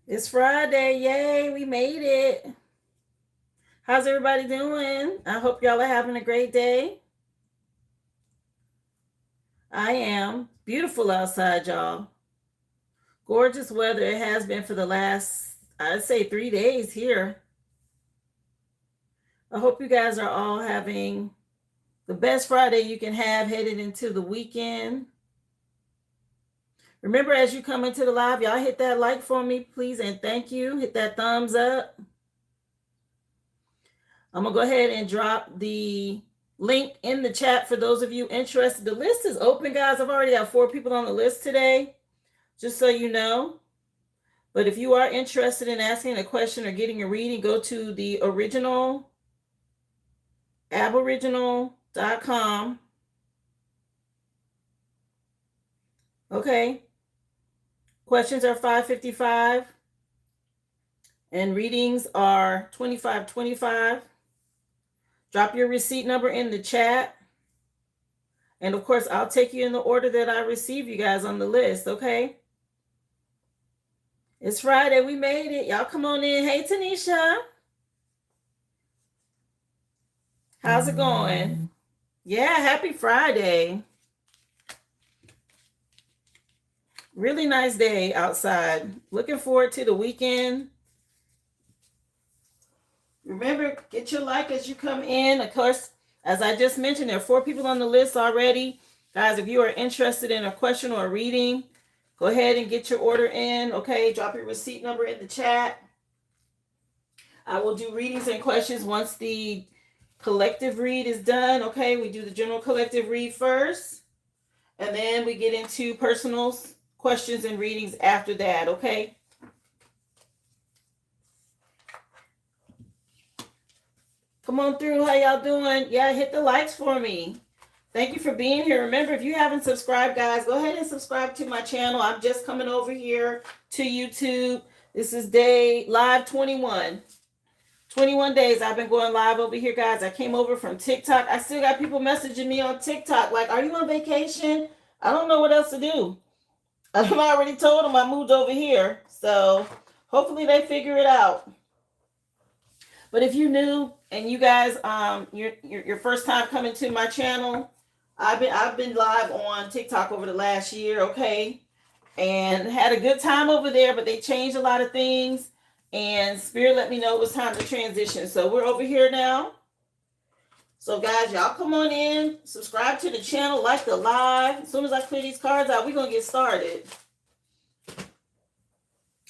It's Friday. Yay, we made it. How's everybody doing? I hope y'all are having a great day. I am. Beautiful outside, y'all. Gorgeous weather. It has been for the last, I'd say, 3 days here. I hope you guys are all having the best Friday you can have headed into the weekend. Remember, as you come into the live, y'all hit that like for me, please, and thank you. Hit that thumbs up. I'm going to go ahead and drop the link in the chat for those of you interested. The list is open, guys. I've already got 4 people on the list today, just so you know. But if you are interested in asking a question or getting a reading, go to the original Aboriginal.com. Okay. Questions are $5.55 and readings are $25.25. Drop your receipt number in the chat. And of course, I'll take you in the order that I receive you guys on the list, okay? It's Friday. We made it. Y'all come on in. Hey, Tanisha. How's it going? Yeah, happy Friday. Really nice day outside. Looking forward to the weekend. Remember, get your like as you come in. Of course, as I just mentioned, there are 4 people on the list already. Guys, if you are interested in a question or a reading, go ahead and get your order in. Okay, drop your receipt number in the chat. I will do readings and questions once the collective read is done. Okay, we do the general collective read first, and then we get into personal questions and readings after that. Okay. Come on through. How y'all doing? Yeah, hit the likes for me. Thank you for being here. Remember, if you haven't subscribed, guys, go ahead and subscribe to my channel. I'm just coming over here to YouTube. This is day live 21. 21 days I've been going live over here, guys. I came over from TikTok. I still got people messaging me on TikTok like, are you on vacation? I don't know what else to do. I've already told them I moved over here. So hopefully they figure it out. But if you're new and you guys, your first time coming to my channel, I've been live on TikTok over the last year, okay, and had a good time over there. But they changed a lot of things, and Spirit let me know it was time to transition. So we're over here now. So guys, y'all come on in, subscribe to the channel, like the live. As soon as I clear these cards out, we're gonna get started.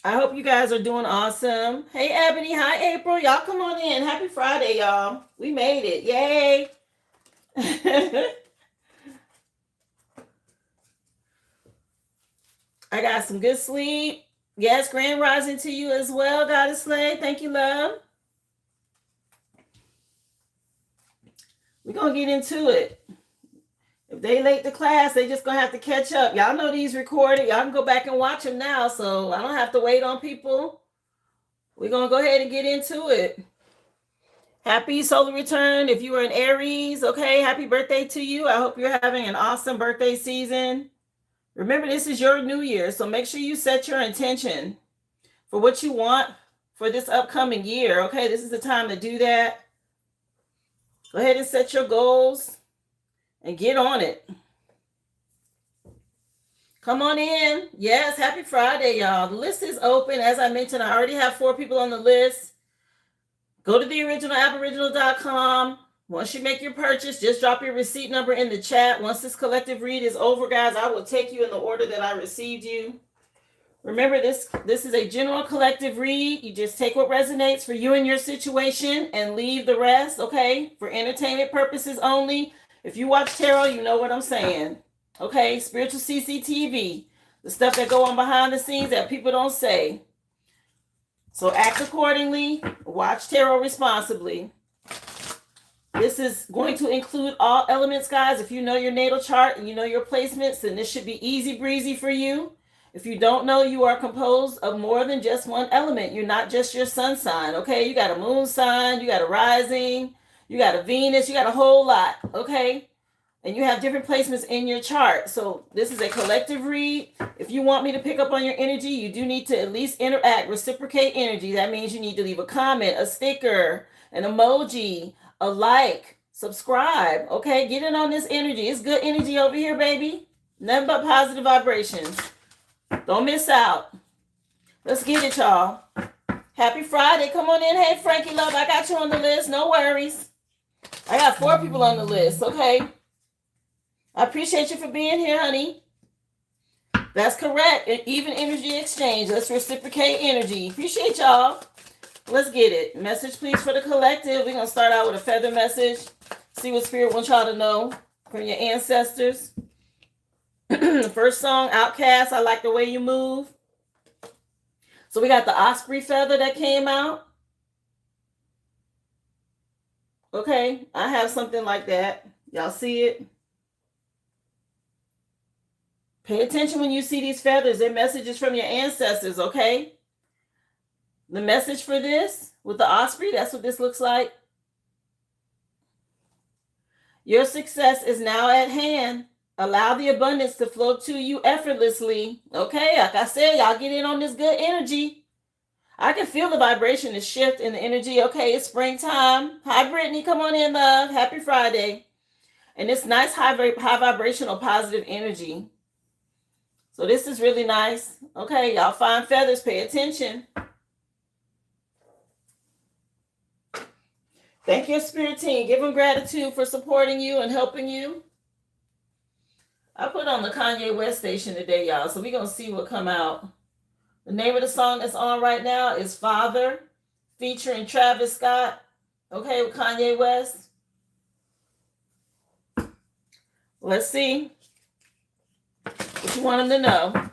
I hope you guys are doing awesome. Hey, Ebony. Hi, April. Y'all come on in. Happy Friday, y'all. We made it. Yay. I got some good sleep. Yes, grand rising to you as well, Goddess Slay. Thank you, love. We're going to get into it. If they late to class, they just going to have to catch up. Y'all know these recorded. Y'all can go back and watch them now, so I don't have to wait on people. We're going to go ahead and get into it. Happy solar return. If you are an Aries, okay, happy birthday to you. I hope you're having an awesome birthday season. Remember, this is your new year, so make sure you set your intention for what you want for this upcoming year, okay? This is the time to do that. Go ahead and set your goals and get on it. Come on in. Yes, happy Friday, y'all. The list is open. As I mentioned, I already have 4 people on the list. Go to the original Aboriginal.com. Once you make your purchase, just drop your receipt number in the chat. Once this collective read is over, guys, I will take you in the order that I received you. Remember, this is a general collective read. You just take what resonates for you and your situation and leave the rest, okay? For entertainment purposes only. If you watch tarot, you know what I'm saying. Okay? Spiritual CCTV. The stuff that go on behind the scenes that people don't say. So act accordingly. Watch tarot responsibly. This is going to include all elements, guys. If you know your natal chart and you know your placements, then this should be easy breezy for you. If you don't know, you are composed of more than just one element. You're not just your sun sign, okay? You got a moon sign, you got a rising, you got a Venus, you got a whole lot, okay? and you have different placements in your chart. So this is a collective read. If you want me to pick up on your energy, you do need to at least interact, reciprocate energy. That means you need to leave a comment, a sticker, an emoji, a like, subscribe. Okay, get in on this energy. It's good energy over here, baby. Nothing but positive vibrations. Don't miss out. Let's get it, y'all. Happy Friday. Come on in. Hey, Frankie Love, I got you on the list. No worries. I got 4 people on the list, okay? I appreciate you for being here, honey. That's correct. Even energy exchange. Let's reciprocate energy. Appreciate y'all. Let's get it. Message, please, for the collective. We're going to start out with a feather message. See what Spirit wants y'all to know from your ancestors. The first song, Outcast, I Like the Way You Move. So we got the osprey feather that came out. Okay, I have something like that. Y'all see it? Pay attention when you see these feathers. They're messages from your ancestors, okay? The message for this with the osprey, that's what this looks like. Your success is now at hand. Allow the abundance to flow to you effortlessly. Okay, like I said, y'all get in on this good energy. I can feel the vibration, the shift in the energy. Okay, it's springtime. Hi, Brittany. Come on in, love. Happy Friday. And it's nice, high vibrational, positive energy. So this is really nice. Okay, y'all find feathers. Pay attention. Thank your spirit team. Give them gratitude for supporting you and helping you. I put on the Kanye West station today, y'all. So we're going to see what come out. The name of the song that's on right now is Father, featuring Travis Scott. Okay, with Kanye West. Let's see what you want them to know.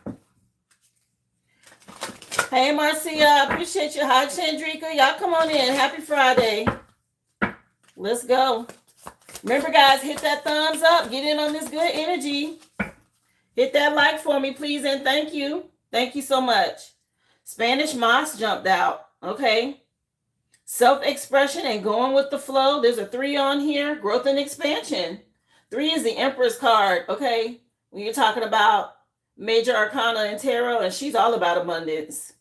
Hey, Marcia, appreciate you. Hi, Chandrika. Y'all come on in. Happy Friday. Let's go. Remember, guys, hit that thumbs up. Get in on this good energy. Hit that like for me, please, and thank you. Thank you so much. Spanish moss jumped out. Okay. Self-expression and going with the flow. There's a 3 on here. Growth and expansion. 3 is the Empress card. Okay. When you're talking about major arcana and tarot, and she's all about abundance.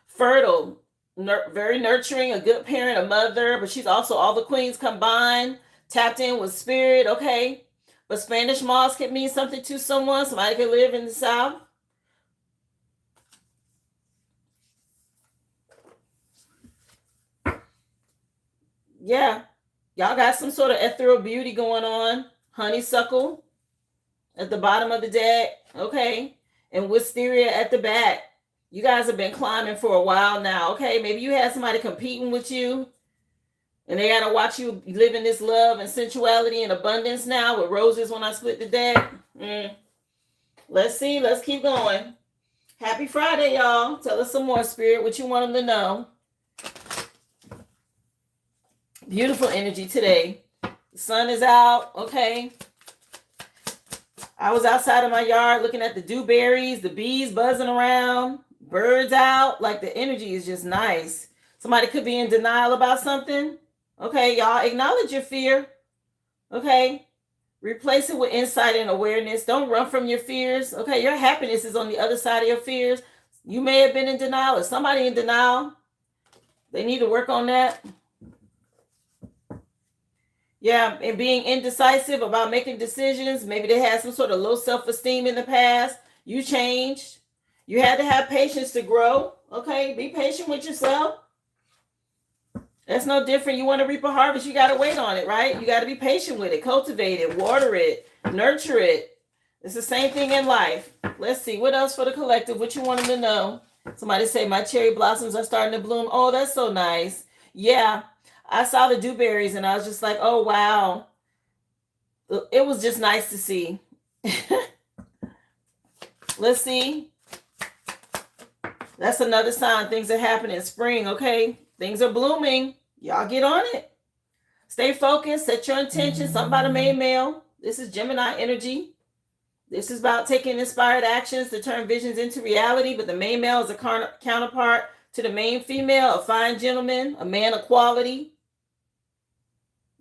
Fertile. Very nurturing. A good parent, a mother. But she's also all the queens combined. Tapped in with spirit. Okay. But Spanish moss can mean something to someone. Somebody could live in the South. Yeah, y'all got some sort of ethereal beauty going on. Honeysuckle at the bottom of the deck, okay? And wisteria at the back. You guys have been climbing for a while now, okay? Maybe you had somebody competing with you, and they got to watch you live in this love and sensuality and abundance now with roses when I split the deck. Let's see. Let's keep going. Happy Friday, y'all. Tell us some more, Spirit, what you want them to know. Beautiful energy today. The sun is out, okay? I was outside of my yard looking at the dewberries, the bees buzzing around, birds out. Like, the energy is just nice. Somebody could be in denial about something. Okay, y'all, acknowledge your fear. Okay? Replace it with insight and awareness. Don't run from your fears. Okay, your happiness is on the other side of your fears. You may have been in denial, or somebody in denial. They need to work on that. Yeah, and being indecisive about making decisions. Maybe they had some sort of low self-esteem in the past. You changed. You had to have patience to grow. Okay, be patient with yourself. That's no different. You want to reap a harvest, you got to wait on it, right? You got to be patient with it, cultivate it, water it, nurture it. It's the same thing in life. Let's see. What else for the collective? What you want them to know? Somebody say, my cherry blossoms are starting to bloom. Oh, that's so nice. Yeah. I saw the dewberries and I was just like, oh, wow. It was just nice to see. Let's see. That's another sign things are happening in spring, okay? Things are blooming. Y'all get on it. Stay focused. Set your intention. Something about a main male. This is Gemini energy. This is about taking inspired actions to turn visions into reality. But the main male is a counterpart to the main female, a fine gentleman, a man of quality.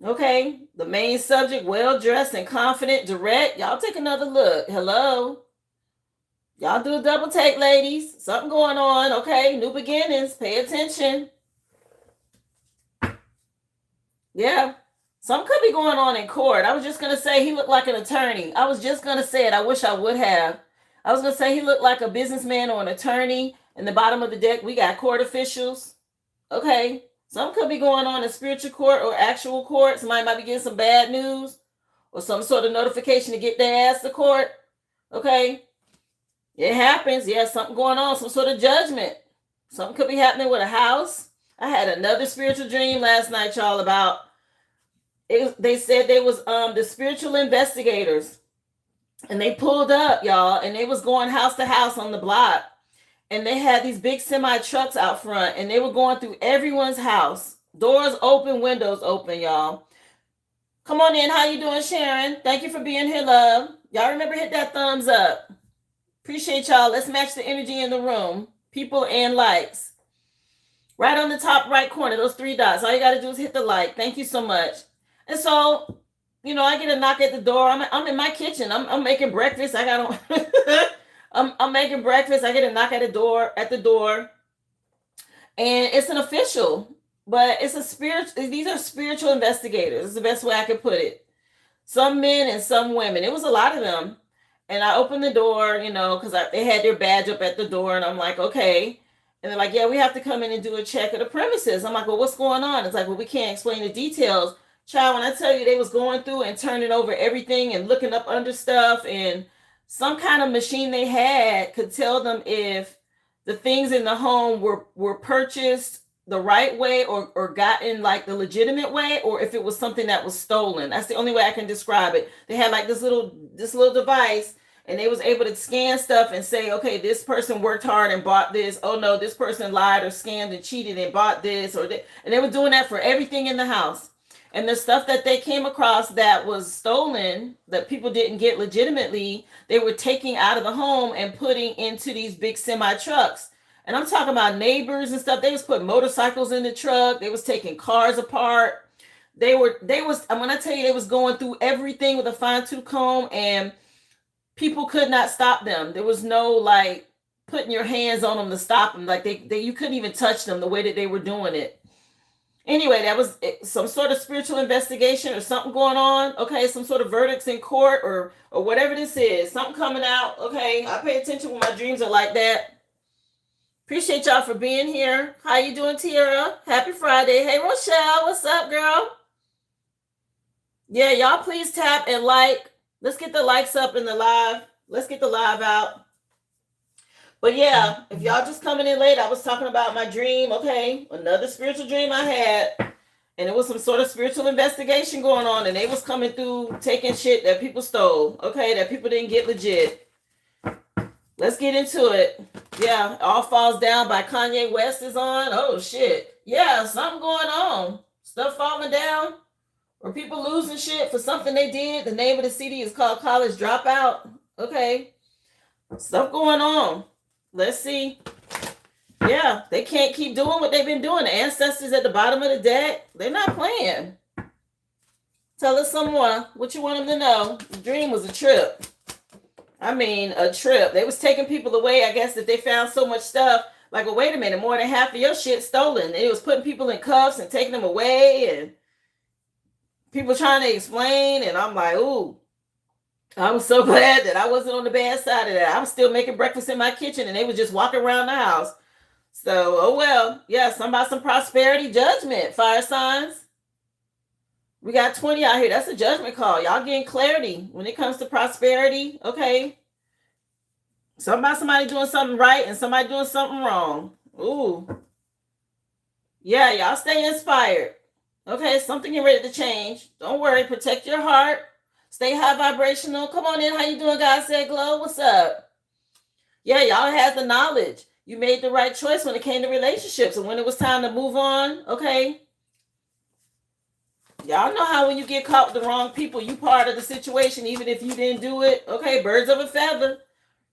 Okay, the main subject, well-dressed and confident, direct. Y'all take another look. Hello. Y'all do a double take, ladies. Something going on, okay? New beginnings. Pay attention. Yeah. Something could be going on in court. I was just going to say he looked like an attorney. I was just going to say it. I wish I would have. I was going to say he looked like a businessman or an attorney. In the bottom of the deck, we got court officials. Okay. Something could be going on in spiritual court or actual court. Somebody might be getting some bad news or some sort of notification to get their ass to court. Okay. It happens. Yeah, something going on, some sort of judgment. Something could be happening with a house. I had another spiritual dream last night, y'all, about it. They said they was the spiritual investigators, and they pulled up, y'all, and they was going house to house on the block, and they had these big semi trucks out front, and they were going through everyone's house, doors open, windows open, y'all. Come on in. How you doing, Sharon? Thank you for being here, love. Y'all remember, hit that thumbs up. Appreciate y'all. Let's match the energy in the room. People and likes. Right on the top right corner, those three dots. All you got to do is hit the like. Thank you so much. And so, you know, I get a knock at the door. I'm in my kitchen. I'm making breakfast. I'm making breakfast. I get a knock at the door. And it's an official. But it's a these are spiritual investigators. It's the best way I could put it. Some men and some women. It was a lot of them. And I opened the door, you know, because they had their badge up at the door. And I'm like, okay. And they're like, yeah, we have to come in and do a check of the premises. I'm like, well, what's going on? It's like, well, we can't explain the details. Child, when I tell you they was going through and turning over everything and looking up under stuff, and some kind of machine they had could tell them if the things in the home were purchased the right way or gotten like the legitimate way, or if it was something that was stolen. That's the only way I can describe it. They had like this little device, and they was able to scan stuff and say, okay, this person worked hard and bought this. Oh no, this person lied or scammed and cheated and bought this and they were doing that for everything in the house. And the stuff that they came across that was stolen, that people didn't get legitimately, they were taking out of the home and putting into these big semi trucks. And I'm talking about neighbors and stuff. They was putting motorcycles in the truck. They was taking cars apart. When I tell you, they was going through everything with a fine-tooth comb, and people could not stop them. There was no like putting your hands on them to stop them. Like you couldn't even touch them the way that they were doing it. Anyway, that was some sort of spiritual investigation or something going on. Okay, some sort of verdicts in court or whatever this is. Something coming out. Okay, I pay attention when my dreams are like that. Appreciate y'all for being here. How you doing, Tiara? Happy Friday. Hey, Rochelle, what's up, girl? Yeah, y'all please tap and like. Let's get the likes up in the live. Let's get the live out. But yeah, if y'all just coming in late, I was talking about my dream, okay? Another spiritual dream I had. And it was some sort of spiritual investigation going on. And they was coming through taking shit that people stole, okay? That people didn't get legit. Let's get into it. Yeah, All Falls Down by Kanye West is on. Oh, shit. Yeah, something going on. Stuff falling down. Or people losing shit for something they did. The name of the CD is called College Dropout. Okay. Stuff going on. Let's see. Yeah, they can't keep doing what they've been doing. The ancestors at the bottom of the deck, they're not playing. Tell us some more. What you want them to know. The dream was a trip. I mean, a trip. They was taking people away, I guess, that they found so much stuff. Like, well, wait a minute, more than half of your shit stolen. It was putting people in cuffs and taking them away, and people trying to explain, and I'm like, ooh. I was so glad that I wasn't on the bad side of that. I was still making breakfast in my kitchen, and they was just walking around the house. So, oh well. Yeah, some prosperity judgment, fire signs. We got 20 out here. That's a judgment call. Y'all getting clarity when it comes to prosperity, okay? Somebody doing something right and somebody doing something wrong. Ooh. Yeah, y'all stay inspired. Okay, something getting ready to change. Don't worry. Protect your heart. Stay high vibrational. Come on in. How you doing, God Said Glow? What's up? Yeah, y'all had the knowledge. You made the right choice when it came to relationships. And when it was time to move on, okay? Y'all know how when you get caught with the wrong people, you part of the situation, even if you didn't do it. Okay, birds of a feather.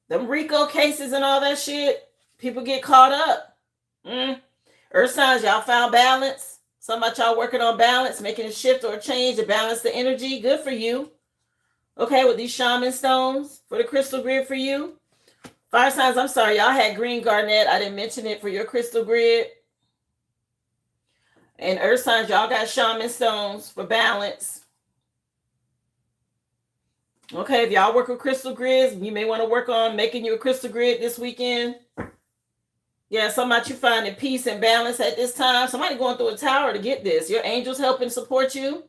Them RICO cases and all that shit, people get caught up. Earth signs, y'all found balance. Some of y'all working on balance, making a shift or a change to balance the energy. Good for you. Okay, with these shaman stones for the crystal grid for you. Fire signs, I'm sorry, y'all had green garnet. I didn't mention it for your crystal grid. And earth signs, y'all got shaman stones for balance. Okay, if y'all work with crystal grids, you may want to work on making you a crystal grid this weekend. Yeah, some about you finding peace and balance at this time. Somebody going through a tower to get this. Your angels helping support you.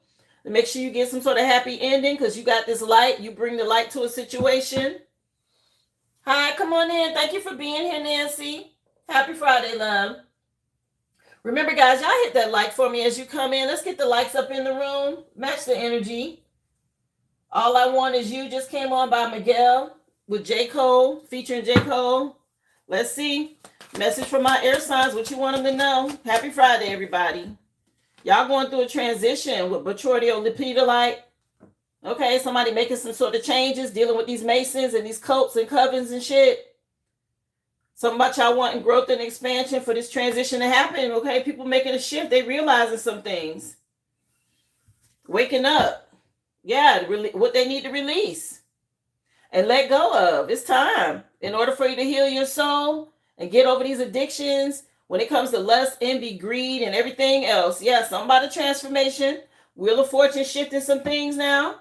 To make sure you get some sort of happy ending because you got this light. You bring the light to a situation. Hi, come on in. Thank you for being here, Nancy. Happy Friday, love. Remember, guys, y'all hit that like for me as you come in. Let's get the likes up in the room. Match the energy. All I Want Is You just came on by Miguel with J. Cole, featuring J. Cole. Let's see. Message from my air signs, what you want them to know. Happy Friday, everybody. Y'all going through a transition with Botrordiolipidolite. Okay, somebody making some sort of changes, dealing with these masons and these cults and covens and shit. Something about y'all wanting growth and expansion for this transition to happen. Okay, people making a shift. They realizing some things. Waking up. Yeah, what they need to release and let go of. It's time. In order for you to heal your soul and get over these addictions, when it comes to lust, envy, greed, and everything else. Yeah, something about a transformation. Wheel of Fortune shifting some things now.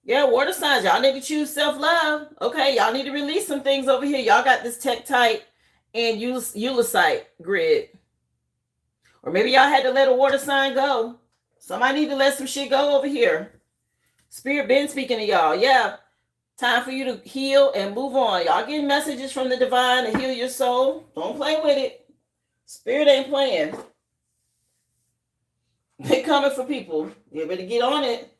Yeah, water signs, y'all need to choose self-love. Okay, y'all need to release some things over here. Y'all got this Tektite and Eulicite grid. Or maybe y'all had to let a water sign go. Somebody need to let some shit go over here. Spirit been speaking to y'all. Yeah, time for you to heal and move on. Y'all getting messages from the divine to heal your soul. Don't play with it. Spirit ain't playing. They coming for people. You better get on it.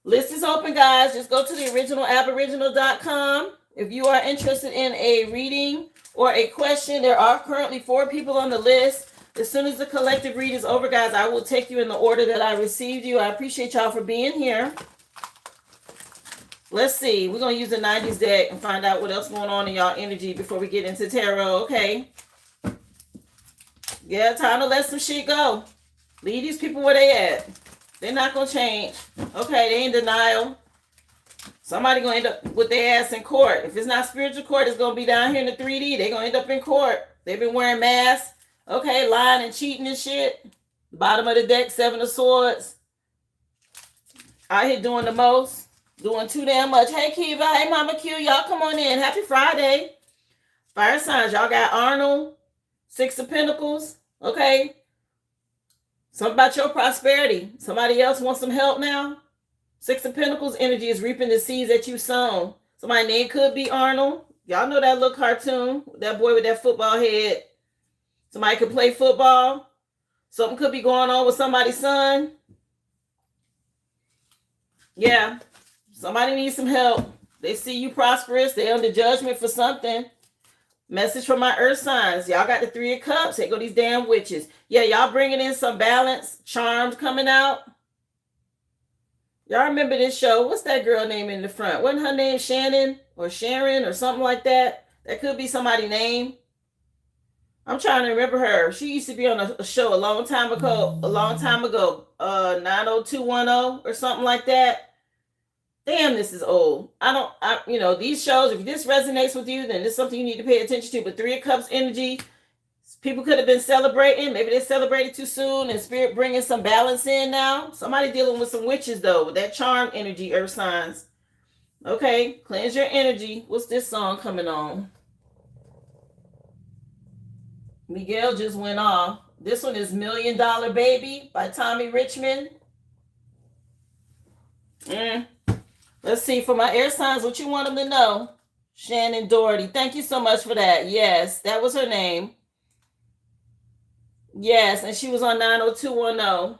List is open, guys. Just go to the originalaboriginal.com. If you are interested in a reading or a question, there are currently 4 people on the list. As soon as the collective read is over, guys, I will take you in the order that I received you. I appreciate y'all for being here. Let's see. We're going to use the 90s deck and find out what else going on in y'all energy before we get into tarot, okay? Yeah, time to let some shit go. Leave these people where they at. They're not going to change. Okay, they in denial. Somebody going to end up with their ass in court. If it's not spiritual court, it's going to be down here in the 3D. They're going to end up in court. They've been wearing masks. Okay, lying and cheating and shit. Bottom of the deck, 7 of Swords. Out here doing the most. Doing too damn much. Hey, Kiva. Hey, Mama Q. Y'all come on in. Happy Friday. Fire signs. Y'all got Arnold. 6 of Pentacles. Okay. Something about your prosperity. Somebody else wants some help now. 6 of Pentacles energy is reaping the seeds that you sown. Somebody's name could be Arnold. Y'all know that little cartoon. That boy with that football head. Somebody could play football. Something could be going on with somebody's son. Yeah. Somebody needs some help. They see you prosperous. They're under judgment for something. Message from my earth signs. Y'all got the 3 of Cups. Here go these damn witches. Yeah, y'all bringing in some balance. Charms coming out. Y'all remember this show? What's that girl name in the front? Wasn't her name Shannon or Sharon or something like that? That could be somebody's name. I'm trying to remember her. She used to be on a show a long time ago. 90210 or something like that. Damn, this is old. These shows, if this resonates with you, then it's something you need to pay attention to. But 3 of Cups energy, people could have been celebrating. Maybe they celebrated too soon and spirit bringing some balance in now. Somebody dealing with some witches, though, with that charm energy, earth signs. Okay, cleanse your energy. What's this song coming on? Miguel just went off. This one is $1 Million Baby by Tommy Richmond. Let's see, for my air signs, what you want them to know. Shannon Doherty. Thank you so much for that. Yes, that was her name. Yes, and she was on 90210.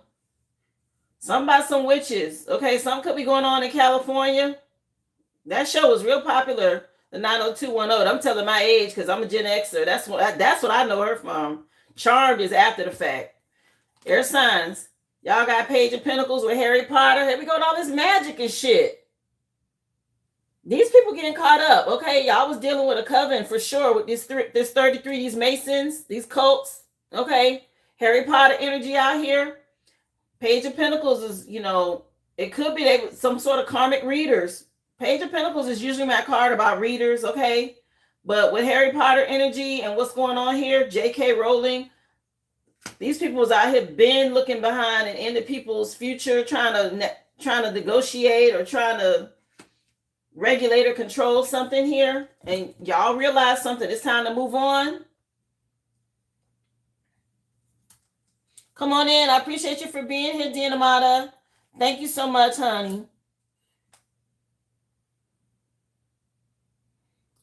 Something about some witches. Okay, something could be going on in California. That show was real popular. The 90210. I'm telling my age because I'm a Gen Xer. That's what I know her from. Charmed is after the fact. Air signs. Y'all got Page of Pentacles with Harry Potter. Here we go with all this magic and shit. These people getting caught up. Okay, y'all was dealing with a coven for sure with this 33, these Masons, these cults. Okay. Harry Potter energy out here. Page of Pentacles is, it could be they some sort of karmic readers. Page of Pentacles is usually my card about readers, okay? But with Harry Potter energy and what's going on here, J.K. Rowling, these people was out here been looking behind and into people's future, trying to negotiate or trying to regulate or control something here. And y'all realize something. It's time to move on. Come on in. I appreciate you for being here, Dinamata. Thank you so much, honey.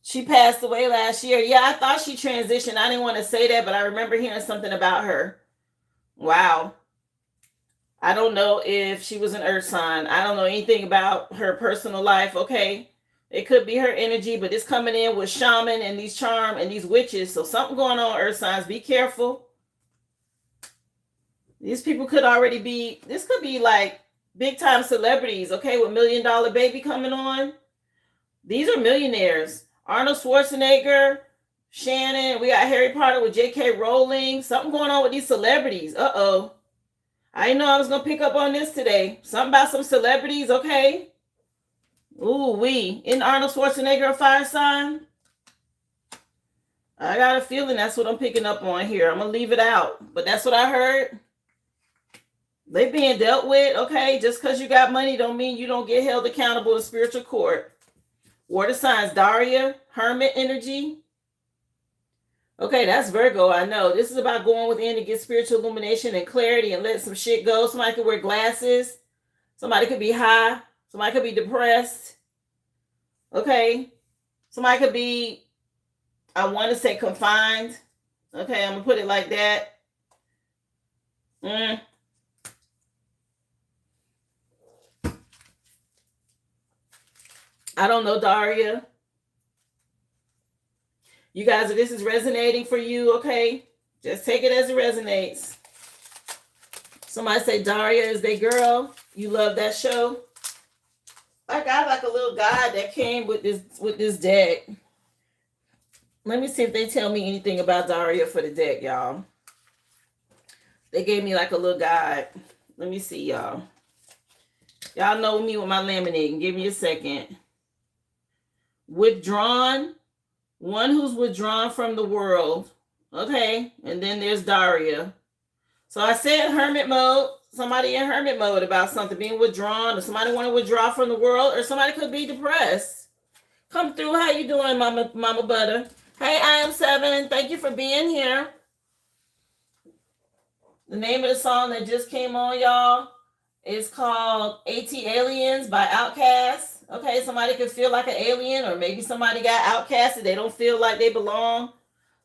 She passed away last year. Yeah, I thought she transitioned. I didn't want to say that, but I remember hearing something about her. Wow. I don't know if she was an earth sign. I don't know anything about her personal life, okay? It could be her energy, but it's coming in with shaman and these charm and these witches. So something going on, earth signs. Be careful. These people could already be, this could be like big time celebrities, okay, with $1 Million Baby coming on. These are millionaires. Arnold Schwarzenegger, Shannon, we got Harry Potter with J.K. Rowling. Something going on with these celebrities. Uh-oh. I didn't know I was going to pick up on this today. Something about some celebrities, okay? Ooh-wee. Isn't Arnold Schwarzenegger a fire sign? I got a feeling that's what I'm picking up on here. I'm going to leave it out. But that's what I heard. They being dealt with, okay? Just because you got money don't mean you don't get held accountable in spiritual court. Water signs, Daria, hermit energy. Okay, that's Virgo, I know. This is about going within to get spiritual illumination and clarity and let some shit go. Somebody could wear glasses. Somebody could be high. Somebody could be depressed. Okay? Somebody could be, I want to say confined. Okay, I'm going to put it like that. I don't know, Daria. You guys, if this is resonating for you, okay, just take it as it resonates. Somebody say Daria is their girl. You love that show. I got like a little guide that came with this deck. Let me see if they tell me anything about Daria for the deck, y'all. They gave me like a little guide. Let me see, y'all. Y'all know me with my laminating. Give me a second. Withdrawn. One who's withdrawn from the world. Okay. And then there's Daria. So I said hermit mode. Somebody in hermit mode about something being withdrawn, or somebody want to withdraw from the world, or somebody could be depressed. Come through. How you doing, Mama Butter? Hey, I am 7. Thank you for being here. The name of the song that just came on, y'all, is called AT Aliens by Outkast. Okay, somebody could feel like an alien, or maybe somebody got outcasted. They don't feel like they belong.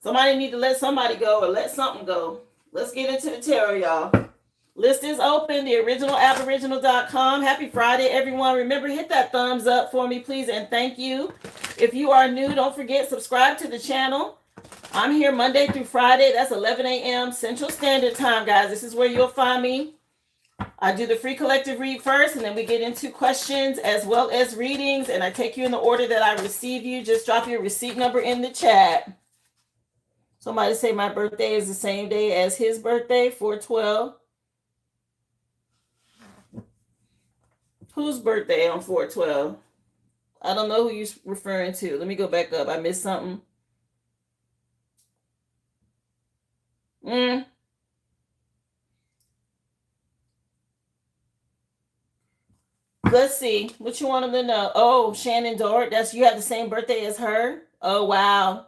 Somebody need to let somebody go or let something go. Let's get into the tarot, y'all. List is open, theoriginalaboriginal.com. Happy Friday, everyone. Remember, hit that thumbs up for me, please, and thank you. If you are new, don't forget, subscribe to the channel. I'm here Monday through Friday. That's 11 a.m. Central Standard Time, guys. This is where you'll find me. I do the free collective read first, and then we get into questions as well as readings, and I take you in the order that I receive you. Just drop your receipt number in the chat. Somebody say my birthday is the same day as his birthday, 4/12. Whose birthday on 4/12? I don't know who you're referring to. Let me go back up. I missed something. Let's see. What you want them to know? Oh, Shannon Dort. That's you have the same birthday as her? Oh, wow.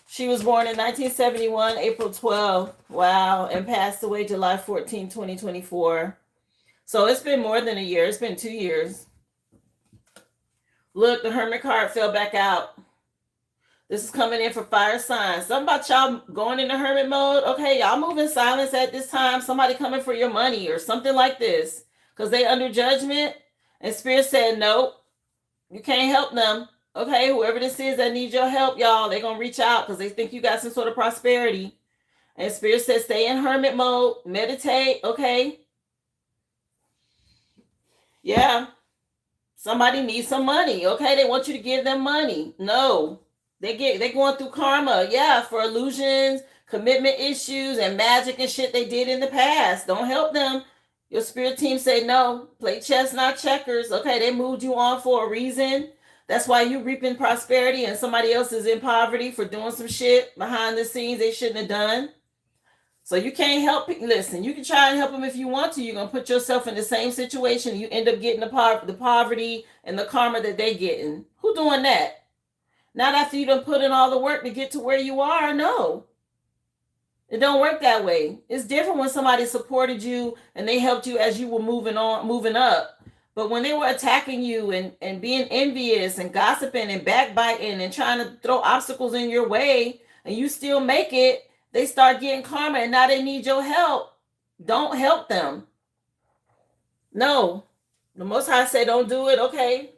She was born in 1971, April 12th. Wow. And passed away July 14, 2024. So it's been more than a year. It's been 2 years. Look, the Hermit card fell back out. This is coming in for fire signs. Something about y'all going into hermit mode. Okay, y'all move in silence at this time. Somebody coming for your money or something like this. Because they under judgment. And Spirit said, nope, you can't help them. Okay, whoever this is that needs your help, y'all, they're going to reach out because they think you got some sort of prosperity. And Spirit says, stay in hermit mode. Meditate, okay? Yeah. Somebody needs some money, okay? They want you to give them money. No. They're going through karma, yeah, for illusions, commitment issues and magic and shit they did in the past. Don't help them. Your spirit team say no. Play chess, not checkers. Okay, they moved you on for a reason. That's why you reaping prosperity and somebody else is in poverty for doing some shit behind the scenes they shouldn't have done. So you can't help. Listen, you can try and help them if you want to. You're gonna put yourself in the same situation. You end up getting the poverty and the karma that they getting. Who doing that? Not after you done put in all the work to get to where you are. No, it don't work that way. It's different when somebody supported you and they helped you as you were moving up. But when they were attacking you and being envious and gossiping and backbiting and trying to throw obstacles in your way and you still make it, they start getting karma and now they need your help. Don't help them. No. The Most High said don't do it. Okay.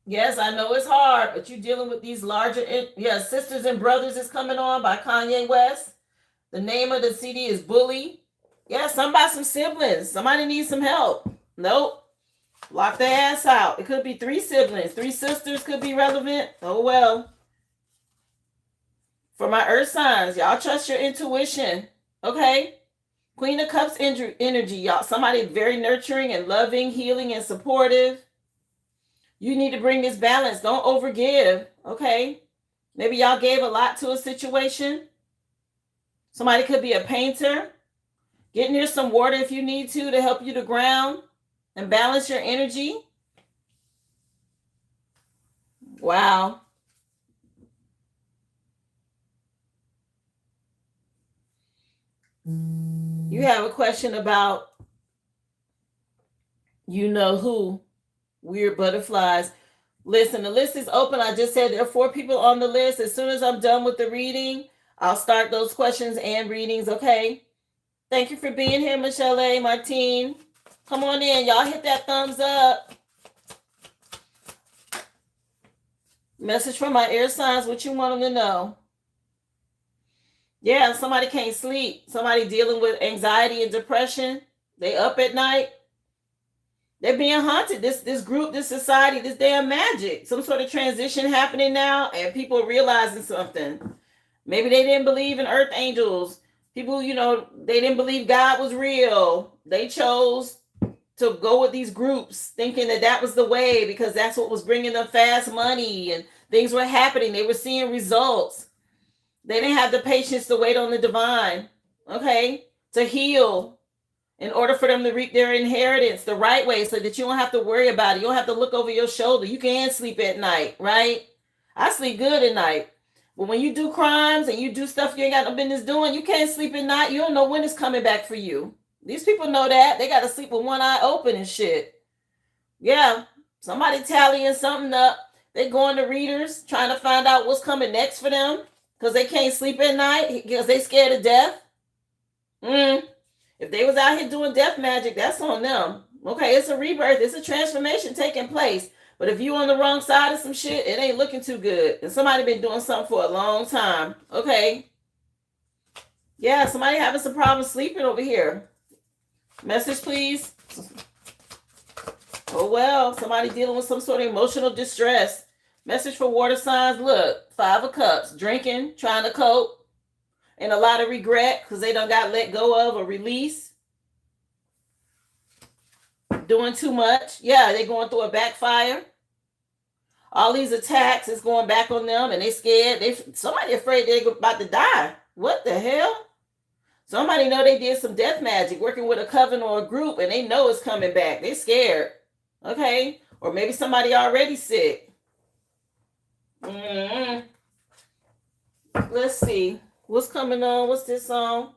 Yes, I know it's hard, but you're dealing with these larger, Sisters and Brothers is coming on by Kanye West. The name of the CD is Bully. Yeah, somebody, some siblings. Somebody needs some help. Nope. Lock their ass out. It could be 3 siblings. 3 sisters could be relevant. Oh, well. For my earth signs, y'all trust your intuition. Okay? Queen of Cups energy, y'all. Somebody very nurturing and loving, healing and supportive. You need to bring this balance. Don't overgive. Okay? Maybe y'all gave a lot to a situation. Somebody could be a painter. Get near some water if you need to help you to ground and balance your energy. Wow. You have a question about you know who, weird butterflies. Listen, the list is open. I just said there are 4 people on the list. As soon as I'm done with the reading, I'll start those questions and readings, okay? Thank you for being here, Michelle A. Martine. Come on in. Y'all hit that thumbs up. Message from my air signs, what you want them to know. Yeah, somebody can't sleep. Somebody dealing with anxiety and depression. They up at night. They're being haunted. This group, this society, this damn magic. Some sort of transition happening now and people realizing something. Maybe they didn't believe in earth angels. People, they didn't believe God was real. They chose to go with these groups thinking that was the way because that's what was bringing them fast money and things were happening. They were seeing results. They didn't have the patience to wait on the divine, okay, to heal in order for them to reap their inheritance the right way so that you don't have to worry about it. You don't have to look over your shoulder. You can sleep at night, right? I sleep good at night. But when you do crimes and you do stuff you ain't got no business doing, you can't sleep at night. You don't know when it's coming back for you. These people know that. They got to sleep with one eye open and shit. Yeah, somebody tallying something up. They going to readers trying to find out what's coming next for them because they can't sleep at night because they scared of death. If they was out here doing death magic, that's on them. Okay, it's a rebirth. It's a transformation taking place. But if you on the wrong side of some shit, it ain't looking too good. And somebody been doing something for a long time. Okay. Yeah, somebody having some problems sleeping over here. Message, please. Oh, well, somebody dealing with some sort of emotional distress. Message for water signs. Look, 5 of Cups. Drinking, trying to cope. And a lot of regret because they done got let go of or release. Doing too much. Yeah, they going through a backfire. All these attacks is going back on them and they scared. Somebody afraid they're about to die. What the hell? Somebody know they did some death magic working with a coven or a group and they know it's coming back. They scared. Okay? Or maybe somebody already sick. Let's see. What's coming on? What's this song?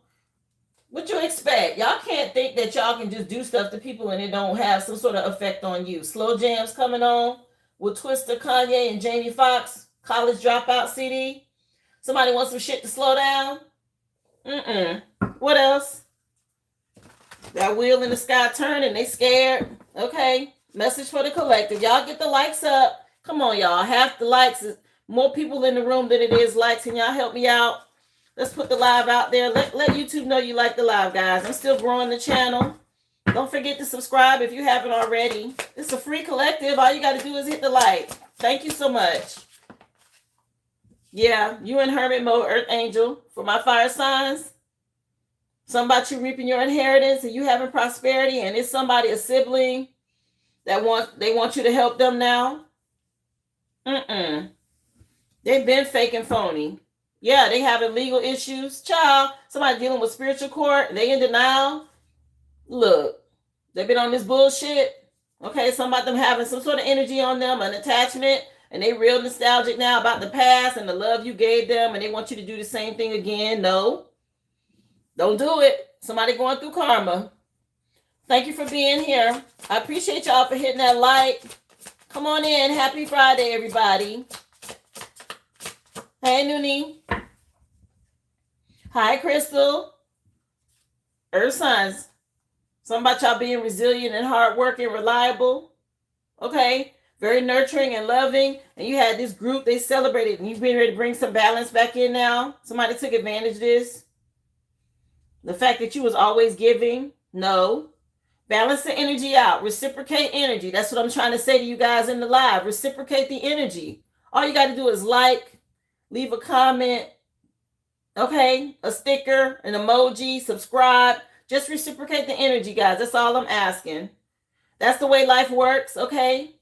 What you expect? Y'all can't think that y'all can just do stuff to people and it don't have some sort of effect on you. Slow jams coming on with Twister, Kanye, and Jamie Foxx. College Dropout CD. Somebody wants some shit to slow down? What else? That wheel in the sky turning. They scared. Okay. Message for the collective. Y'all get the likes up. Come on, y'all. Half the likes is more people in the room than it is likes. Can y'all help me out? Let's put the live out there. Let YouTube know you like the live, guys. I'm still growing the channel. Don't forget to subscribe if you haven't already. It's a free collective. All you got to do is hit the like. Thank you so much. Yeah, you in hermit mode, Earth Angel. For my fire signs, something about you reaping your inheritance and you having prosperity, and it's somebody, a sibling, they want you to help them now. Mm-mm. They've been fake and phony. Yeah, they having legal issues. Child, somebody dealing with spiritual court, they in denial. Look, they've been on this bullshit. Okay, some about them having some sort of energy on them, an attachment, and they real nostalgic now about the past and the love you gave them, and they want you to do the same thing again. No, don't do it. Somebody going through karma. Thank you for being here. I appreciate y'all for hitting that like. Come on in. Happy Friday, everybody. Hey, Noonie. Hi, Crystal. Earth signs. Something about y'all being resilient and hardworking, reliable. Okay. Very nurturing and loving. And you had this group, they celebrated, and you've been ready to bring some balance back in now. Somebody took advantage of this. The fact that you was always giving. No. Balance the energy out. Reciprocate energy. That's what I'm trying to say to you guys in the live. Reciprocate the energy. All you got to do is like, leave a comment, okay, a sticker, an emoji, subscribe. Just reciprocate the energy, guys. That's all I'm asking. That's the way life works, okay?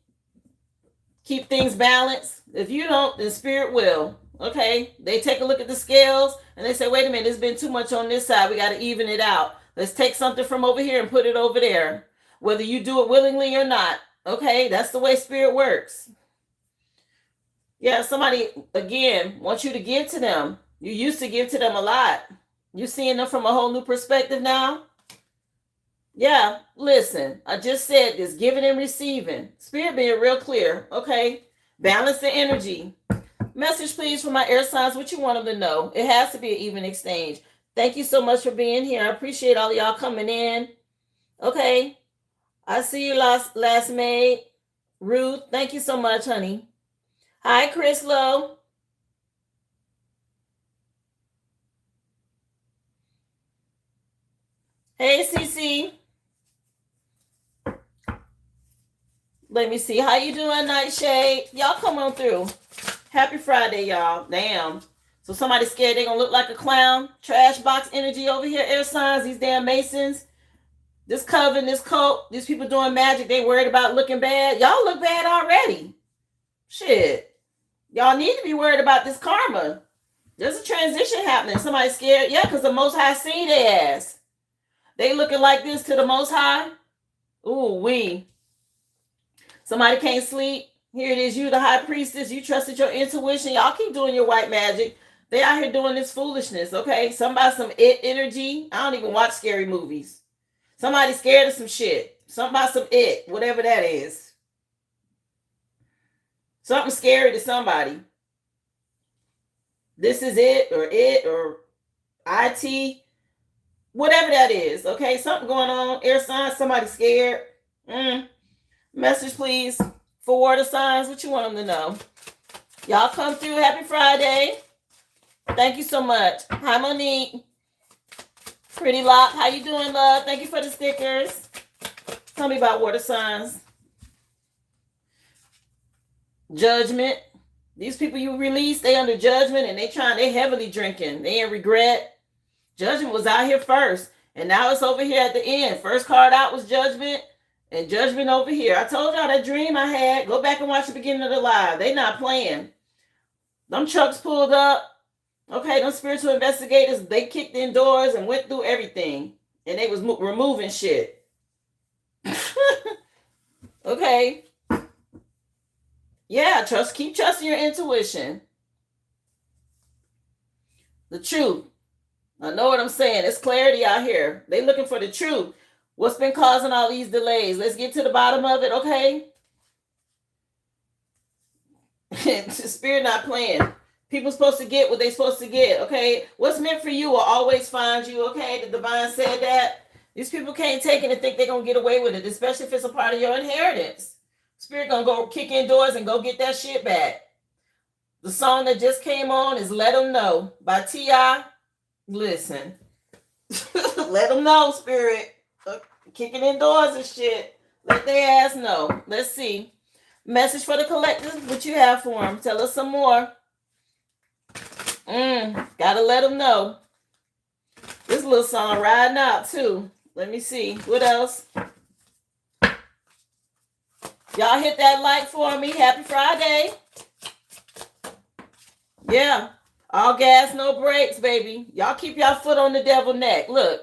Keep things balanced. If you don't, then spirit will, okay? They take a look at the scales and they say, wait a minute, there's been too much on this side. We got to even it out. Let's take something from over here and put it over there, whether you do it willingly or not, okay? That's the way spirit works. Yeah, somebody, again, wants you to give to them. You used to give to them a lot. You seeing them from a whole new perspective now? Yeah, listen, I just said this, giving and receiving. Spirit being real clear, okay? Balance the energy. Message, please, for my air signs, what you want them to know. It has to be an even exchange. Thank you so much for being here. I appreciate all of y'all coming in. Okay, I see you last maid. Ruth, thank you so much, honey. Hi, Chris Lowe. Hey, CC. Let me see. How you doing, Nightshade? Y'all come on through. Happy Friday, y'all. Damn. So somebody scared they gonna look like a clown. Trash box energy over here, air signs, these damn Masons. This coven, this cult, these people doing magic, they worried about looking bad. Y'all look bad already. Shit. Y'all need to be worried about this karma. There's a transition happening. Somebody scared. Yeah, because the Most High seen their ass. They looking like this to the Most High. Ooh, wee. Somebody can't sleep. Here it is, you the high priestess. You trusted your intuition. Y'all keep doing your white magic. They out here doing this foolishness, okay? Somebody some it energy. I don't even watch scary movies. Somebody scared of some shit. Somebody some it, whatever that is. Something scary to somebody. This is it or IT, whatever that is, okay? Something going on. Air signs, somebody scared. Message, please. For water signs, what you want them to know. Y'all come through. Happy Friday. Thank you so much. Hi, Monique. Pretty Lock. How you doing, love? Thank you for the stickers. Tell me about water signs. Judgment. These people you release, they under judgment and they heavily drinking. They in regret. Judgment was out here first. And now it's over here at the end. First card out was judgment. And judgment over here. I told y'all that dream I had. Go back and watch the beginning of the live. They not playing. Them trucks pulled up. Okay, them spiritual investigators, they kicked in doors and went through everything. And they was removing shit. Okay. Yeah, keep trusting your intuition. The truth. I know what I'm saying. It's clarity out here. They looking for the truth. What's been causing all these delays? Let's get to the bottom of it, okay? Spirit not playing. People supposed to get what they supposed to get, okay? What's meant for you will always find you, okay? The divine said that. These people can't take it and think they're going to get away with it, especially if it's a part of your inheritance. Spirit going to go kick in doors and go get that shit back. The song that just came on is Let 'Em Know by T.I. Listen. Let them know, Spirit. Kicking in doors and shit. Let their ass know. Let's see. Message for the collectors. What you have for them? Tell us some more. Gotta let them know. This little song riding out too. Let me see. What else? Y'all hit that like for me. Happy Friday. Yeah. All gas, no brakes, baby. Y'all keep your foot on the devil's neck. Look.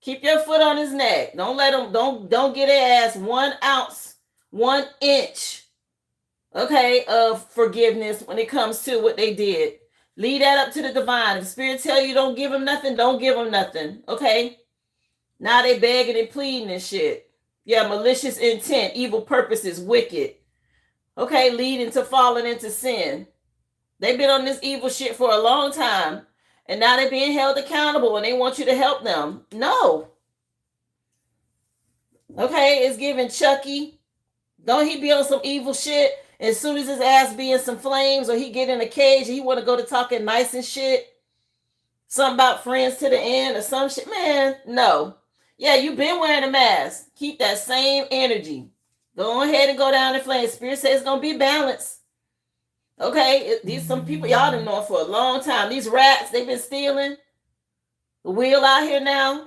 Keep your foot on his neck. Don't let him, don't get their ass 1 ounce, 1 inch, okay, of forgiveness when it comes to what they did. Leave that up to the divine. If Spirit tell you don't give them nothing, don't give them nothing, okay? Now they begging and pleading and shit. Yeah, malicious intent, evil purposes, wicked. Okay, leading to falling into sin. They've been on this evil shit for a long time. And now they're being held accountable and they want you to help them. No. Okay, it's giving Chucky. Don't he be on some evil shit? As soon as his ass be in some flames or he get in a cage and he want to go to talking nice and shit. Something about friends to the end or some shit. Man, no. Yeah, you been wearing a mask. Keep that same energy. Go ahead and go down in flames. Spirit says it's going to be balanced. Okay, these some people y'all done known for a long time. These rats, they've been stealing. The wheel out here now.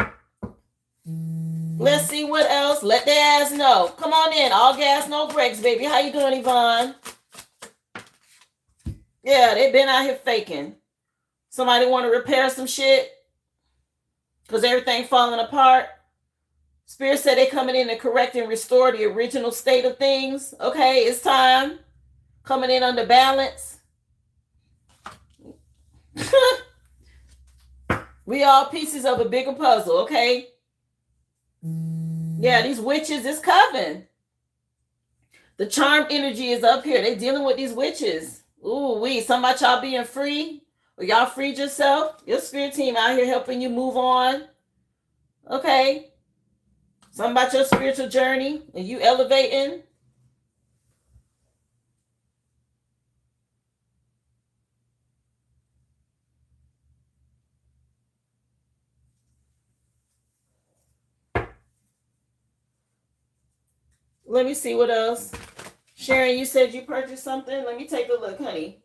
Let's see what else. Let their ass know. Come on in. All gas, no brakes, baby. How you doing, Yvonne? Yeah, they've been out here faking. Somebody want to repair some shit because everything falling apart. Spirit said they coming in to correct and restore the original state of things. Okay, it's time. Coming in under balance. We all pieces of a bigger puzzle, okay? Yeah, these witches is coming. The charm energy is up here. They dealing with these witches. Ooh, some about y'all being free. Or y'all freed yourself. Your spirit team out here helping you move on. Okay. Something about your spiritual journey and you elevating. Let me see what else. Sharon, you said you purchased something. Let me take a look, honey.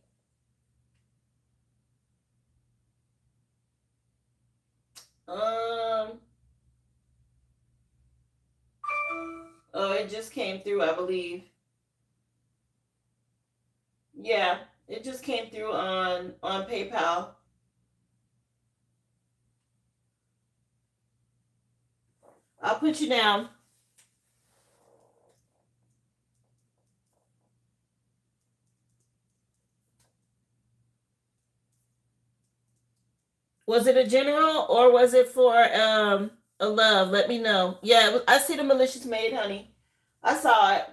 Oh, it just came through, I believe. Yeah, it just came through on PayPal. I'll put you down. Was it a general or was it for a love? Let me know. Yeah, I see the malicious maid, honey. I saw it.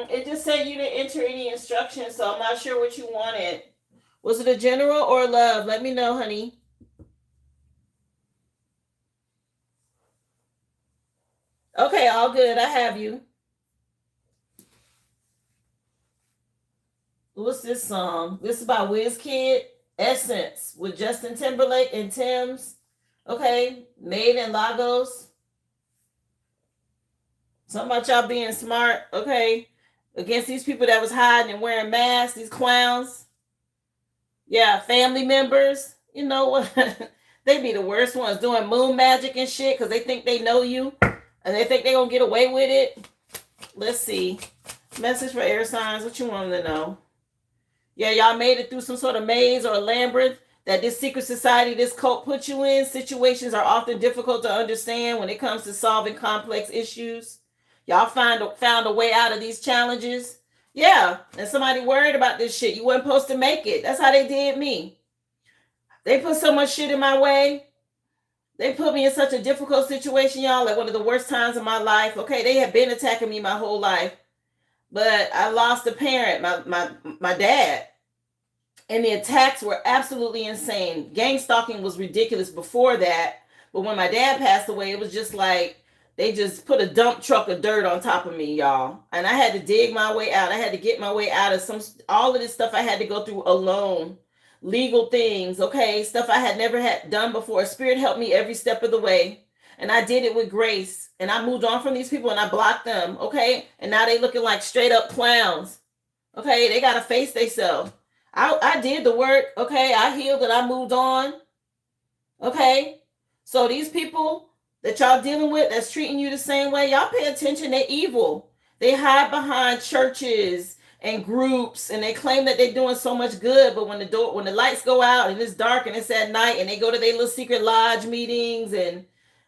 It just said you didn't enter any instructions, so I'm not sure what you wanted. Was it a general or a love? Let me know, honey. Okay, all good. I have you. What's this song? This is by WizKid. Essence with Justin Timberlake and Tim's. Okay, Made in Lagos. Something about y'all being smart. Okay, against these people that was hiding and wearing masks. These clowns. Yeah, family members. You know what? They be the worst ones doing moon magic and shit because they think they know you and they think they're going to get away with it. Let's see. Message for air signs. What you want them to know? Yeah, y'all made it through some sort of maze or a labyrinth that this secret society, this cult put you in. Situations are often difficult to understand when it comes to solving complex issues. Y'all found a way out of these challenges. Yeah, and somebody worried about this shit. You weren't supposed to make it. That's how they did me. They put so much shit in my way. They put me in such a difficult situation, y'all, like one of the worst times of my life. Okay, they have been attacking me my whole life. But I lost a parent, my dad. And the attacks were absolutely insane. Gang stalking was ridiculous before that. But when my dad passed away, it was just like they just put a dump truck of dirt on top of me, y'all. And I had to dig my way out. I had to get my way out of all of this stuff I had to go through alone. legal things, okay? Stuff I had never had done before. Spirit helped me every step of the way. And I did it with grace. And I moved on from these people and I blocked them, okay? And now they looking like straight up clowns. Okay, they gotta face themselves. I did the work, okay? I healed and I moved on. Okay? So these people that y'all dealing with that's treating you the same way, y'all pay attention, they're evil. They hide behind churches and groups and they claim that they're doing so much good, but when the lights go out and it's dark and it's at night and they go to their little secret lodge meetings and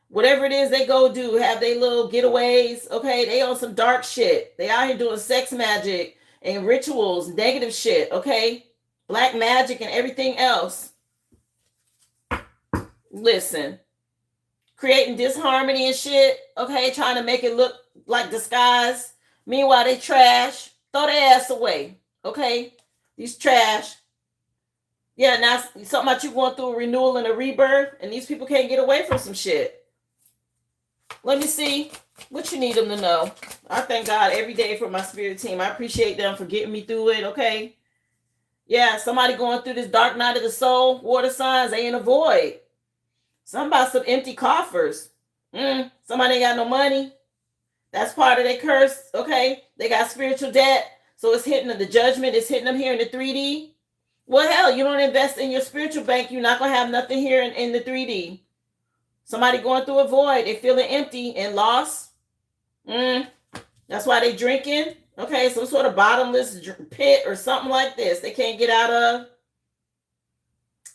whatever it is they go do, have their little getaways, okay? They on some dark shit. They out here doing sex magic and rituals, negative shit, okay? Black magic and everything else. Listen, creating disharmony and shit, okay? Trying to make it look like disguise. Meanwhile, they trash. Throw their ass away, okay? These trash. Yeah, now something about you going through a renewal and a rebirth, and these people can't get away from some shit. Let me see what you need them to know. I thank God every day for my spirit team. I appreciate them for getting me through it, okay? Yeah, somebody going through this dark night of the soul, water signs, they in a void. Something about some empty coffers. Somebody ain't got no money. That's part of their curse, okay? They got spiritual debt, so it's hitting them. The judgment is hitting them here in the 3D. Well, hell, you don't invest in your spiritual bank, you're not going to have nothing here in the 3D. Somebody going through a void, they feeling empty and lost. That's why they drinking. Okay, some sort of bottomless pit or something like this they can't get out of.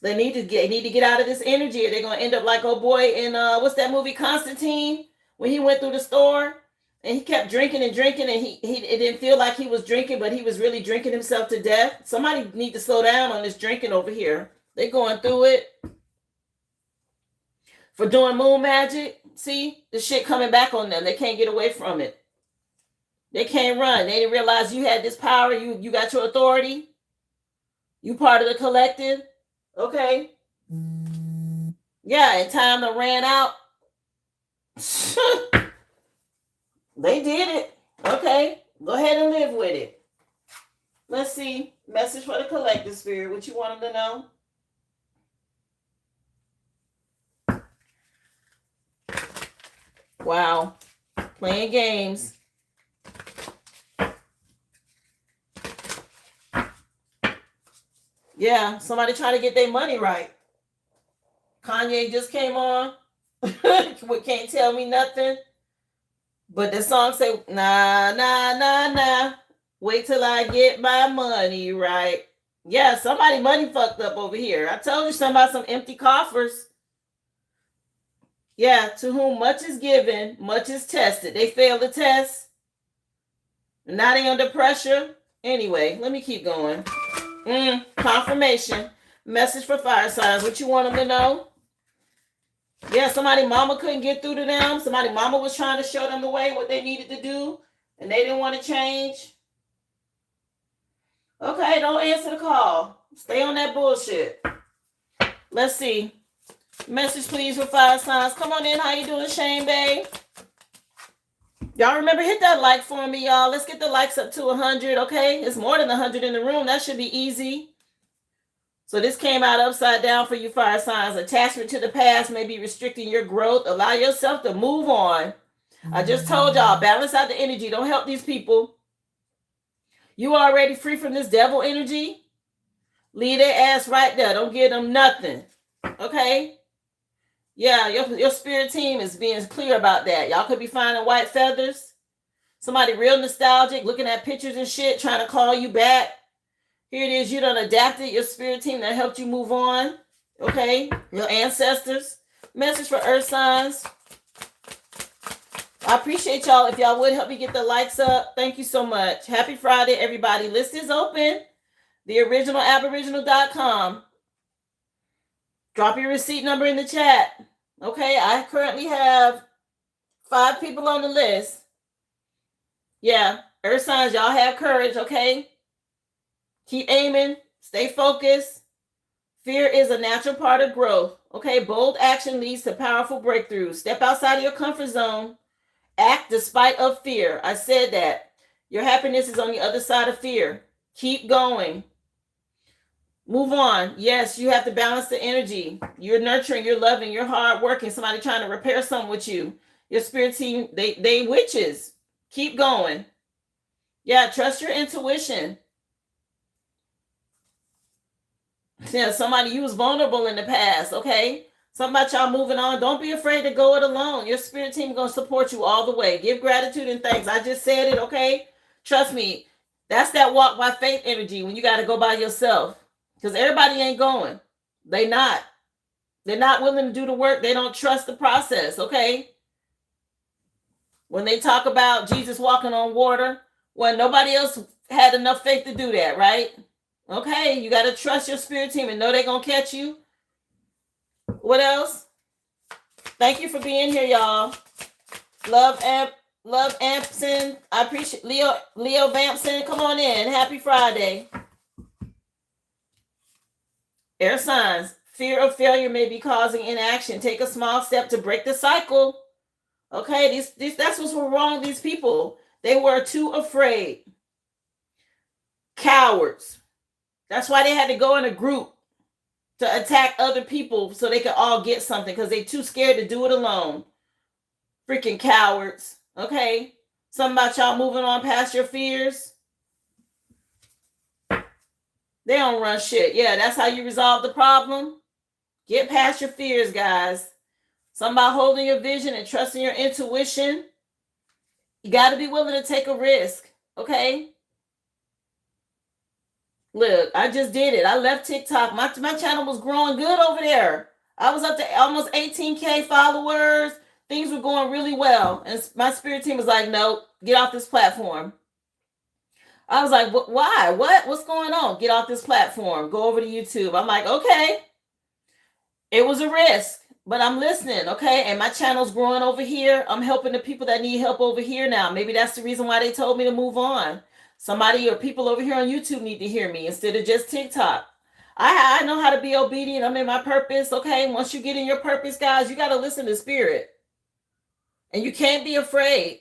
They need to get out of this energy or they're going to end up like old boy in, what's that movie, Constantine? When he went through the store and he kept drinking and drinking and it didn't feel like he was drinking, but he was really drinking himself to death. Somebody need to slow down on this drinking over here. They're going through it. For doing moon magic, see, the shit coming back on them. They can't get away from it. They can't run. They didn't realize you had this power. You got your authority. You part of the collective. Okay. Yeah, and time that ran out. They did it. Okay. Go ahead and live with it. Let's see. Message for the collective spirit. What you want them to know? Wow. Playing games. Yeah, somebody trying to get their money right. Kanye just came on. Can't tell me nothing. But the song say, nah, nah, nah, nah. Wait till I get my money right. Yeah, somebody money fucked up over here. I told you something about some empty coffers. Yeah, to whom much is given, much is tested. They failed the test. Now they under pressure. Anyway, let me keep going. Confirmation. Message for fire signs. What you want them to know? Yeah, somebody mama couldn't get through to them. Somebody mama was trying to show them the way, what they needed to do, and they didn't want to change. Okay, don't answer the call. Stay on that bullshit. Let's see. Message, please, for fire signs. Come on in. How you doing, Shane Bay? Y'all remember, hit that like for me, y'all. Let's get the likes up to 100, okay? It's more than 100 in the room. That should be easy. So this came out upside down for you fire signs. Attachment to the past may be restricting your growth. Allow yourself to move on. I just told y'all, balance out the energy. Don't help these people. You already free from this devil energy. Leave their ass right there. Don't give them nothing. Okay? Yeah, your spirit team is being clear about that. Y'all could be finding white feathers. Somebody real nostalgic, looking at pictures and shit, trying to call you back. Here it is, you done adapted your spirit team that helped you move on. Okay? Your ancestors. Message for earth signs. I appreciate y'all. If y'all would help me get the likes up. Thank you so much. Happy Friday, everybody. List is open. TheOriginalAboriginal.com. Drop your receipt number in the chat. Okay, I currently have 5 people on the list. Yeah, earth signs, y'all have courage, okay? Keep aiming. Stay focused. Fear is a natural part of growth. Okay, bold action leads to powerful breakthroughs. Step outside of your comfort zone. Act despite of fear. I said that. Your happiness is on the other side of fear. Keep going. Move on. Yes, you have to balance the energy. You're nurturing, you're loving, you're hard working. Somebody trying to repair something with you. Your spirit team, they witches. Keep going. Yeah, trust your intuition. Yeah, somebody, you was vulnerable in the past, okay? Something about y'all moving on. Don't be afraid to go it alone. Your spirit team gonna support you all the way. Give gratitude and thanks. I just said it, okay? Trust me. That's that walk by faith energy when you got to go by yourself. Because everybody ain't going. They not. They're not willing to do the work. They don't trust the process, okay? When they talk about Jesus walking on water, when nobody else had enough faith to do that, right? Okay, you got to trust your spirit team and know they're going to catch you. What else? Thank you for being here, y'all. Love Ampson. I appreciate Leo Vampson. Come on in. Happy Friday. Air signs. Fear of failure may be causing inaction. Take a small step to break the cycle. Okay, that's what's wrong with these people. They were too afraid. Cowards. That's why they had to go in a group to attack other people so they could all get something because they're too scared to do it alone. Freaking cowards. Okay? Something about y'all moving on past your fears. They don't run shit. Yeah, that's how you resolve the problem. Get past your fears, guys. Something about holding your vision and trusting your intuition. You got to be willing to take a risk. Okay? Look, I just did it. I left TikTok. My channel was growing good over there. I was up to almost 18K followers. Things were going really well. And my spirit team was like, nope, get off this platform. I was like, why? What's going on? Get off this platform. Go over to YouTube. I'm like, okay. It was a risk, but I'm listening, okay? And my channel's growing over here. I'm helping the people that need help over here now. Maybe that's the reason why they told me to move on. Somebody or people over here on YouTube need to hear me instead of just TikTok. I know how to be obedient. I'm in my purpose, okay? Once you get in your purpose, guys, you got to listen to spirit. And you can't be afraid.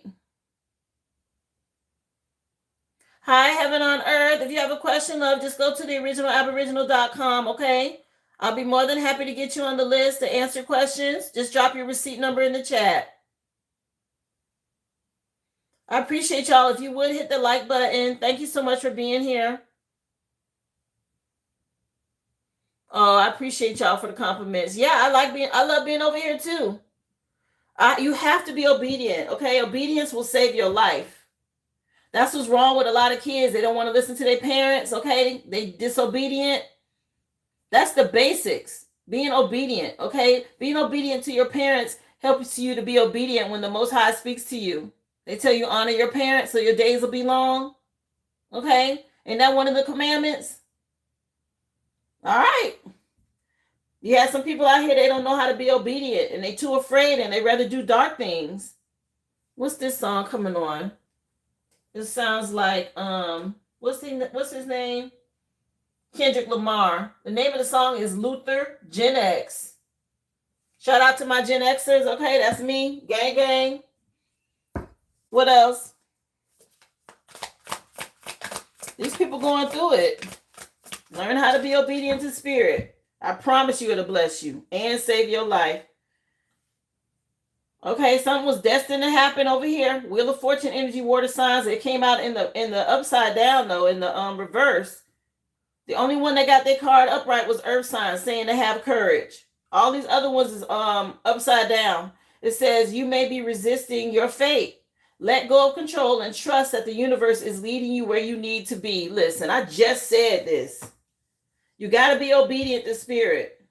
Hi, Heaven on Earth. If you have a question, love, just go to the originalaboriginal.com, okay? I'll be more than happy to get you on the list to answer questions. Just drop your receipt number in the chat. I appreciate y'all. If you would hit the like button. Thank you so much for being here. Oh, I appreciate y'all for the compliments. Yeah, I love being over here too. You have to be obedient, okay? Obedience will save your life. That's what's wrong with a lot of kids. They don't want to listen to their parents, okay? They disobedient. That's the basics. Being obedient, okay? Being obedient to your parents helps you to be obedient when the Most High speaks to you. They tell you honor your parents so your days will be long, okay? Ain't that one of the commandments? All right. You have some people out here, they don't know how to be obedient and they too afraid and they rather do dark things. What's this song coming on? It sounds like, what's his name? Kendrick Lamar. The name of the song is Luther Gen X. Shout out to my Gen Xers. Okay, that's me. Gang, gang. What else? These people going through it. Learn how to be obedient to spirit. I promise you it'll bless you and save your life. Okay, something was destined to happen over here. Wheel of Fortune energy water signs. It came out in the upside down though, in the reverse. The only one that got their card upright was Earth sign, saying to have courage. All these other ones is upside down. It says you may be resisting your fate. Let go of control and trust that the universe is leading you where you need to be. Listen, I just said this. You got to be obedient to spirit.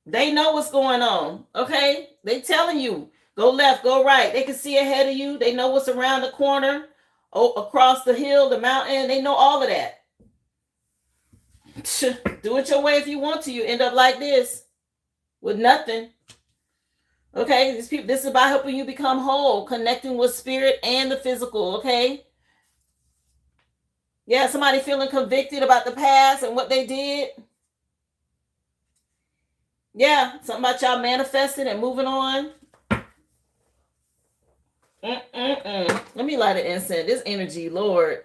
They know what's going on, okay? They telling you, go left, go right. They can see ahead of you. They know what's around the corner, across the hill, the mountain. They know all of that. Do it your way if you want to. You end up like this with nothing. Okay, this is about helping you become whole, connecting with spirit and the physical, okay? Yeah, somebody feeling convicted about the past and what they did. Yeah, something about y'all manifesting and moving on. Let me light an incense. This energy, Lord.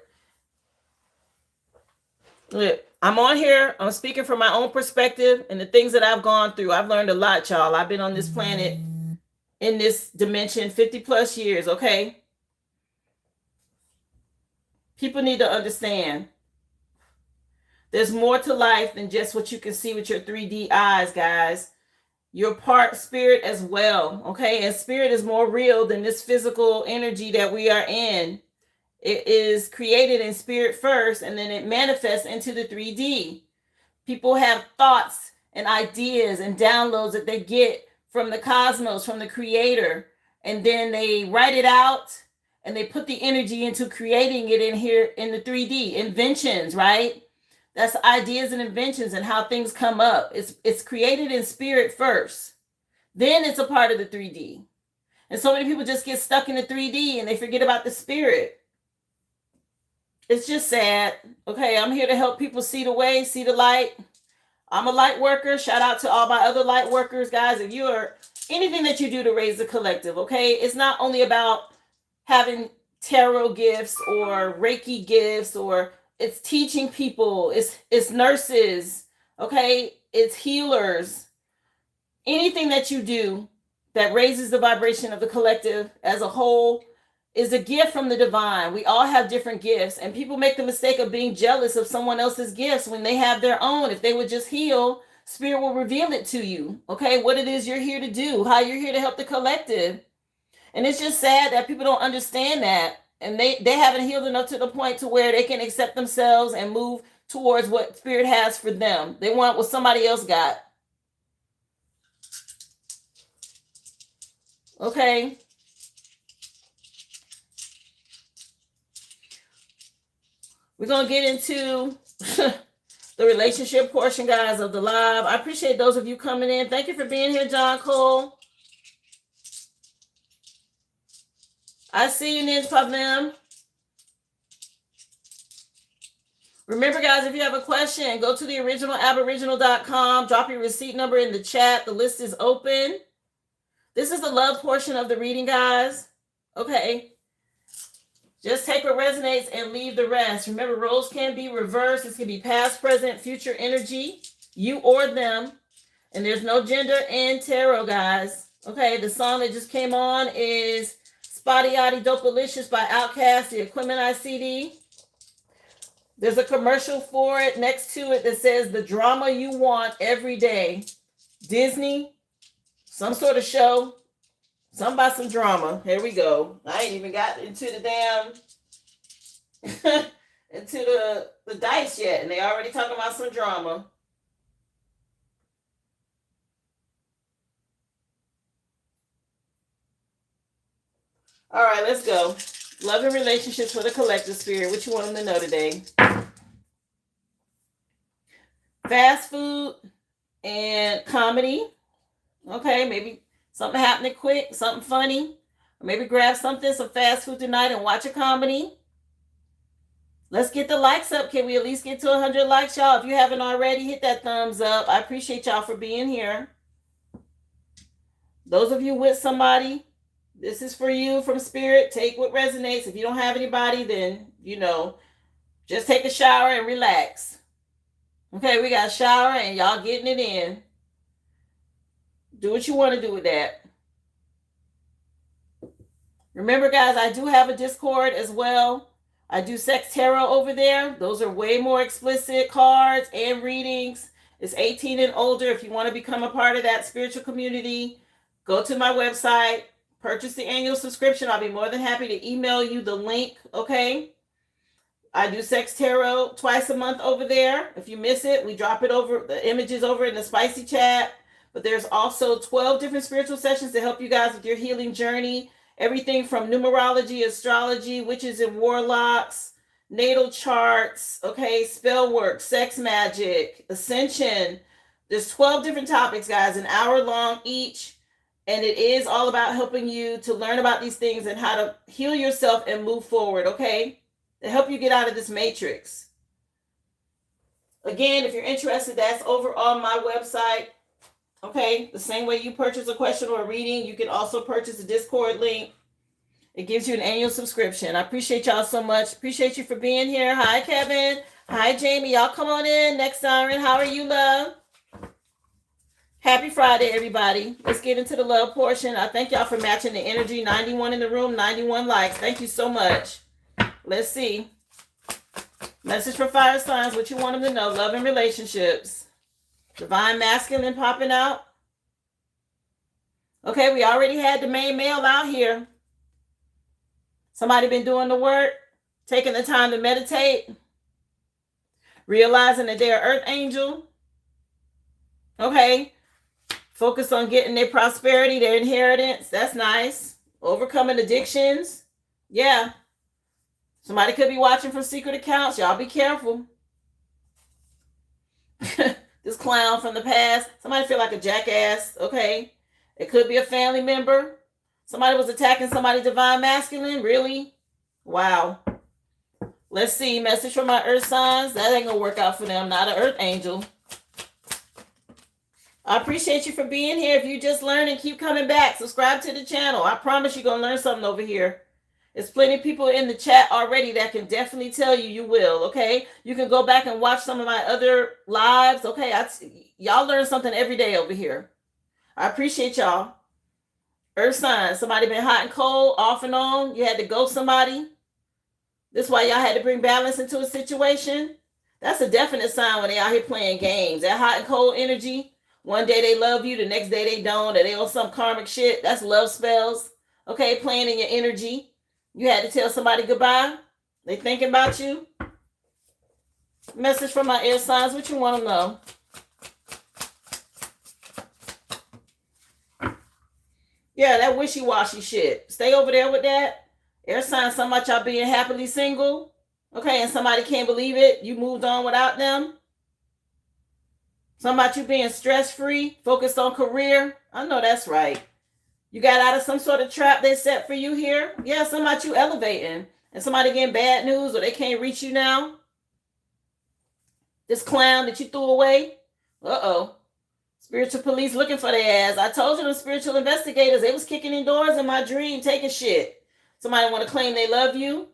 Look, I'm on here. I'm speaking from my own perspective and the things that I've gone through. I've learned a lot, y'all. I've been on this planet in this dimension 50 plus years, okay? People need to understand there's more to life than just what you can see with your 3D eyes, guys. You're part spirit as well, okay? And spirit is more real than this physical energy that we are in. It is created in spirit first, and then it manifests into the 3D. People have thoughts and ideas and downloads that they get from the cosmos, from the creator, and then they write it out and they put the energy into creating it in here in the 3D. Inventions, right? That's ideas and inventions and how things come up. It's created in spirit first. Then it's a part of the 3D. And so many people just get stuck in the 3D and they forget about the spirit. It's just sad. Okay, I'm here to help people see the way, see the light. I'm a light worker. Shout out to all my other light workers, guys. If you are anything that you do to raise the collective, okay, it's not only about having tarot gifts or Reiki gifts, or it's teaching people, it's nurses, okay, it's healers. Anything that you do that raises the vibration of the collective as a whole is a gift from the divine. We all have different gifts, and people make the mistake of being jealous of someone else's gifts when they have their own. If they would just heal, spirit will reveal it to you, okay, what it is you're here to do, how you're here to help the collective. And it's just sad that people don't understand that, and they haven't healed enough to the point to where they can accept themselves and move towards what spirit has for them. They want what somebody else got. Okay. We're going to get into the relationship portion, guys, of the live. I appreciate those of you coming in. Thank you for being here, John Cole. I see you, Ninja Pavem. Remember, guys, if you have a question, go to the originalaboriginal.com. Drop your receipt number in the chat. The list is open. This is the love portion of the reading, guys. Okay. Just take what resonates and leave the rest. Remember, roles can be reversed. This can be past, present, future energy, you or them. And there's no gender in tarot, guys. Okay, the song that just came on is Spotty Yachty Dopalicious by Outkast, the Equimini CD. There's a commercial for it next to it that says the drama you want every day. Disney, some sort of show. Something about some drama. Here we go. I ain't even got into the damn into the dice yet, and they already talking about some drama. All right, let's go. Love and relationships for the collective spirit. What you want them to know today? Fast food and comedy. Okay, maybe something happening quick, something funny. Or maybe grab something, some fast food tonight and watch a comedy. Let's get the likes up. Can we at least get to 100 likes, y'all? If you haven't already, hit that thumbs up. I appreciate y'all for being here. Those of you with somebody, this is for you from spirit. Take what resonates. If you don't have anybody, then, just take a shower and relax. Okay, we got a shower and y'all getting it in. Do what you want to do with that. Remember, guys, I do have a Discord as well. I do sex tarot over there. Those are way more explicit cards and readings. It's 18 and older. If you want to become a part of that spiritual community, go to my website, purchase the annual subscription. I'll be more than happy to email you the link, okay? I do sex tarot twice a month over there. If you miss it, we drop it over, the images over in the spicy chat. But there's also 12 different spiritual sessions to help you guys with your healing journey. Everything from numerology, astrology, witches and warlocks, natal charts, okay, spell work, sex magic, ascension. There's 12 different topics, guys, an hour long each. And it is all about helping you to learn about these things and how to heal yourself and move forward, okay? To help you get out of this matrix. Again, if you're interested, that's over on my website. Okay, the same way you purchase a question or a reading, you can also purchase a Discord link. It gives you an annual subscription. I appreciate y'all so much. Appreciate you for being here. Hi, Kevin. Hi, Jamie. Y'all come on in. Next siren. How are you, love? Happy Friday, everybody. Let's get into the love portion. I thank y'all for matching the energy. 91 in the room, 91 likes. Thank you so much. Let's see. Message for fire signs. What you want them to know. Love and relationships. Divine masculine popping out. Okay, we already had the main male out here. Somebody been doing the work, taking the time to meditate, realizing that they're earth angel. Okay, focus on getting their prosperity, their inheritance. That's nice. Overcoming addictions. Yeah. Somebody could be watching from secret accounts. Y'all be careful. This clown from the past. Somebody feel like a jackass. Okay. It could be a family member. Somebody was attacking somebody divine masculine. Really? Wow. Let's see. Message from my earth signs. That ain't gonna work out for them. Not an earth angel. I appreciate you for being here. If you just learned and keep coming back, subscribe to the channel. I promise you're gonna learn something over here. There's plenty of people in the chat already that can definitely tell you will. Okay, you can go back and watch some of my other lives. Okay, y'all learn something every day over here. I appreciate y'all. Earth signs. Somebody been hot and cold, off and on. You had to ghost somebody. This is why y'all had to bring balance into a situation. That's a definite sign when they out here playing games. That hot and cold energy. One day they love you, the next day they don't, or they on some karmic shit. That's love spells. Okay, playing in your energy. You had to tell somebody goodbye. They thinking about you. Message from my air signs. What you want to know? Yeah, that wishy-washy shit. Stay over there with that. Air signs, something about y'all being happily single. Okay, and somebody can't believe it. You moved on without them. Something about you being stress-free, focused on career. I know that's right. You got out of some sort of trap they set for you here. Yeah, something about you elevating. And somebody getting bad news or they can't reach you now. This clown that you threw away. Uh-oh. Spiritual police looking for their ass. I told you the spiritual investigators, they was kicking in doors in my dream, taking shit. Somebody want to claim they love you.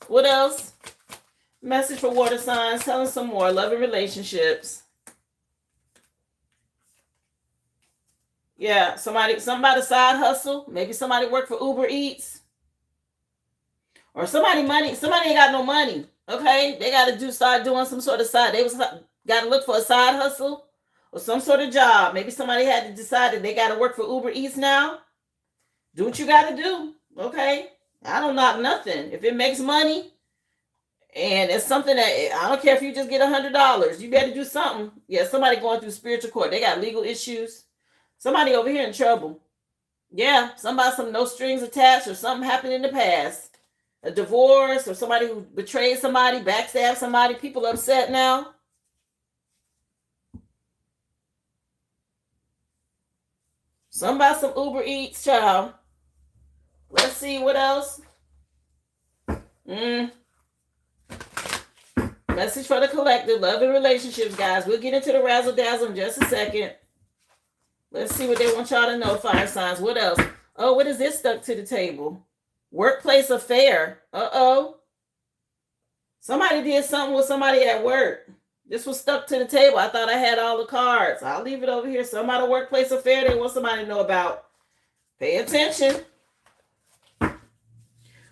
What else? Message for water signs. Tell us some more. Love and relationships. Yeah, somebody side hustle. Maybe somebody work for Uber Eats. Or somebody ain't got no money. Okay? They got to start doing some sort of side. They got to look for a side hustle or some sort of job. Maybe somebody had to decide that they got to work for Uber Eats now. Do what you got to do. Okay? I don't knock nothing. If it makes money and it's something that, I don't care if you just get $100. You better do something. Yeah, somebody going through spiritual court. They got legal issues. Somebody over here in trouble. Yeah, somebody, some no strings attached or something happened in the past. A divorce or somebody who betrayed somebody, backstabbed somebody. People upset now. Somebody, some Uber Eats, child. Let's see what else. Message for the collective. Love and relationships, guys. We'll get into the razzle dazzle in just a second. Let's see what they want y'all to know, fire signs. What else? Oh, what is this stuck to the table? Workplace affair. Uh-oh. Somebody did something with somebody at work. This was stuck to the table. I thought I had all the cards. I'll leave it over here. Somebody workplace affair they want somebody to know about. Pay attention.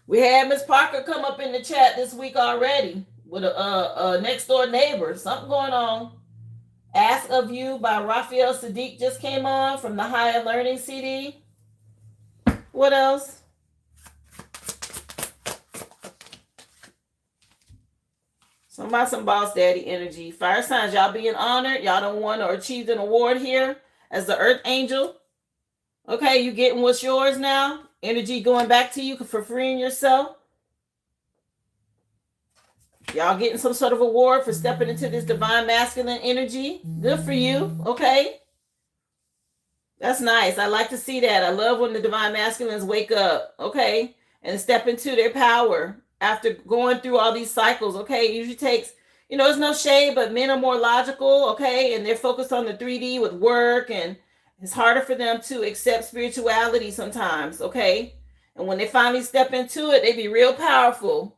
We had Miss Parker come up in the chat this week already with a next door neighbor. Something going on. Ask of You by Raphael Sadiq just came on from the Higher Learning CD. What else? Some boss daddy energy. Fire signs, y'all being honored. Y'all don't won or achieved an award here as the Earth Angel. Okay, you getting what's yours now. Energy going back to you for freeing yourself. Y'all getting some sort of award for stepping into this divine masculine energy. Good for you. Okay. That's nice. I like to see that. I love when the divine masculines wake up. Okay. And step into their power after going through all these cycles. Okay. It usually takes, there's no shade, but men are more logical. Okay. And they're focused on the 3D with work. And it's harder for them to accept spirituality sometimes. Okay. And when they finally step into it, they be real powerful.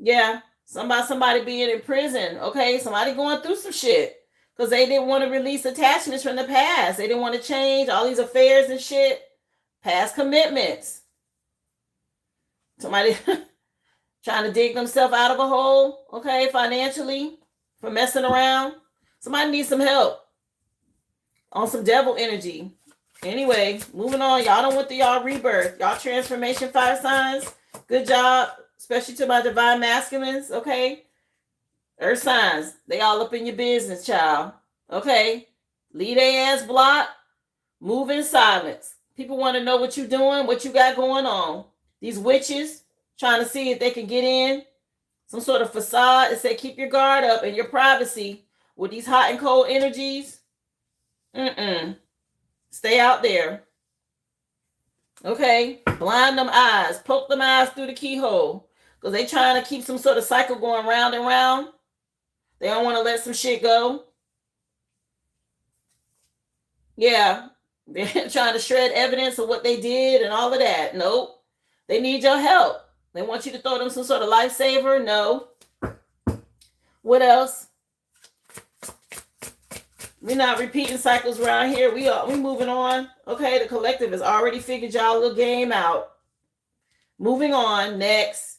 Yeah, somebody being in prison. Okay, somebody going through some shit because they didn't want to release attachments from the past. They didn't want to change all these affairs and shit, past commitments. Somebody trying to dig themselves out of a hole, okay, financially, for messing around. Somebody needs some help on some devil energy. Anyway, moving on. Y'all don't want the y'all rebirth. Y'all transformation fire signs. Good job, especially to my divine masculines, okay? Earth signs, they all up in your business, child. Okay? Leave their ass blocked. Move in silence. People want to know what you're doing, what you got going on. These witches trying to see if they can get in. Some sort of facade that say keep your guard up and your privacy with these hot and cold energies. Stay out there. Okay? Blind them eyes. Poke them eyes through the keyhole. Because they trying to keep some sort of cycle going round and round. They don't want to let some shit go. Yeah. They're trying to shred evidence of what they did and all of that. Nope. They need your help. They want you to throw them some sort of lifesaver. No. What else? We're not repeating cycles around here. We moving on. Okay, the collective has already figured y'all little game out. Moving on. Next.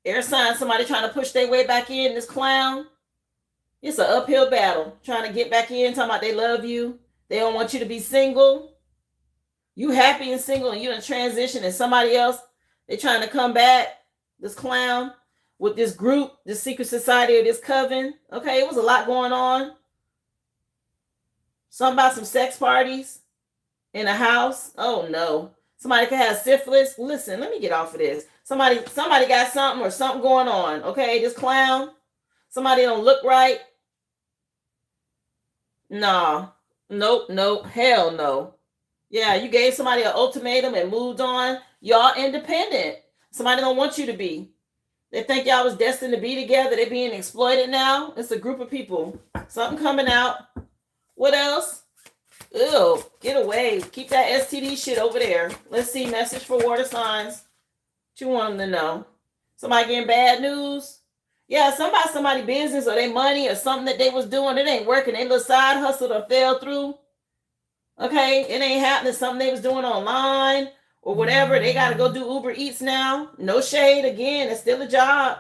Air sign, somebody trying to push their way back in, this clown. It's an uphill battle. Trying to get back in, talking about they love you. They don't want you to be single. You happy and single and you in transition and somebody else, they trying to come back. This clown with this group, this secret society or this coven. Okay, it was a lot going on. Something about some sex parties in a house. Oh no. Somebody could have syphilis. Listen, let me get off of this. Somebody got something or something going on. Okay, this clown. Somebody don't look right. Nah. Nope. Hell no. Yeah, you gave somebody an ultimatum and moved on. Y'all independent. Somebody don't want you to be. They think y'all was destined to be together. They're being exploited now. It's a group of people. Something coming out. What else? Ew, get away. Keep that STD shit over there. Let's see. Message for water signs. What you want them to know? Somebody getting bad news? Yeah, somebody business or their money or something that they was doing. It ain't working. They little side hustle or fell through. Okay, it ain't happening. Something they was doing online or whatever. They got to go do Uber Eats now. No shade. Again, it's still a job.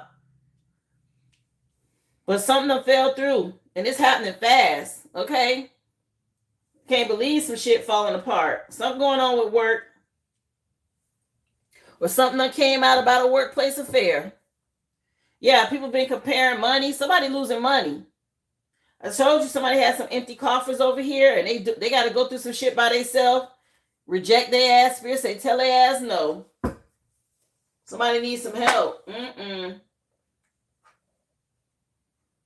But something done fell through. And it's happening fast. Okay? Can't believe some shit falling apart. Something going on with work. Or something that came out about a workplace affair. Yeah, people been comparing money. Somebody losing money. I told you somebody had some empty coffers over here and they got to go through some shit by themselves. Reject their ass spirit. Say, tell their ass no. Somebody needs some help.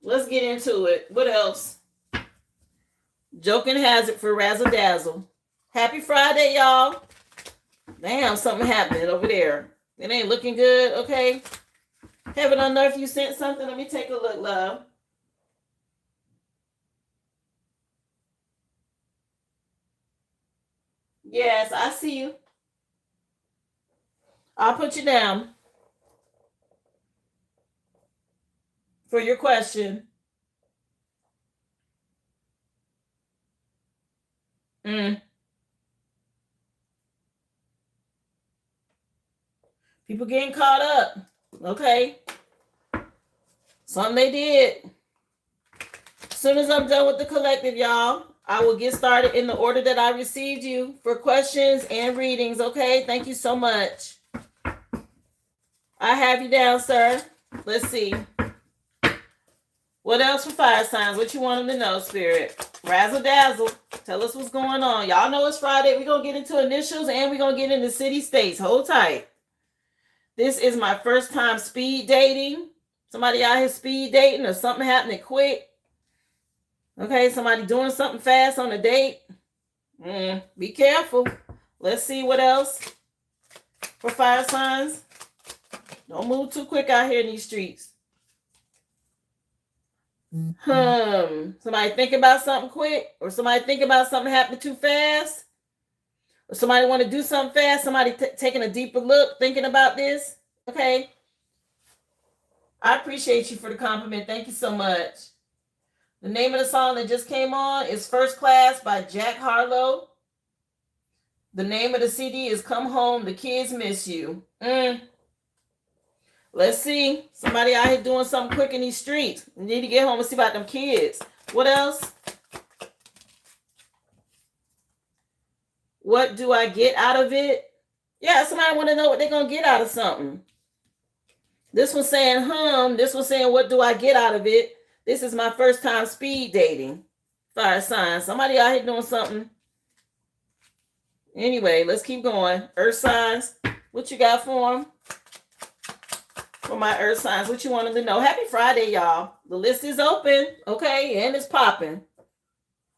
Let's get into it. What else? Joking hazard for razzle dazzle. Happy Friday, y'all. Damn, something happened over there. It ain't looking good, okay? Heaven on earth, you sent something? Let me take a look, love. Yes, I see you. I'll put you down for your question. People getting caught up. Okay. Something they did. As soon as I'm done with the collective, y'all, I will get started in the order that I received you for questions and readings. Okay. Thank you so much. I have you down, sir. Let's see. What else for fire signs? What you want them to know, Spirit? Razzle dazzle. Tell us what's going on. Y'all know it's Friday. We're going to get into initials and we're going to get into city states. Hold tight. This is my first time speed dating. Somebody out here speed dating or something happening quick. Okay, somebody doing something fast on a date. Be careful. Let's see what else for fire signs. Don't move too quick out here in these streets. Somebody think about something quick, or somebody think about something happening too fast, or somebody want to do something fast. Somebody taking a deeper look, thinking about this. Okay, I appreciate you for the compliment. Thank you so much. The name of the song that just came on is First Class by Jack Harlow. The name of the CD is Come Home, The Kids Miss You. Let's see. Somebody out here doing something quick in these streets. We need to get home and see about them kids. What else? What do I get out of it? Yeah, somebody want to know what they're going to get out of something. This one's saying, This one's saying, what do I get out of it? This is my first time speed dating. Fire signs. Somebody out here doing something. Anyway, let's keep going. Earth signs. What you got for them? For my earth signs, what you want them to know? Happy Friday, y'all. The list is open, okay? And it's popping.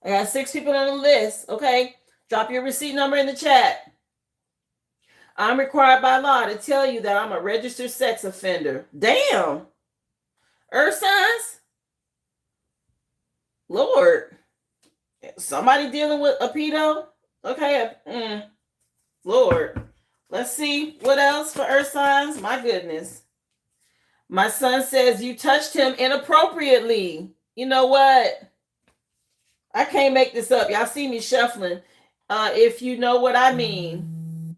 I got 6 people on the list, okay? Drop your receipt number in the chat. I'm required by law to tell you that I'm a registered sex offender. Damn. Earth signs? Lord. Somebody dealing with a pedo? Okay. Lord. Let's see. What else for earth signs? My goodness. My son says you touched him inappropriately. You know what? I can't make this up. Y'all see me shuffling. If you know what I mean.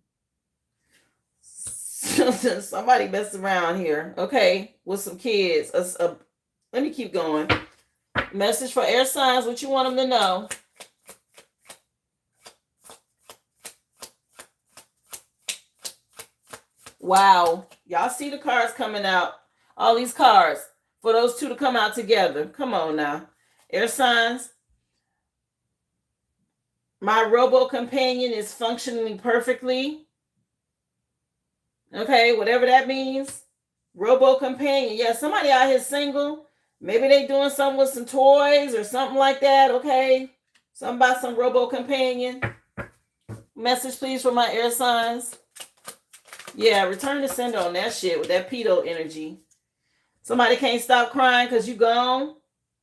Somebody messed around here. Okay. With some kids. Let me keep going. Message for air signs. What you want them to know? Wow. Y'all see the cards coming out. All these cards for those two to come out together. Come on now. Air signs. My robo companion is functioning perfectly. Okay, whatever that means. Robo companion. Yeah, somebody out here single. Maybe they doing something with some toys or something like that. Okay. Something about some robo companion. Message, please, for my air signs. Yeah, return the sender on that shit with that pedo energy. Somebody can't stop crying because you gone.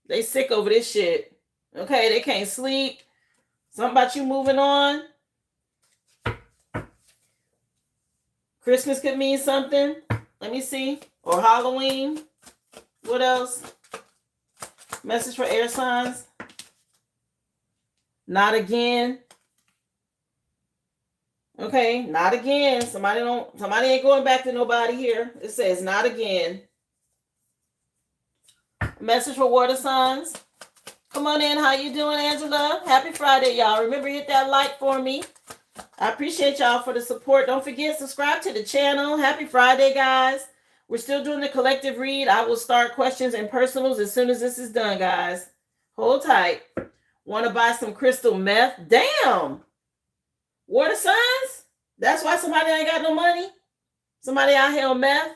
They sick over this shit. Okay, they can't sleep. Something about you moving on. Christmas could mean something. Let me see. Or Halloween. What else? Message for air signs. Not again. Okay, not again. Somebody ain't going back to nobody here. It says not again. Message for water signs. Come on in. How you doing, Angela? Happy Friday, y'all. Remember, hit that like for me. I appreciate y'all for the support. Don't forget, subscribe to the channel. Happy Friday, guys. We're still doing the collective read. I will start questions and personals as soon as this is done, guys. Hold tight. Want to buy some crystal meth? Damn. Water signs? That's why somebody ain't got no money? Somebody out here on meth?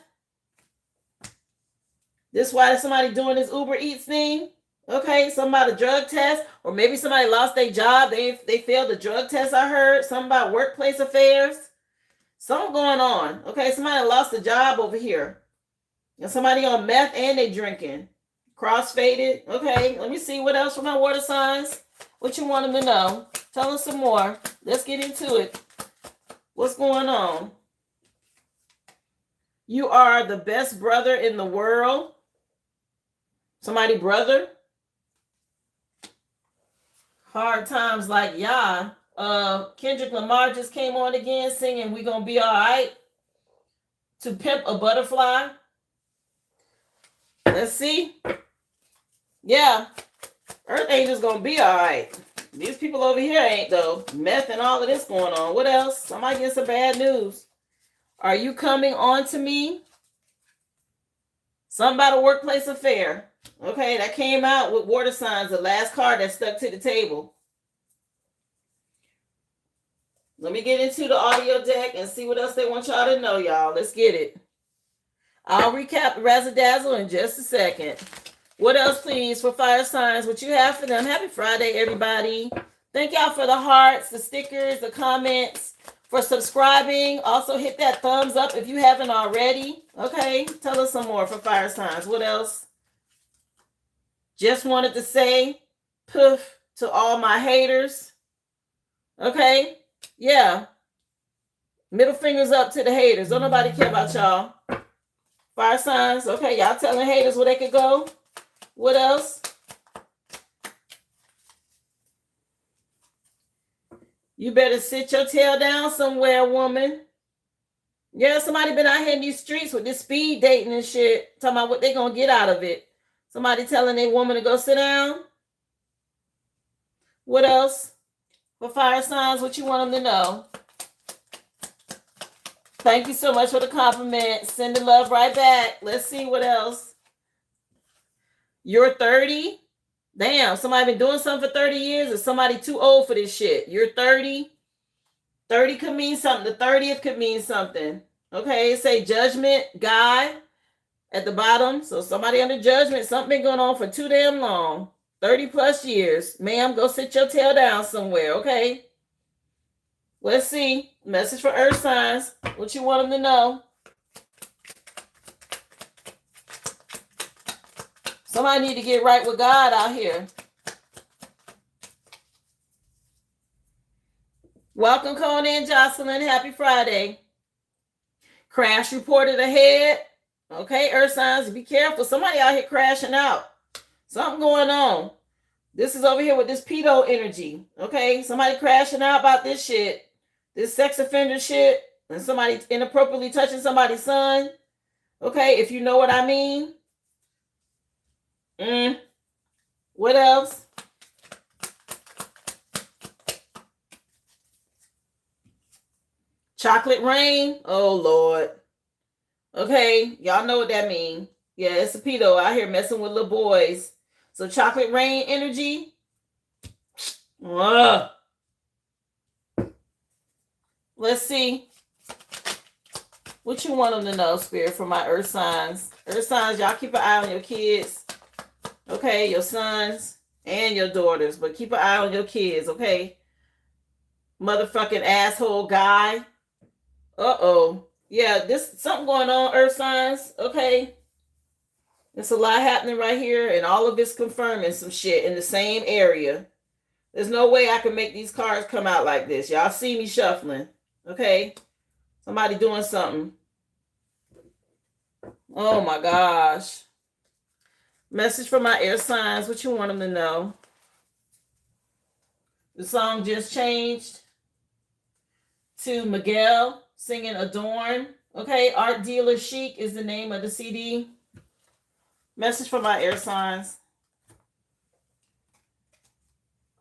This why somebody doing this Uber Eats thing? Okay, somebody drug test, or maybe somebody lost their job. They failed the drug test, I heard. Something about workplace affairs. Something going on. Okay, somebody lost a job over here. And somebody on meth and they drinking. Crossfaded. Okay, let me see what else from my water signs. What you want them to know? Tell us some more. Let's get into it. What's going on? You are the best brother in the world. Somebody brother? Hard times like yeah. Kendrick Lamar just came on again singing We Gonna Be All Right. To Pimp a Butterfly. Let's see. Yeah. Earth Angel's gonna be all right. These people over here ain't though. Meth and all of this going on. What else? Somebody get some bad news. Are you coming on to me? Something about a workplace affair. Okay, that came out with water signs, the last card that stuck to the table. Let me get into the audio deck and see what else they want y'all to know, y'all. Let's get it. I'll recap the razzle-dazzle in just a second. What else, please, for fire signs? What you have for them? Happy Friday, everybody. Thank y'all for the hearts, the stickers, the comments, for subscribing. Also, hit that thumbs up if you haven't already. Okay, tell us some more for fire signs. What else? Just wanted to say poof to all my haters. Okay? Yeah. Middle fingers up to the haters. Don't nobody care about y'all. Fire signs. Okay, y'all telling haters where they could go. What else? You better sit your tail down somewhere, woman. Yeah, somebody been out here in these streets with this speed dating and shit, talking about what they gonna get out of it. Somebody telling a woman to go sit down. What else? For fire signs, what you want them to know? Thank you so much for the compliment. Send the love right back. Let's see what else. You're 30. Damn, somebody been doing something for 30 years, or somebody too old for this shit. You're 30. 30 could mean something. The 30th could mean something. Okay, say judgment, guy at the bottom. So somebody under judgment, something been going on for too damn long. 30 plus years. Ma'am, go sit your tail down somewhere, okay? Let's see. Message for earth signs. What you want them to know? Somebody need to get right with God out here. Welcome, Conan Jocelyn. Happy Friday. Crash reported ahead. Okay, earth signs, be careful. Somebody out here crashing out. Something going on. This is over here with this pedo energy. Okay, somebody crashing out about this shit. This sex offender shit. And somebody inappropriately touching somebody's son. Okay, if you know what I mean. What else? Chocolate rain. Oh, Lord. Okay, y'all know what that means. Yeah, it's a pedo out here messing with little boys. So chocolate rain energy. Ugh. Let's see. What you want them to know, Spirit, for my earth signs. Earth signs, y'all keep an eye on your kids. Okay, your sons and your daughters. But keep an eye on your kids, okay? Motherfucking asshole guy. Uh-oh. Yeah, this something going on, earth signs. Okay. There's a lot happening right here, and all of it's confirming some shit in the same area. There's no way I can make these cards come out like this. Y'all see me shuffling. Okay? Somebody doing something. Oh my gosh. Message for my air signs. What you want them to know? The song just changed to Miguel singing Adorn. Okay, Art Dealer Chic is the name of the CD. Message for my air signs.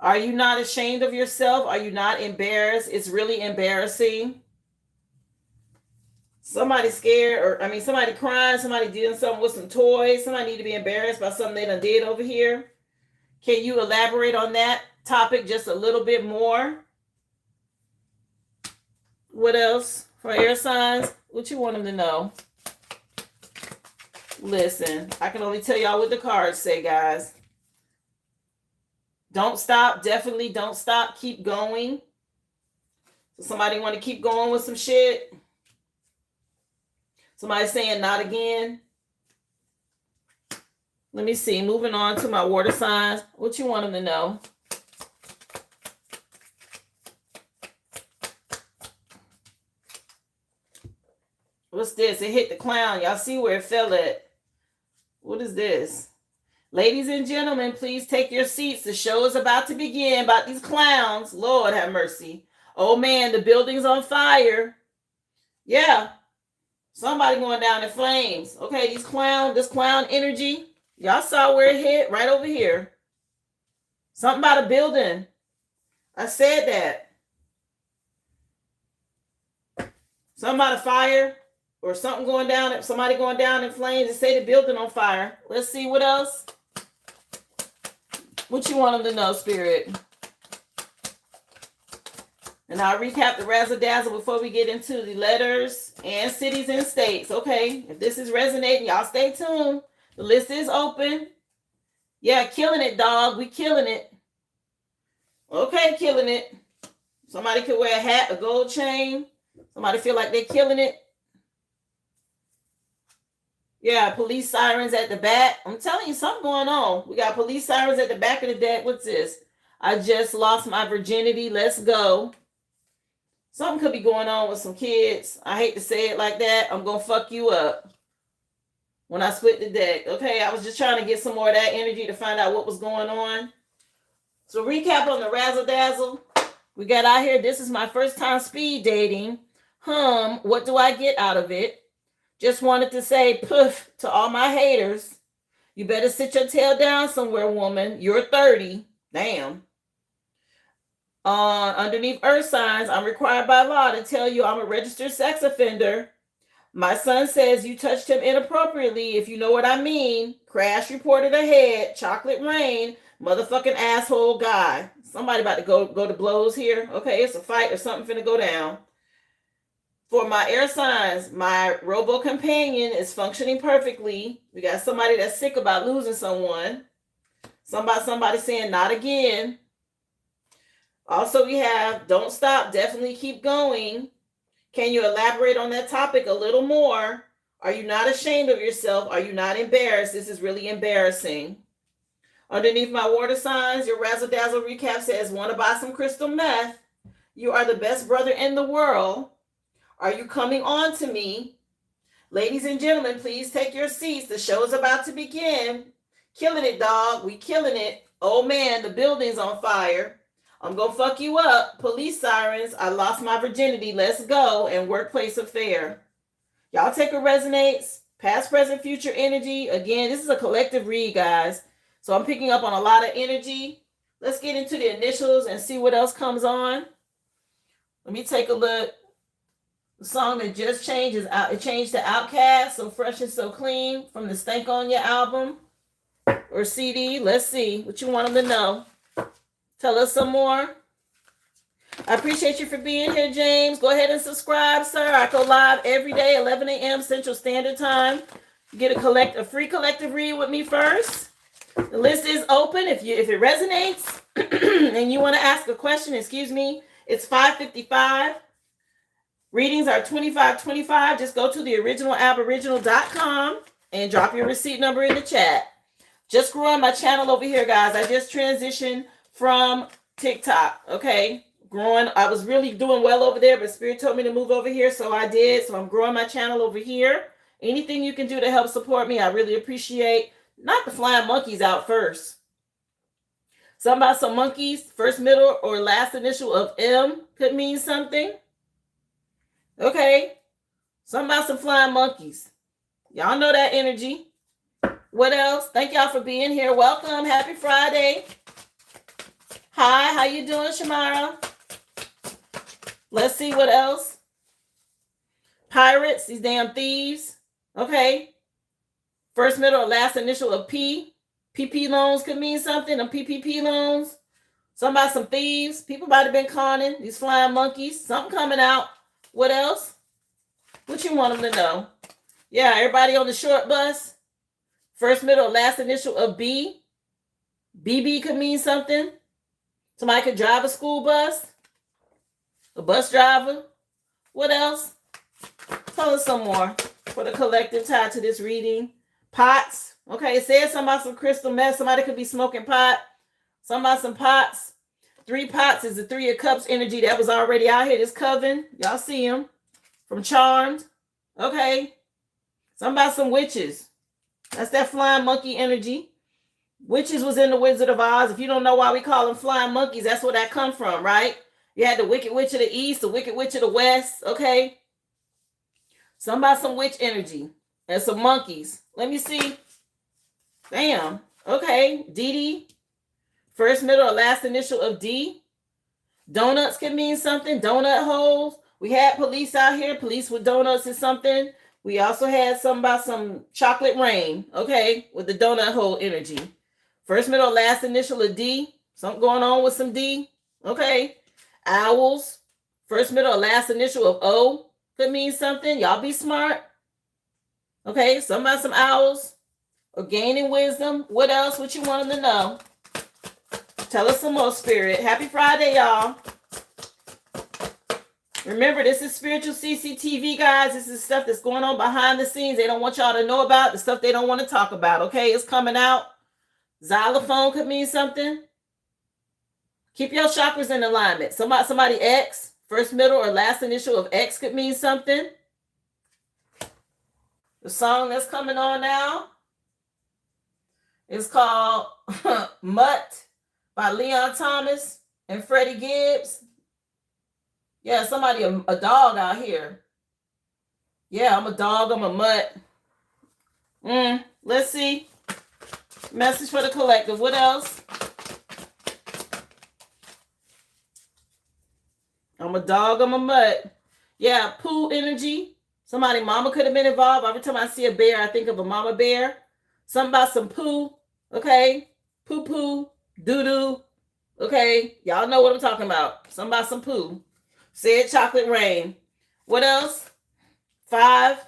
Are you not ashamed of yourself? Are you not embarrassed? It's really embarrassing. Somebody scared, or somebody crying, somebody doing something with some toys. Somebody need to be embarrassed by something they done did over here. Can you elaborate on that topic just a little bit more? What else for air signs? What you want them to know? Listen, I can only tell y'all what the cards say, guys. Don't stop. Definitely don't stop. Keep going. So somebody want to keep going with some shit? Somebody saying not again. Let me see. Moving on to my water signs. What you want them to know? What's this? It hit the clown. Y'all see where it fell at. What is this? Ladies and gentlemen, please take your seats. The show is about to begin about these clowns. Lord have mercy. Oh man, the building's on fire. Yeah. Somebody going down in flames. Okay, this clown energy. Y'all saw where it hit? Right over here. Something about a building. I said that. Something about a fire or something going down. Somebody going down in flames and say the building on fire. Let's see what else. What you want them to know, Spirit? And I'll recap the razzle dazzle before we get into the letters and cities and states. Okay, if this is resonating, y'all stay tuned. The list is open. Yeah, killing it, dog. We killing it. Okay, killing it. Somebody could wear a hat, a gold chain. Somebody feel like they're killing it. Yeah, police sirens at the back. I'm telling you, something going on. We got police sirens at the back of the deck. What's this? I just lost my virginity. Let's go. Something could be going on with some kids. I hate to say it like that. I'm going to fuck you up when I split the deck. Okay, I was just trying to get some more of that energy to find out what was going on. So recap on the razzle dazzle. We got out here. This is my first time speed dating. What do I get out of it? Just wanted to say poof to all my haters. You better sit your tail down somewhere, woman. You're 30. Damn. Underneath earth signs, I'm required by law to tell you I'm a registered sex offender. My son says you touched him inappropriately, if you know what I mean. Crash reported ahead. Chocolate rain. Motherfucking asshole guy. Somebody about to go to blows here. Okay, it's a fight or something finna go down. For my air signs, my robo companion is functioning perfectly. We got somebody that's sick about losing someone. Somebody saying not again. Also, we have don't stop, definitely keep going. Can you elaborate on that topic a little more? Are you not ashamed of yourself? Are you not embarrassed? This is really embarrassing. Underneath my water signs, your razzle dazzle recap says, want to buy some crystal meth? You are the best brother in the world. Are you coming on to me? Ladies and gentlemen, please take your seats. The show is about to begin. Killing it, dog. We killing it. Oh man, the building's on fire. I'm going to fuck you up. Police sirens. I lost my virginity. Let's go. And workplace affair. Y'all take a resonates. Past, present, future energy. Again, this is a collective read, guys. So I'm picking up on a lot of energy. Let's get into the initials and see what else comes on. Let me take a look. The song that just changed is out. It changed to Outcast, So Fresh and So Clean from the Stank On Ya album or CD. Let's see what you want them to know. Tell us some more. I appreciate you for being here, James. Go ahead and subscribe, sir. I go live every day, 11 a.m. Central Standard Time. Get a free collective read with me first. The list is open. If it resonates and you want to ask a question, it's $5.55. Readings are $25.25. Just go to the originalaboriginal.com and drop your receipt number in the chat. Just growing my channel over here, guys. I just transitioned from TikTok, okay? I was really doing well over there, but Spirit told me to move over here, so I did. So I'm growing my channel over here. Anything you can do to help support me, I really appreciate. Not the flying monkeys out first. Something about some monkeys, first, middle, or last initial of M could mean something. Okay. Something about some flying monkeys. Y'all know that energy. What else? Thank y'all for being here. Welcome. Happy Friday. Hi, how you doing, Shamara? Let's see what else. Pirates, these damn thieves. Okay. First, middle, or last initial of P. PP loans could mean something. Them PPP loans. Something about some thieves. People might have been conning. These flying monkeys. Something coming out. What else? What you want them to know? Yeah, everybody on the short bus. First, middle, or last initial of B. BB could mean something. Somebody could drive a school bus. A bus driver. What else? Tell us some more for the collective tied to this reading. Pots. Okay, it says something about some crystal meth. Somebody could be smoking pot. Something about some pots. 3 pots is the 3 of cups energy that was already out here. This coven. Y'all see him. From Charmed. Okay. Something about some witches. That's that flying monkey energy. Witches was in the Wizard of Oz. If you don't know why we call them flying monkeys, that's where that come from, right? You had the Wicked Witch of the East, the Wicked Witch of the West. Okay. Something about some witch energy. And some monkeys. Let me see. Damn. Okay. Dee. First, middle, or last initial of D. Donuts can mean something. Donut holes. We had police out here. Police with donuts is something. We also had something about some chocolate rain. Okay. With the donut hole energy. First, middle, or last initial of D. Something going on with some D. Okay. Owls. First, middle, or last initial of O. Could mean something. Y'all be smart. Okay. Something about some owls. Or gaining wisdom. What else? What you want them to know? Tell us some more, Spirit. Happy Friday, y'all. Remember, this is spiritual CCTV, guys. This is stuff that's going on behind the scenes. They don't want y'all to know about, the stuff they don't want to talk about, okay? It's coming out. Xylophone could mean something. Keep your chakras in alignment. Somebody X, first, middle, or last initial of X could mean something. The song that's coming on now is called Mutt by Leon Thomas and Freddie Gibbs. Yeah, somebody, a dog out here. Yeah, I'm a dog, I'm a mutt. Let's see. Message for the collective. What else? I'm a dog, I'm a mutt. Yeah, poo energy. Somebody, mama could have been involved. Every time I see a bear, I think of a mama bear. Something about some poo, okay? Poo-poo, doo-doo, okay? Y'all know what I'm talking about. Something about some poo. Said chocolate rain. What else? 5.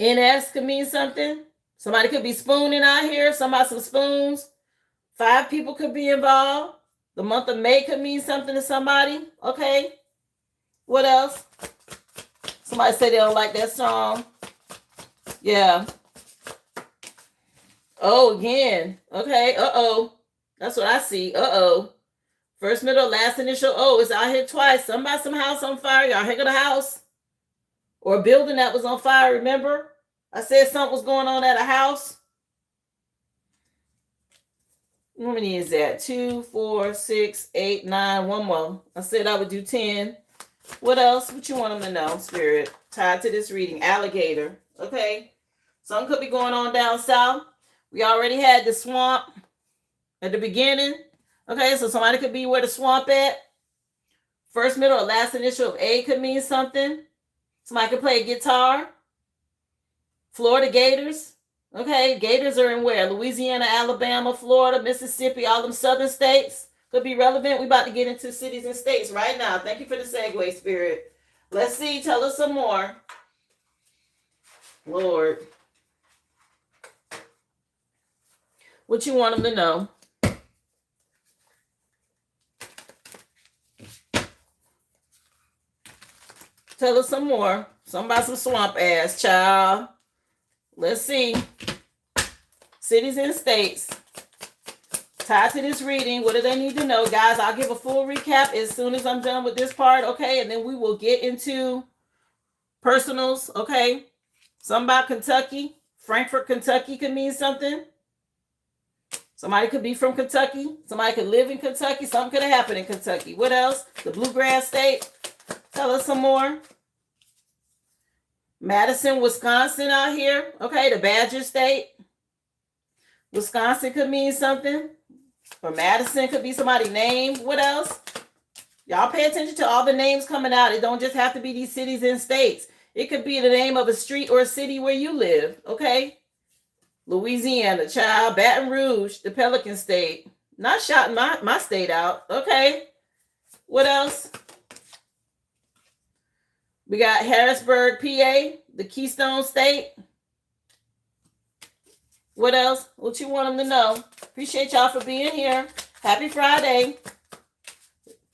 NS could mean something. Somebody could be spooning out here. Somebody some spoons. 5 people could be involved. The month of May could mean something to somebody. Okay. What else? Somebody said they don't like that song. Yeah. Oh, again. Okay. Uh-oh. That's what I see. Uh-oh. First, middle, last initial. Oh, it's out here twice. Somebody, some house on fire. Y'all heard of the house? Or a building that was on fire, remember? I said something was going on at a house. How many is that? 2, 4, 6, 8, 9. One more. I said I would do 10. What else? What you want them to know, Spirit? Tied to this reading. Alligator. Okay. Something could be going on down south. We already had the swamp at the beginning. Okay, so somebody could be where the swamp at. First, middle, or last initial of A could mean something. Somebody could play a guitar. Florida Gators. Okay, Gators are in where? Louisiana, Alabama, Florida, Mississippi, all them southern states. Could be relevant. We about to get into cities and states right now. Thank you for the segue, Spirit. Let's see. Tell us some more. Lord. What you want them to know? Tell us some more. Something about some swamp ass, child. Let's see. Cities and states. Tied to this reading. What do they need to know? Guys, I'll give a full recap as soon as I'm done with this part, okay? And then we will get into personals, okay? Something about Kentucky. Frankfort, Kentucky could mean something. Somebody could be from Kentucky. Somebody could live in Kentucky. Something could have happened in Kentucky. What else? The Bluegrass State. Tell us some more. Madison, Wisconsin out here. Okay, the Badger State. Wisconsin could mean something. Or Madison could be somebody's name. What else? Y'all pay attention to all the names coming out. It don't just have to be these cities and states. It could be the name of a street or a city where you live. Okay? Louisiana, child. Baton Rouge, the Pelican State. Not shouting my state out. Okay? What else? We got Harrisburg, PA, the Keystone State. What else? What you want them to know? Appreciate y'all for being here. Happy Friday.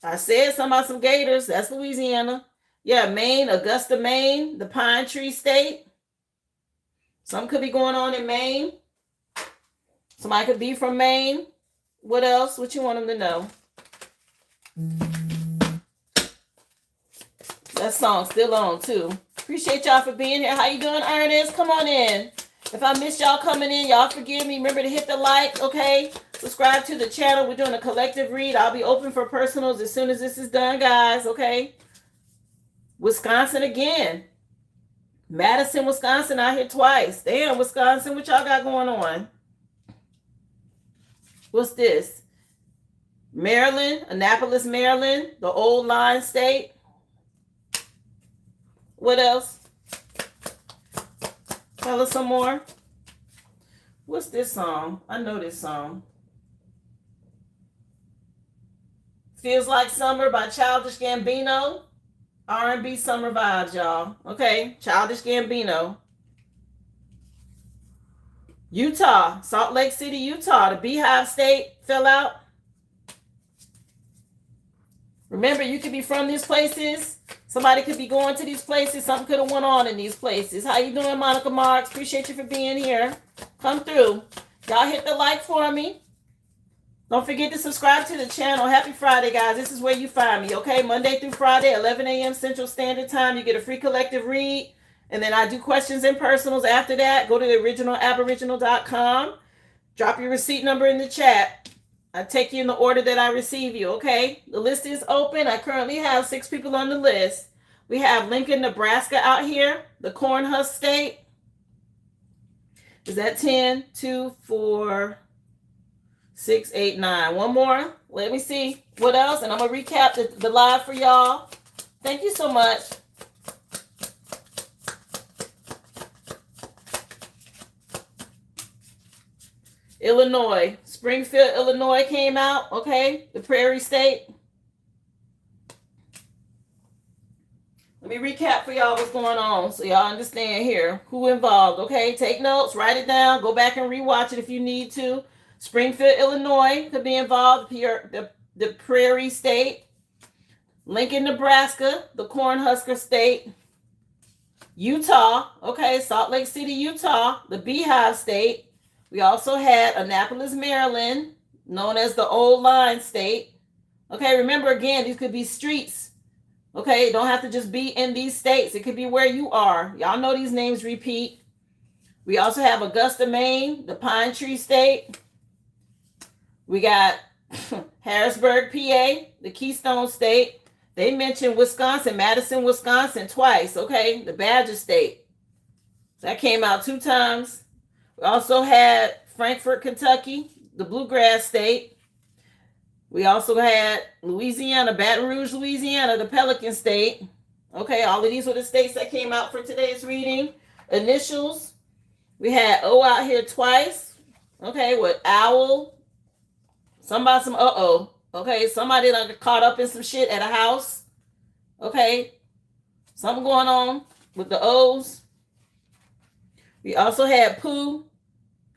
I said something about some gators. That's Louisiana. Yeah, Maine, Augusta, Maine, the Pine Tree State. Something could be going on in Maine. Somebody could be from Maine. What else? What you want them to know? That song's still on, too. Appreciate y'all for being here. How you doing, Ernest? Come on in. If I missed y'all coming in, y'all forgive me. Remember to hit the like, okay? Subscribe to the channel. We're doing a collective read. I'll be open for personals as soon as this is done, guys, okay? Wisconsin again. Madison, Wisconsin, out here twice. Damn, Wisconsin, what y'all got going on? What's this? Maryland, Annapolis, Maryland, the old line state. What else? Tell us some more. What's this song? I know this song. Feels Like Summer by Childish Gambino. R&B summer vibes, y'all. Okay, Childish Gambino. Utah, Salt Lake City, Utah. The Beehive State fell out. Remember, you could be from these places. Somebody could be going to these places. Something could have went on in these places. How you doing, Monica Marks? Appreciate you for being here. Come through. Y'all hit the like for me. Don't forget to subscribe to the channel. Happy Friday, guys. This is where you find me, okay? Monday through Friday, 11 a.m. Central Standard Time. You get a free collective read. And then I do questions and personals after that. Go to the originalaboriginal.com. Drop your receipt number in the chat. I take you in the order that I receive you, okay? The list is open. I currently have 6 people on the list. We have Lincoln, Nebraska out here, the corn husk state. Is that 10, 2, 4, 6, 8, 9? One more. Let me see. What else? And I'm going to recap the live for y'all. Thank you so much. Illinois. Springfield, Illinois came out, okay? The Prairie State. Let me recap for y'all what's going on so y'all understand here who involved, okay? Take notes, write it down, go back and rewatch it if you need to. Springfield, Illinois could be involved, the Prairie State. Lincoln, Nebraska, the Cornhusker State. Utah, okay? Salt Lake City, Utah, the Beehive State. We also had Annapolis, Maryland, known as the Old Line State. Okay, remember again, these could be streets. Okay, don't have to just be in these states. It could be where you are. Y'all know these names repeat. We also have Augusta, Maine, the Pine Tree State. We got Harrisburg, PA, the Keystone State. They mentioned Wisconsin, Madison, Wisconsin twice. Okay, the Badger State. So that came out 2 times. We also had Frankfort, Kentucky, the Bluegrass State. We also had Louisiana, Baton Rouge, Louisiana, the Pelican State. Okay, all of these were the states that came out for today's reading. Initials. We had O out here twice. Okay, with owl. Somebody, some uh-oh. Okay, somebody got caught up in some shit at a house. Okay, something going on with the O's. We also had Pooh.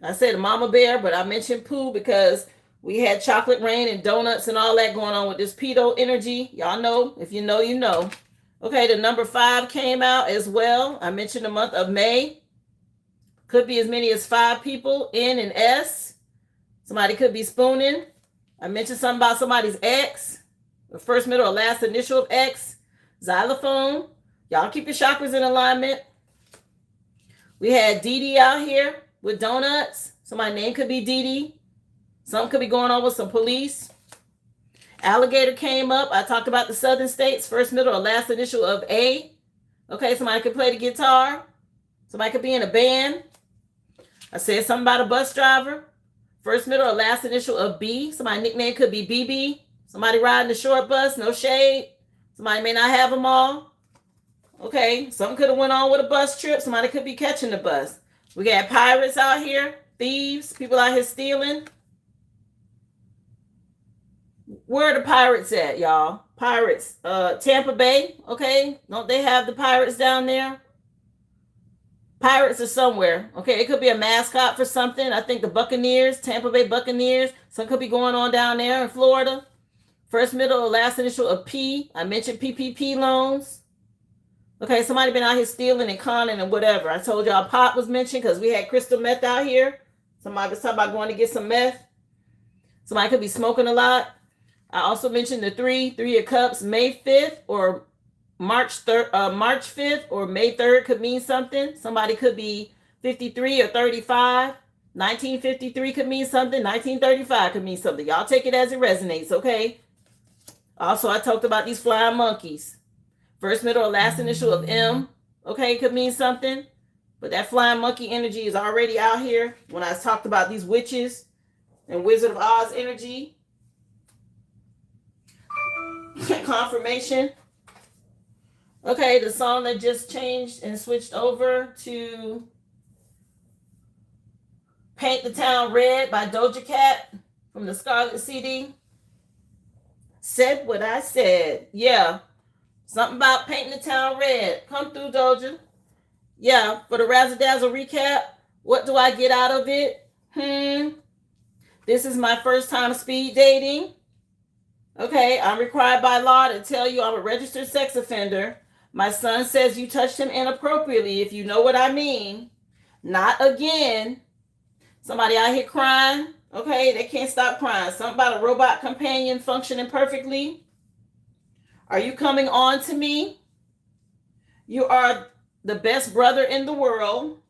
I said Mama Bear, but I mentioned Pooh because we had chocolate rain and donuts and all that going on with this pedo energy. Y'all know. If you know, you know. Okay, the number 5 came out as well. I mentioned the month of May. Could be as many as 5 people, N and S. Somebody could be spooning. I mentioned something about somebody's ex. The first, middle, or last initial of X. Xylophone. Y'all keep your chakras in alignment. We had Dee Dee out here with donuts. Somebody's name could be Dee Dee. Something could be going on with some police. Alligator came up. I talked about the southern states, first, middle, or last initial of A. Okay, somebody could play the guitar. Somebody could be in a band. I said something about a bus driver. First, middle, or last initial of B. Somebody's nickname could be BB. Somebody riding the short bus, no shade. Somebody may not have them all. Okay, something could have went on with a bus trip. Somebody could be catching the bus. We got pirates out here, thieves, people out here stealing. Where are the pirates at, y'all? Pirates, Tampa Bay, okay? Don't they have the pirates down there? Pirates are somewhere, okay? It could be a mascot for something. I think the Buccaneers, Tampa Bay Buccaneers. Something could be going on down there in Florida. First, middle, or last initial of P. I mentioned PPP loans. Okay, somebody been out here stealing and conning and whatever. I told y'all pot was mentioned because we had crystal meth out here. Somebody was talking about going to get some meth. Somebody could be smoking a lot. I also mentioned the 3 of cups, May 5th or March 5th or May 3rd could mean something. Somebody could be 53 or 35. 1953 could mean something. 1935 could mean something. Y'all take it as it resonates, okay? Also, I talked about these flying monkeys. First, middle, or last initial of M, okay, could mean something. But that flying monkey energy is already out here when I talked about these witches and Wizard of Oz energy. Confirmation. Okay, the song that just changed and switched over to Paint the Town Red by Doja Cat from the Scarlet CD. Said what I said. Yeah. Something about painting the town red. Come through, Doja. Yeah, for the Razzle Dazzle recap, what do I get out of it? This is my first time speed dating. Okay, I'm required by law to tell you I'm a registered sex offender. My son says you touched him inappropriately, if you know what I mean. Not again. Somebody out here crying. Okay, they can't stop crying. Something about a robot companion functioning perfectly. Are you coming on to me? You are the best brother in the world.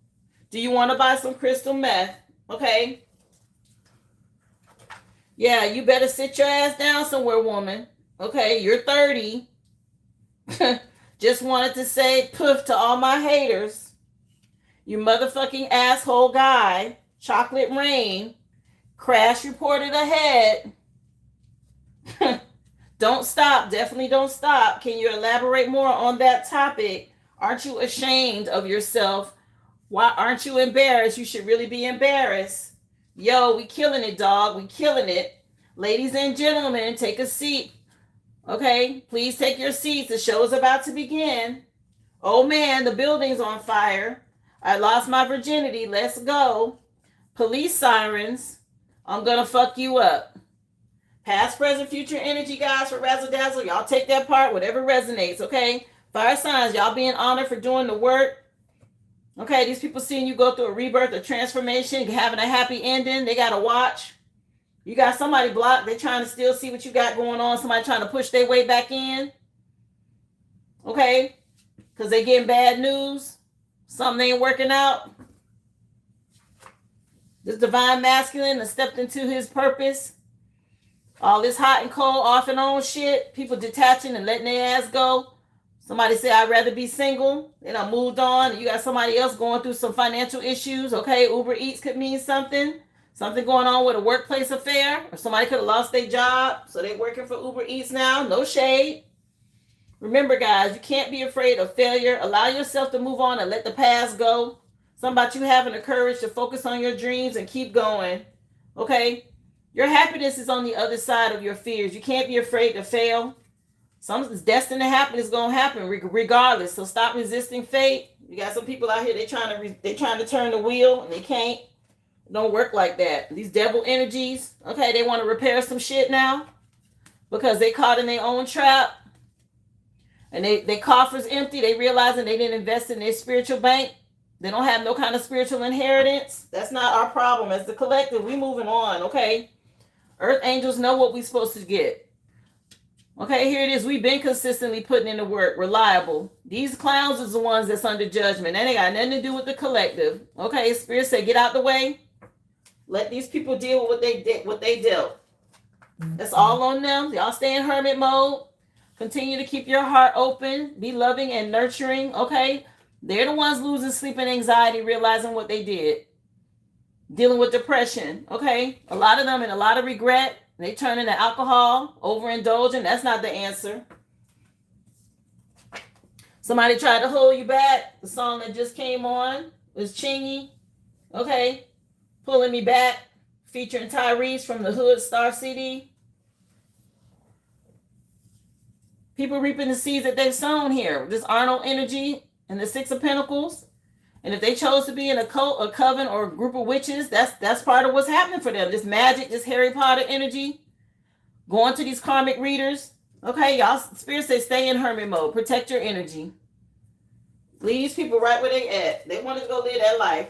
Do you want to buy some crystal meth? Okay. Yeah, you better sit your ass down somewhere, woman. Okay, you're 30. Just wanted to say poof to all my haters. You motherfucking asshole guy. Chocolate rain. Crash reported ahead. Don't stop. Definitely don't stop. Can you elaborate more on that topic? Aren't you ashamed of yourself? Why aren't you embarrassed? You should really be embarrassed. Yo, we killing it, dog. We killing it. Ladies and gentlemen, take a seat. Okay, please take your seats. The show is about to begin. Oh man, the building's on fire. I lost my virginity. Let's go. Police sirens. I'm gonna fuck you up. Past, present, future energy, guys, for Razzle Dazzle. Y'all take that part, whatever resonates, okay? Fire signs, y'all being honored for doing the work. Okay, these people seeing you go through a rebirth, a transformation, having a happy ending. They got to watch. You got somebody blocked. They're trying to still see what you got going on. Somebody trying to push their way back in. Okay? Because they getting bad news. Something ain't working out. This divine masculine has stepped into his purpose. All this hot and cold, off and on shit. People detaching and letting their ass go. Somebody say, I'd rather be single. Then I moved on. You got somebody else going through some financial issues. Okay, Uber Eats could mean something. Something going on with a workplace affair. Or somebody could have lost their job. So they're working for Uber Eats now. No shade. Remember, guys, you can't be afraid of failure. Allow yourself to move on and let the past go. Something about you having the courage to focus on your dreams and keep going. Okay? Your happiness is on the other side of your fears. You can't be afraid to fail. Something's destined to happen. It's gonna happen regardless. So stop resisting fate. You got some people out here. They trying to turn the wheel and they can't. It don't work like that. These devil energies. Okay, they want to repair some shit now because they caught in their own trap and they coffers empty. They realizing they didn't invest in their spiritual bank. They don't have no kind of spiritual inheritance. That's not our problem. As the collective, we moving on. Okay. Earth angels know what we're supposed to get. Okay, here it is. We've been consistently putting in the work. Reliable. These clowns is the ones that's under judgment. That ain't got nothing to do with the collective. Okay, Spirit said, get out the way. Let these people deal with what they dealt. That's all on them. Y'all stay in hermit mode. Continue to keep your heart open. Be loving and nurturing. Okay, they're the ones losing sleep and anxiety, realizing what they did. Dealing with depression, okay? A lot of them in a lot of regret. They turn into alcohol, overindulging. That's not the answer. Somebody tried to hold you back. The song that just came on was Chingy, okay? Pulling Me Back, featuring Tyrese from the Hood Star CD. People reaping the seeds that they've sown here. This Arnold energy and the Six of Pentacles. And if they chose to be in a cult, a coven, or a group of witches, that's part of what's happening for them. This magic, this Harry Potter energy, going to these karmic readers. Okay, y'all, Spirit says stay in hermit mode. Protect your energy. Leave these people right where they at. They want to go live that life.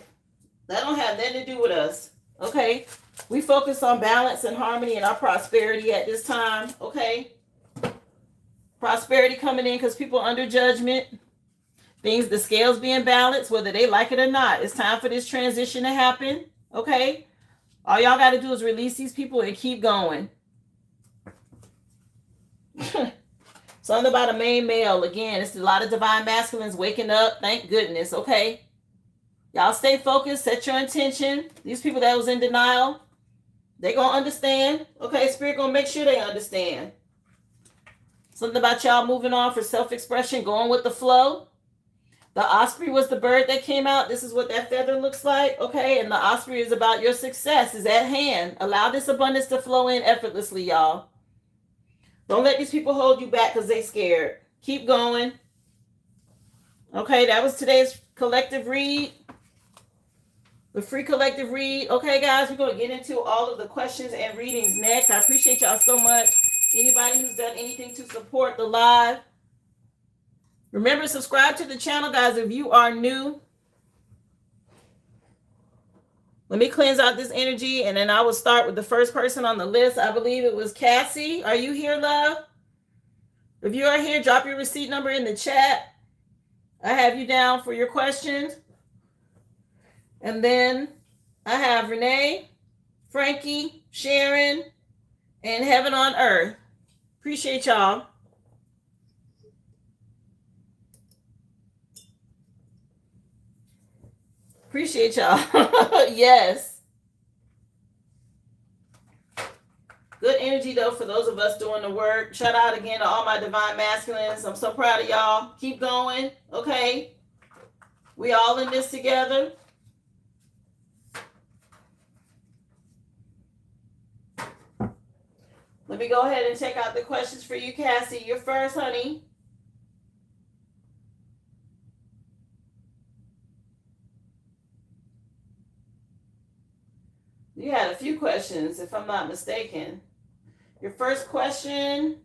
That don't have nothing to do with us. Okay, we focus on balance and harmony and our prosperity at this time. Okay, prosperity coming in because people are under judgment. Things, the scales being balanced, whether they like it or not. It's time for this transition to happen. Okay? All y'all got to do is release these people and keep going. Something about a main male. Again, it's a lot of divine masculines waking up. Thank goodness. Okay? Y'all stay focused. Set your intention. These people that was in denial, they going to understand. Okay? Spirit going to make sure they understand. Something about y'all moving on for self-expression, going with the flow. The osprey was the bird that came out. This is what that feather looks like. Okay, and the osprey is about your success is at hand. Allow this abundance to flow in effortlessly, y'all. Don't let these people hold you back because they scared. Keep going. Okay, that was today's collective read. The free collective read. Okay, guys, we're going to get into all of the questions and readings next. I appreciate y'all so much. Anybody who's done anything to support the live. Remember, subscribe to the channel, guys, if you are new. Let me cleanse out this energy, and then I will start with the first person on the list. I believe it was Cassie. Are you here, love? If you are here, drop your receipt number in the chat. I have you down for your questions. And then I have Renee, Frankie, Sharon, and Heaven on Earth. Appreciate y'all. Appreciate y'all. Yes. Good energy, though, for those of us doing the work. Shout out again to all my divine masculines. I'm so proud of y'all. Keep going, okay? We all in this together. Let me go ahead and check out the questions for you, Cassie. You're first, honey. You had a few questions, if I'm not mistaken. Your first question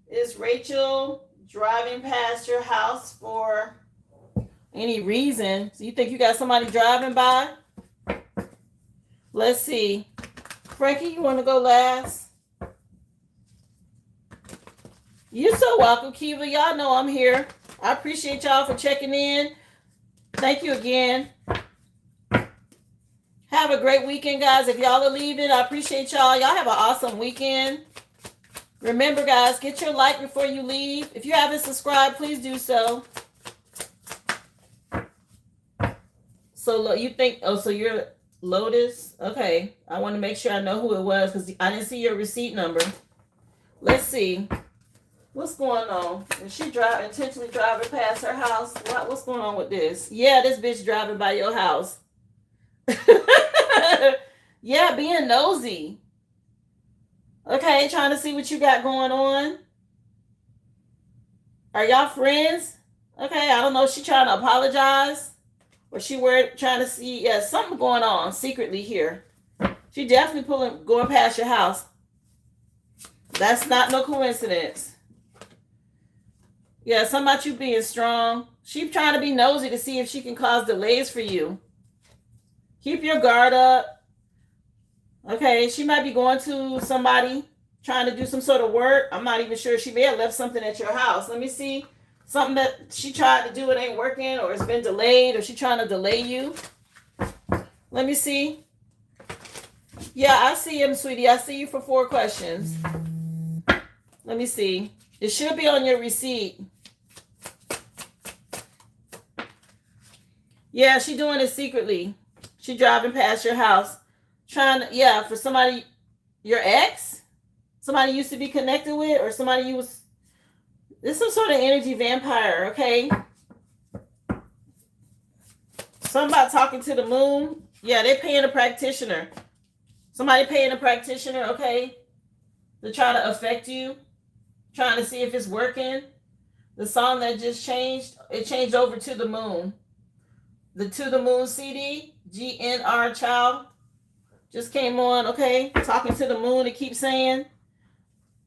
is, Rachel, driving past your house for any reason? So you think you got somebody driving by? Let's see. Frankie, you want to go last? You're so welcome, Kiva. Y'all know I'm here. I appreciate y'all for checking in. Thank you again. Have a great weekend, guys. If y'all are leaving, I appreciate y'all. Y'all have an awesome weekend. Remember, guys, get your like before you leave. If you haven't subscribed, please do so. So you think, oh, so you're Lotus? Okay. I want to make sure I know who it was because I didn't see your receipt number. Let's see. What's going on? Is she intentionally driving past her house? What's going on with this? Yeah, this bitch driving by your house. Yeah, being nosy. Okay, trying to see what you got going on. Are y'all friends? Okay, I don't know. She trying to apologize, or she trying to see. Yeah, something going on secretly here. She definitely going past your house. That's not no coincidence. Yeah, something about you being strong. She trying to be nosy to see if she can cause delays for you. Keep your guard up. Okay, she might be going to somebody trying to do some sort of work. I'm not even sure. She may have left something at your house. Let me see. Something that she tried to do, it ain't working, or it's been delayed, or she trying to delay you. Let me see. Yeah, I see him, sweetie. I see you for 4 questions. Let me see. It should be on your receipt. Yeah, she doing it secretly. She driving past your house. Trying to, yeah, for somebody, your ex? Somebody you used to be connected with, or somebody you was, this is some sort of energy vampire, okay? Something about talking to the moon. Yeah, they're paying a practitioner. Somebody paying a practitioner, okay? To try to affect you. Trying to see if it's working. The song that just changed, it changed over to the moon. The To the Moon CD, GNR Child, just came on, okay? Talking to the moon, it keeps saying.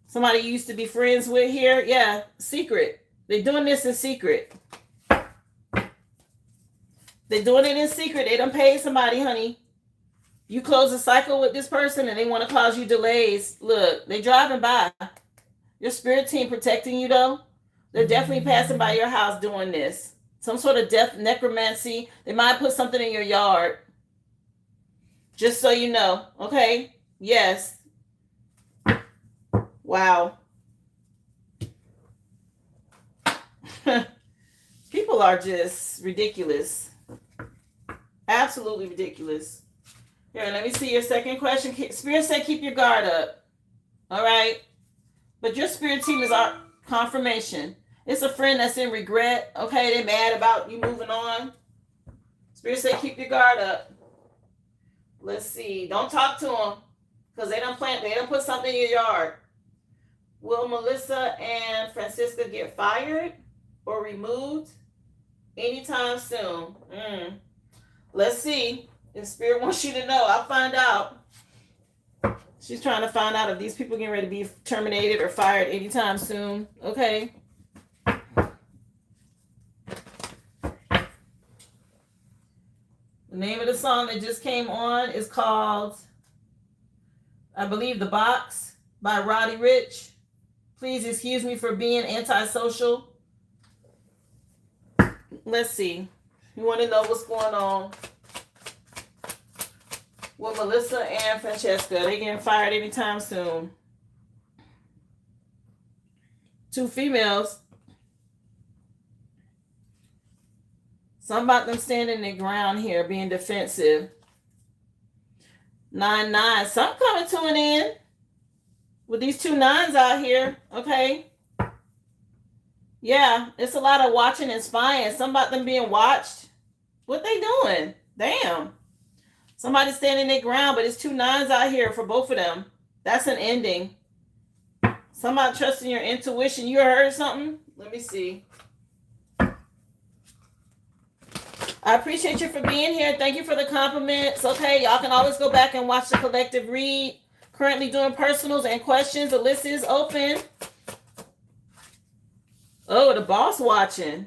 Somebody you used to be friends with here. Yeah, secret. They're doing this in secret. They're doing it in secret. They done paid somebody, honey. You close a cycle with this person and they want to cause you delays. Look, they driving by. Your spirit team protecting you, though. They're definitely passing by your house doing this. Some sort of death necromancy. They might put something in your yard. Just so you know. Okay? Yes. Wow. People are just ridiculous. Absolutely ridiculous. Here, let me see your second question. Spirit said keep your guard up. All right? But your spirit team is our confirmation. It's a friend that's in regret. Okay, they mad about you moving on. Spirit say keep your guard up. Let's see. Don't talk to them because they don't put something in your yard. Will Melissa and Francisca get fired or removed anytime soon? Let's see. If Spirit wants you to know, I'll find out. She's trying to find out if these people getting ready to be terminated or fired anytime soon. Okay. The name of the song that just came on is called, I believe, The Box by Roddy Ricch. Please excuse me for being antisocial. Let's see. You want to know what's going on with Melissa and Francesca? They getting fired anytime soon. 2 females. Something about them standing their ground here, being defensive. 9-9. Some coming to an end with these 2 9s out here. Okay. Yeah, it's a lot of watching and spying. Some about them being watched. What they doing? Damn. Somebody standing their ground, but it's 2 9s out here for both of them. That's an ending. Somebody trusting your intuition. You heard something? Let me see. I appreciate you for being here. Thank you for the compliments. Okay, y'all can always go back and watch the collective read. Currently doing personals and questions. The list is open. Oh, the boss watching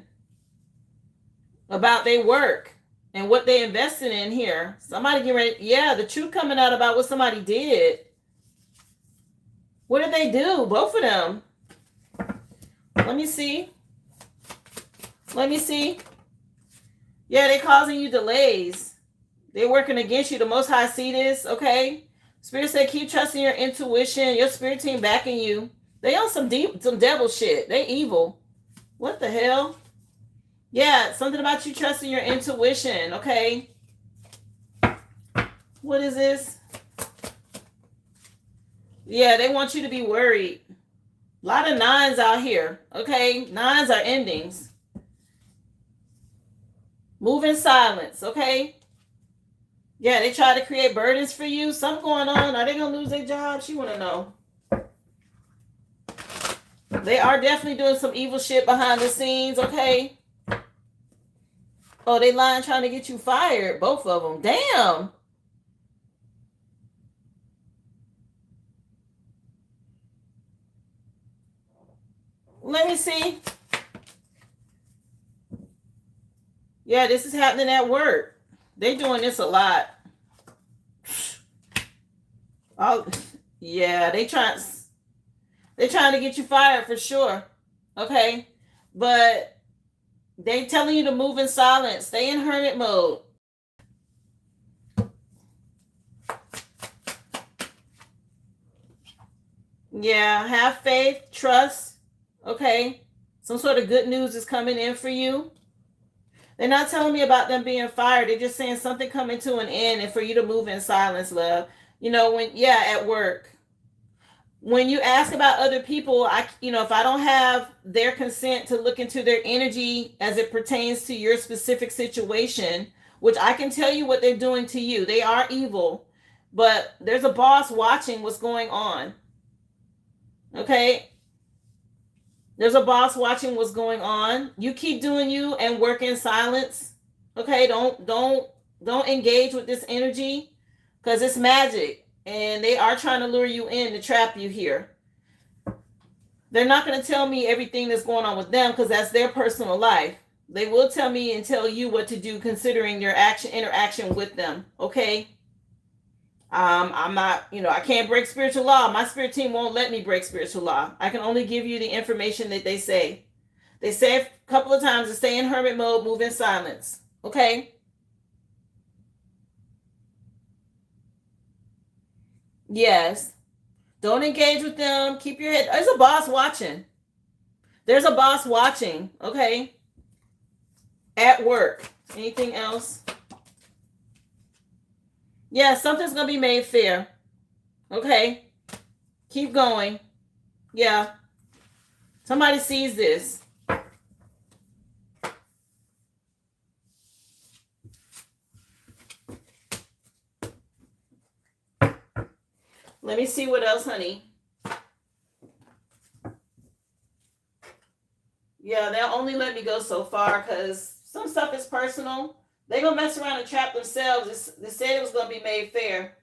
about their work and what they invested in here. Somebody get ready. Yeah, the truth coming out about what somebody did. What did they do? Both of them. Let me see. Let me see. Yeah, they causing you delays. They're working against you. The Most High see this, okay? Spirit said, keep trusting your intuition. Your spirit team backing you. They on some devil shit. They evil. What the hell? Yeah, something about you trusting your intuition, okay? What is this? Yeah, they want you to be worried. A lot of 9s out here, okay? 9s are endings. Move in silence, okay? Yeah, they try to create burdens for you. Something going on. Are they going to lose their job? She want to know. They are definitely doing some evil shit behind the scenes, okay? Oh, they lying trying to get you fired. Both of them. Damn. Let me see. Yeah, this is happening at work. They doing this a lot. Oh, yeah, they're trying to get you fired for sure. Okay? But they telling you to move in silence. Stay in hermit mode. Yeah, have faith, trust. Okay? Some sort of good news is coming in for you. They're not telling me about them being fired. They're just saying something coming to an end and for you to move in silence, love. You know, at work. When you ask about other people, if I don't have their consent to look into their energy as it pertains to your specific situation, which I can tell you what they're doing to you. They are evil, but there's a boss watching what's going on. Okay? There's a boss watching what's going on. You keep doing you and work in silence. Okay? Don't engage with this energy because it's magic. And they are trying to lure you in to trap you here. They're not going to tell me everything that's going on with them because that's their personal life. They will tell me and tell you what to do considering your interaction with them. Okay? I'm not, I can't break spiritual law. My spirit team won't let me break spiritual law. I can only give you the information that they say. They say a couple of times to stay in hermit mode, move in silence. Okay? Yes. Don't engage with them. Keep your head. There's a boss watching. There's a boss watching. Okay? At work. Anything else? Yeah, something's going to be made fair. Okay? Keep going. Yeah. Somebody sees this. Let me see what else, honey. Yeah, they'll only let me go so far because some stuff is personal. They're going to mess around and trap themselves. They said it was going to be made fair.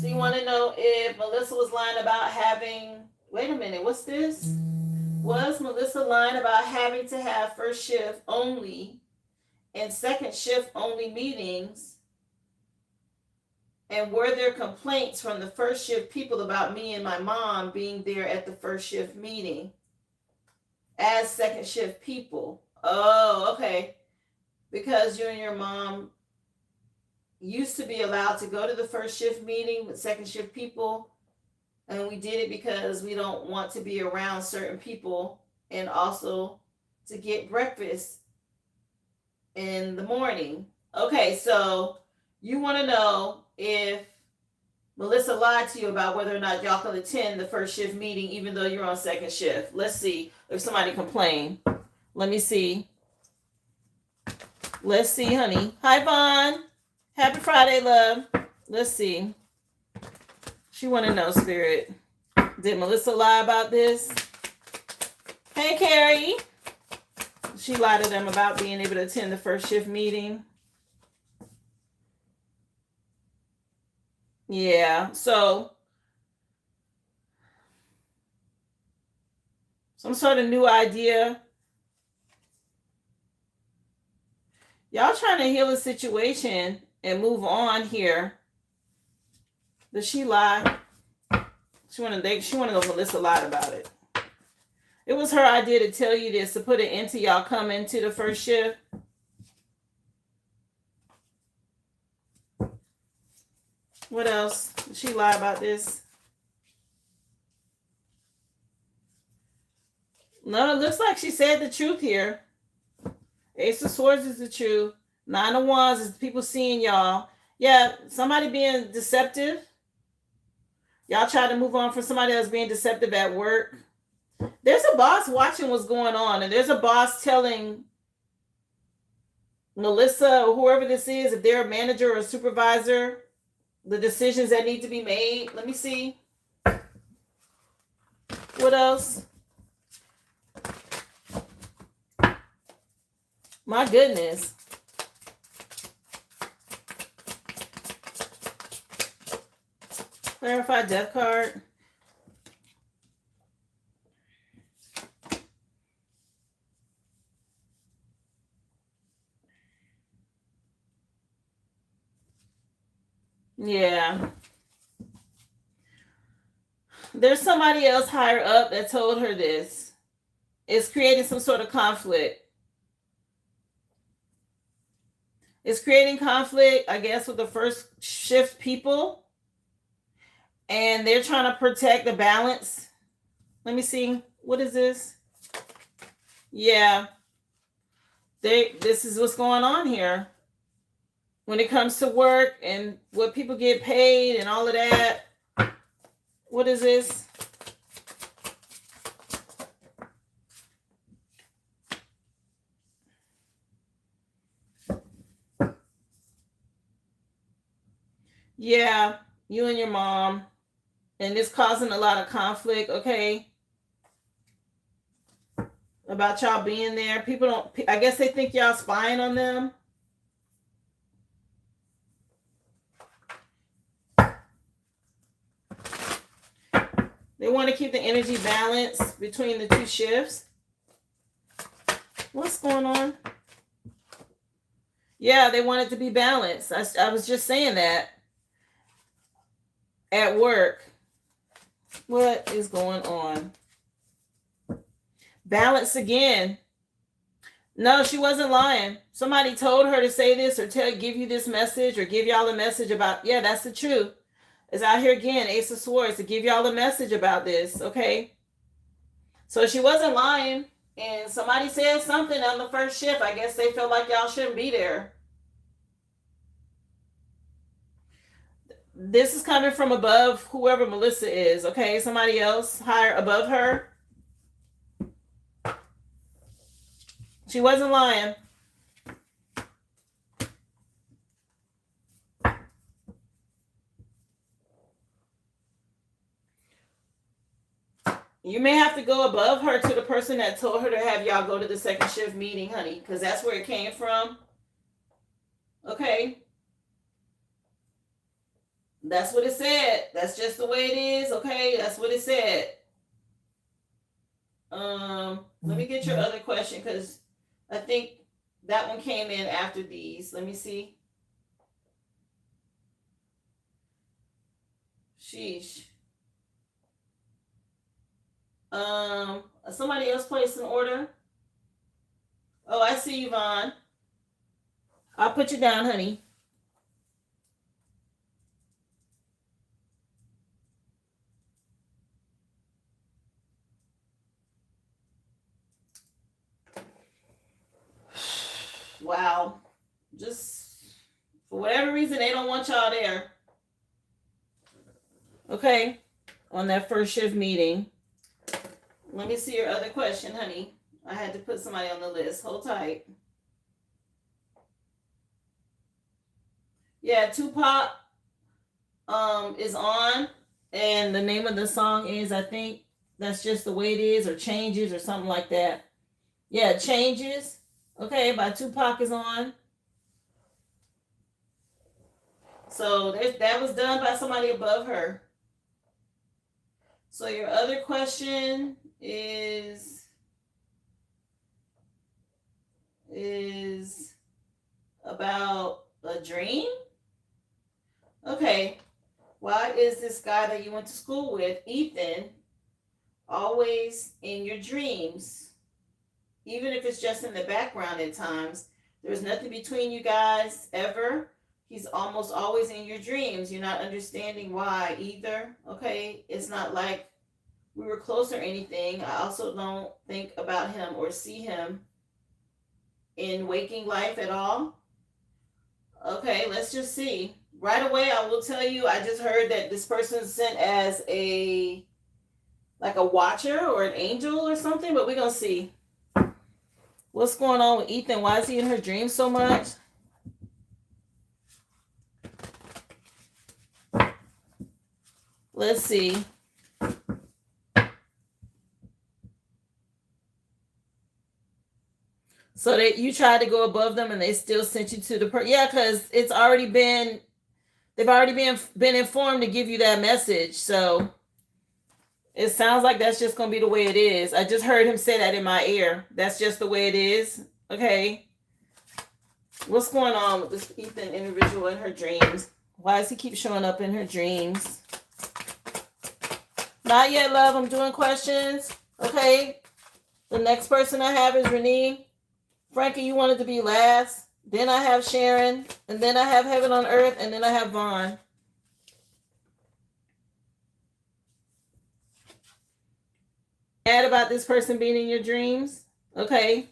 So you want to know if Melissa was lying about having, wait a minute, what's this? Was Melissa lying about having to have first shift only and second shift only meetings? And were there complaints from the first shift people about me and my mom being there at the first shift meeting as second shift people? Oh, okay. Because you and your mom used to be allowed to go to the first shift meeting with second shift people, and we did it because we don't want to be around certain people, and also to get breakfast in the morning. Okay, so you want to know if Melissa lied to you about whether or not y'all can attend the first shift meeting even though you're on second shift. Let's see if somebody complained. Let me see. Let's see, honey. Hi, Vaughn. Happy Friday, love. Let's see. She want to know, Spirit. Did Melissa lie about this? Hey, Carrie. She lied to them about being able to attend the first shift meeting. Yeah, so some sort of new idea. Y'all trying to heal a situation and move on here. Did she lie? She want to know if Melissa lied about it. It was her idea to tell you this, to put it into y'all coming to the first shift. What else? Did she lie about this? No, it looks like she said the truth here. Ace of Swords is the truth. Nine of Wands is people seeing y'all. Yeah, somebody being deceptive. Y'all try to move on from somebody else being deceptive at work. There's a boss watching what's going on, and there's a boss telling Melissa or whoever this is, if they're a manager or a supervisor, the decisions that need to be made. Let me see. What else? My goodness. Clarify death card. Yeah. There's somebody else higher up that told her this. It's creating some sort of conflict. It's creating conflict, I guess, with the first shift people. And they're trying to protect the balance. Let me see. What is this? Yeah. This is what's going on here. When it comes to work and what people get paid and all of that. What is this? Yeah, you and your mom. And it's causing a lot of conflict, okay? About y'all being there. People don't, I guess they think y'all spying on them. They want to keep the energy balanced between the two shifts. What's going on? Yeah, they want it to be balanced. I was just saying that. At work. What is going on? Balance again. No, she wasn't lying. Somebody told her to say this or give you this message or give y'all a message about, yeah, that's the truth. It's out here again, Ace of Swords, to give y'all a message about this, okay? So she wasn't lying, and somebody said something on the first shift. I guess they felt like y'all shouldn't be there. This is coming from above whoever Melissa is, okay? Somebody else higher above her. She wasn't lying. You may have to go above her to the person that told her to have y'all go to the second shift meeting, honey, because that's where it came from. Okay? That's what it said. That's just the way it is. Okay, that's what it said. Let me get your other question because I think that one came in after these. Let me see. Sheesh. Somebody else placed an order. Oh, I see you, Vaughn. I'll put you down, honey. Wow. Just for whatever reason, they don't want y'all there. Okay. On that first shift meeting. Let me see your other question, honey. I had to put somebody on the list. Hold tight. Yeah, Tupac is on, and the name of the song is, I think, That's Just the Way It Is, or Changes, or something like that. Yeah, Changes. Okay, by Tupac is on. So that was done by somebody above her. So your other question is about a dream? Okay. Why is this guy that you went to school with, Ethan, always in your dreams? Even if it's just in the background at times. There's nothing between you guys ever. He's almost always in your dreams. You're not understanding why either. Okay? It's not like we were close or anything. I also don't think about him or see him in waking life at all. Okay, let's just see. Right away, I will tell you, I just heard that this person's sent as a watcher or an angel or something, but we're going to see. What's going on with Ethan? Why is he in her dreams so much? Let's see. So that you tried to go above them and they still sent you to the yeah, because they've already been informed to give you that message. So it sounds like that's just gonna be the way it is. I just heard him say that in my ear. That's just the way it is. Okay. What's going on with this Ethan individual in her dreams? Why does he keep showing up in her dreams? Not yet, love. I'm doing questions. Okay. The next person I have is Renee. Frankie, you wanted to be last. Then I have Sharon. And then I have Heaven on Earth. And then I have Vaughn. Mad about this person being in your dreams? Okay.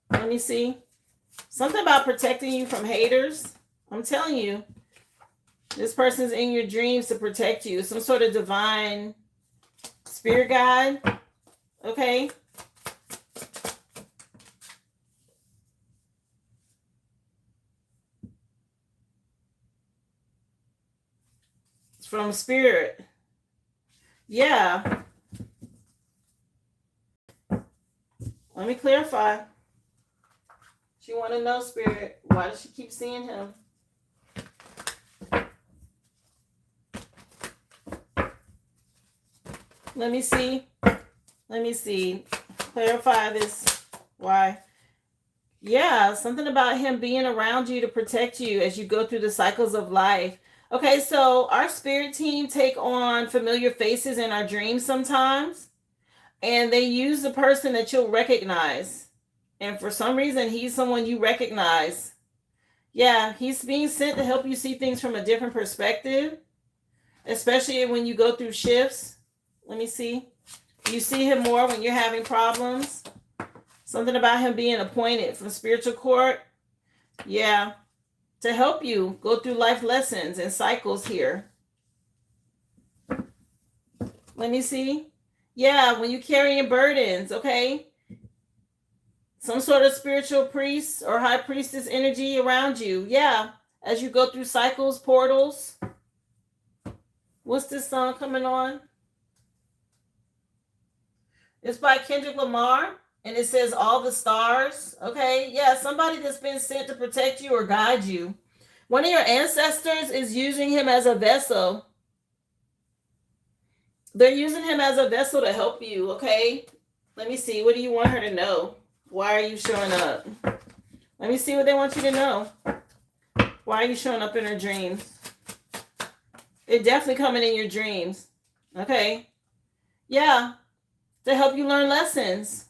Let me see. Something about protecting you from haters. I'm telling you. This person's in your dreams to protect you. Some sort of divine spirit guide. Okay. It's from spirit. Yeah. Let me clarify. She want to know, spirit, why does she keep seeing him? Let me see. Clarify this. Why? Yeah, something about him being around you to protect you as you go through the cycles of life. Okay, so our spirit team take on familiar faces in our dreams sometimes. And they use the person that you'll recognize. And for some reason, he's someone you recognize. Yeah, he's being sent to help you see things from a different perspective. Especially when you go through shifts. Let me see. You see him more when you're having problems. Something about him being appointed from spiritual court. Yeah. To help you go through life lessons and cycles here. Let me see. Yeah, when you're carrying burdens, okay? Some sort of spiritual priest or high priestess energy around you. Yeah, as you go through cycles, portals. What's this song coming on? It's by Kendrick Lamar, and it says All the Stars. Okay, yeah, somebody that's been sent to protect you or guide you. One of your ancestors is using him as a vessel. They're using him as a vessel to help you, okay? Let me see. What do you want her to know? Why are you showing up? Let me see what they want you to know. Why are you showing up in her dreams? It's definitely coming in your dreams. Okay? Yeah. To help you learn lessons.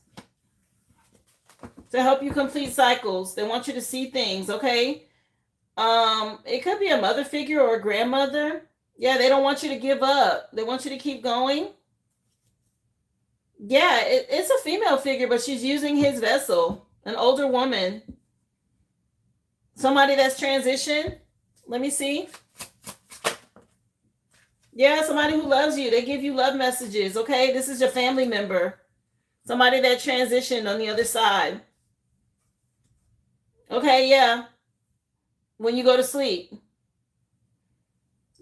To help you complete cycles. They want you to see things, okay? It could be a mother figure or a grandmother. Yeah, they don't want you to give up. They want you to keep going. Yeah, it's a female figure, but she's using his vessel. An older woman. Somebody that's transitioned. Let me see. Yeah, somebody who loves you. They give you love messages, okay? This is your family member. Somebody that transitioned on the other side. Okay, yeah. When you go to sleep.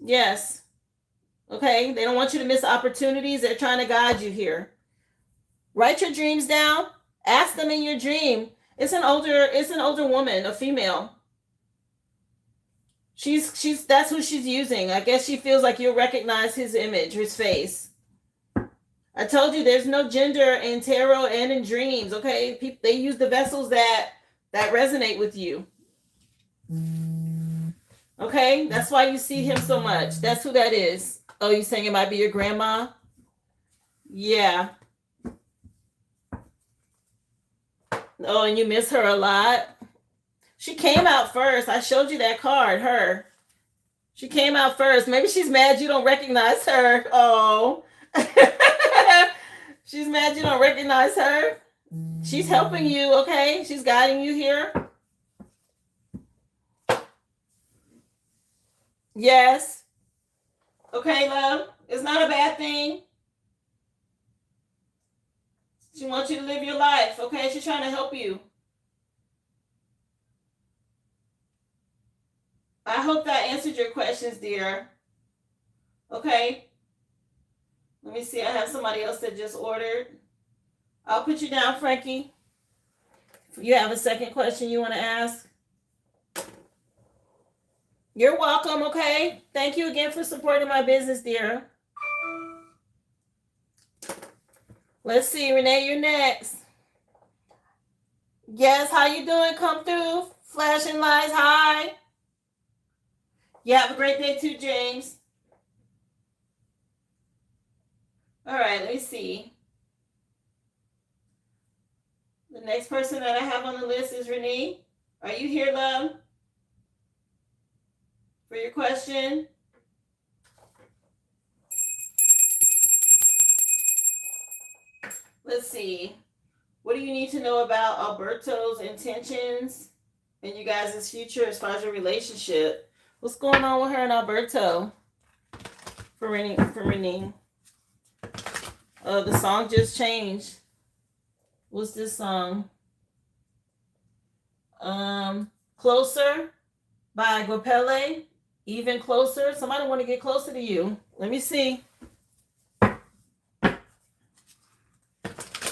Yes. Okay, they don't want you to miss opportunities. They're trying to guide you here. Write your dreams down. Ask them in your dream. It's an older woman, a female. She's that's who she's using. I guess she feels like you'll recognize his image, his face. I told you there's no gender in tarot and in dreams, okay? They use the vessels that resonate with you. Okay? That's why you see him so much. That's who that is. Oh, you saying it might be your grandma? Yeah. Oh, and you miss her a lot? She came out first. I showed you that card, her. She came out first. Maybe she's mad you don't recognize her. Oh. She's mad you don't recognize her. She's helping you, okay? She's guiding you here. Yes. Okay, love. It's not a bad thing. She wants you to live your life, okay? She's trying to help you. I hope that answered your questions, dear. Okay. Let me see. I have somebody else that just ordered. I'll put you down, Frankie. You have a second question you want to ask? You're welcome, okay? Thank you again for supporting my business, dear. Let's see, Renee, you're next. Yes, how you doing? Come through. Flashing lights, hi. You have a great day too, James. All right, let me see. The next person that I have on the list is Renee. Are you here, love? For your question? Let's see. What do you need to know about Alberto's intentions and you guys' future as far as your relationship? What's going on with her and Alberto? For Renee. The song just changed. What's this song? Closer by Guapele. Even closer. Somebody want to get closer to you. Let me see.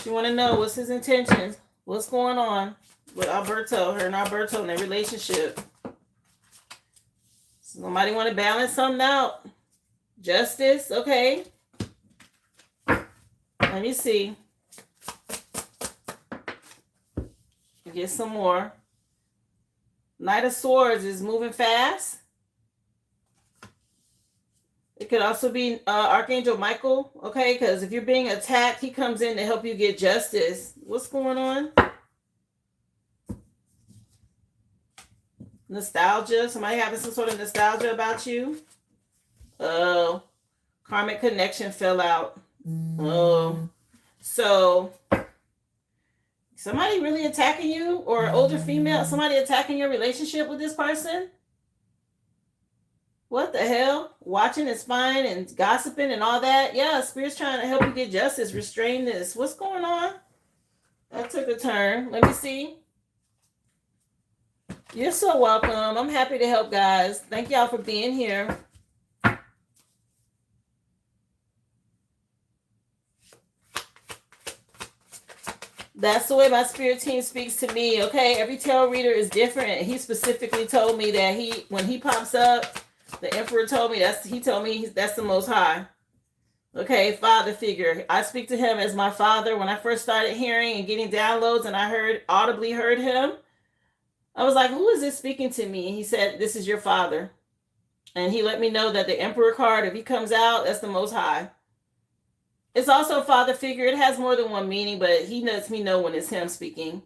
You want to know what's his intentions? What's going on with Alberto, her and Alberto in their relationship? Somebody want to balance something out? Justice, okay. Let me see. Get some more. Knight of Swords is moving fast. It could also be Archangel Michael, okay? Because if you're being attacked, he comes in to help you get justice. What's going on? Nostalgia. Somebody having some sort of nostalgia about you. Oh. Karmic connection fell out. Oh. So, somebody really attacking you? Or an older female? Somebody attacking your relationship with this person? What the hell? Watching and spying and gossiping and all that? Yeah, Spirit's trying to help you get justice. Restrain this. What's going on? That took a turn. Let me see. You're so welcome. I'm happy to help, guys. Thank y'all for being here. That's the way my spirit team speaks to me. Okay, every tarot reader is different. He specifically told me that when he pops up, the emperor told me that's the most high. Okay, father figure. I speak to him as my father. When I first started hearing and getting downloads and I audibly heard him, I was like, who is this speaking to me? And he said, this is your father. And he let me know that the emperor card, if he comes out, that's the most high. It's also a father figure. It has more than one meaning, but he lets me know when it's him speaking.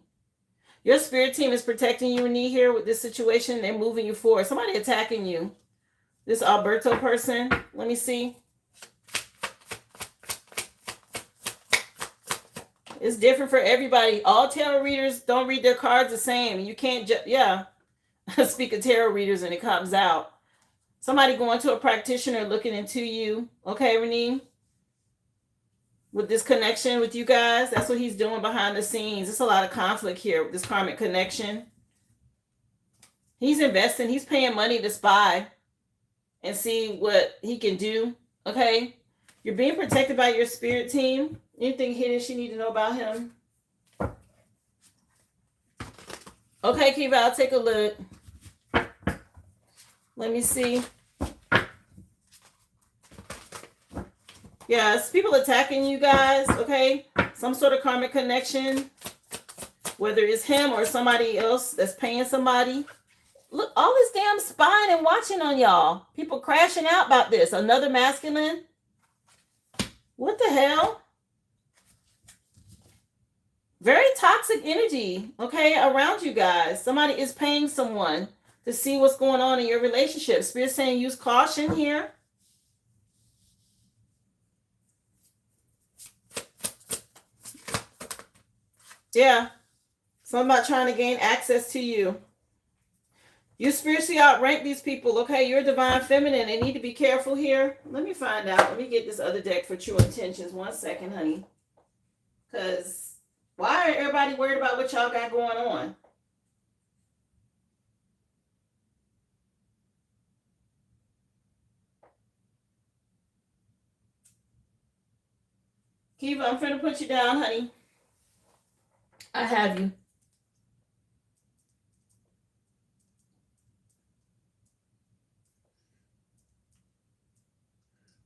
Your spirit team is protecting you, Renee, here with this situation. They're moving you forward. Somebody attacking you. This Alberto person. Let me see. It's different for everybody. All tarot readers don't read their cards the same. You can't just, speak of tarot readers and it comes out. Somebody going to a practitioner looking into you. Okay, Renee? With this connection with you guys, that's what he's doing behind the scenes. There's a lot of conflict here with this karmic connection. He's investing. He's paying money to spy and see what he can do. Okay? You're being protected by your spirit team. Anything hidden she need to know about him? Okay, Kiva, I'll take a look. Let me see. Yes, people attacking you guys, okay? Some sort of karmic connection, whether it's him or somebody else that's paying somebody. Look, all this damn spying and watching on y'all. People crashing out about this. Another masculine. What the hell? Very toxic energy, okay, around you guys. Somebody is paying someone to see what's going on in your relationship. Spirit saying use caution here. Yeah. Somebody trying to gain access to you. You spiritually outrank these people, okay? You're divine feminine. They need to be careful here. Let me find out. Let me get this other deck for true intentions. 1 second, honey. Because why are everybody worried about what y'all got going on? Kiva, I'm finna put you down, honey. I have you.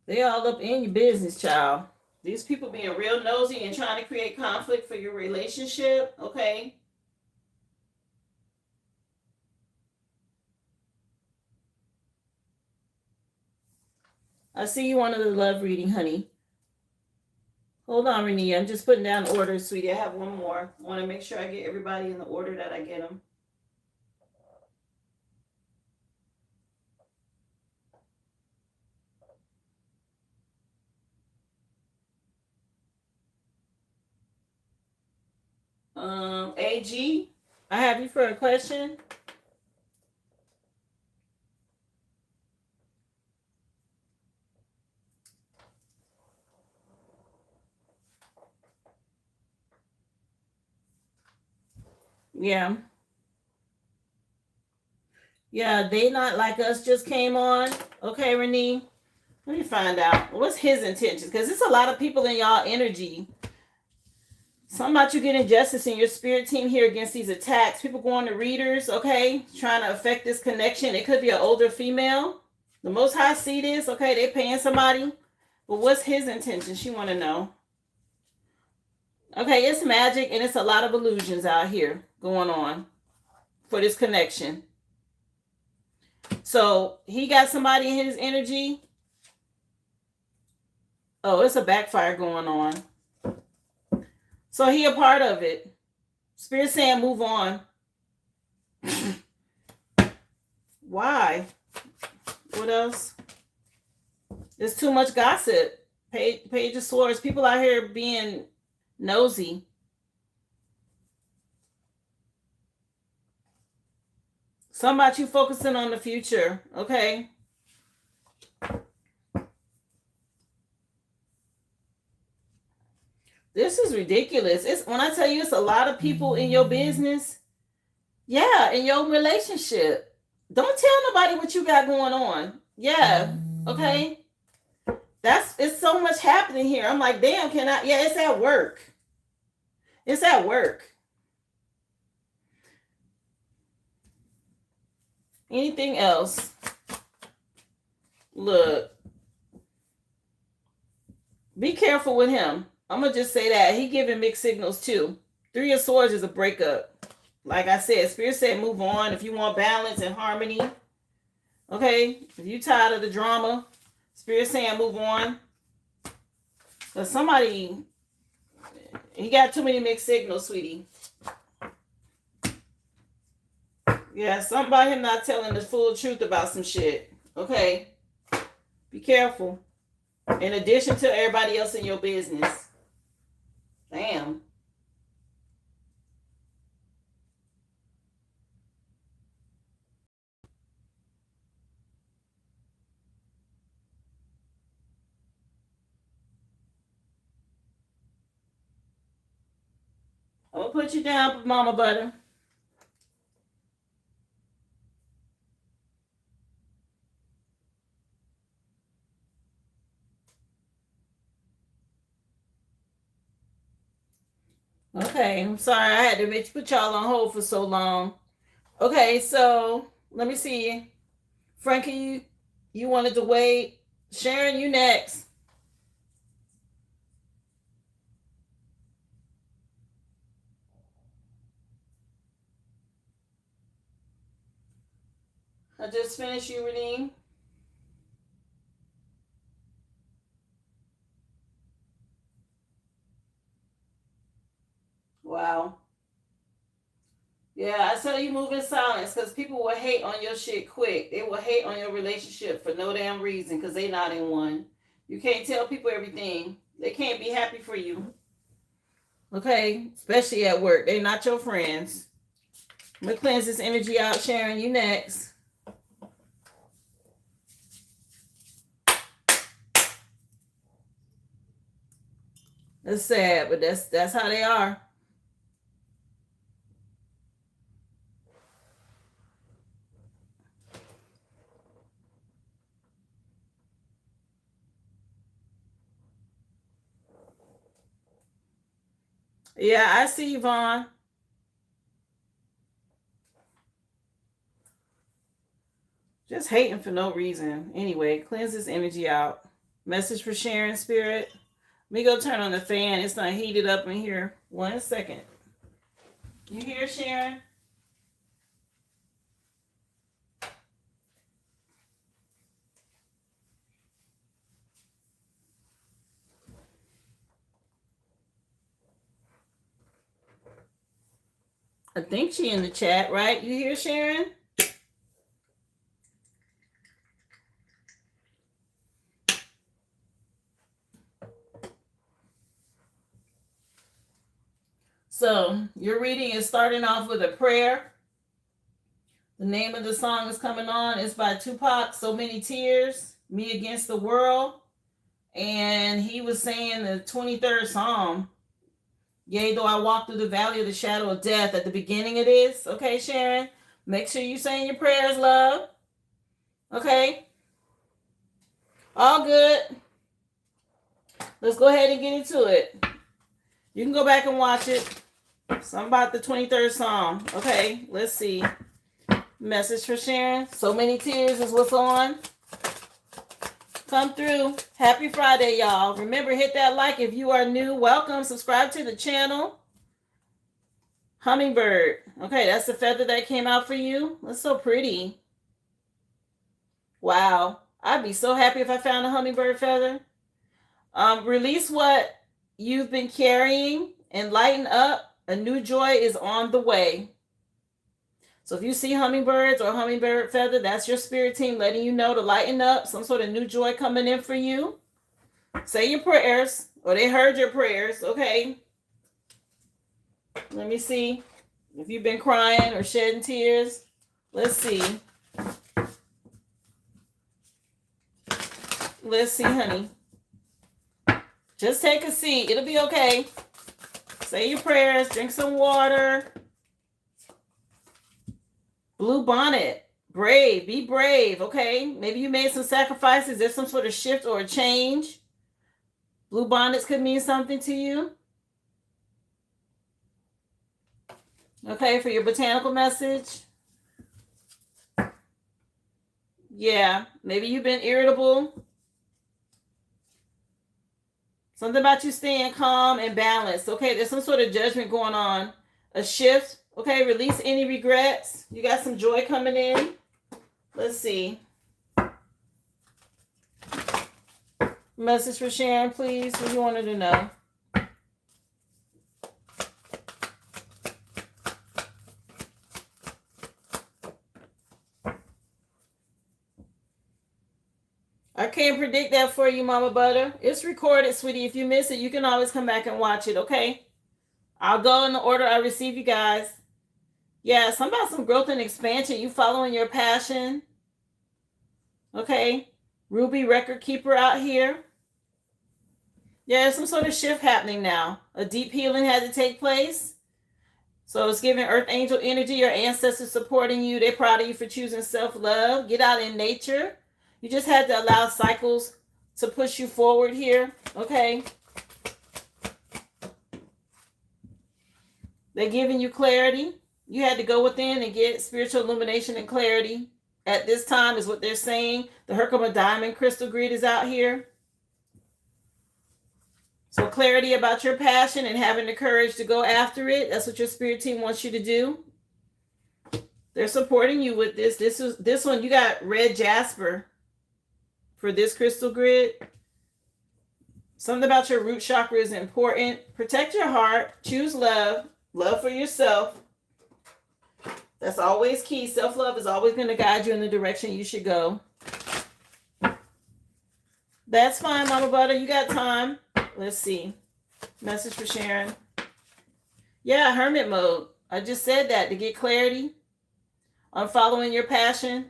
They all up in your business, child. These people being real nosy and trying to create conflict for your relationship, okay? I see you wanted a love reading, honey. Hold on, Renee. I'm just putting down orders, sweetie. I have one more. I want to make sure I get everybody in the order that I get them. AG, I have you for a question. Yeah. Yeah, They Not Like Us just came on. Okay, Renee. Let me find out. What's his intentions? Because there's a lot of people in y'all energy. Something about you getting justice in your spirit team here against these attacks. People going to readers, okay? Trying to affect this connection. It could be an older female. The Most High see this, okay? They paying somebody. But what's his intention? She want to know. Okay, it's magic and it's a lot of illusions out here going on for this connection. So he got somebody in his energy. Oh, it's a backfire going on. So he a part of it. Spirit saying move on. Why? What else? There's too much gossip. Page of Swords. People out here being nosy. Something about you focusing on the future, okay? This is ridiculous. It's when I tell you it's a lot of people in your business. Yeah, in your relationship. Don't tell nobody what you got going on. Yeah, okay? It's so much happening here. I'm like, damn, yeah, it's at work. It's at work. Anything else? Look. Be careful with him. I'm going to just say that. He giving mixed signals too. 3 of Swords is a breakup. Like I said, Spirit said move on if you want balance and harmony. Okay? If you tired of the drama, Spirit saying move on. Because somebody, he got too many mixed signals, sweetie. Yeah, something about him not telling the full truth about some shit. Okay? Be careful. In addition to everybody else in your business. Damn. I'm going to put you down, Mama Butter. Okay, I'm sorry I had to put y'all on hold for so long. Okay, so let me see. Frankie, you wanted to wait. Sharon, you next. I just finished you, Renee. Wow. Yeah, I tell you move in silence because people will hate on your shit quick. They will hate on your relationship for no damn reason because they not in one. You can't tell people everything. They can't be happy for you. Okay? Especially at work. They're not your friends. I'm going to cleanse this energy out. Sharon, you next. That's sad, but that's how they are. Yeah, I see you, Vaughn. Just hating for no reason. Anyway, cleanse this energy out. Message for Sharon, Spirit. Let me go turn on the fan. It's not heated up in here. 1 second. You hear, Sharon? I think she in the chat, right? You hear, Sharon? So your reading is starting off with a prayer. The name of the song is coming on. It's by Tupac, So Many Tears, Me Against the World. And he was saying the 23rd Psalm. Yea, though I walk through the valley of the shadow of death. At the beginning it is. Okay, Sharon? Make sure you saying your prayers, love. Okay? All good. Let's go ahead and get into it. You can go back and watch it. Something about the 23rd Psalm. Okay, let's see. Message for Sharon. So Many Tears is what's on. Come through. Happy Friday, y'all. Remember, hit that like if you are new. Welcome. Subscribe to the channel. Hummingbird. Okay, that's the feather that came out for you. That's so pretty. Wow. I'd be so happy if I found a hummingbird feather. Release what you've been carrying and lighten up. A new joy is on the way. So if you see hummingbirds or hummingbird feather, that's your spirit team letting you know to lighten up. Some sort of new joy coming in for you. Say your prayers, or they heard your prayers, okay? Let me see if you've been crying or shedding tears. Let's see. Let's see, honey. Just take a seat. It'll be okay. Say your prayers. Drink some water. Blue bonnet. Brave. Be brave, okay? Maybe you made some sacrifices. There's some sort of shift or a change. Blue bonnets could mean something to you. Okay, for your botanical message. Yeah, maybe you've been irritable. Something about you staying calm and balanced. Okay, there's some sort of judgment going on. A shift. Okay, release any regrets. You got some joy coming in. Let's see. Message for Sharon, please. What do you wanted to know? I can't predict that for you, Mama Butter. It's recorded, sweetie. If you miss it, you can always come back and watch it, okay? I'll go in the order I receive you guys. Yeah, something about some growth and expansion. You following your passion. Okay. Ruby record keeper out here. Yeah, there's some sort of shift happening now. A deep healing had to take place. So it's giving Earth Angel energy. Your ancestors supporting you. They're proud of you for choosing self-love. Get out in nature. You just had to allow cycles to push you forward here. Okay. They're giving you clarity. You had to go within and get spiritual illumination and clarity. At this time is what they're saying. The Herkimer Diamond crystal grid is out here. So clarity about your passion and having the courage to go after it. That's what your spirit team wants you to do. They're supporting you with this. This one, you got red jasper for this crystal grid. Something about your root chakra is important. Protect your heart. Choose love. Love for yourself. That's always key. Self-love is always going to guide you in the direction you should go. That's fine, Mama Butter. You got time. Let's see. Message for Sharon. Yeah, hermit mode. I just said that to get clarity on following your passion.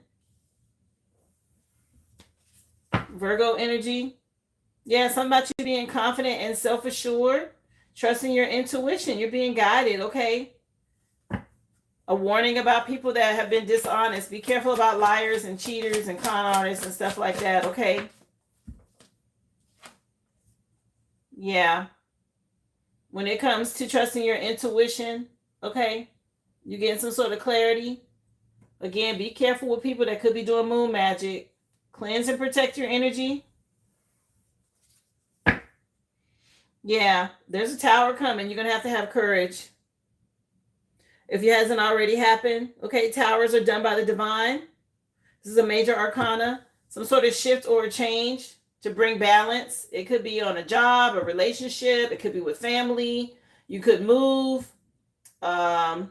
Virgo energy. Yeah, something about you being confident and self-assured. Trusting your intuition. You're being guided, okay? A warning about people that have been dishonest. Be careful about liars and cheaters and con artists and stuff like that, okay? Yeah. When it comes to trusting your intuition, okay? You're getting some sort of clarity. Again, be careful with people that could be doing moon magic. Cleanse and protect your energy. Yeah, there's a tower coming. You're going to have courage. If it hasn't already happened, okay, towers are done by the divine. This is a major arcana. Some sort of shift or a change to bring balance. It could be on a job, a relationship. It could be with family. You could move. Sometimes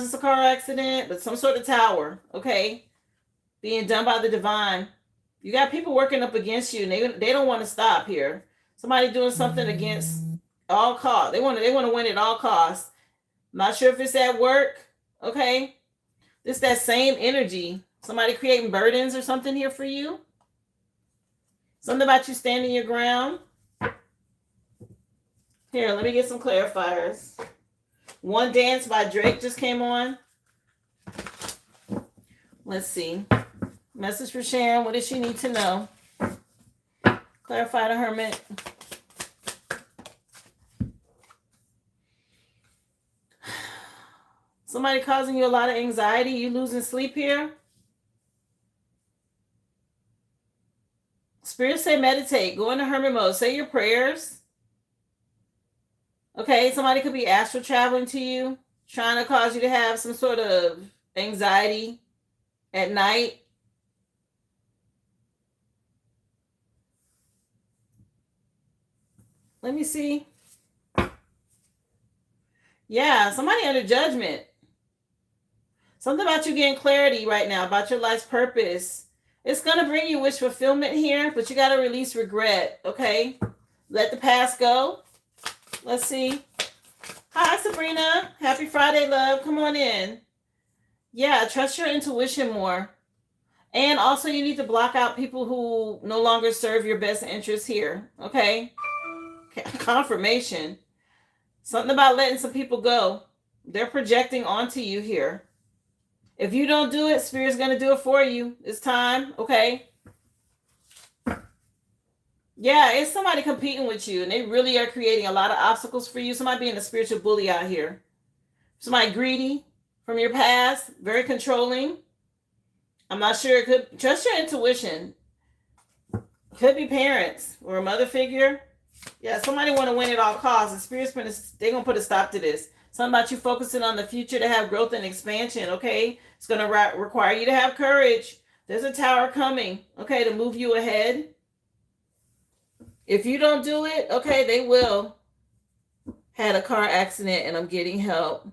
it's a car accident, but some sort of tower, okay? Being done by the divine. You got people working up against you, and they don't want to stop here. Somebody doing something against all costs. They want to win at all costs. Not sure if it's at work, okay? It's that same energy. Somebody creating burdens or something here for you. Something about you standing your ground. Here, let me get some clarifiers. One Dance by Drake just came on. Let's see. Message for Sharon. What does she need to know? Clarify the Hermit. Somebody causing you a lot of anxiety. You losing sleep here? Spirit say meditate. Go into hermit mode. Say your prayers. Okay, somebody could be astral traveling to you, trying to cause you to have some sort of anxiety at night. Let me see. Yeah, somebody under judgment. Something about you getting clarity right now about your life's purpose. It's going to bring you wish fulfillment here, but you got to release regret, okay? Let the past go. Let's see. Hi, Sabrina. Happy Friday, love. Come on in. Yeah, trust your intuition more. And also you need to block out people who no longer serve your best interests here, okay? Confirmation. Something about letting some people go. They're projecting onto you here. If you don't do it, Spirit's going to do it for you. It's time, okay? Yeah, it's somebody competing with you, and they really are creating a lot of obstacles for you. Somebody being a spiritual bully out here. Somebody greedy from your past, very controlling. I'm not sure. It could trust your intuition. Could be parents or a mother figure. Yeah, somebody want to win at all costs. The spirit's they're gonna put a stop to this. Something about you focusing on the future to have growth and expansion. Okay, it's gonna require you to have courage. There's a tower coming. Okay, to move you ahead. If you don't do it, okay, they will. Had a car accident and I'm getting help.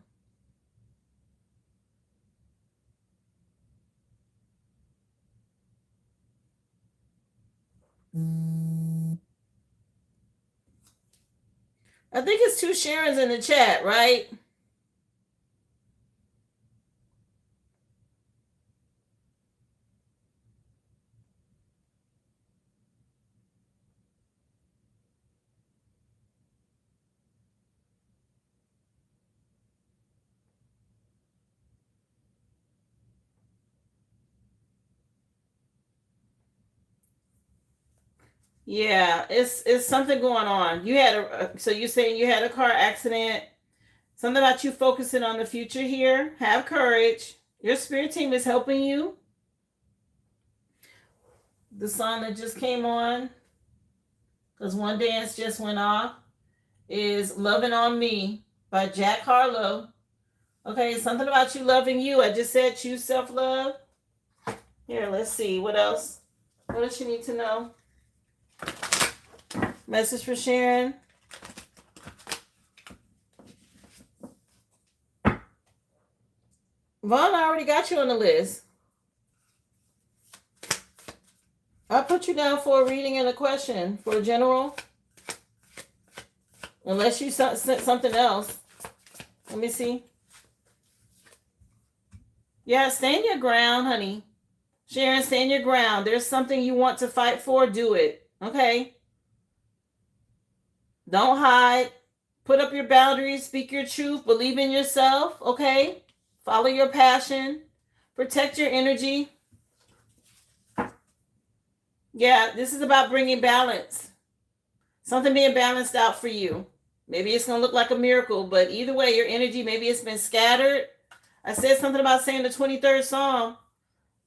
I think it's 2 Sharons in the chat, right? Yeah, it's something going on. You had so you're saying you had a car accident. Something about you focusing on the future here. Have courage. Your spirit team is helping you. The song that just came on, because one dance just went off, is Loving on Me by Jack Harlow. Okay, something about you loving you. I just said choose self-love. Here, let's see. What else? What does she need to know? Message for Sharon. Vaughn, I already got you on the list. I'll put you down for a reading and a question for a general. Unless you sent something else. Let me see. Yeah, stand your ground, honey. Sharon, stand your ground. There's something you want to fight for, do it. Okay? Don't hide. Put up your boundaries. Speak your truth. Believe in yourself. Okay? Follow your passion. Protect your energy. Yeah, this is about bringing balance. Something being balanced out for you. Maybe it's going to look like a miracle, but either way, your energy, maybe it's been scattered. I said something about saying the 23rd Psalm.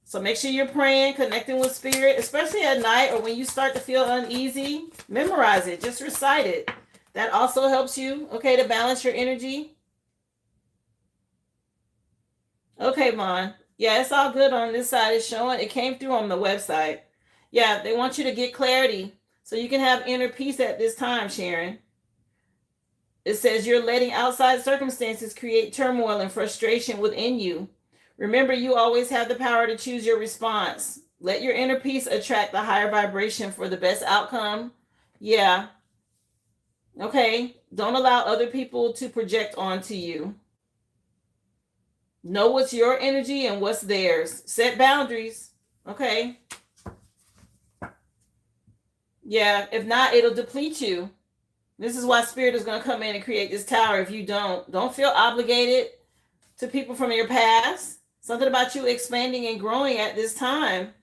So make sure you're praying, connecting with spirit, especially at night or when you start to feel uneasy. Memorize it. Just recite it. That also helps you, okay, to balance your energy. Okay, Vaughn. Yeah, it's all good on this side. It's showing. It came through on the website. Yeah, they want you to get clarity so you can have inner peace at this time, Sharon. It says you're letting outside circumstances create turmoil and frustration within you. Remember, you always have the power to choose your response. Let your inner peace attract the higher vibration for the best outcome. Yeah. Okay. Don't allow other people to project onto you. Know what's your energy and what's theirs. Set boundaries. Okay. Yeah. If not, it'll deplete you. This is why spirit is going to come in and create this tower. If you don't feel obligated to people from your past. Something about you expanding and growing at this time.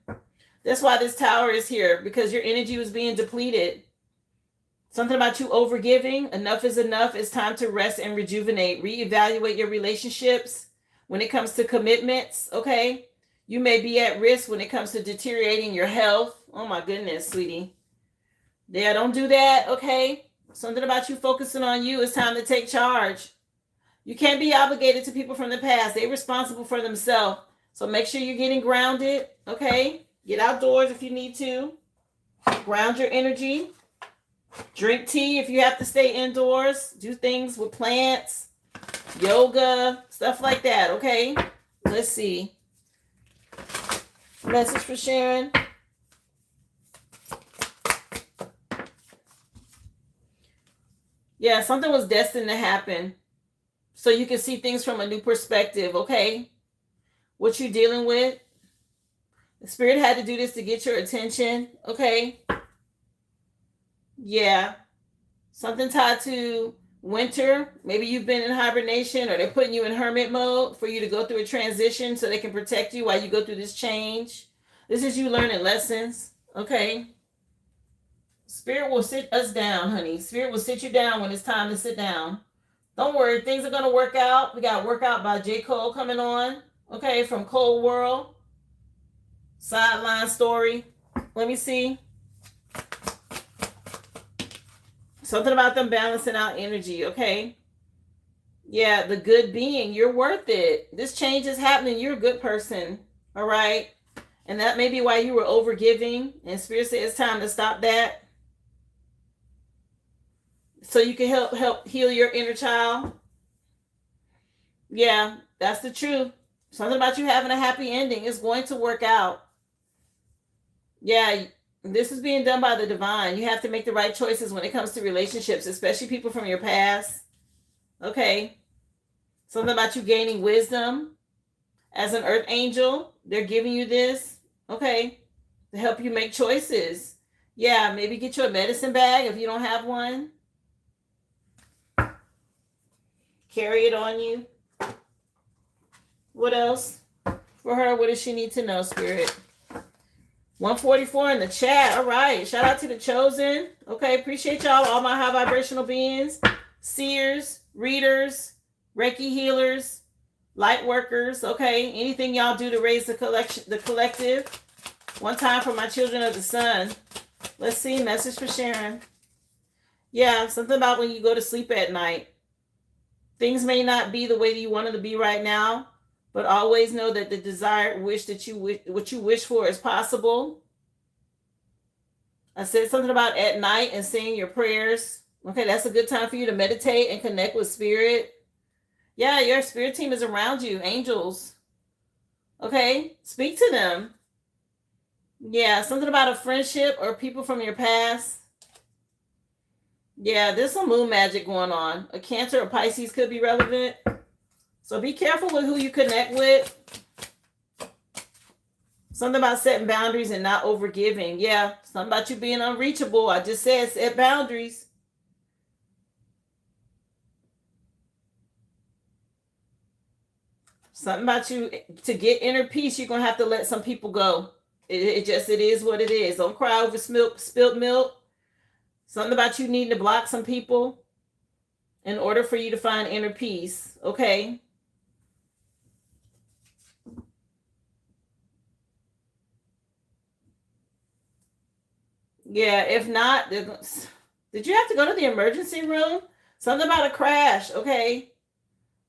That's why this tower is here, because your energy was being depleted. Something about you overgiving. Enough is enough. It's time to rest and rejuvenate. Reevaluate your relationships when it comes to commitments. Okay. You may be at risk when it comes to deteriorating your health. Oh my goodness, sweetie. Yeah, don't do that. Okay. Something about you focusing on you. It's time to take charge. You can't be obligated to people from the past. They're responsible for themselves. So make sure you're getting grounded. Okay. Get outdoors if you need to. Ground your energy. Drink tea if you have to stay indoors. Do things with plants, yoga, stuff like that. Okay. Let's see. Message for Sharon. Yeah, something was destined to happen. So you can see things from a new perspective, okay? What you're dealing with. The spirit had to do this to get your attention, okay? Yeah. Something tied to winter. Maybe you've been in hibernation or they're putting you in hermit mode for you to go through a transition so they can protect you while you go through this change. This is you learning lessons, okay? Spirit will sit us down, honey. Spirit will sit you down when it's time to sit down. Don't worry, things are going to work out. We got Work Out by J. Cole coming on. Okay, from Cold World. Sideline story. Let me see. Something about them balancing out energy, okay? Yeah, the good being. You're worth it. This change is happening. You're a good person. All right? And that may be why you were overgiving. And Spirit said it's time to stop that. So you can help heal your inner child. Yeah, that's the truth. Something about you having a happy ending is going to work out. Yeah, this is being done by the divine. You have to make the right choices when it comes to relationships, especially people from your past. Okay. Something about you gaining wisdom as an earth angel. They're giving you this. Okay. To help you make choices. Yeah, maybe get you a medicine bag if you don't have one. Carry it on you. What else? For her, what does she need to know, Spirit? 144 in the chat. All right. Shout out to the chosen. Okay. Appreciate y'all, all my high vibrational beings, seers, readers, Reiki healers, light workers. Okay. Anything y'all do to raise the collective. One time for my children of the sun. Let's see. Message for Sharon. Yeah. Something about when you go to sleep at night. Things may not be the way that you want them to be right now, but always know that the desired wish that what you wish for is possible. I said something about at night and saying your prayers. Okay, that's a good time for you to meditate and connect with spirit. Yeah, your spirit team is around you, angels. Okay, speak to them. Yeah, something about a friendship or people from your past. Yeah, there's some moon magic going on. A Cancer or Pisces could be relevant. So be careful with who you connect with. Something about setting boundaries and not overgiving. Yeah, something about you being unreachable. I just said set boundaries. Something about you, to get inner peace, you're going to have to let some people go. It is what it is. Don't cry over spilled milk. Something about you needing to block some people in order for you to find inner peace. Okay. Yeah, if not, did you have to go to the emergency room? Something about a crash, okay?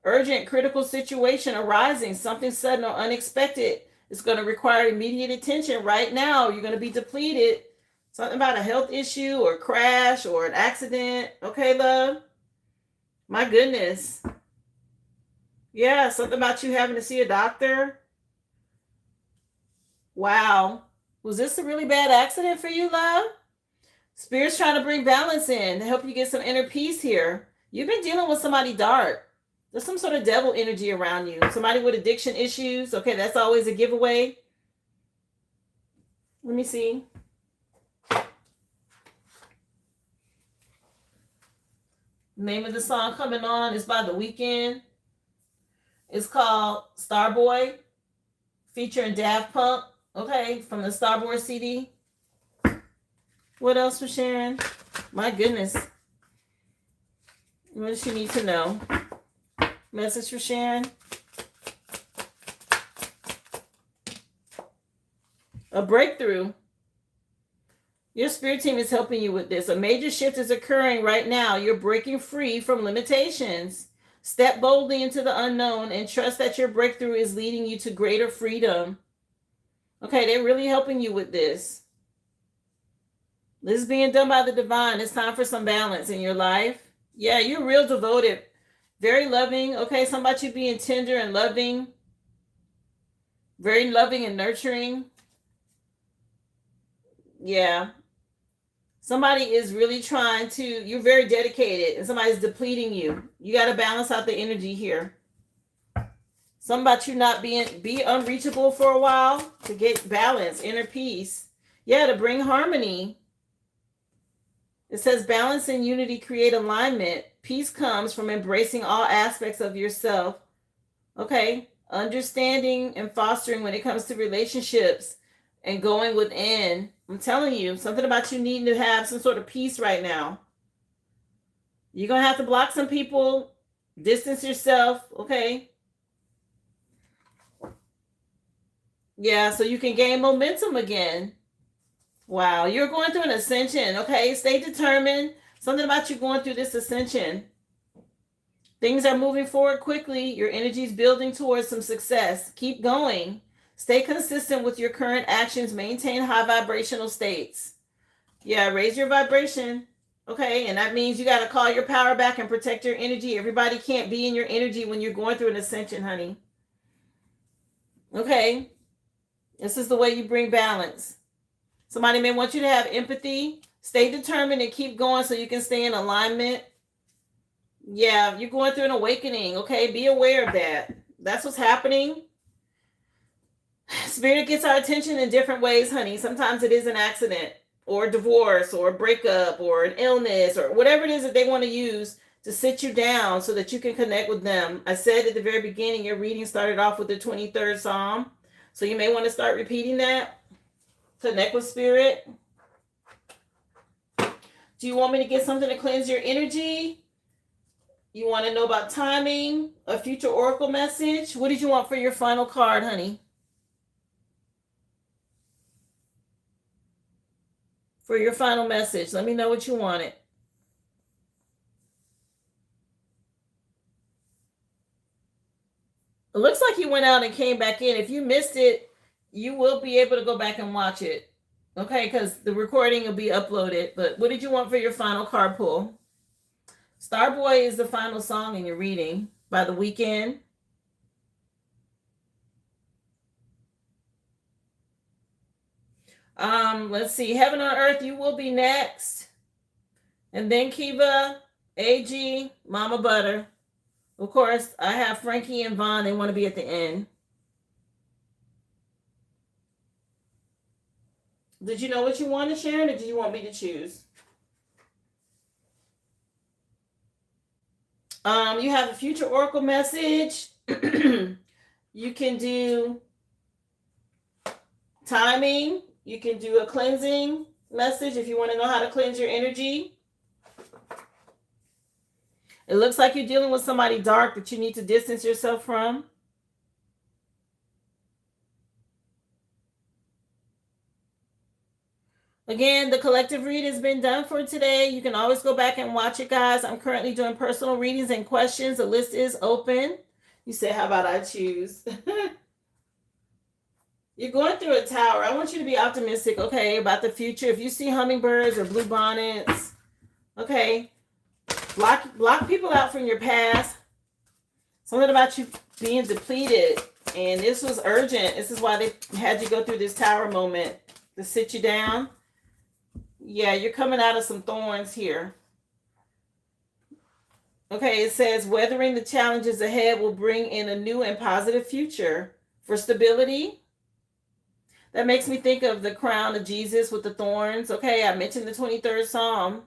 Urgent, critical situation arising, something sudden or unexpected. It's going to require immediate attention right now. You're going to be depleted. Something about a health issue or crash or an accident. Okay, love? My goodness. Yeah, something about you having to see a doctor. Wow. Was this a really bad accident for you, love? Spirit's trying to bring balance in to help you get some inner peace here. You've been dealing with somebody dark. There's some sort of devil energy around you. Somebody with addiction issues. Okay, that's always a giveaway. Let me see. The name of the song coming on is by The Weeknd. It's called Starboy, featuring Daft Punk. Okay, from the Starboy CD. What else for Sharon? My goodness. What does she need to know? Message for Sharon. A breakthrough. Your spirit team is helping you with this. A major shift is occurring right now. You're breaking free from limitations. Step boldly into the unknown and trust that your breakthrough is leading you to greater freedom. Okay, they're really helping you with this. This is being done by the divine. It's time for some balance in your life. Yeah, you're real devoted. Very loving. Okay, something about you being tender and loving. Very loving and nurturing. Yeah. Somebody is really trying to, you're very dedicated and somebody's depleting you. You got to balance out the energy here. Something about you not be unreachable for a while to get balance, inner peace. Yeah, to bring harmony. It says balance and unity create alignment. Peace comes from embracing all aspects of yourself. Okay, understanding and fostering when it comes to relationships and going within. I'm telling you, something about you needing to have some sort of peace right now. You're going to have to block some people Distance yourself, okay? Yeah, so you can gain momentum again. Wow, you're going through an ascension, okay? Stay determined. Something about you going through this ascension. Things are moving forward quickly. Your energy is building towards some success. Keep going. Stay consistent with your current actions. Maintain high vibrational states. Yeah, raise your vibration. Okay, and that means you got to call your power back and protect your energy. Everybody can't be in your energy when you're going through an ascension, honey. Okay, this is the way you bring balance. Somebody may want you to have empathy. Stay determined and keep going so you can stay in alignment. Yeah, you're going through an awakening. Okay, be aware of that. That's what's happening. Spirit gets our attention in different ways, honey. Sometimes it is an accident or a divorce or a breakup or an illness or whatever it is that they want to use to sit you down so that you can connect with them. I said at the very beginning, your reading started off with the 23rd Psalm. So you may want to start repeating that. Connect with Spirit. Do you want me to get something to cleanse your energy? You want to know about timing? A future oracle message? What did you want for your final card, honey? For your final message, let me know what you wanted. It looks like you went out and came back in. If you missed it, you will be able to go back and watch it. Okay, because the recording will be uploaded. But what did you want for your final card pull? Starboy is the final song in your reading by The Weeknd. Let's see. Heaven on Earth, you will be next. And then Kiva, AG, Mama Butter. Of course, I have Frankie and Vaughn. They want to be at the end. Did you know what you wanted, Sharon, or did you want me to choose? You have a future oracle message. You can do timing. You can do a cleansing message if you want to know how to cleanse your energy. It looks like you're dealing with somebody dark that you need to distance yourself from. Again, the collective read has been done for today. You can always go back and watch it, guys. I'm currently doing personal readings and questions. The list is open. You said, how about I choose? You're going through a tower. I want you to be optimistic, okay, about the future. If you see hummingbirds or blue bonnets, okay, block people out from your past. Something about you being depleted. And this was urgent. This is why they had you go through this tower moment to sit you down. Yeah, you're coming out of some thorns here. Okay, it says weathering the challenges ahead will bring in a new and positive future for stability. That makes me think of the crown of Jesus with the thorns. Okay, I mentioned the 23rd Psalm.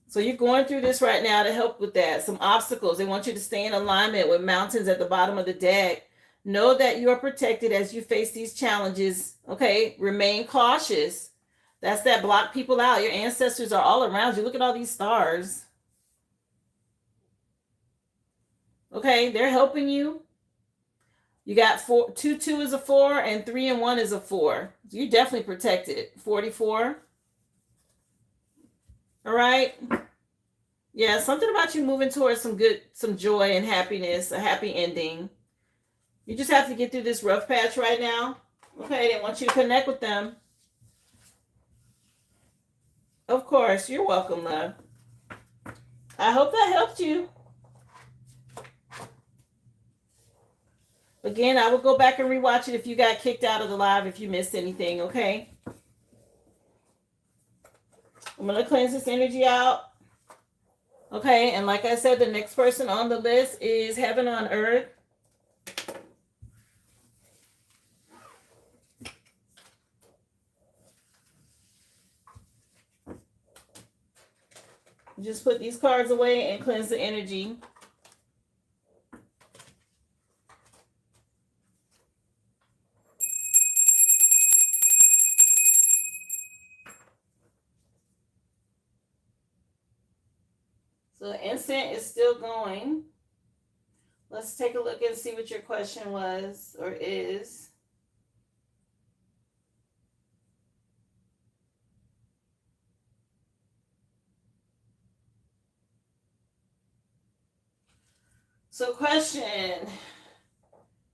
So you're going through this right now to help with that. Some obstacles. They want you to stay in alignment with mountains at the bottom of the deck. Know that you are protected as you face these challenges. Okay, remain cautious. That's that block people out. Your ancestors are all around you. Look at all these stars. Okay, they're helping you. You got 2 is a 4 and 3 and 1 is a 4. You're definitely protected. 44. All right. Yeah, something about you moving towards some joy and happiness, a happy ending. You just have to get through this rough patch right now. Okay, they want you to connect with them. Of course, you're welcome, love. I hope that helped you. Again, I will go back and rewatch it if you got kicked out of the live, if you missed anything, okay? I'm going to cleanse this energy out. Okay, and like I said, the next person on the list is Heaven on Earth. Just put these cards away and cleanse the energy. So the incense is still going. Let's take a look and see what your question was or is. So question.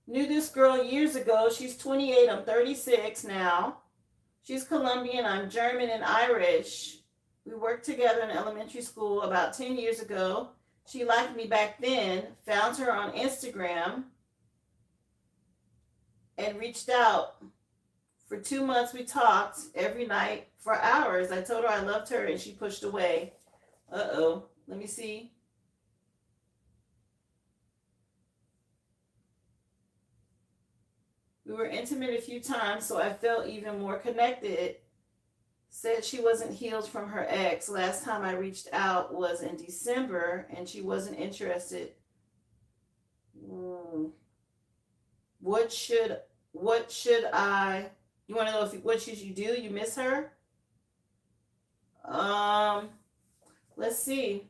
Knew this girl years ago. She's 28. I'm 36 now. She's Colombian. I'm German and Irish. We worked together in elementary school about 10 years ago. She liked me back then. Found her on Instagram and reached out. For 2 months, we talked every night for hours. I told her I loved her and she pushed away. Uh-oh. Let me see. We were intimate a few times, so I felt even more connected. Said she wasn't healed from her ex. Last time I reached out was in December, and she wasn't interested. What should I? You want to know what should you do? You miss her? Let's see.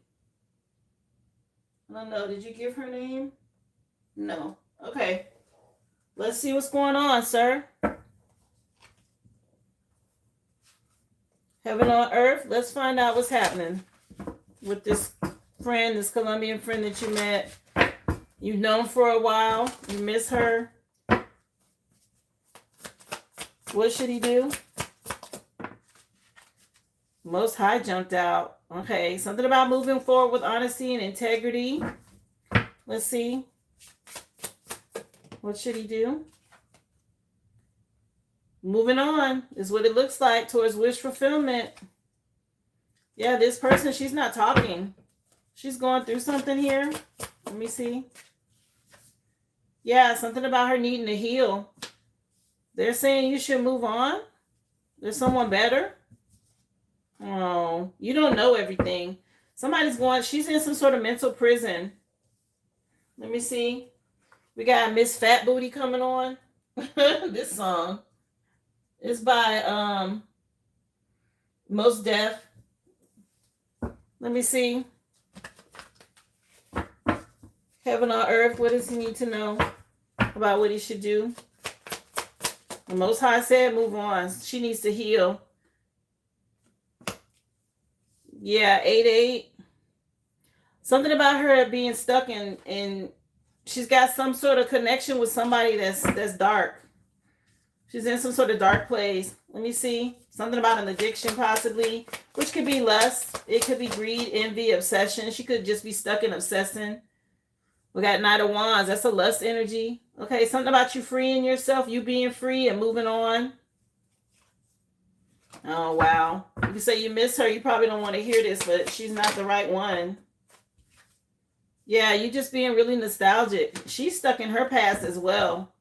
I don't know. Did you give her name? No. Okay. Let's see what's going on, sir. Heaven on earth. Let's find out what's happening with this friend, this Colombian friend that you met. You've known for a while. You miss her. What should he do? Most High jumped out. Okay, something about moving forward with honesty and integrity. Let's see. What should he do? Moving on is what it looks like towards wish fulfillment. Yeah, this person, she's not talking. She's going through something here. Let me see. Yeah, something about her needing to heal. They're saying you should move on. There's someone better. Oh, you don't know everything. She's in some sort of mental prison. Let me see. We got Miss Fat Booty coming on. This song is by Most Def. Let me see. Heaven on earth, what does he need to know about what he should do? The Most High said move on. She needs to heal. Yeah, 8-8. Something about her being stuck in she's got some sort of connection with somebody that's dark. She's in some sort of dark place. Let me see. Something about an addiction possibly, which could be lust. It could be greed, envy, obsession. She could just be stuck in obsessing. We got Knight of Wands. That's a lust energy. Okay, something about you freeing yourself, you being free and moving on. Oh, wow. You say you miss her. You probably don't want to hear this, but she's not the right one. Yeah, you just being really nostalgic. She's stuck in her past as well.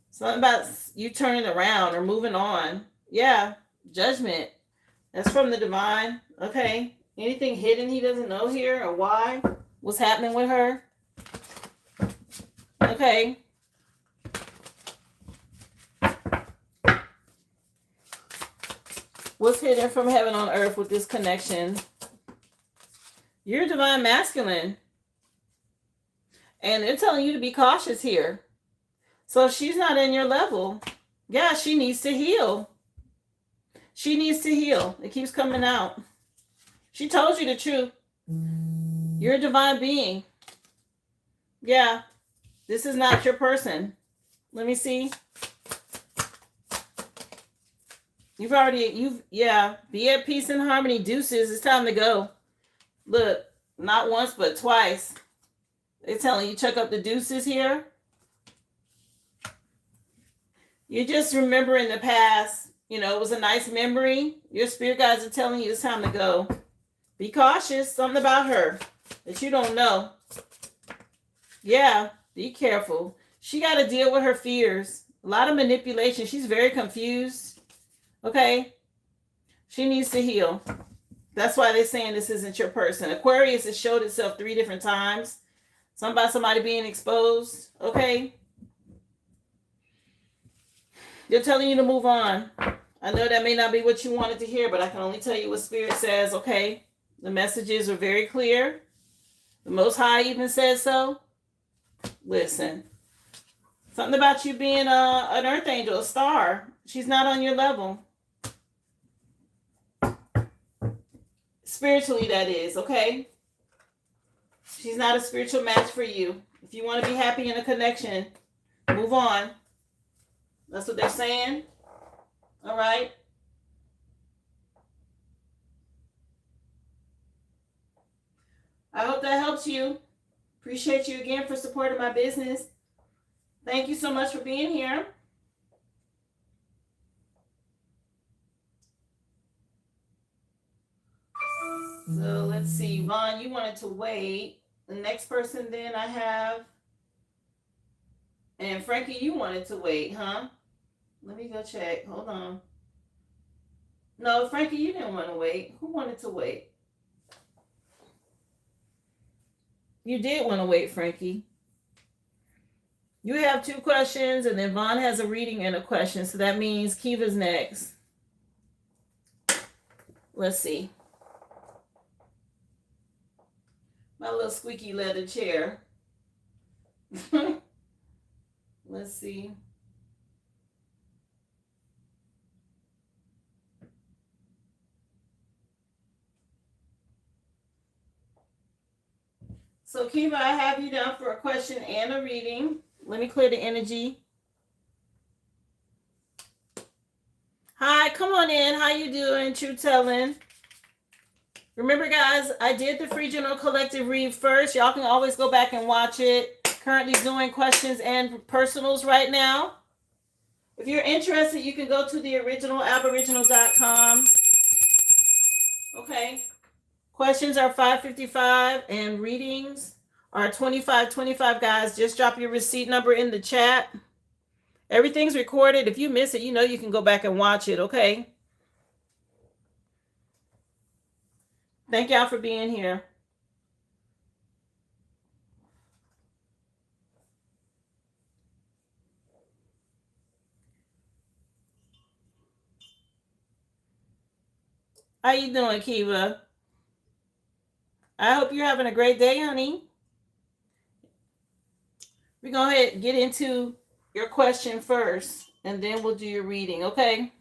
Something about you turning around or moving on. Yeah, judgment. That's from the divine. Okay. Anything hidden he doesn't know here or why? What's happening with her? Okay. What's hidden from heaven on earth with this connection? You're divine masculine. And they're telling you to be cautious here. So if she's not in your level, yeah, she needs to heal. She needs to heal. It keeps coming out. She told you the truth. You're a divine being. Yeah, this is not your person. Let me see. Be at peace and harmony. Deuces, it's time to go. Look, not once, but twice. They're telling you check up the deuces here. You're just remembering the past. You know, it was a nice memory. Your spirit guides are telling you it's time to go. Be cautious. Something about her that you don't know. Yeah, be careful. She got to deal with her fears. A lot of manipulation. She's very confused. Okay? She needs to heal. That's why they're saying this isn't your person. Aquarius has showed itself 3 different times. Something about somebody being exposed. Okay? They're telling you to move on. I know that may not be what you wanted to hear, but I can only tell you what Spirit says, okay? The messages are very clear. The Most High even says so. Listen, something about you being an earth angel, a star. She's not on your level. Spiritually, that is, okay? She's not a spiritual match for you. If you want to be happy in a connection, move on. That's what they're saying. All right. I hope that helps you. Appreciate you again for supporting my business. Thank you so much for being here. So let's see. Vaughn, you wanted to wait. The next person then I have. And Frankie, you wanted to wait, huh? Let me go check. Hold on. No, Frankie, you didn't want to wait. Who wanted to wait? You did want to wait, Frankie. You have 2 questions, and then Vaughn has a reading and a question. So that means Kiva's next. Let's see. My little squeaky leather chair. Let's see. So Kiva, I have you down for a question and a reading. Let me clear the energy. Hi, come on in. How you doing, True Telling? Remember, guys, I did the Free General Collective read first. Y'all can always go back and watch it. Currently doing questions and personals right now. If you're interested, you can go to the original aboriginal.com. Okay. Questions are $5.55 and readings are $25.25, guys. Just drop your receipt number in the chat. Everything's recorded. If you miss it, you know you can go back and watch it, okay? Thank y'all for being here. How you doing, Kiva? I hope you're having a great day, honey. We're going to go ahead and get into your question first, and then we'll do your reading, okay?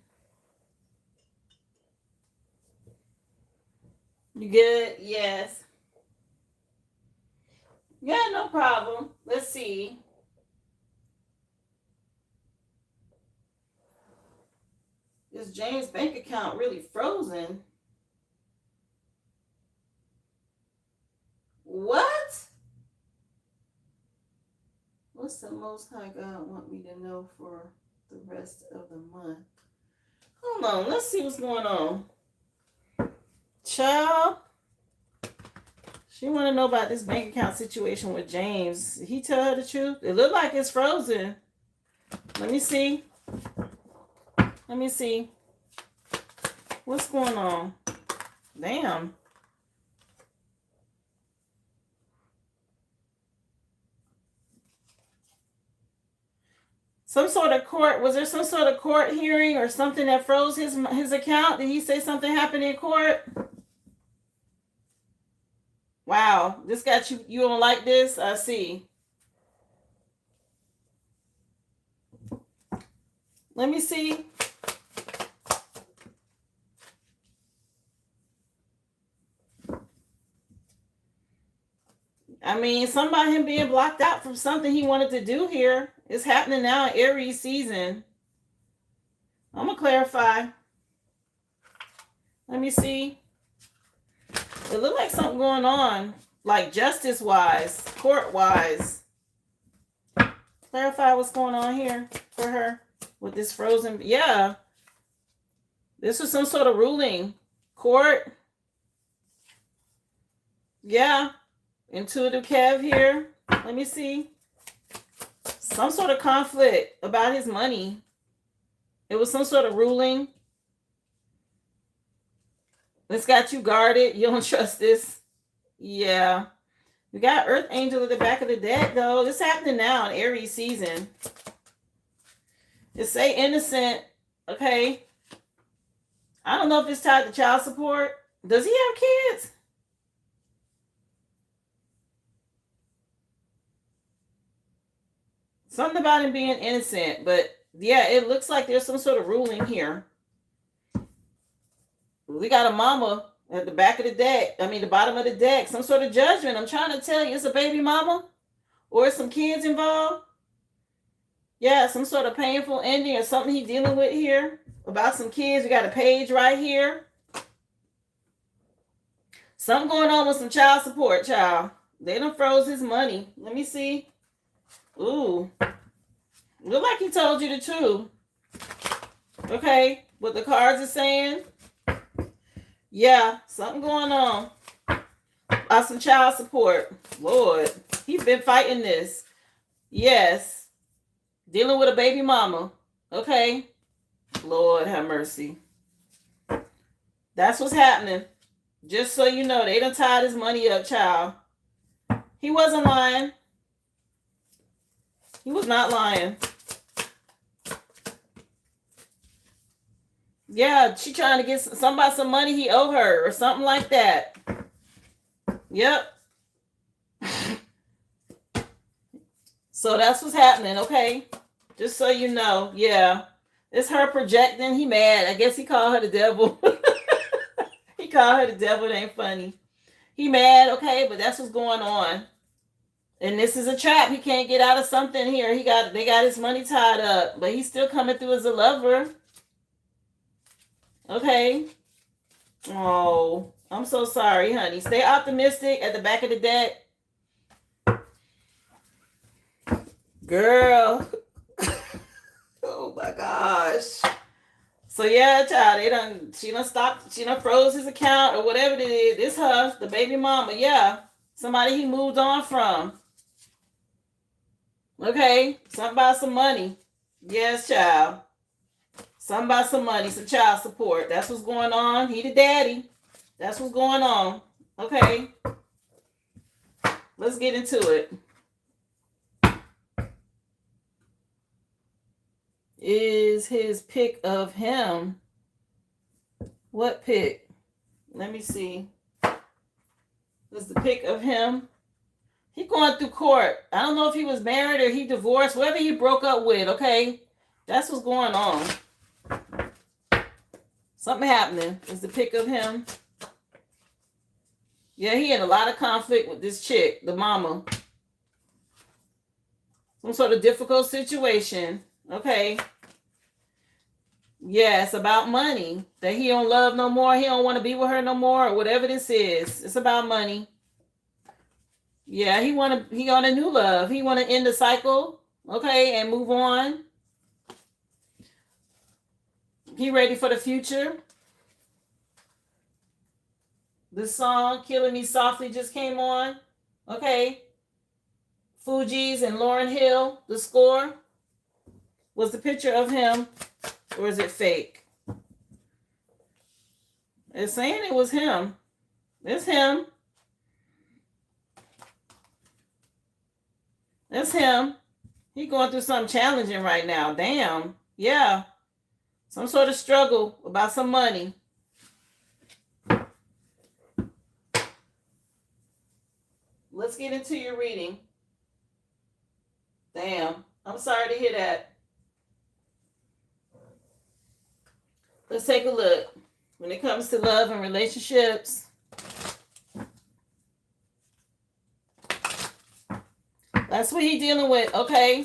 You good? Yes. Yeah, no problem. Let's see. Is James' bank account really frozen? What? What's the Most High God want me to know for the rest of the month? Hold on, let's see what's going on. Child, she want to know about this bank account situation with James. Did he tell her the truth? It looked like it's frozen. Let me see. Let me see. What's going on? Damn. Some sort of court, was there some sort of court hearing or something that froze his account? Did he say something happened in court? Wow, this got you don't like this? I see. Let me see. I mean, something about him being blocked out from something he wanted to do here. It's happening now in Aries season. I'm going to clarify. Let me see. It looked like something going on, like justice-wise, court-wise. Clarify what's going on here for her with this frozen. Yeah. This was some sort of ruling. Court. Yeah. Intuitive Kev here. Let me see. Some sort of conflict about his money. It was some sort of ruling. It's got you guarded. You don't trust this. Yeah. We got Earth Angel at the back of the deck, though. This happening now in Aries season. It say innocent. Okay. I don't know if it's tied to child support. Does he have kids? Something about him being innocent, but yeah, it looks like there's some sort of ruling here. We got a mama at the back of the deck. I mean, the bottom of the deck. Some sort of judgment. I'm trying to tell you, it's a baby mama or some kids involved. Yeah, some sort of painful ending or something he's dealing with here about some kids. We got a page right here. Something going on with some child support, child. They done froze his money. Let me see. Ooh. Look like he told you the truth. Okay, what the cards are saying. Yeah, something going on. About some child support. Lord, he's been fighting this. Yes. Dealing with a baby mama. Okay. Lord have mercy. That's what's happening. Just so you know, they done tied his money up, child. He wasn't lying. He was not lying. Yeah, she trying to get somebody some money he owed her or something like that. Yep. So that's what's happening, okay? Just so you know. Yeah. It's her projecting. He mad. I guess he called her the devil. He called her the devil. It ain't funny. He mad, okay, but that's what's going on. And this is a trap. He can't get out of something here. They got his money tied up, but he's still coming through as a lover. Okay. Oh, I'm so sorry, honey. Stay optimistic at the back of the deck. Girl. Oh my gosh. So yeah, child, she done froze his account or whatever it is. It's her, the baby mama. Yeah. Somebody he moved on from. Okay. Something about some money. Yes, child. Something about some money, some child support. That's what's going on. He the daddy. That's what's going on. Okay. Let's get into it. Is his pick of him? What pick? Let me see. Is the pick of him? He going through court. I don't know if he was married or he divorced. Whoever he broke up with, okay? That's what's going on. Something happening. Is the pick of him? Yeah, he had a lot of conflict with this chick, the mama. Some sort of difficult situation. Okay. Yeah, it's about money. That he don't love no more. He don't want to be with her no more, or whatever this is. It's about money. Yeah, he on a new love. He want to end the cycle, okay, and move on. He ready for the future. The song "Killing Me Softly" just came on. Okay. Fugees and Lauryn Hill, the score. Was the picture of him, or is it fake? It's saying it was him. It's him. It's him. He going through something challenging right now. Damn. Yeah. Some sort of struggle about some money. Let's get into your reading. Damn. I'm sorry to hear that. Let's take a look. When it comes to love and relationships, that's what he's dealing with, okay?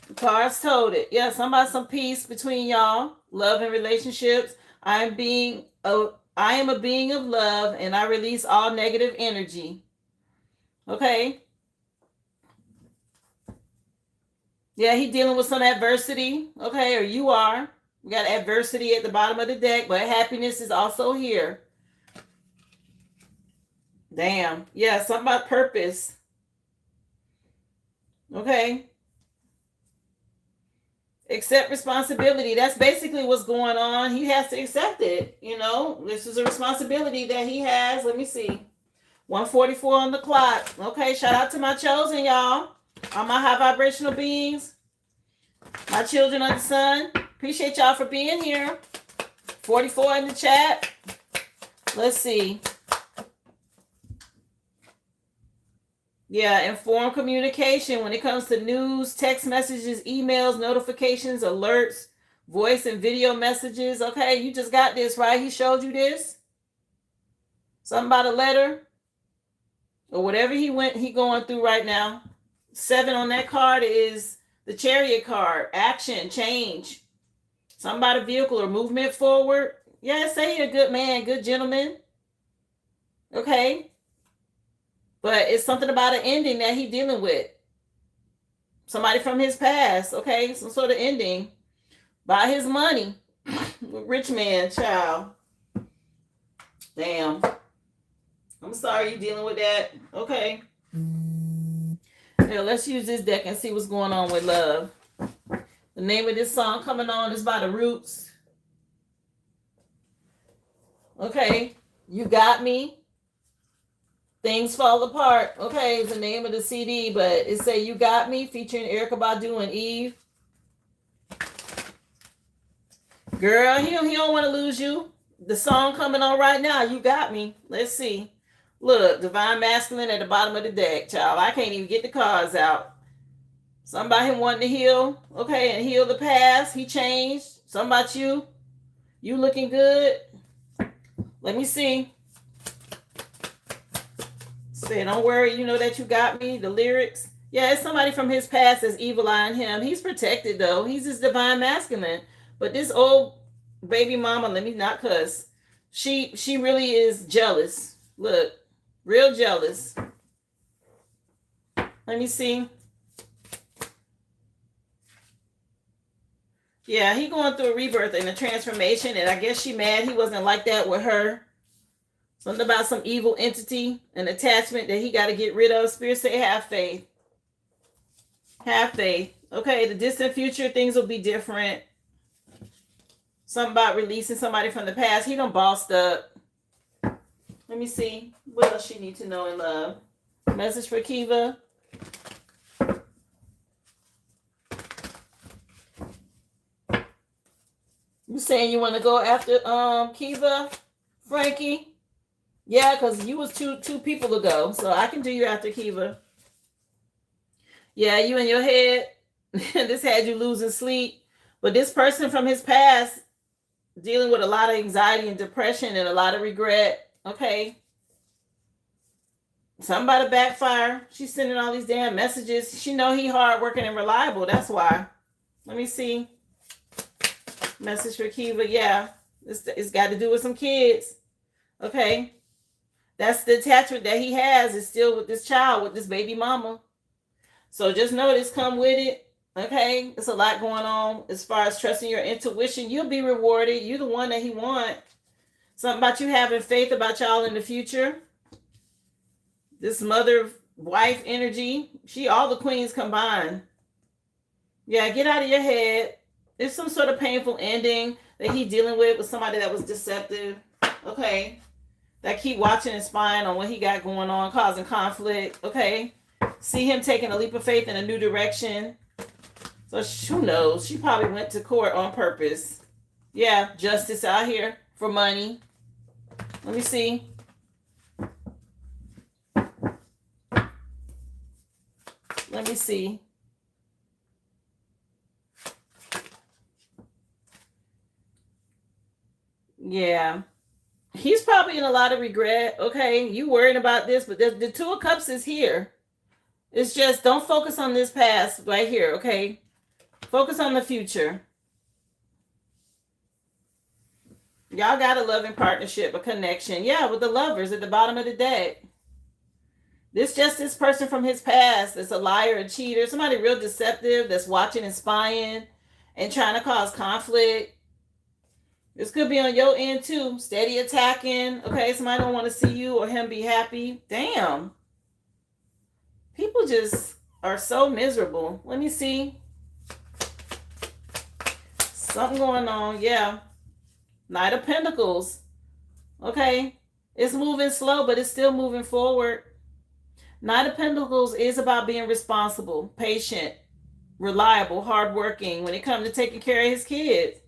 The cards told it. Yeah, somebody some peace between y'all. Love and relationships. I am a being of love, and I release all negative energy. Okay? Yeah, he dealing with some adversity, okay, or you are. We got adversity at the bottom of the deck, but happiness is also here. Damn. Yeah, something about purpose. Okay. Accept responsibility. That's basically what's going on. He has to accept it. You know, this is a responsibility that he has. Let me see. 1:44 on the clock. Okay, shout out to my chosen, y'all. All my high vibrational beings. My children of the sun. Appreciate y'all for being here. 44 in the chat. Let's see. Yeah, informed communication when it comes to news, text messages, emails, notifications, alerts, voice and video messages. Okay, you just got this, right? He showed you this. Something about a letter or whatever he going through right now. 7 on that card is the Chariot card. Action, change. Something about a vehicle or movement forward. Yeah, say you're a good man, good gentleman. Okay. But it's something about an ending that he's dealing with. Somebody from his past, okay? Some sort of ending. By his money. Rich man, child. Damn. I'm sorry you're dealing with that. Okay. Yeah, let's use this deck and see what's going on with love. The name of this song coming on is by The Roots. Okay. You Got Me. Things Fall Apart. Okay, is the name of the CD, but it say You Got Me featuring Erykah Badu and Eve. Girl, he don't want to lose you. The song coming on right now, You Got Me. Let's see. Look, Divine Masculine at the bottom of the deck, child. I can't even get the cards out. Something about him wanting to heal, okay, and heal the past. He changed. Something about you. You looking good. Let me see. Say, don't worry, you know that you got me. The lyrics. Yeah, it's somebody from his past that's evil eyeing him. He's protected, though. He's his divine masculine. But this old baby mama, let me not cuss. She really is jealous. Look, real jealous. Let me see. Yeah, he going through a rebirth and a transformation, and I guess she mad he wasn't like that with her. Something about some evil entity, an attachment that he got to get rid of. Spirit say, have faith. Have faith. Okay, the distant future, things will be different. Something about releasing somebody from the past. He done bossed up. Let me see. What else she need to know in love? Message for Kiva. You saying you want to go after Kiva, Frankie? Yeah, because you was two people ago, so I can do you after Kiva. Yeah, you in your head. This had you losing sleep. But this person from his past dealing with a lot of anxiety and depression and a lot of regret. Okay. Something about a backfire. She's sending all these damn messages. She know he hardworking and reliable. That's why. Let me see. Message for Kiva. Yeah. It's got to do with some kids. Okay. That's the attachment that he has is still with this child, with this baby mama. So just know this, come with it. Okay. It's a lot going on as far as trusting your intuition. You'll be rewarded. You're the one that he want. Something about you having faith about y'all in the future. This mother, wife energy. All the queens combined. Yeah, get out of your head. There's some sort of painful ending that he dealing with somebody that was deceptive. Okay. That keep watching and spying on what he got going on, causing conflict. Okay. See him taking a leap of faith in a new direction. So who knows? She probably went to court on purpose. Yeah, justice out here for money. Let me see. Let me see. Yeah. He's probably in a lot of regret. Okay, you worrying about this, but the Two of Cups is here. It's just don't focus on this past right here, okay? Focus on the future. Y'all got a loving partnership, a connection. Yeah, with the Lovers at the bottom of the deck. This person from his past that's a liar, a cheater, somebody real deceptive that's watching and spying and trying to cause conflict. This could be on your end too. Steady attacking. Okay, somebody don't want to see you or him be happy. Damn. People just are so miserable. Let me see. Something going on. Yeah. Knight of Pentacles. Okay. It's moving slow, but it's still moving forward. Knight of Pentacles is about being responsible, patient, reliable, hardworking when it comes to taking care of his kids.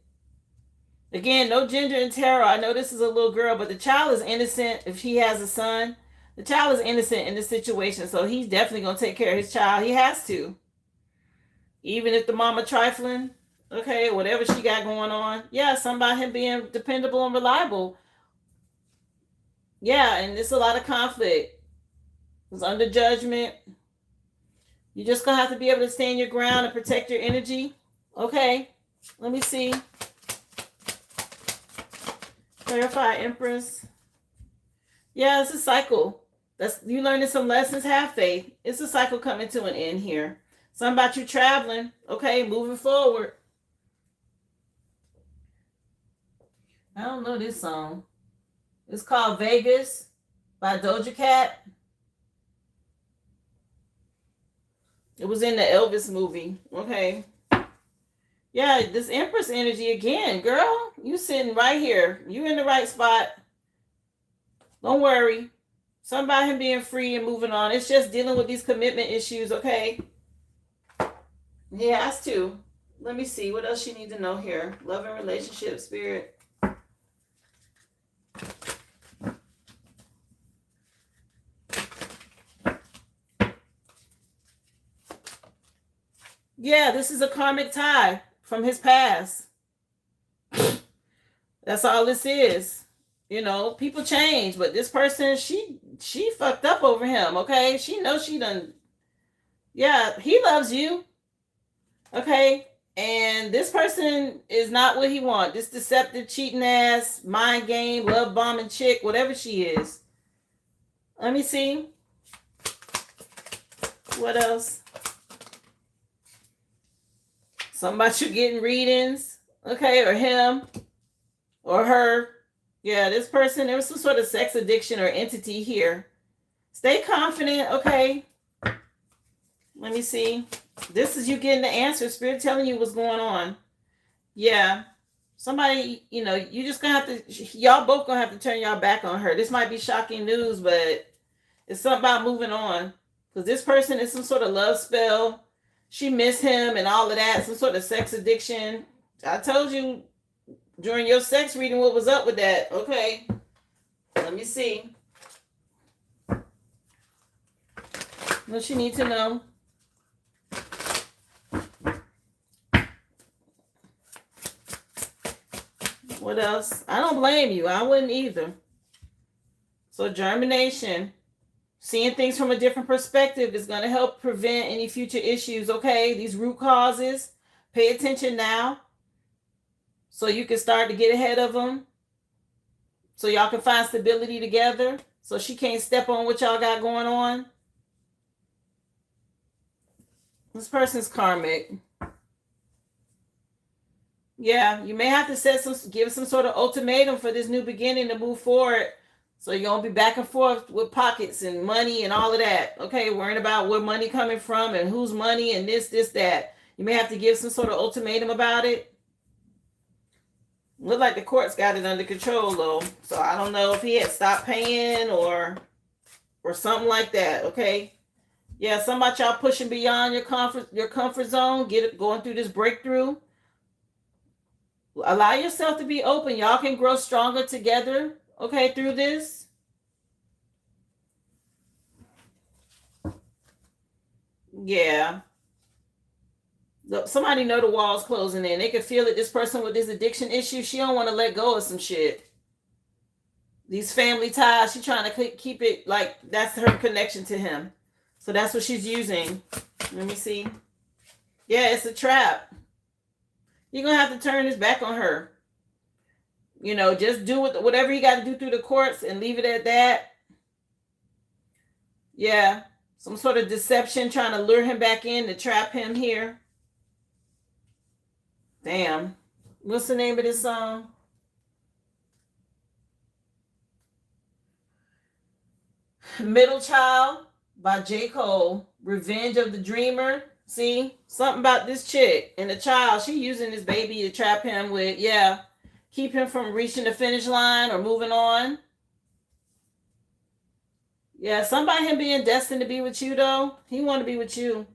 Again, no gender in tarot. I know this is a little girl, but the child is innocent if he has a son. The child is innocent in this situation, so he's definitely going to take care of his child. He has to. Even if the mama trifling, okay, whatever she got going on. Yeah, something about him being dependable and reliable. Yeah, and it's a lot of conflict. It's under judgment. You're just going to have to be able to stand your ground and protect your energy. Okay, let me see. Clarify, Empress. Yeah, it's a cycle. That's you learning some lessons. Have faith. It's a cycle coming to an end here. Something about you traveling. Okay, moving forward. I don't know this song. It's called Vegas by Doja Cat. It was in the Elvis movie. Okay. Yeah, this Empress energy again, girl. You sitting right here. You in the right spot. Don't worry. Something about him being free and moving on. It's just dealing with these commitment issues, okay? He has to. Let me see. What else you need to know here? Love and relationship, spirit. Yeah, this is a karmic tie from his past. That's all this is. You know, people change, but this person, she fucked up over him, okay? She knows she done. Yeah, he loves you, okay? And this person is not what he wants. This deceptive, cheating ass, mind game, love bombing chick, whatever she is. Let me see. What else? Something about you getting readings, okay? Or him, or her. Yeah, this person, there was some sort of sex addiction or entity here. Stay confident, okay? Let me see. This is you getting the answer. Spirit telling you what's going on. Yeah. Somebody, you know, you just gonna have to, y'all both gonna have to turn y'all back on her. This might be shocking news, but it's something about moving on. Because this person is some sort of love spell. She missed him and all of that. Some sort of sex addiction. I told you during your sex reading what was up with that. Okay. Let me see. What you need to know. What else? I don't blame you. I wouldn't either. So germination. Seeing things from a different perspective is going to help prevent any future issues, okay? These root causes. Pay attention now. So you can start to get ahead of them. So y'all can find stability together. So she can't step on what y'all got going on. This person's karmic. Yeah, you may have to give some sort of ultimatum for this new beginning to move forward. So you're going to be back and forth with pockets and money and all of that. Okay, worrying about where money coming from and whose money and this, that. You may have to give some sort of ultimatum about it. Look like the courts got it under control though. So I don't know if he had stopped paying or something like that. Okay. Yeah, some about y'all pushing beyond your comfort zone, going through this breakthrough. Allow yourself to be open. Y'all can grow stronger together, okay, through this. Yeah. Somebody know the walls closing in. They can feel it. This person with this addiction issue, she don't want to let go of some shit. These family ties, she trying to keep it like that's her connection to him. So that's what she's using. Let me see. Yeah, it's a trap. You're going to have to turn this back on her. You know, just do whatever you got to do through the courts and leave it at that. Yeah. Some sort of deception trying to lure him back in to trap him here. Damn. What's the name of this song? Middle Child by J. Cole. Revenge of the Dreamer. See? Something about this chick and the child. She using this baby to trap him with, yeah. Keep him from reaching the finish line or moving on. Yeah, somebody him being destined to be with you though. He want to be with you.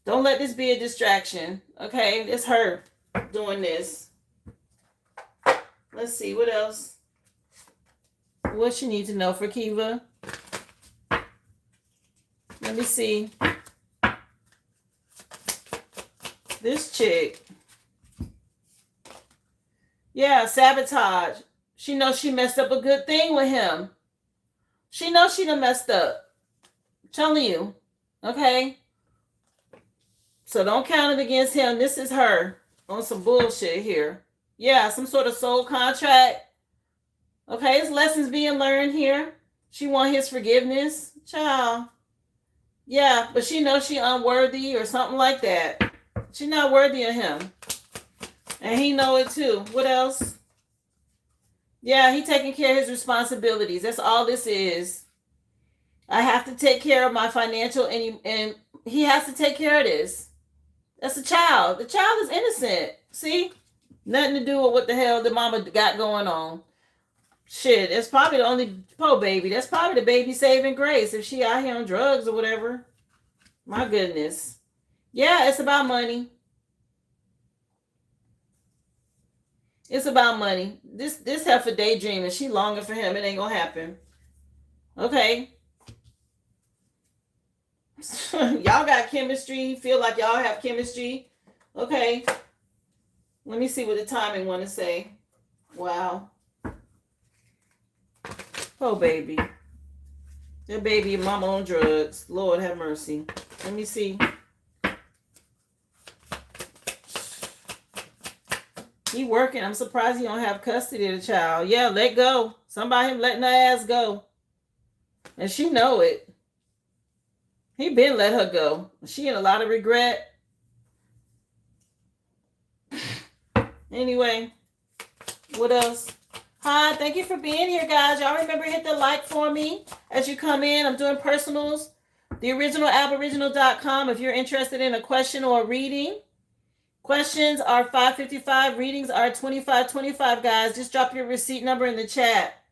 Don't let this be a distraction. Okay, it's her doing this. Let's see, what else? What you need to know for Kiva? Let me see. This chick. Yeah, sabotage. She knows she messed up a good thing with him. She knows she done messed up. I'm telling you. Okay? So don't count it against him. This is her on some bullshit here. Yeah, some sort of soul contract. Okay, his lessons being learned here. She want his forgiveness. Child. Yeah, but she knows she unworthy or something like that. She's not worthy of him. And he know it too. What else? Yeah, he taking care of his responsibilities. That's all this is. I have to take care of my financial and he has to take care of this. That's a child. The child is innocent. See? Nothing to do with what the hell the mama got going on. Shit, it's probably the only poor baby. That's probably the baby saving grace if she out here on drugs or whatever. My goodness. Yeah, it's about money. It's about money. This heifer daydreaming. She longing for him. It ain't gonna happen. Okay. Y'all got chemistry. Feel like y'all have chemistry. Okay. Let me see what the timing want to say. Wow. Oh, baby. That baby and mama on drugs. Lord have mercy. Let me see. He working. I'm surprised he don't have custody of the child. Yeah, let go. Somebody letting her ass go. And she know it. He been let her go. She in a lot of regret. Anyway, what else? Hi, thank you for being here, guys. Y'all remember hit the like for me as you come in. I'm doing personals. TheOriginalAboriginal.com if you're interested in a question or a reading. Questions are $5.55. Readings are $25.25, guys. Just drop your receipt number in the chat.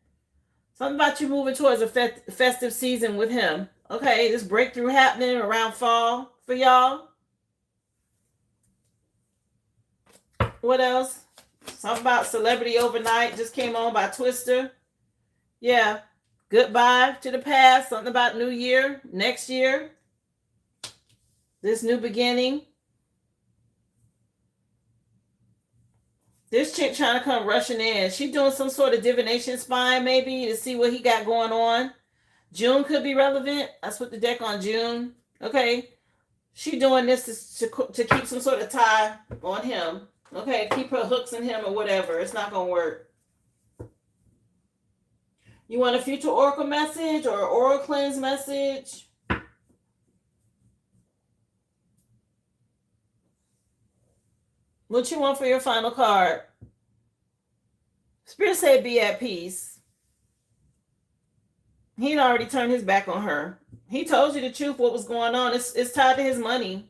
Something about you moving towards a festive season with him. Okay, this breakthrough happening around fall for y'all. What else? Something about Celebrity Overnight just came on by Twister. Yeah. Goodbye to the past. Something about New Year, next year. This new beginning. This chick trying to come rushing in. She doing some sort of divination spying maybe to see what he got going on. June could be relevant. I put the deck on June. Okay. She doing this to keep some sort of tie on him. Okay, keep her hooks in him or whatever. It's not going to work. You want a future oracle message or oral cleanse message? What you want for your final card? Spirit said be at peace. He'd already turned his back on her. He told you the truth, what was going on. It's tied to his money.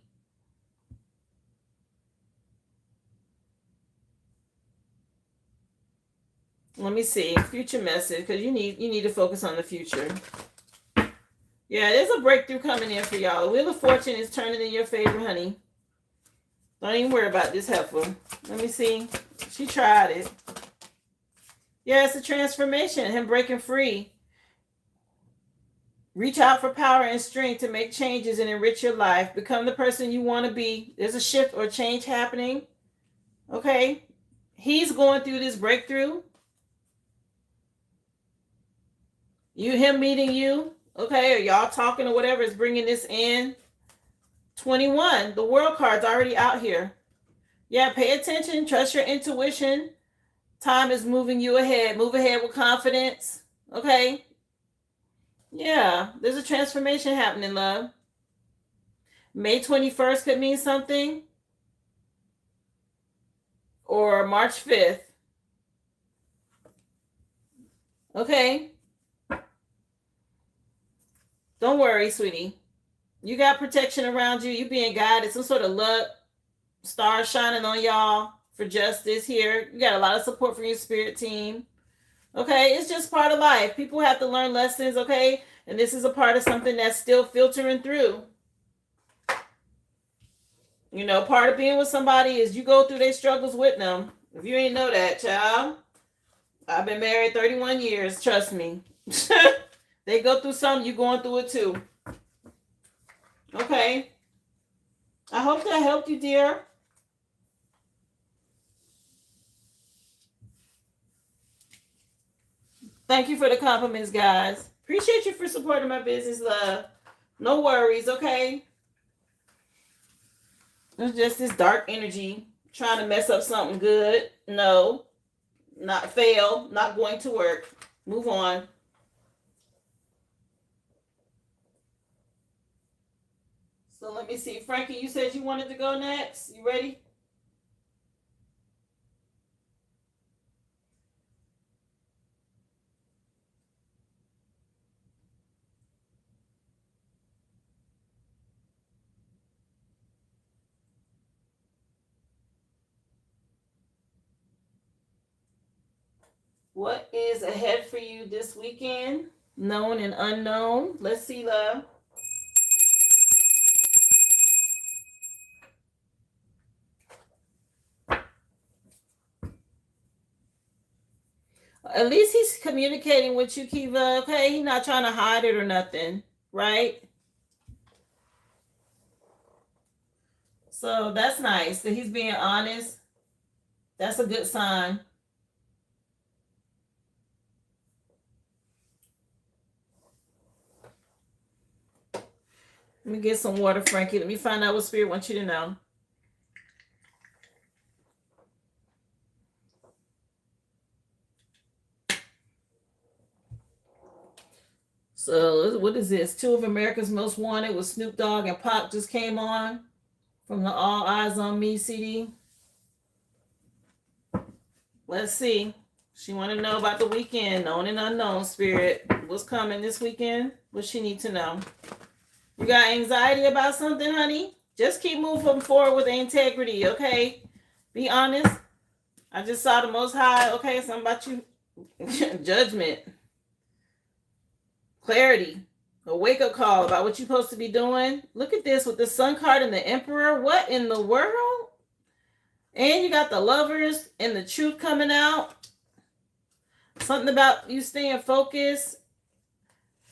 Let me see. Future message, because you need to focus on the future. Yeah, there's a breakthrough coming in for y'all. The Wheel of Fortune is turning in your favor, honey. Don't even worry about this heifer. Let me see. She tried it. Yeah, it's a transformation. Him breaking free. Reach out for power and strength to make changes and enrich your life. Become the person you want to be. There's a shift or change happening. Okay? He's going through this breakthrough. Him meeting you, okay, or y'all talking or whatever is bringing this in. 21, the world card's already out here. Yeah, pay attention, trust your intuition. Time is moving you ahead. Move ahead with confidence, okay? Yeah, there's a transformation happening, love. May 21st could mean something. Or March 5th. Okay? Don't worry, sweetie. You got protection around you. You being guided. Some sort of luck. Stars shining on y'all for justice here. You got a lot of support from your spirit team. Okay? It's just part of life. People have to learn lessons, okay? And this is a part of something that's still filtering through. You know, part of being with somebody is you go through their struggles with them. If you ain't know that, child. I've been married 31 years. Trust me. They go through something, you going through it too. Okay. I hope that helped you, dear. Thank you for the compliments, guys. Appreciate you for supporting my business, love. No worries, okay? It's just this dark energy trying to mess up something good. No, not fail, not going to work. Move on. So let me see. Frankie, you said you wanted to go next. You ready? What is ahead for you this weekend? Known and unknown. Let's see, love. At least he's communicating with you, Kiva. Okay, he's not trying to hide it or nothing, right? So that's nice that he's being honest. That's a good sign. Let me get some water, Frankie. Let me find out what Spirit wants you to know. So what is this? 2 of America's Most Wanted with Snoop Dogg and Pop just came on from the All Eyes on Me CD. Let's see. She want to know about the weekend, known and unknown, Spirit. What's coming this weekend? What she need to know? You got anxiety about something, honey? Just keep moving forward with integrity, okay? Be honest. I just saw the Most High. Okay, something about you. Judgment. Clarity. A wake-up call about what you're supposed to be doing. Look at this with the Sun card and the Emperor. What in the world? And you got the Lovers and the Truth coming out. Something about you staying focused.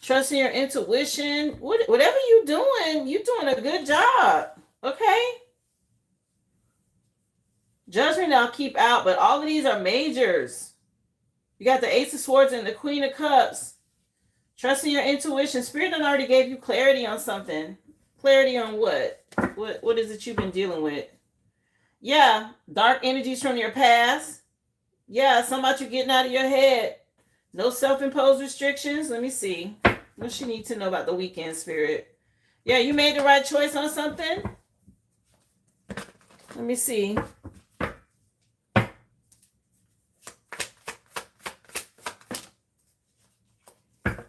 Trusting your intuition. Whatever you're doing a good job. Okay? Judgment I'll keep out, but all of these are majors. You got the Ace of Swords and the Queen of Cups. Trusting your intuition. Spirit done already gave you clarity on something. Clarity on what? What is it you've been dealing with? Yeah, dark energies from your past. Yeah, something about you getting out of your head. No self-imposed restrictions. Let me see. What she need to know about the weekend, Spirit? Yeah, you made the right choice on something. Let me see.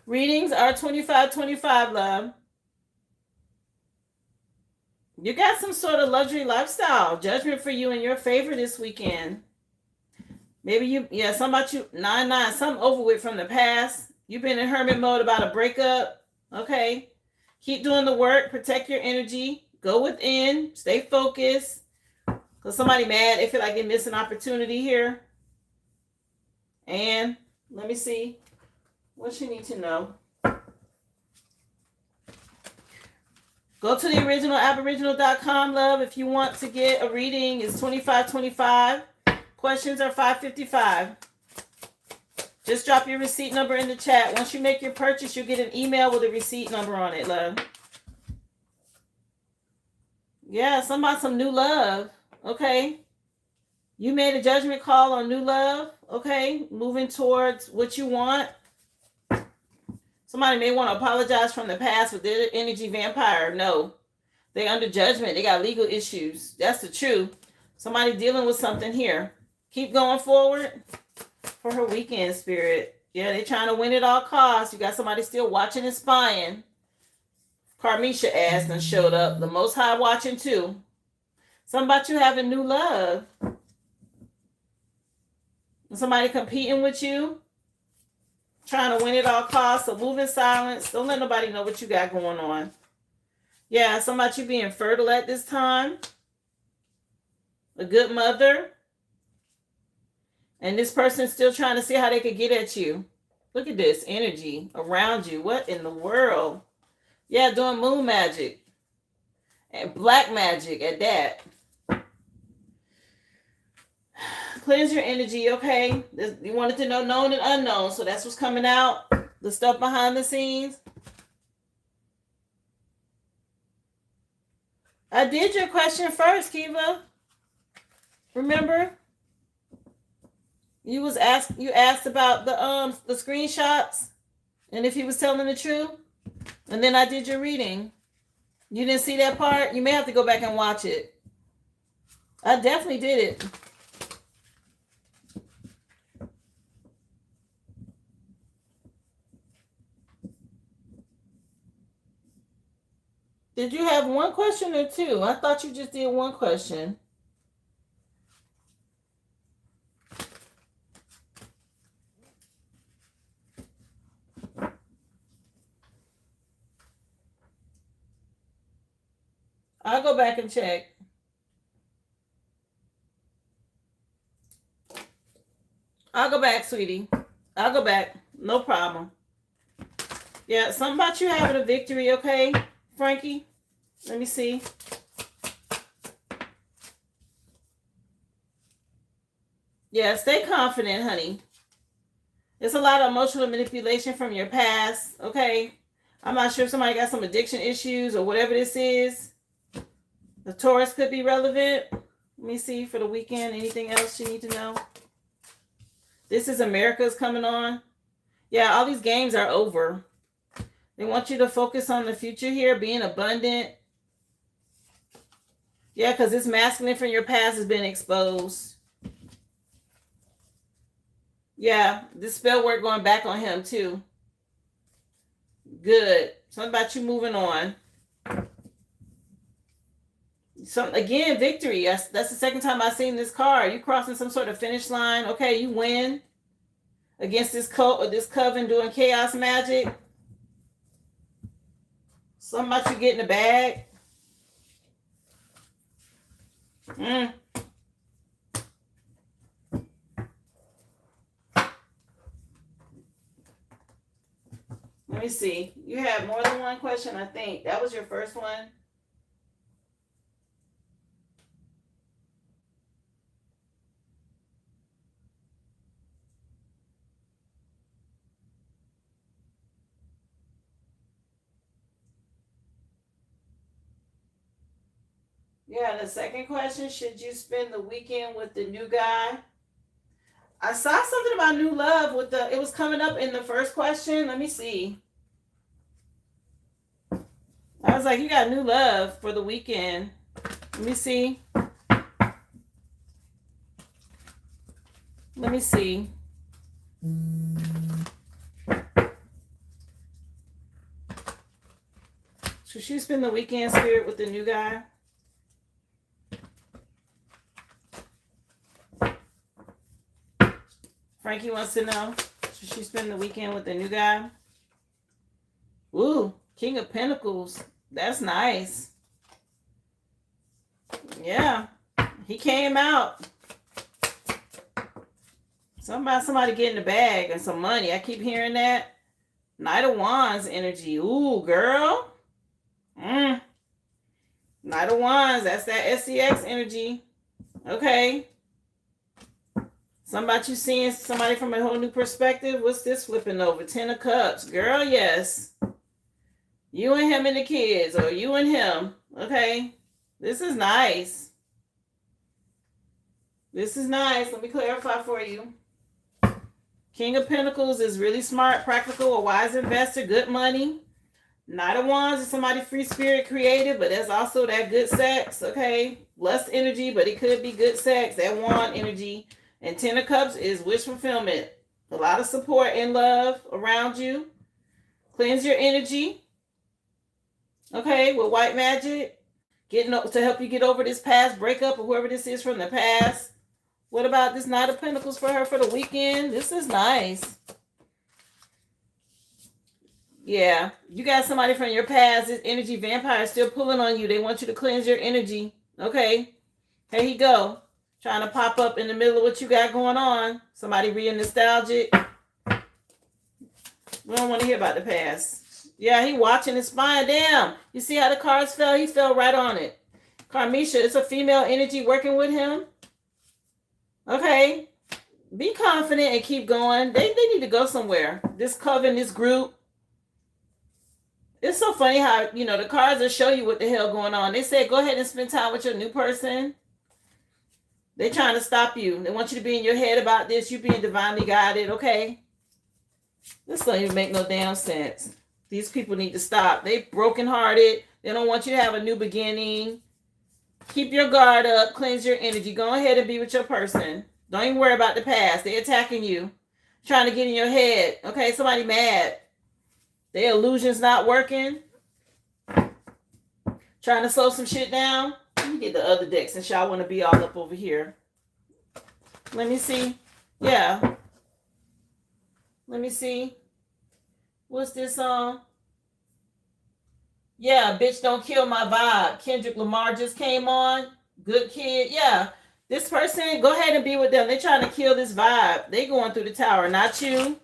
Readings are 25-25, love. You got some sort of luxury lifestyle. Judgment for you in your favor this weekend. Maybe something about you, 9-9, something over with from the past. You've been in hermit mode about a breakup. Okay. Keep doing the work. Protect your energy. Go within. Stay focused. Because somebody mad, they feel like they miss an opportunity here. And let me see. What you need to know. Go to the original aboriginal.com, love. If you want to get a reading, it's 25-25. Questions are $5.55. Just drop your receipt number in the chat. Once you make your purchase, you'll get an email with a receipt number on it, love. Yeah, some new love. Okay. You made a judgment call on new love. Okay. Moving towards what you want. Somebody may want to apologize from the past with their energy vampire. No. They're under judgment. They got legal issues. That's the truth. Somebody dealing with something here. Keep going forward for her weekend, Spirit. Yeah, they're trying to win at all costs. You got somebody still watching and spying. Carmisha ass done showed up. The Most High watching too. Something about you having new love. Somebody competing with you. Trying to win at all costs. So move in silence. Don't let nobody know what you got going on. Yeah, something about you being fertile at this time. A good mother. And this person's still trying to see how they could get at you. Look at this energy around you. What in the world? Yeah, doing moon magic. And black magic at that. Cleanse your energy, okay? You wanted to know known and unknown, so that's what's coming out. The stuff behind the scenes. I did your question first, Kiva. Remember? You asked about the screenshots and if he was telling the truth. And then I did your reading. You didn't see that part? You may have to go back and watch it. I definitely did it. Did you have one question or two? I thought you just did one question. I'll go back and check. I'll go back, sweetie. I'll go back. No problem. Yeah, something about you having a victory, okay, Frankie? Let me see. Yeah, stay confident, honey. It's a lot of emotional manipulation from your past, okay? I'm not sure if somebody got some addiction issues or whatever this is. The Taurus could be relevant. Let me see for the weekend. Anything else you need to know? This is America's coming on. Yeah, all these games are over. They want you to focus on the future here, being abundant. Yeah, because this masculine from your past has been exposed. Yeah, this spell work going back on him too. Good. Something about you moving on. Again, victory. That's the second time I've seen this card. You crossing some sort of finish line. Okay, you win against this cult or this coven doing chaos magic. Something about you getting the bag. Let me see. You had more than one question, I think. That was your first one. Yeah, the second question, should you spend the weekend with the new guy? I saw something about new love with it was coming up in the first question. Let me see. I was like, you got new love for the weekend. Let me see. Let me see. Should she spend the weekend, Spirit, with the new guy? Frankie wants to know, should she spend the weekend with the new guy? Ooh, King of Pentacles. That's nice. Yeah, he came out. Somebody getting the bag and some money. I keep hearing that. Knight of Wands energy. Ooh, girl. Knight of Wands. That's that SCX energy. Okay. Something about you seeing somebody from a whole new perspective. What's this flipping over? 10 of Cups. Girl, yes. You and him and the kids, or you and him. Okay. This is nice. This is nice. Let me clarify for you. King of Pentacles is really smart, practical, a wise investor, good money. Knight of Wands is somebody free spirit, creative, but there's also that good sex, okay? Lust energy, but it could be good sex. That wand energy. And 10 of Cups is wish fulfillment. A lot of support and love around you. Cleanse your energy. Okay, with white magic. To help you get over this past breakup or whoever this is from the past. What about this Knight of Pentacles for her for the weekend? This is nice. Yeah, you got somebody from your past. This energy vampire is still pulling on you. They want you to cleanse your energy. Okay, here you go. Trying to pop up in the middle of what you got going on. Somebody being nostalgic. We don't want to hear about the past. Yeah, he watching his spine. Damn. You see how the cards fell? He fell right on it. Carmisha, it's a female energy working with him. Okay. Be confident and keep going. They need to go somewhere. This coven, this group. It's so funny how, the cards will show you what the hell going on. They say, go ahead and spend time with your new person. They're trying to stop you. They want you to be in your head about this. You being divinely guided, okay? This don't even make no damn sense. These people need to stop. They brokenhearted. They don't want you to have a new beginning. Keep your guard up. Cleanse your energy. Go ahead and be with your person. Don't even worry about the past. They're attacking you. Trying to get in your head. Okay, somebody mad. Their illusion's not working. Trying to slow some shit down. Let me get the other deck since y'all want to be all up over here. Let me see. Yeah. Let me see. What's this song? Yeah, bitch don't kill my vibe. Kendrick Lamar just came on. Good kid. Yeah. This person, go ahead and be with them. They're trying to kill this vibe. They going through the tower, not you.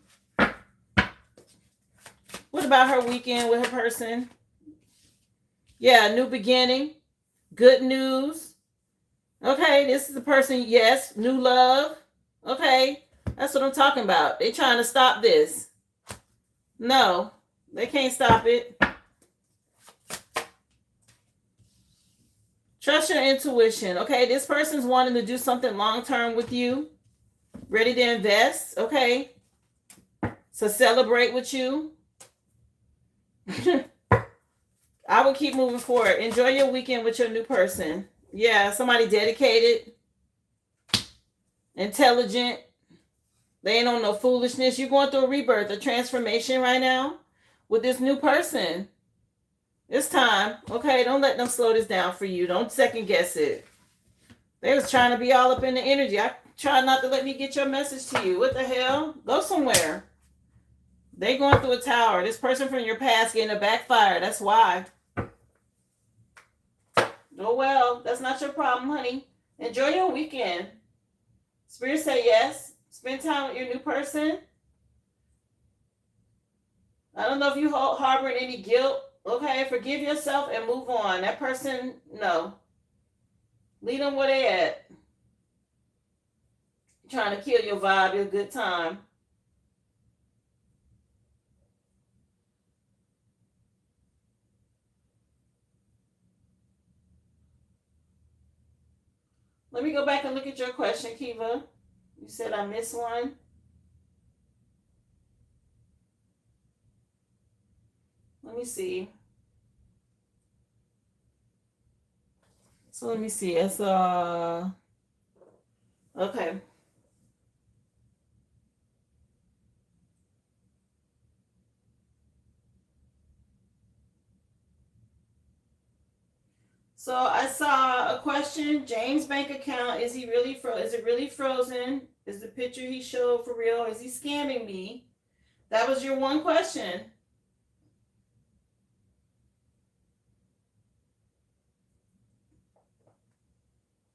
What about her weekend with her person? Yeah, new beginning. Good news. Okay, this is the person, yes, new love. Okay, that's what I'm talking about. They're trying to stop this. No, they can't stop it. Trust your intuition. Okay, this person's wanting to do something long-term with you. Ready to invest. Okay. So celebrate with you. I will keep moving forward. Enjoy your weekend with your new person. Yeah, somebody dedicated, intelligent. They ain't on no foolishness. You're going through a rebirth, a transformation right now with this new person. It's time. Okay, don't let them slow this down for you. Don't second guess it. They was trying to be all up in the energy. I try not to let me get your message to you. What the hell? Go somewhere. They going through a tower. This person from your past getting a backfire. That's why. Oh, well, that's not your problem, honey. Enjoy your weekend. Spirit say yes. Spend time with your new person. I don't know if you harboring any guilt. Okay, forgive yourself and move on. That person, no. Leave them where they at. Trying to kill your vibe, your good time. Let me go back and look at your question, Kiva. You said I missed one. Let me see. So let me see. It's okay. So I saw a question. James' bank account, is it really frozen? Is the picture he showed for real? Is he scamming me? That was your one question.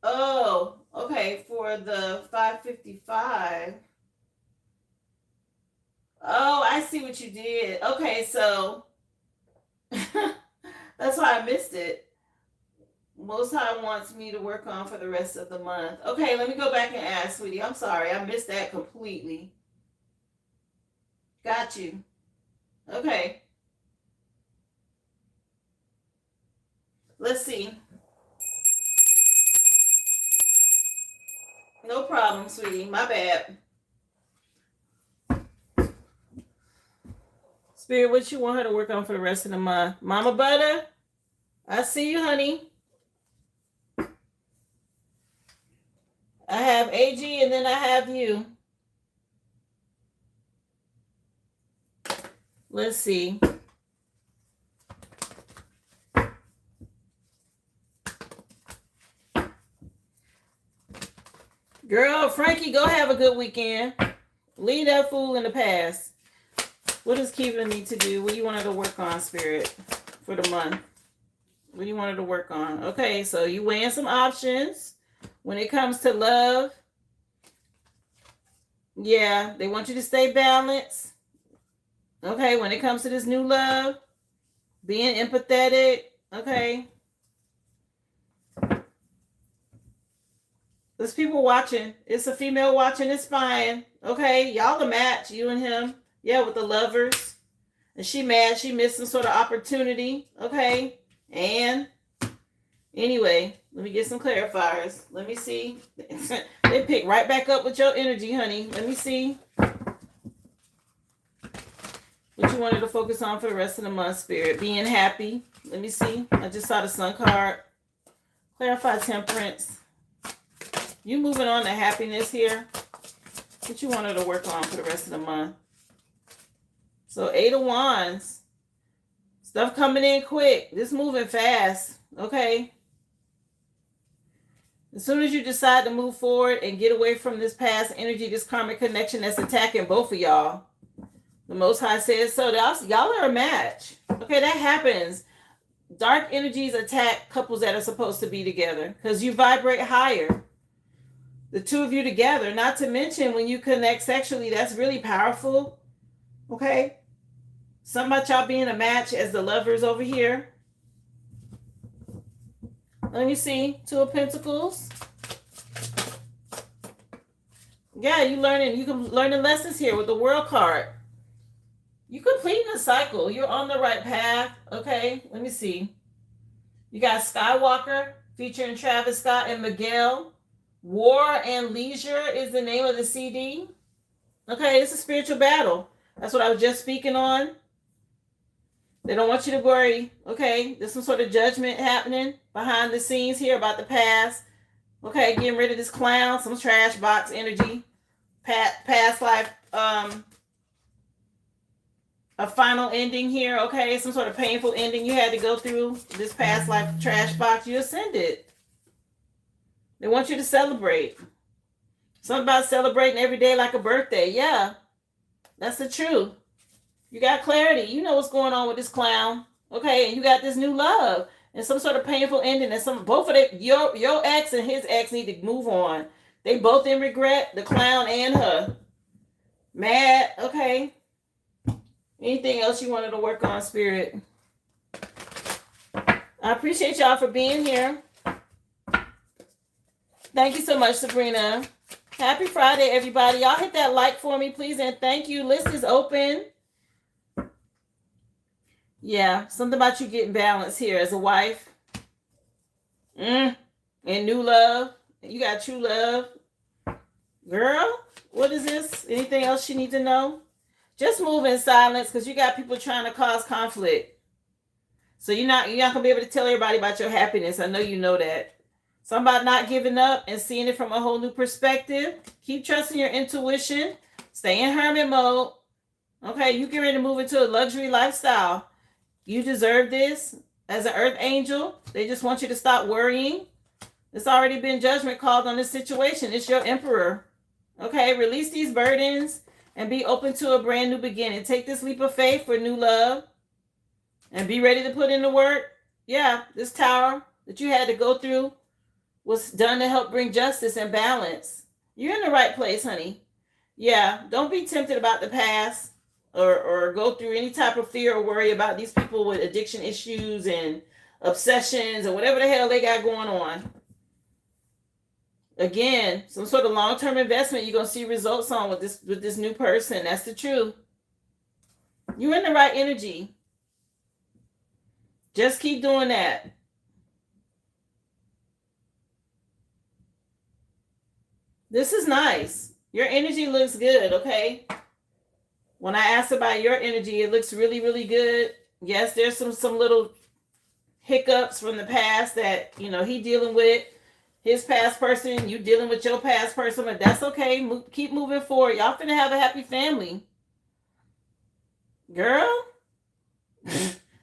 Oh, okay, for the 555. Oh, I see what you did. Okay, so that's why I missed it. Most High wants me to work on for the rest of the month. Okay, let me go back and ask, sweetie. I'm sorry, I missed that completely. Got you. Okay. Let's see. No problem, sweetie. My bad. Spirit, what you want her to work on for the rest of the month? Mama Butter? I see you, honey. I have AG and then I have you. Let's see. Girl, Frankie, go have a good weekend. Leave that fool in the past. What does Kiva need to do? What do you want her to work on, Spirit, for the month? What do you want her to work on? Okay, so you weighing some options. When it comes to love, yeah, they want you to stay balanced. Okay, when it comes to this new love, being empathetic. Okay. There's people watching. It's a female watching. It's fine. Okay. Y'all the match, you and him. Yeah, with the lovers. And she mad. She missed some sort of opportunity. Okay. And anyway, let me get some clarifiers. Let me see. They pick right back up with your energy, honey. Let me see what you wanted to focus on for the rest of the month, Spirit. Being happy. Let me see. I just saw the Sun card. Clarify temperance. You moving on to happiness here. What you wanted to work on for the rest of the month. So 8 of Wands. Stuff coming in quick. This moving fast. Okay. As soon as you decide to move forward and get away from this past energy, this karmic connection that's attacking both of y'all, the Most High says so. Y'all are a match. Okay, that happens. Dark energies attack couples that are supposed to be together because you vibrate higher. The two of you together, not to mention when you connect sexually, that's really powerful. Okay? Something about y'all being a match as the lovers over here. Let me see. 2 of Pentacles. Yeah, you can learn the lessons here with the World card. You completing a cycle. You're on the right path. Okay, let me see. You got Skywalker featuring Travis Scott and Miguel. War and Leisure is the name of the CD. Okay, it's a spiritual battle. That's what I was just speaking on. They don't want you to worry. Okay, there's some sort of judgment happening behind the scenes here about the past. Okay, getting rid of this clown, some trash box energy. Past life, a final ending here. Okay, some sort of painful ending you had to go through. This past life trash box, you ascended. They want you to celebrate. Something about celebrating every day like a birthday. Yeah, that's the truth. You got clarity. You know what's going on with this clown. Okay, and you got this new love and some sort of painful ending. And both of them, your ex and his ex need to move on. They both in regret, the clown and her. Mad. Okay. Anything else you wanted to work on, Spirit? I appreciate y'all for being here. Thank you so much, Sabrina. Happy Friday, everybody. Y'all hit that like for me, please, and thank you. List is open. Yeah, something about you getting balance here as a wife. And new love. You got true love. Girl, what is this? Anything else you need to know? Just move in silence because you got people trying to cause conflict. So you're not gonna be able to tell everybody about your happiness. I know you know that. Something about not giving up and seeing it from a whole new perspective. Keep trusting your intuition. Stay in hermit mode. Okay, you get ready to move into a luxury lifestyle. You deserve this. As an earth angel, they just want you to stop worrying. It's already been judgment called on this situation. It's your emperor. Okay, release these burdens and be open to a brand new beginning. Take this leap of faith for new love and be ready to put in the work. Yeah, this tower that you had to go through was done to help bring justice and balance. You're in the right place, honey. Yeah, don't be tempted about the past or go through any type of fear or worry about these people with addiction issues and obsessions and whatever the hell they got going on. Again, some sort of long-term investment you're going to see results on with this new person. That's the truth. You're in the right energy. Just keep doing that. This is nice. Your energy looks good, okay? When I asked about your energy, it looks really, really good. Yes, there's some little hiccups from the past that, he dealing with. His past person, you dealing with your past person, but that's okay. Keep moving forward. Y'all finna have a happy family. Girl,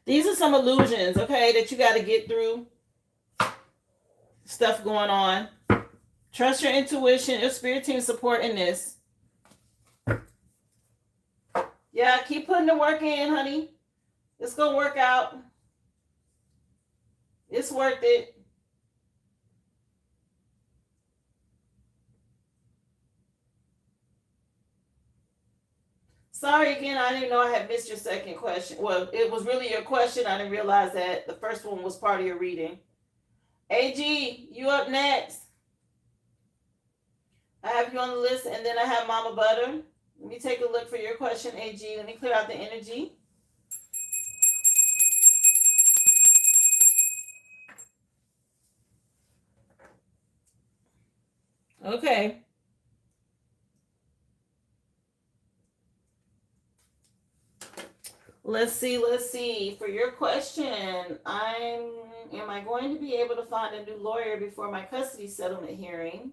these are some illusions, okay, that you got to get through. Stuff going on. Trust your intuition. Your spirit team supporting this. Yeah, keep putting the work in, honey. It's going to work out. It's worth it. Sorry again, I didn't know I had missed your second question. Well, it was really your question. I didn't realize that the first one was part of your reading. AG, you up next. I have you on the list, and then I have Mama Butter. Let me take a look for your question, AG. Let me clear out the energy. Okay. Let's see. For your question, am I going to be able to find a new lawyer before my custody settlement hearing?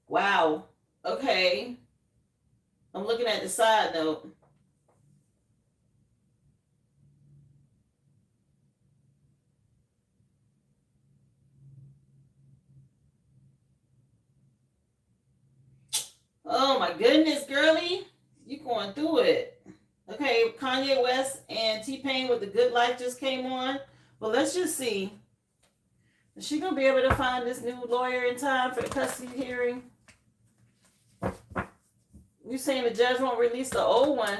Wow. Okay. I'm looking at the side note. Oh my goodness, girly. You going through it. Okay, Kanye West and T-Pain with The Good Life just came on. Well, let's just see. Is she going to be able to find this new lawyer in time for the custody hearing? You saying the judge won't release the old one?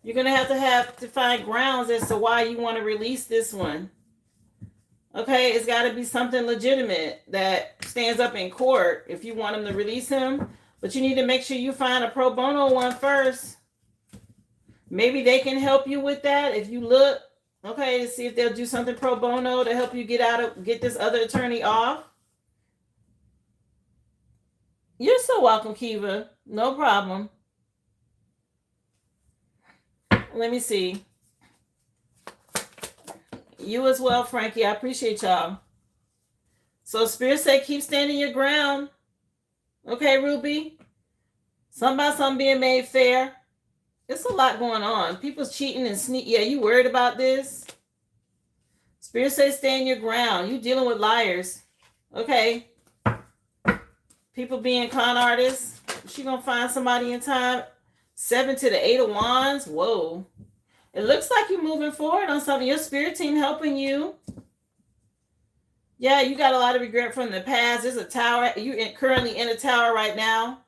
You're going to have to find grounds as to why you want to release this one. Okay, it's got to be something legitimate that stands up in court if you want him to release him. But you need to make sure you find a pro bono one first. Maybe they can help you with that if you look. Okay, to see if they'll do something pro bono to help you get this other attorney off. You're so welcome, Kiva. No problem. Let me see. You as well, Frankie. I appreciate y'all. So Spirit said keep standing your ground. Okay, Ruby. Something about something being made fair. It's a lot going on. People's cheating and sneak. Yeah, you worried about this? Spirit says stand your ground. You dealing with liars. Okay. People being con artists. She gonna find somebody in time. 7 to the 8 of Wands. Whoa. It looks like you're moving forward on something. Your spirit team helping you. Yeah, you got a lot of regret from the past. There's a tower. You're currently in a tower right now.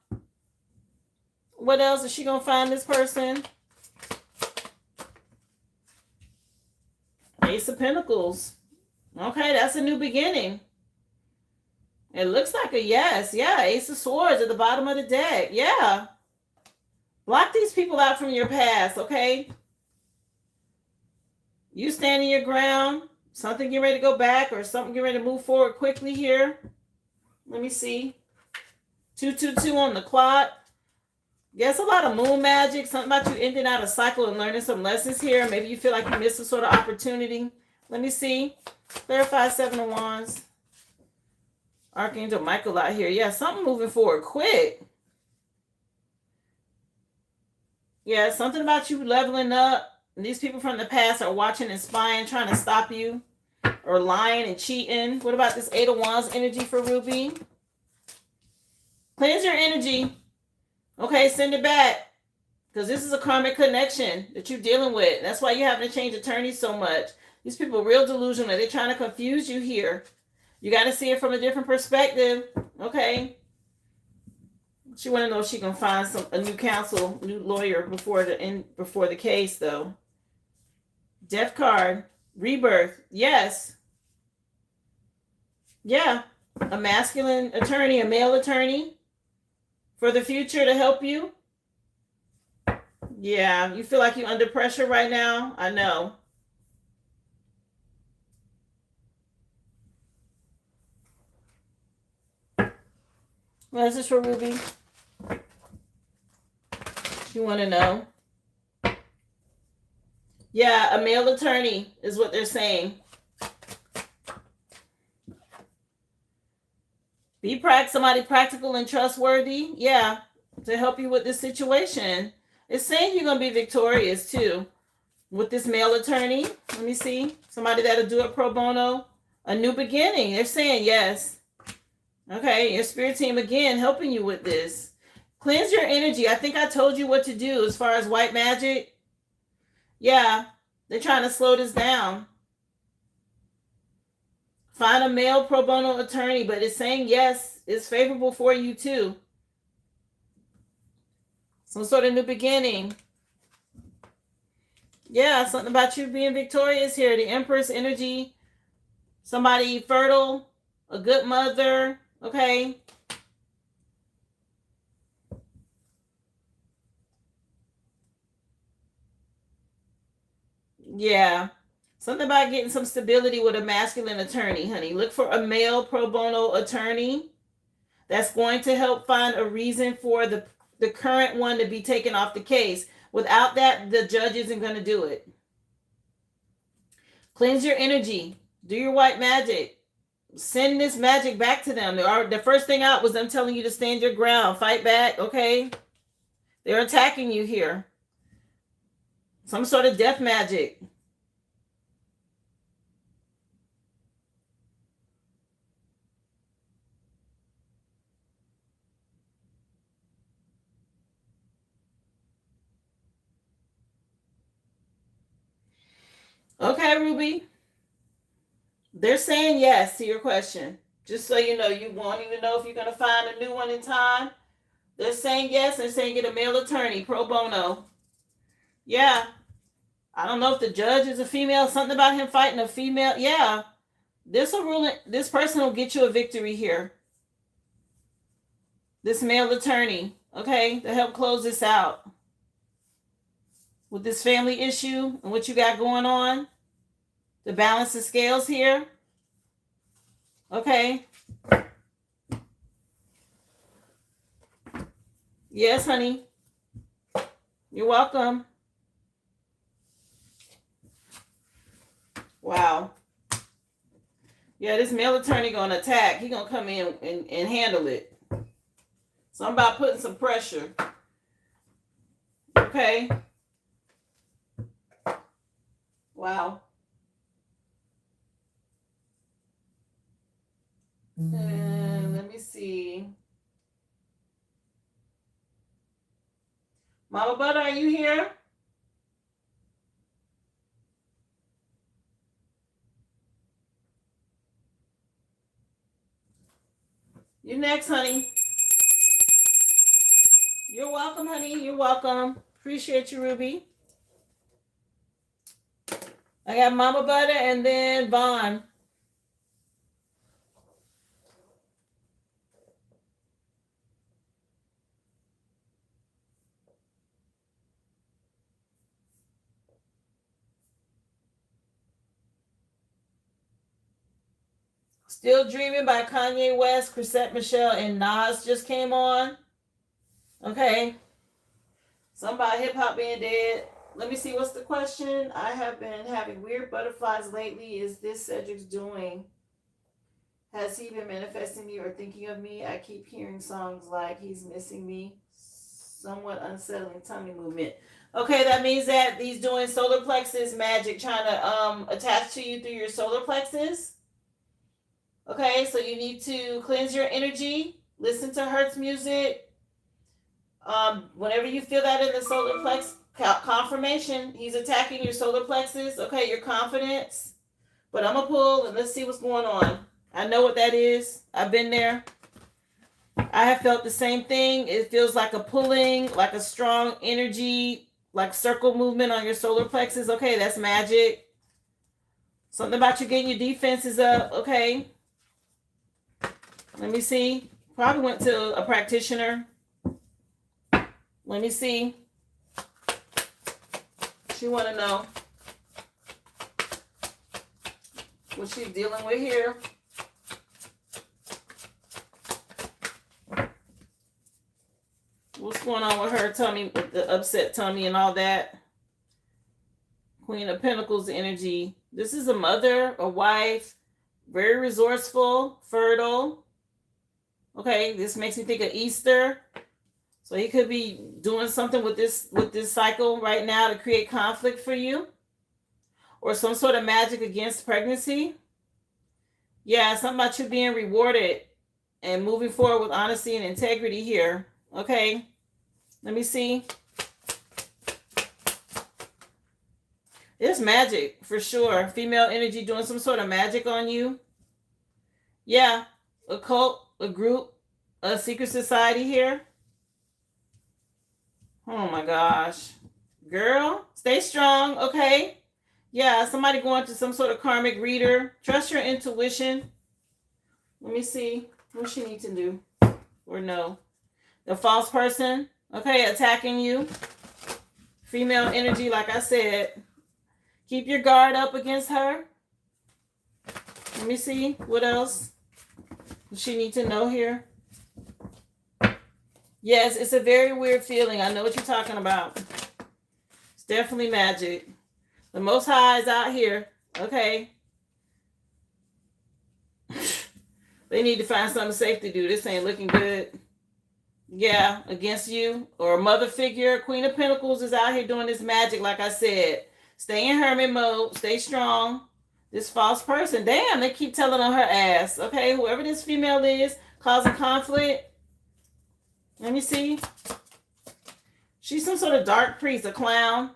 What else is she going to find this person? Ace of Pentacles. Okay, that's a new beginning. It looks like a yes. Yeah, Ace of Swords at the bottom of the deck. Yeah. Block these people out from your past, okay? You standing your ground. Something getting ready to go back or something getting ready to move forward quickly here. Let me see. 222 on the clock. Yes, a lot of moon magic. Something about you ending out a cycle and learning some lessons here. Maybe you feel like you missed some sort of opportunity. Let me see. Clarify 7 of Wands. Archangel Michael out here. Yeah, something moving forward quick. Yeah, something about you leveling up. These people from the past are watching and spying, trying to stop you, or lying and cheating. What about this 8 of Wands energy for Ruby? Cleanse your energy. Okay, send it back. Because this is a karmic connection that you're dealing with. That's why you're having to change attorneys so much. These people are real delusional. They're trying to confuse you here. You got to see it from a different perspective. Okay. She want to know if she can find a new counsel, new lawyer before the case, though. Death card. Rebirth. Yes. Yeah. A masculine attorney, a male attorney for the future to help you. Yeah. You feel like you're under pressure right now? I know. What is this for Ruby? You want to know? Yeah, a male attorney is what they're saying. Be somebody practical and trustworthy. Yeah, to help you with this situation. It's saying you're going to be victorious too with this male attorney. Let me see. Somebody that'll do it pro bono. A new beginning. They're saying yes. Okay, your spirit team again helping you with this. Cleanse your energy. I think I told you what to do as far as white magic. Yeah, they're trying to slow this down. Find a male pro bono attorney, but it's saying yes, it's favorable for you too. Some sort of new beginning. Yeah, something about you being victorious here. The Empress energy. Somebody fertile, a good mother. Okay. Yeah. Something about getting some stability with a masculine attorney, honey. Look for a male pro bono attorney that's going to help find a reason for the current one to be taken off the case. Without that, the judge isn't going to do it. Cleanse your energy. Do your white magic. Send this magic back to them. The first thing out was them telling you to stand your ground. Fight back, okay? They're attacking you here. Some sort of death magic. Okay, Ruby. They're saying yes to your question. Just so you know, you won't even know if you're going to find a new one in time. They're saying yes. They're saying get a male attorney, pro bono. Yeah. I don't know if the judge is a female. Something about him fighting a female. Yeah. This person will get you a victory here. This male attorney, okay, to help close this out. With this family issue and what you got going on. To balance the scales here. Okay. Yes, honey. You're welcome. Wow. Yeah, this male attorney gonna attack. He gonna come in and handle it. So I'm about putting some pressure. Okay. Wow. And let me see. Mama Butter, are you here? You next, honey. You're welcome, honey. You're welcome. Appreciate you, Ruby. I got Mama Butter and then Vaughn. Still Dreaming by Kanye West, Chrisette Michele, and Nas just came on. Okay. Something about hip hop being dead. Let me see, what's the question? I have been having weird butterflies lately. Is this Cedric's doing? Has he been manifesting me or thinking of me? I keep hearing songs like he's missing me. Somewhat unsettling tummy movement. Okay, that means that he's doing solar plexus magic, trying to attach to you through your solar plexus. Okay, so you need to cleanse your energy. Listen to Hertz music. Whenever you feel that in the solar plexus, confirmation, he's attacking your solar plexus. Okay, your confidence. But I'm going to pull and let's see what's going on. I know what that is. I've been there. I have felt the same thing. It feels like a pulling, like a strong energy, like circle movement on your solar plexus. Okay, that's magic. Something about you getting your defenses up. Okay. Let me see. Probably went to a practitioner. Let me see. She want to know what she's dealing with here. What's going on with her tummy, with the upset tummy and all that? Queen of Pentacles energy. This is a mother, a wife, very resourceful, fertile. Okay, this makes me think of Easter. So he could be doing something with this cycle right now to create conflict for you. Or some sort of magic against pregnancy. Yeah, something about you being rewarded and moving forward with honesty and integrity here. Okay. Let me see. It's magic for sure. Female energy doing some sort of magic on you. Yeah. A cult, a group, a secret society here. Oh my gosh. Girl, stay strong, okay? Yeah, somebody going to some sort of karmic reader. Trust your intuition. Let me see what she needs to do. Or no. The false person, okay, attacking you. Female energy, like I said. Keep your guard up against her. Let me see. What else does she need to know here? Yes, it's a very weird feeling. I know what you're talking about. It's definitely magic. The Most High is out here. Okay. They need to find something safe to do. This ain't looking good. Yeah, against you. Or a mother figure. Queen of Pentacles is out here doing this magic, like I said. Stay in hermit mode. Stay strong. This false person. Damn, they keep telling on her ass. Okay, whoever this female is, causing conflict. Let me see. She's some sort of dark priest, a clown.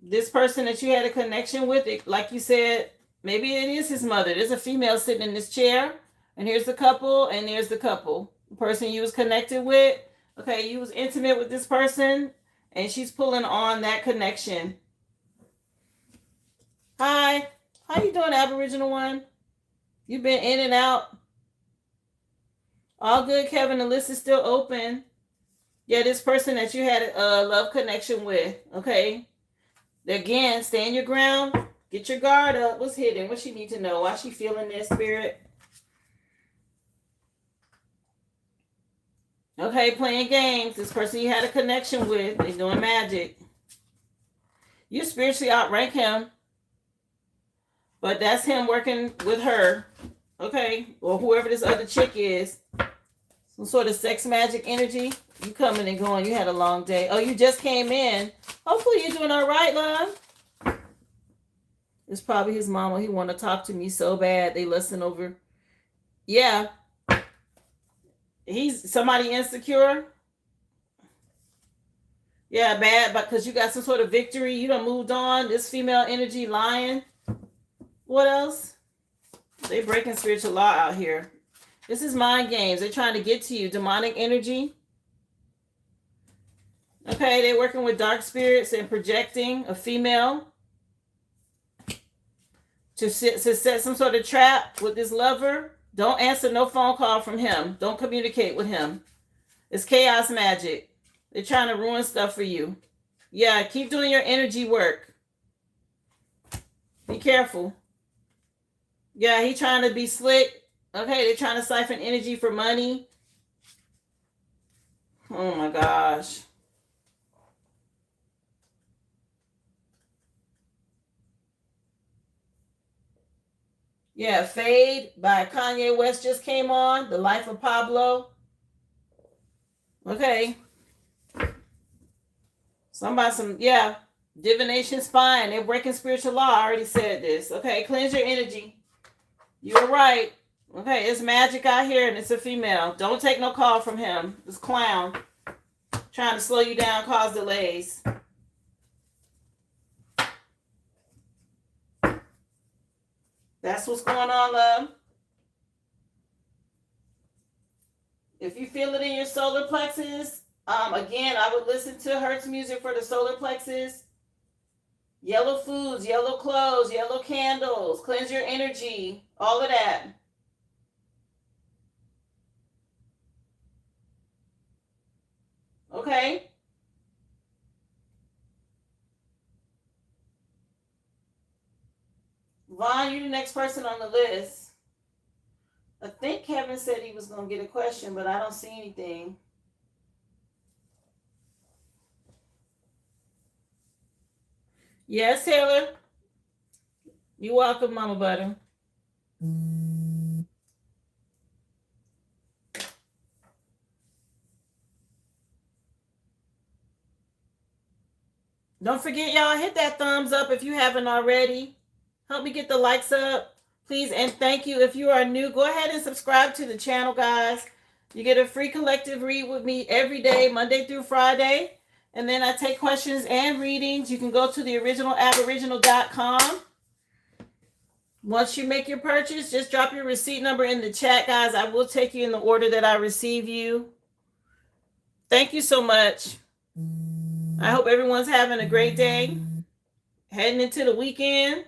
This person that you had a connection with, it, like you said, maybe it is his mother. There's a female sitting in this chair. And here's the couple, and there's the couple. The person you was connected with. Okay, you was intimate with this person, and she's pulling on that connection. Hi. How you doing, Aboriginal one? You've been in and out. All good, Kevin. The list is still open. Yeah, this person that you had a love connection with. Okay. Again, stand your ground. Get your guard up. What's hidden? What she need to know? Why she feeling this, spirit? Okay, playing games. This person you had a connection with. They doing magic. You spiritually outrank him. But that's him working with her. Okay. Or whoever this other chick is. Some sort of sex magic energy. You coming and going. You had a long day. Oh, you just came in. Hopefully you're doing all right, love. It's probably his mama. He want to talk to me so bad. They listen over. Yeah. He's somebody insecure. Yeah, bad. But because you got some sort of victory. You done moved on. This female energy lying. What else? They breaking spiritual law out here. This is mind games. They're trying to get to you. Demonic energy. Okay, they're working with dark spirits and projecting a female to set some sort of trap with this lover. Don't answer no phone call from him. Don't communicate with him. It's chaos magic. They're trying to ruin stuff for you. Yeah, keep doing your energy work. Be careful. Yeah, he trying to be slick. Okay, they're trying to siphon energy for money. Oh my gosh. Yeah, Fade by Kanye West just came on. The Life of Pablo. Okay. Yeah. Divination spine. They're breaking spiritual law. I already said this. Okay, cleanse your energy. You're right. Okay, it's magic out here and it's a female. Don't take no call from him. This clown. Trying to slow you down, cause delays. That's what's going on, love. If you feel it in your solar plexus, again, I would listen to Hertz music for the solar plexus. Yellow foods, yellow clothes, yellow candles, cleanse your energy, all of that. Okay? Vaughn, you're the next person on the list. I think Kevin said he was going to get a question, but I don't see anything. Yes, Taylor. You're welcome, Mama Butter. Don't forget, y'all, hit that thumbs up if you haven't already. Help me get the likes up, please. And thank you. If you are new, go ahead and subscribe to the channel, guys. You get a free collective read with me every day, Monday through Friday. And then I take questions and readings. You can go to the Aboriginal.com. Once you make your purchase, just drop your receipt number in the chat, guys. I will take you in the order that I receive you. Thank you so much. I hope everyone's having a great day. Heading into the weekend.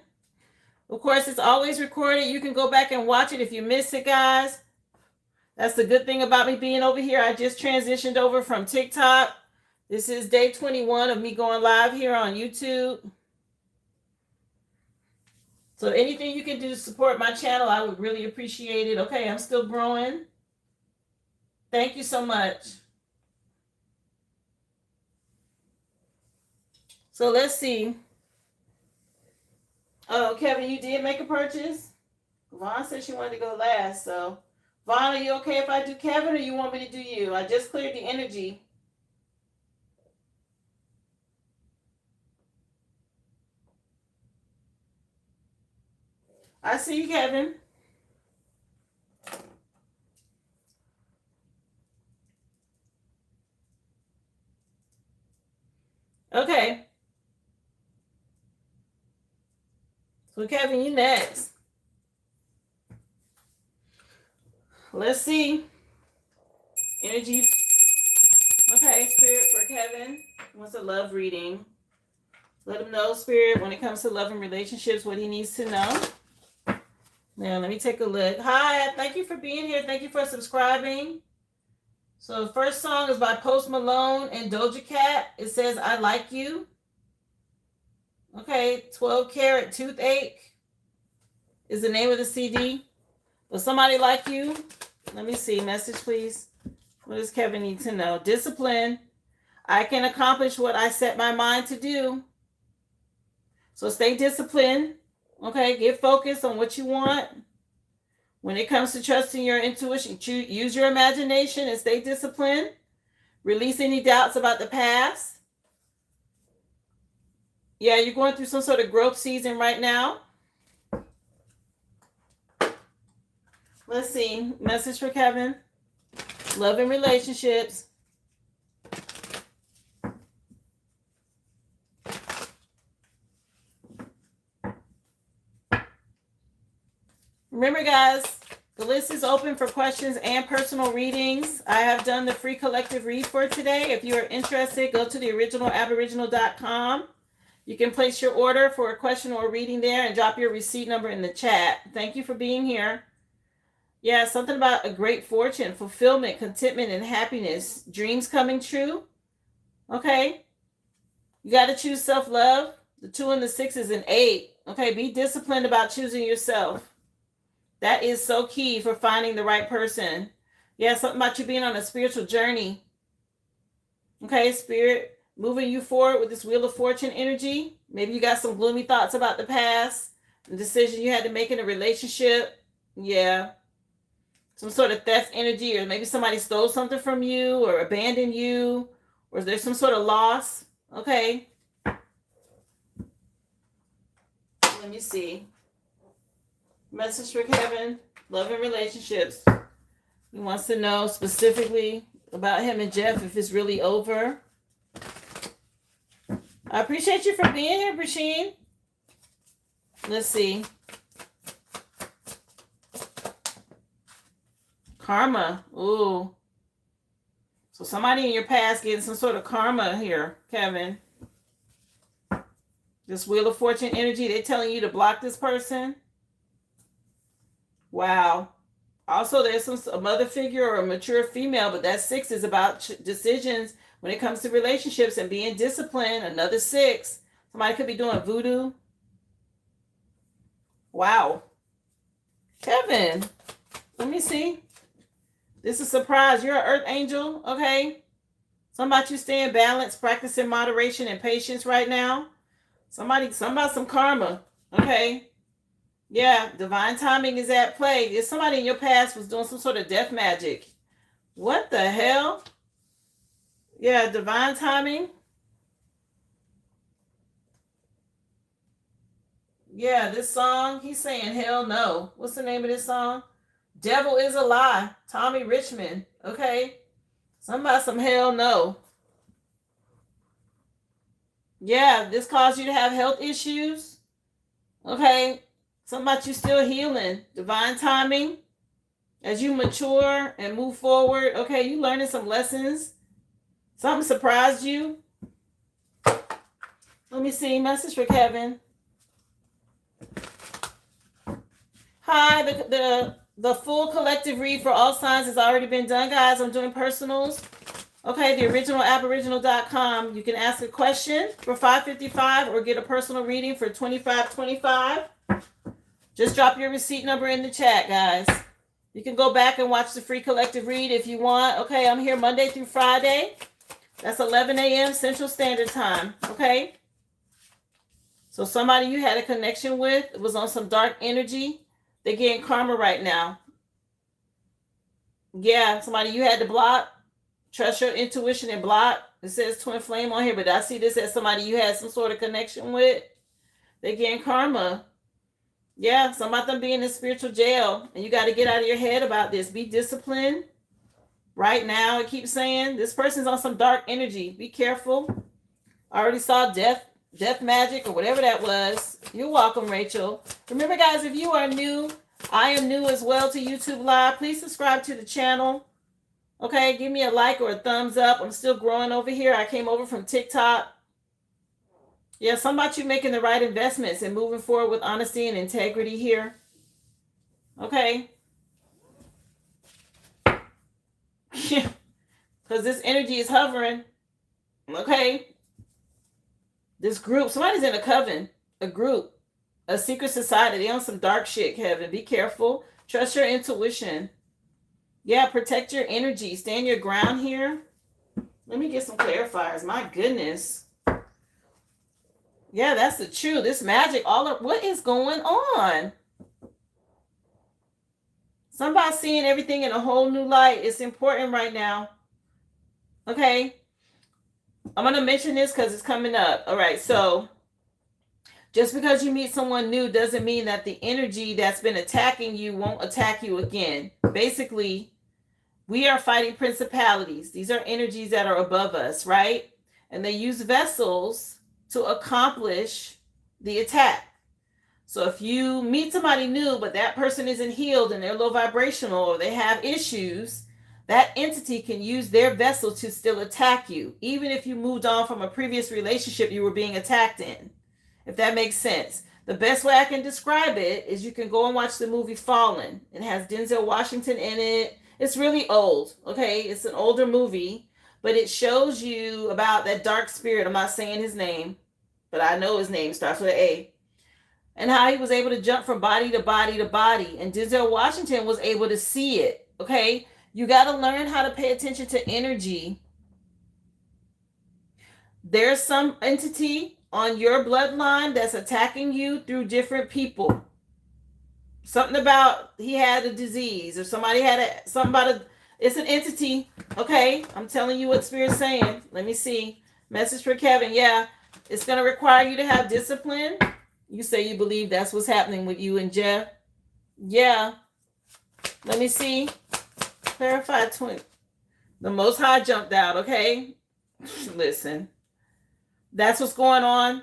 Of course, it's always recorded. You can go back and watch it if you miss it, guys. That's the good thing about me being over here. I just transitioned over from TikTok. This is day 21 of me going live here on YouTube. So anything you can do to support my channel, I would really appreciate it. Okay, I'm still growing. Thank you so much. So let's see. Oh, Kevin, you did make a purchase? Vaughn said she wanted to go last. So, Vaughn, are you okay if I do Kevin or you want me to do you? I just cleared the energy. I see you, Kevin. Okay. So, Kevin, you next. Let's see. Energy. Okay, Spirit for Kevin. He wants a love reading. Let him know, Spirit, when it comes to love and relationships, what he needs to know. Now, let me take a look. Hi, thank you for being here. Thank you for subscribing. So, the first song is by Post Malone and Doja Cat. It says, I Like You. Okay, 12 Karat Toothache is the name of the CD. Will somebody like you? Let me see. Message, please. What does Kevin need to know? Discipline. I can accomplish what I set my mind to do. So stay disciplined. Okay, get focused on what you want. When it comes to trusting your intuition, use your imagination and stay disciplined. Release any doubts about the past. Yeah, you're going through some sort of growth season right now. Let's see. Message for Kevin. Love and relationships. Remember, guys, the list is open for questions and personal readings. I have done the free collective read for today. If you are interested, go to the Aboriginal.com. You can place your order for a question or reading there and drop your receipt number in the chat. Thank you for being here. Yeah, something about a great fortune, fulfillment, contentment, and happiness. Dreams coming true. Okay. You got to choose self-love. The 2 and the 6 is an 8. Okay, be disciplined about choosing yourself. That is so key for finding the right person. Yeah, something about you being on a spiritual journey. Okay, Spirit, moving you forward with this Wheel of Fortune energy. Maybe you got some gloomy thoughts about the past, the decision you had to make in a relationship. Yeah. Some sort of theft energy, or maybe somebody stole something from you or abandoned you, or is there some sort of loss? Okay. Let me see. Message for Kevin. Love and relationships. He wants to know specifically about him and Jeff, if it's really over. I appreciate you for being here, Brasheen. Let's see. Karma. Ooh. So somebody in your past getting some sort of karma here, Kevin. This Wheel of Fortune energy, they're telling you to block this person. Wow. Also, there's a mother figure or a mature female, but that 6 is about decisions when it comes to relationships and being disciplined. Another 6. Somebody could be doing voodoo. Wow. Kevin, let me see. This is a surprise. You're an earth angel, okay? Something about you staying balanced, practicing moderation and patience right now. Something about some karma, okay? Yeah, divine timing is at play. If somebody in your past was doing some sort of death magic. What the hell? Yeah, divine timing. Yeah, this song, he's saying hell no. What's the name of this song? Devil is a lie. Tommy Richmond. Okay. Somebody some hell no. Yeah, this caused you to have health issues. Okay. Something about you still healing. Divine timing. As you mature and move forward. Okay, you learning some lessons. Something surprised you. Let me see. Message for Kevin. Hi, the full collective read for all signs has already been done, guys. I'm doing personals. Okay, the original aboriginal.com. You can ask a question for $5.55 or get a personal reading for $25.25. Just drop your receipt number in the chat, guys. You can go back and watch the free collective read if you want. Okay, I'm here Monday through Friday. That's 11 a.m. Central Standard Time. Okay. So somebody you had a connection with was on some dark energy. They're getting karma right now. Yeah, somebody you had to block. Trust your intuition and block. It says twin flame on here, but I see this as somebody you had some sort of connection with. They're getting karma. Yeah, some of them being in spiritual jail, and you got to get out of your head about this. Be disciplined. Right now, it keeps saying this person's on some dark energy. Be careful. I already saw death magic or whatever that was. You're welcome, Rachel. Remember, guys, if you are new, I am new as well to YouTube Live. Please subscribe to the channel. Okay, give me a like or a thumbs up. I'm still growing over here. I came over from TikTok. Yeah, something about you making the right investments and moving forward with honesty and integrity here. Okay. Yeah, because this energy is hovering. Okay. This group, somebody's in a coven, a group, a secret society. They on some dark shit, Kevin. Be careful. Trust your intuition. Yeah, protect your energy. Stand your ground here. Let me get some clarifiers. My goodness. Yeah, that's the truth. This magic, what is going on? Somebody seeing everything in a whole new light. It's important right now. Okay. I'm going to mention this because it's coming up. All right. So just because you meet someone new doesn't mean that the energy that's been attacking you won't attack you again. Basically, we are fighting principalities. These are energies that are above us, right? And they use vessels to accomplish the attack. So if you meet somebody new, but that person isn't healed and they're low vibrational or they have issues, that entity can use their vessel to still attack you, even if you moved on from a previous relationship you were being attacked in, if that makes sense. The best way I can describe it is you can go and watch the movie Fallen. It has Denzel Washington in it. It's really old, okay? It's an older movie, but it shows you about that dark spirit. I'm not saying his name, but I know his name starts with an A. And how he was able to jump from body to body to body. And Denzel Washington was able to see it, okay? You got to learn how to pay attention to energy. There's some entity on your bloodline that's attacking you through different people. Something about he had a disease or somebody had something about it's an entity, okay? I'm telling you what Spirit's saying. Let me see. Message for Kevin. Yeah, it's going to require you to have discipline. You say you believe that's what's happening with you and Jeff. Yeah. Let me see. Clarify twin. The Most High jumped out, okay? Listen. That's what's going on.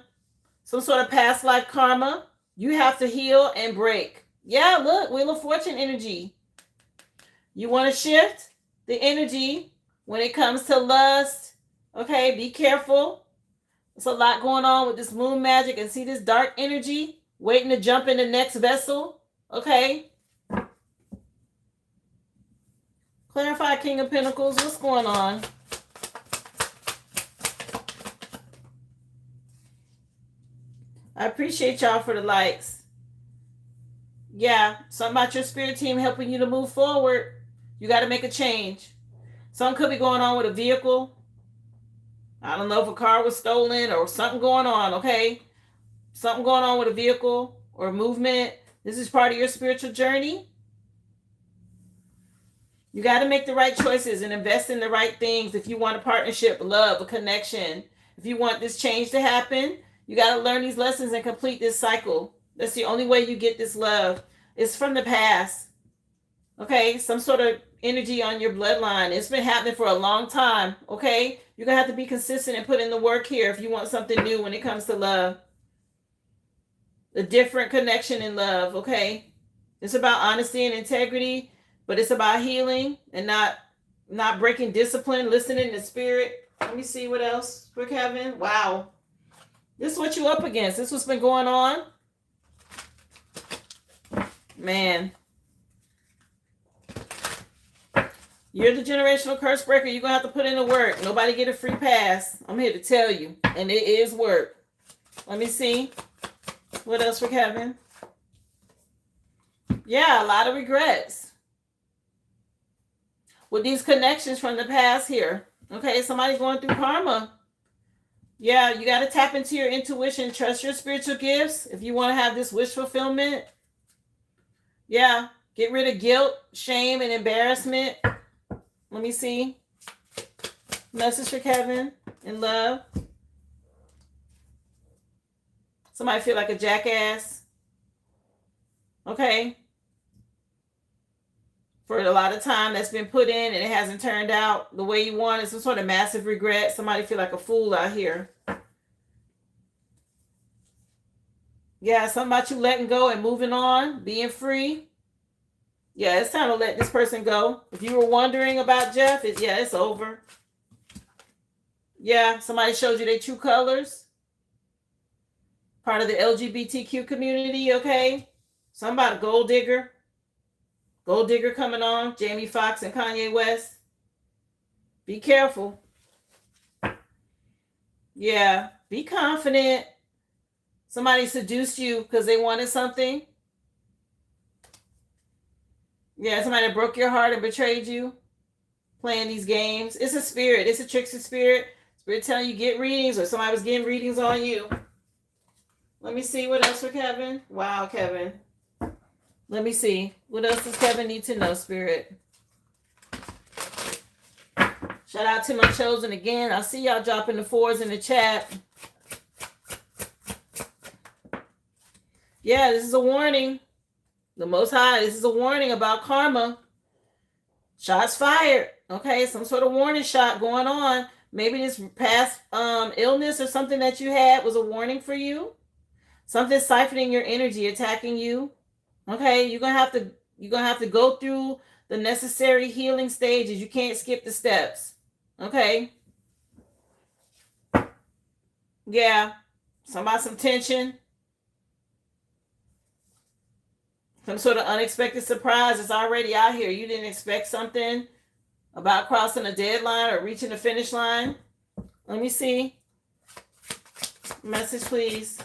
Some sort of past life karma. You have to heal and break. Yeah, look. Wheel of Fortune energy. You want to shift the energy when it comes to lust. Okay, be careful. There's a lot going on with this moon magic and see this dark energy waiting to jump in the next vessel. Okay. Clarify King of Pentacles. What's going on? I appreciate y'all for the likes. Yeah, something about your spirit team helping you to move forward. You got to make a change. Something could be going on with a vehicle. I don't know if a car was stolen or something going on, okay? Something going on with a vehicle or movement. This is part of your spiritual journey. You got to make the right choices and invest in the right things if you want a partnership, love, a connection. If you want this change to happen, you got to learn these lessons and complete this cycle. That's the only way you get this love. It's from the past. Okay, some sort of energy on your bloodline. It's been happening for a long time. Okay, you're gonna have to be consistent and put in the work here if you want something new when it comes to love. A different connection in love. Okay, it's about honesty and integrity, but it's about healing and not breaking discipline, listening to spirit. Let me see what else for Kevin. Wow, this is what you up against. This is what's been going on, man. You're the generational curse breaker. You're going to have to put in the work. Nobody get a free pass. I'm here to tell you. And it is work. Let me see. What else for Kevin? Yeah, a lot of regrets. With these connections from the past here. Okay, somebody's going through karma. Yeah, you got to tap into your intuition. Trust your spiritual gifts if you want to have this wish fulfillment. Yeah, get rid of guilt, shame, and embarrassment. Let me see. Message for Kevin in love. Somebody feel like a jackass. Okay. For a lot of time that's been put in and it hasn't turned out the way you want. It's some sort of massive regret. Somebody feel like a fool out here. Yeah, something about you letting go and moving on, being free. Yeah, it's time to let this person go. If you were wondering about Jeff, it's over. Yeah, somebody showed you their true colors. Part of the LGBTQ community, okay? Somebody, gold digger. Gold digger coming on. Jamie Foxx and Kanye West. Be careful. Yeah, be confident. Somebody seduced you because they wanted something. Yeah, somebody that broke your heart and betrayed you. Playing these games. It's a spirit. It's a trickster spirit. Spirit telling you get readings, or somebody was getting readings on you. Let me see what else for Kevin. Wow, Kevin. Let me see. What else does Kevin need to know, Spirit? Shout out to my chosen again. I'll see y'all dropping the 4s in the chat. Yeah, this is a warning. The Most High, this is a warning about karma. Shots fired. Okay, some sort of warning shot going on. Maybe this past illness or something that you had was a warning for you. Something siphoning your energy, attacking you. Okay, you're gonna have to go through the necessary healing stages. You can't skip the steps. Okay. Yeah. Some tension. Some sort of unexpected surprise is already out here. You didn't expect something about crossing a deadline or reaching the finish line. Let me see. Message, please.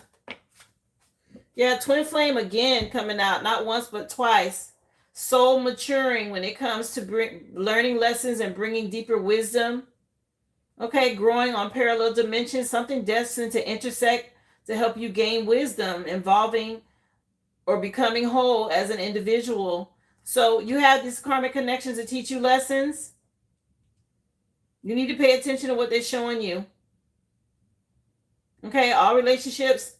Yeah, twin flame again coming out. Not once, but twice. Soul maturing when it comes to learning lessons and bringing deeper wisdom. Okay, growing on parallel dimensions. Something destined to intersect to help you gain wisdom, involving or becoming whole as an individual. So you have these karmic connections to teach you lessons. You need to pay attention to what they're showing you. Okay, all relationships,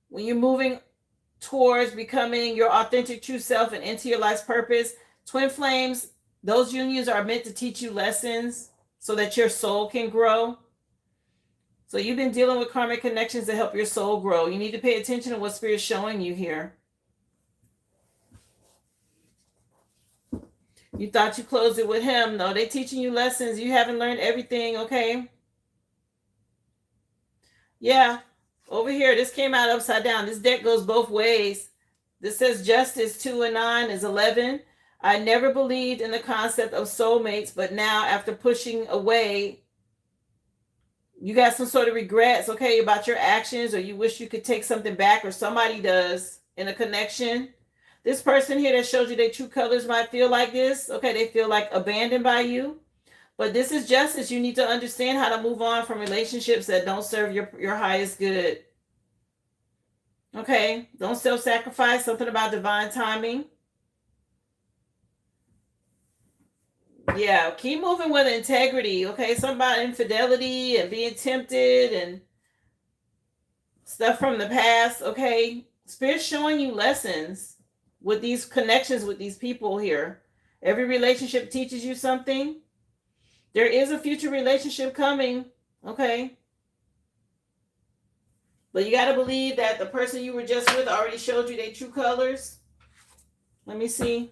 when you're moving towards becoming your authentic true self and into your life's purpose, twin flames, those unions are meant to teach you lessons so that your soul can grow. So you've been dealing with karmic connections to help your soul grow. You need to pay attention to what Spirit's showing you here. You thought you closed it with him. No, they're teaching you lessons. You haven't learned everything, okay? Yeah. Over here, this came out upside down. This deck goes both ways. This says justice, 2 and 9 is 11. I never believed in the concept of soulmates, but now after pushing away, you got some sort of regrets, okay, about your actions, or you wish you could take something back, or somebody does in a connection. This person here that shows you their true colors might feel like this. Okay, they feel like abandoned by you. But this is justice. You need to understand how to move on from relationships that don't serve your highest good. Okay, don't self-sacrifice. Something about divine timing. Yeah, keep moving with integrity. Okay, something about infidelity and being tempted and stuff from the past. Okay, Spirit's showing you lessons with these connections with these people here. Every relationship teaches you something. There is a future relationship coming, okay? But you got to believe that the person you were just with already showed you their true colors. Let me see.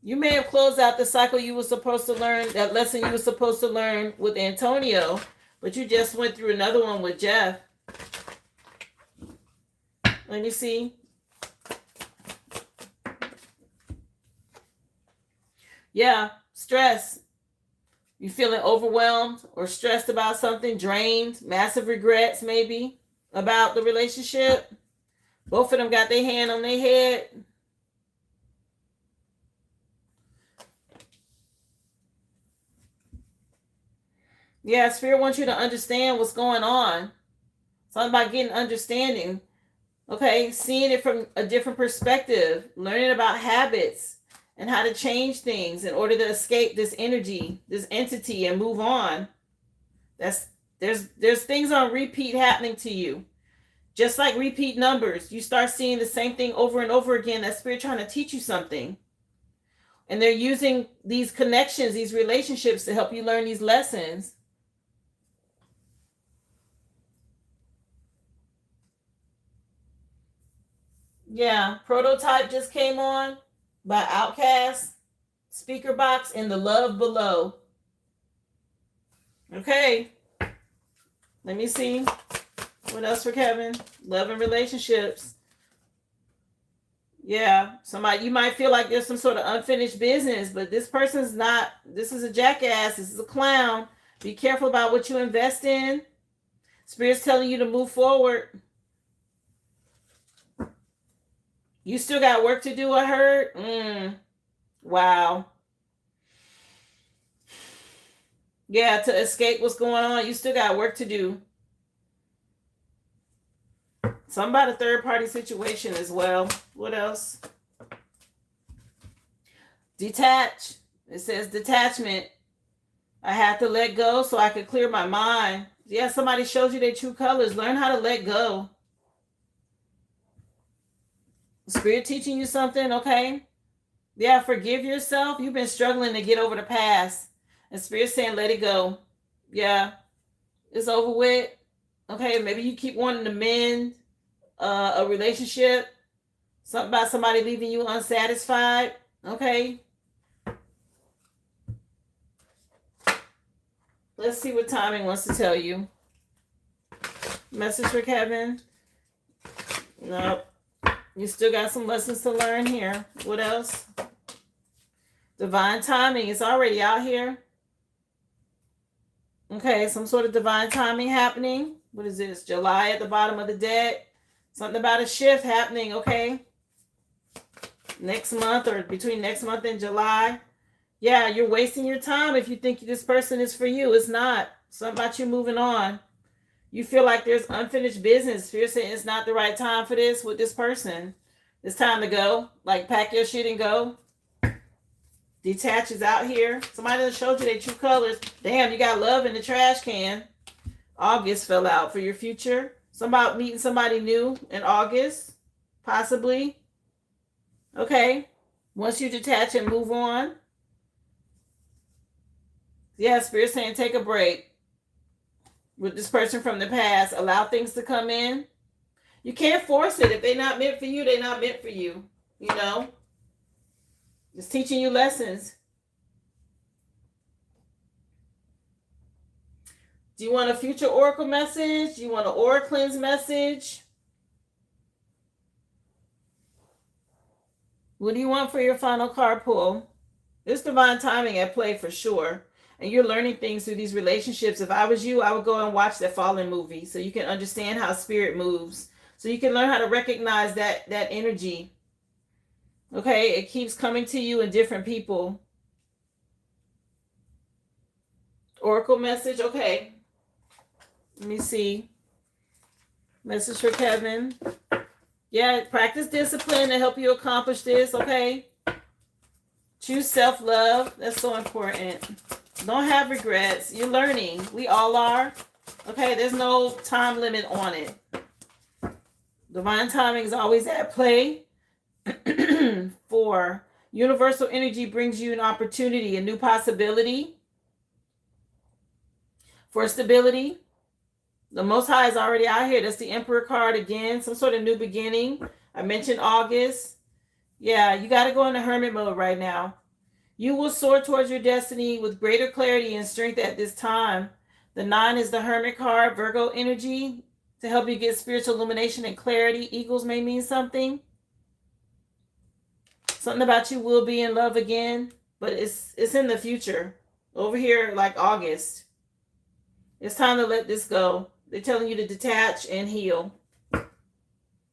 You may have closed out the cycle you were supposed to learn, that lesson you were supposed to learn with Antonio, but you just went through another one with Jeff. Let me see. Yeah, stress. You feeling overwhelmed or stressed about something, drained, massive regrets maybe about the relationship. Both of them got their hand on their head. Yeah, Spirit wants you to understand what's going on. Something about getting understanding. Okay, seeing it from a different perspective, learning about habits and how to change things in order to escape this energy, this entity, and move on. There's things on repeat happening to you. Just like repeat numbers, you start seeing the same thing over and over again. That Spirit trying to teach you something. And they're using these connections, these relationships to help you learn these lessons. Yeah, Prototype just came on by Outcast, Speaker Box, and The Love Below. Okay. Let me see. What else for Kevin? Love and relationships. Yeah, somebody, you might feel like there's some sort of unfinished business, but this person's not. This is a jackass. This is a clown. Be careful about what you invest in. Spirit's telling you to move forward. You still got work to do, I heard. Wow. Yeah, to escape what's going on, you still got work to do. Something about a third-party situation as well. What else? Detach. It says detachment. I have to let go so I could clear my mind. Yeah, somebody shows you their true colors. Learn how to let go. Spirit teaching you something, okay? Yeah, forgive yourself. You've been struggling to get over the past. And Spirit saying, let it go. Yeah, it's over with. Okay, maybe you keep wanting to mend a relationship. Something about somebody leaving you unsatisfied. Okay. Let's see what timing wants to tell you. Message for Kevin. Nope. You still got some lessons to learn here. What else? Divine timing is already out here. Okay, some sort of divine timing happening. What is this? July at the bottom of the deck. Something about a shift happening, okay? Next month or between next month and July. Yeah, you're wasting your time if you think this person is for you. It's not. Something about you moving on. You feel like there's unfinished business. You're saying it's not the right time for this with this person. It's time to go. Like, pack your shit and go. Detach is out here. Somebody that showed you their true colors. Damn, you got love in the trash can. August fell out for your future. Somebody meeting somebody new in August. Possibly. Okay. Once you detach and move on. Yeah, Spirit saying take a break. With this person from the past, allow things to come in. You can't force it. If they're not meant for you, they're not meant for you. You know? Just teaching you lessons. Do you want a future oracle message? Do you want an aura cleanse message? What do you want for your final card pull? There's divine timing at play for sure. And you're learning things through these relationships. If I was you, I would go and watch that Fallen movie so you can understand how spirit moves. So you can learn how to recognize that energy. Okay, it keeps coming to you in different people. Oracle message, okay. Let me see. Message for Kevin. Yeah, practice discipline to help you accomplish this, okay? Choose self-love. That's so important. Don't have regrets. You're learning. We all are. Okay, there's no time limit on it. Divine timing is always at play. 4, universal energy brings you an opportunity, a new possibility for stability. The Most High is already out here. That's the Emperor card again. Some sort of new beginning. I mentioned August. Yeah, you got to go into hermit mode right now. You will soar towards your destiny with greater clarity and strength at this time. The 9 is the hermit card, Virgo energy, to help you get spiritual illumination and clarity. Eagles may mean something. Something about you will be in love again, but it's in the future. Over here, like August. It's time to let this go. They're telling you to detach and heal.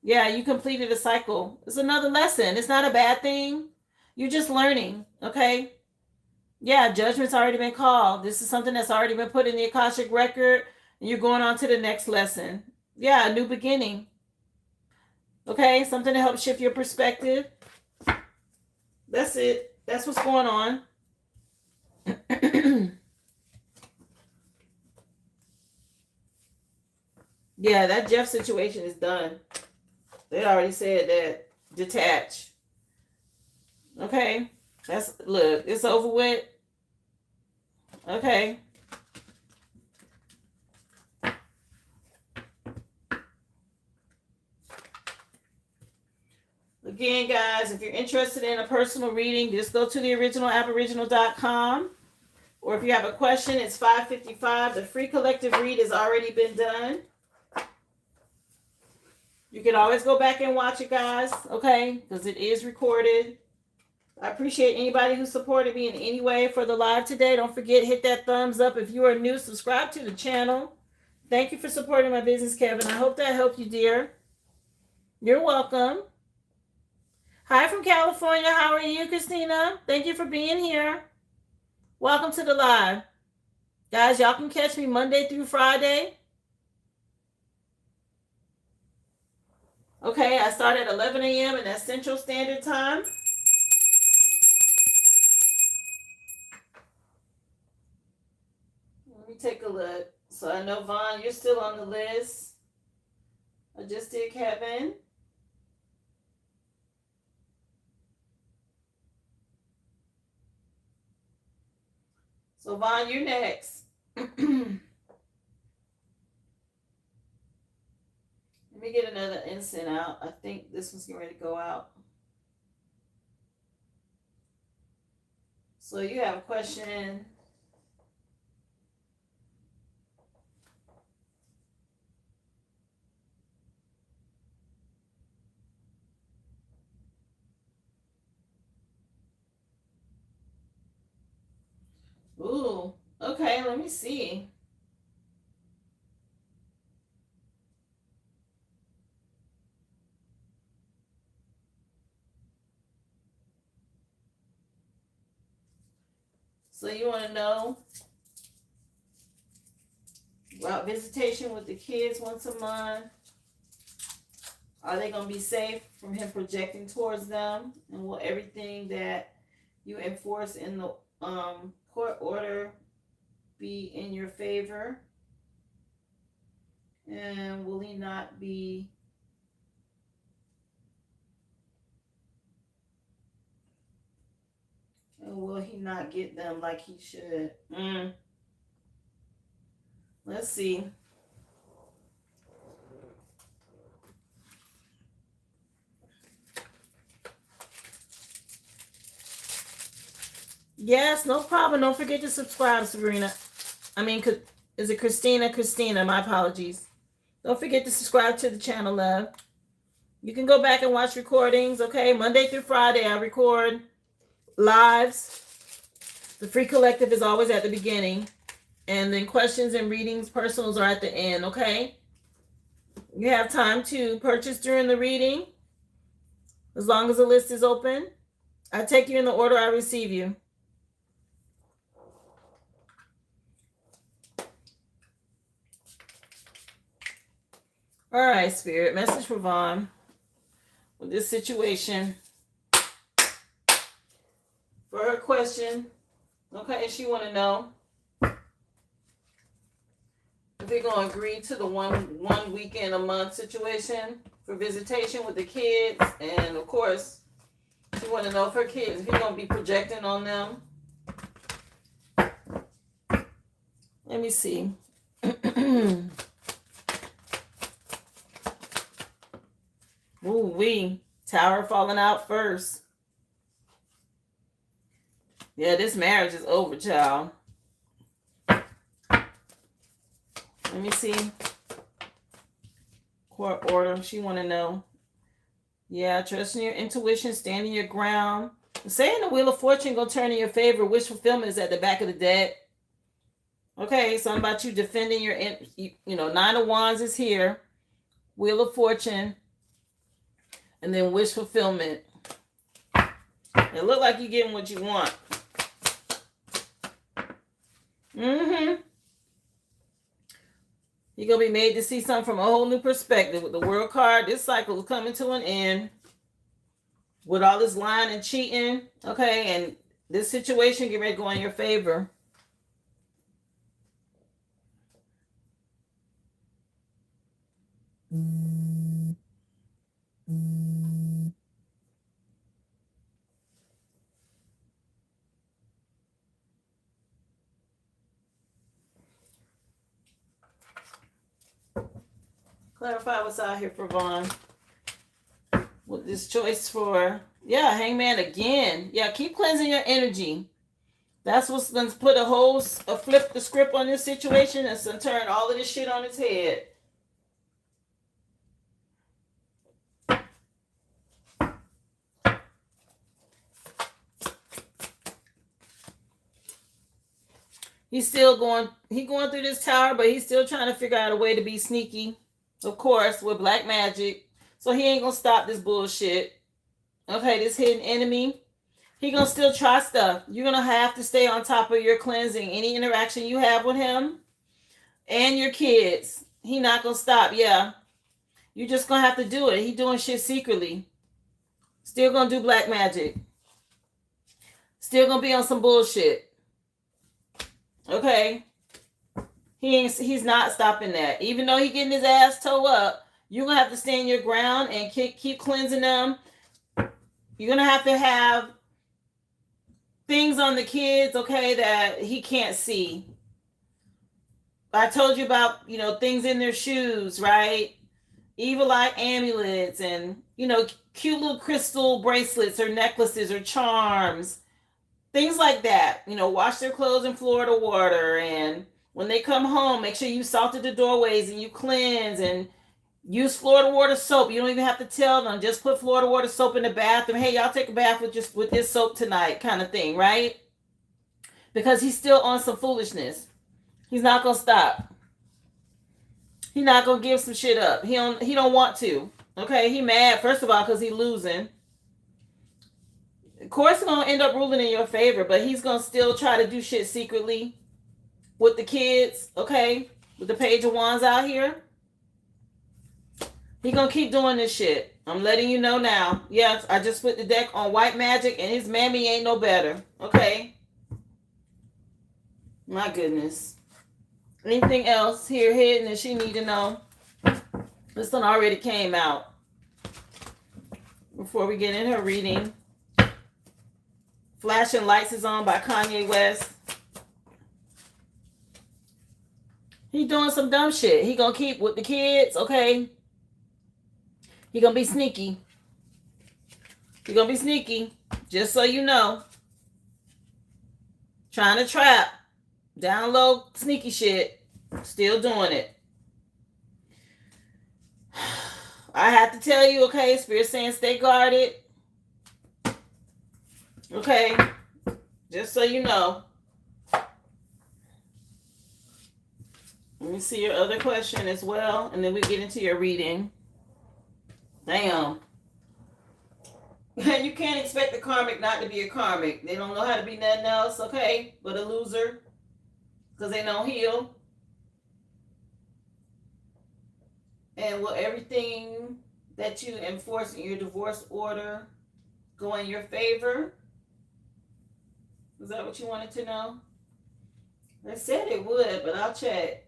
Yeah, you completed a cycle. It's another lesson. It's not a bad thing. You're just learning, okay? Yeah, judgment's already been called. This is something that's already been put in the Akashic record, and you're going on to the next lesson. Yeah, a new beginning. Okay, something to help shift your perspective. That's it. That's what's going on. Yeah, that Jeff situation is done. They already said that. Detach. Okay. Look, it's over with. Okay. Again, guys, if you're interested in a personal reading, just go to the original aboriginal.com. Or if you have a question, it's $5.55. The free collective read has already been done. You can always go back and watch it, guys, okay? Because it is recorded. I appreciate anybody who supported me in any way for the live today. Don't forget, hit that thumbs up. If you are new, subscribe to the channel. Thank you for supporting my business, Kevin. I hope that helped you, dear. You're welcome. Hi from California. How are you, Christina? Thank you for being here. Welcome to the live. Guys, y'all can catch me Monday through Friday. Okay, I start at 11 a.m. and that's Central Standard Time. Let me take a look. So I know, Vaughn, you're still on the list. I just did Kevin. So, Vaughn, you're next. Let me get another incense out. I think this one's getting ready to go out. So you have a question. Ooh, okay, let me see. So you want to know about visitation with the kids once a month. Are they going to be safe from him projecting towards them? And will everything that you enforce in the court order be in your favor? And will he not be and will he not get them like he should? Let's see. Yes, no problem. Don't forget to subscribe, Sabrina. Is it Christina? Christina, my apologies. Don't forget to subscribe to the channel, love. You can go back and watch recordings, okay? Monday through Friday, I record lives. The free collective is always at the beginning. And then questions and readings, personals are at the end, okay? You have time to purchase during the reading, as long as the list is open. I take you in the order I receive you. All right, Spirit, message for Vaughn with this situation. For her question, okay, she want to know if they're going to agree to the one weekend a month situation for visitation with the kids. And, of course, She want to know if her kids, if you're going to be projecting on them. Let me see. Ooh, Tower falling out first. Yeah, this marriage is over, child. Let me see. Court order. She want to know. Yeah, trusting your intuition, standing your ground. Saying the Wheel of Fortune gonna turn in your favor. Wish fulfillment is at the back of the deck. Okay, something about you defending your, Nine of Wands is here. Wheel of Fortune. And then wish fulfillment. It look like you're getting what you want. Mm-hmm. You're going to be made to see something from a whole new perspective. With the World card, this cycle is coming to an end. With all this lying and cheating, okay, and this situation get ready to go in your favor. Clarify what's out here for Vaughn. With this choice for, Hangman again. Yeah, keep cleansing your energy. That's what's going to put flip the script on this situation and to turn all of this shit on its head. He's going through this tower, but he's still trying to figure out a way to be sneaky, of course, with black magic. So he ain't going to stop this bullshit. Okay, this hidden enemy. He going to still try stuff. You're going to have to stay on top of your cleansing. Any interaction you have with him and your kids, he not going to stop. Yeah. You're just going to have to do it. He doing shit secretly. Still going to do black magic. Still going to be on some bullshit. Okay? He's not stopping that. Even though he getting his ass toe up, you're going to have to stand your ground and keep cleansing them. You're going to have things on the kids, okay, that he can't see. I told you about, things in their shoes, right? Evil eye amulets and, cute little crystal bracelets or necklaces or charms. Things like that. Wash their clothes in Florida water. And when they come home, make sure you salted the doorways and you cleanse and use Florida water soap. You don't even have to tell them. Just put Florida water soap in the bathroom. Hey, y'all take a bath with this soap tonight, kind of thing, right? Because he's still on some foolishness. He's not gonna stop. He's not gonna give some shit up. He don't want to. Okay, he mad first of all because he's losing. Of course, it's gonna end up ruling in your favor, but he's gonna still try to do shit secretly with the kids. Okay, with the Page of Wands out here. He gonna keep doing this shit. I'm letting you know now. Yes, I just put the deck on white magic and his mammy ain't no better. Okay. My goodness. Anything else here hidden that she need to know? This one already came out. Before we get in her reading. Flashing Lights is on by Kanye West. He doing some dumb shit. He gonna keep with the kids, okay? He gonna be sneaky. He gonna be sneaky. Just so you know. Trying to trap. Download sneaky shit. Still doing it. I have to tell you, okay? Spirit saying stay guarded. Okay? Just so you know. Let me see your other question as well. And then we get into your reading. Damn. You can't expect the karmic not to be a karmic. They don't know how to be nothing else, okay? But a loser. Because they don't heal. And will everything that you enforce in your divorce order go in your favor? Is that what you wanted to know? They said it would, but I'll check.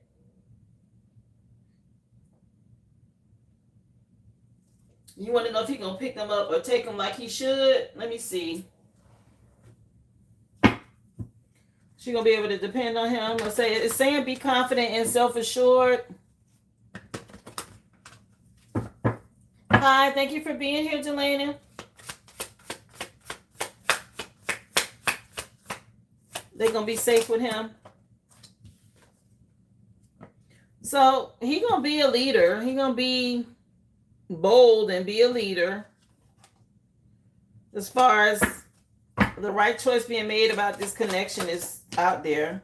You want to know if he's going to pick them up or take them like he should? Let me see. She's going to be able to depend on him. It's saying be confident and self-assured. Hi, thank you for being here, Jelena. They're going to be safe with him. So he's going to be a leader. He's going to be bold and be a leader. As far as the right choice being made about this connection is out there.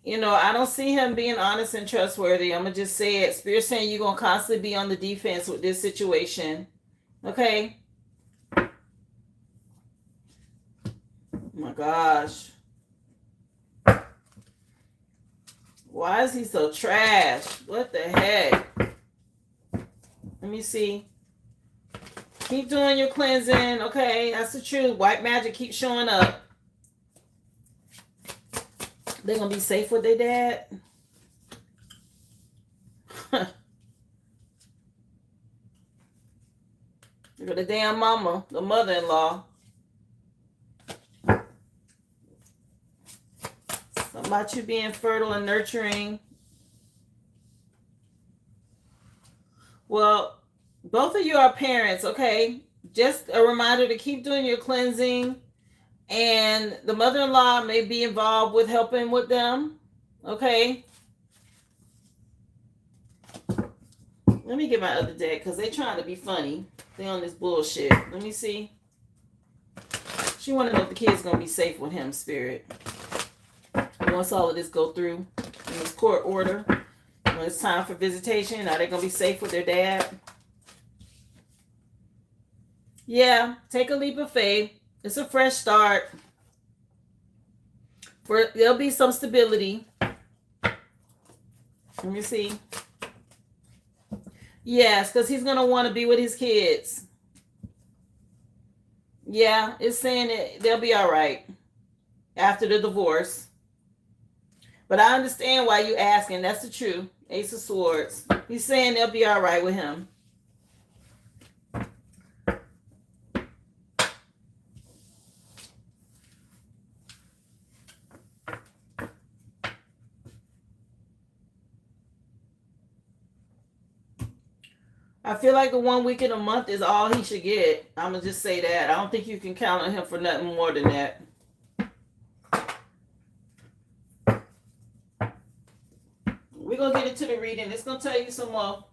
You know, I don't see him being honest and trustworthy. I'm going to just say it. Spirit's saying you're going to constantly be on the defense with this situation. Okay? Oh my gosh. Why is he so trash? What the heck? Let me see. Keep doing your cleansing. Okay, that's the truth. White magic keeps showing up. They're going to be safe with their dad. Look at the damn mama, the mother-in-law. Something about you being fertile and nurturing. Well, both of you are parents, okay? Just a reminder to keep doing your cleansing. And the mother-in-law may be involved with helping with them. Okay. Let me get my other deck because they're trying to be funny. They on this bullshit. Let me see. She want to know if the kid's going to be safe with him, Spirit. Once all of this go through in this court order, when it's time for visitation, are they going to be safe with their dad? Yeah, take a leap of faith. It's a fresh start. There'll be some stability. Let me see. Yes, because he's going to want to be with his kids. Yeah, it's saying they'll be all right after the divorce. But I understand why you asking. That's the truth. Ace of Swords. He's saying they'll be all right with him. I feel like the 1 week in a month is all he should get. I'm going to just say that. I don't think you can count on him for nothing more than that. We're going to get into the reading. It's going to tell you some more.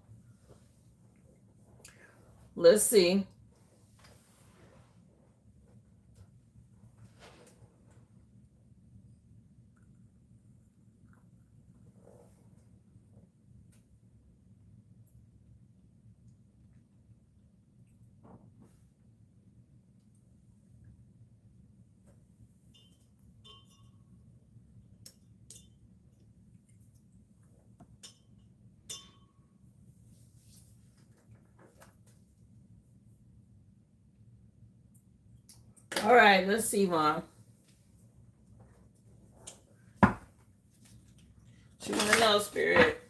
Let's see. All right, let's see, Mom. She want to know, Spirit,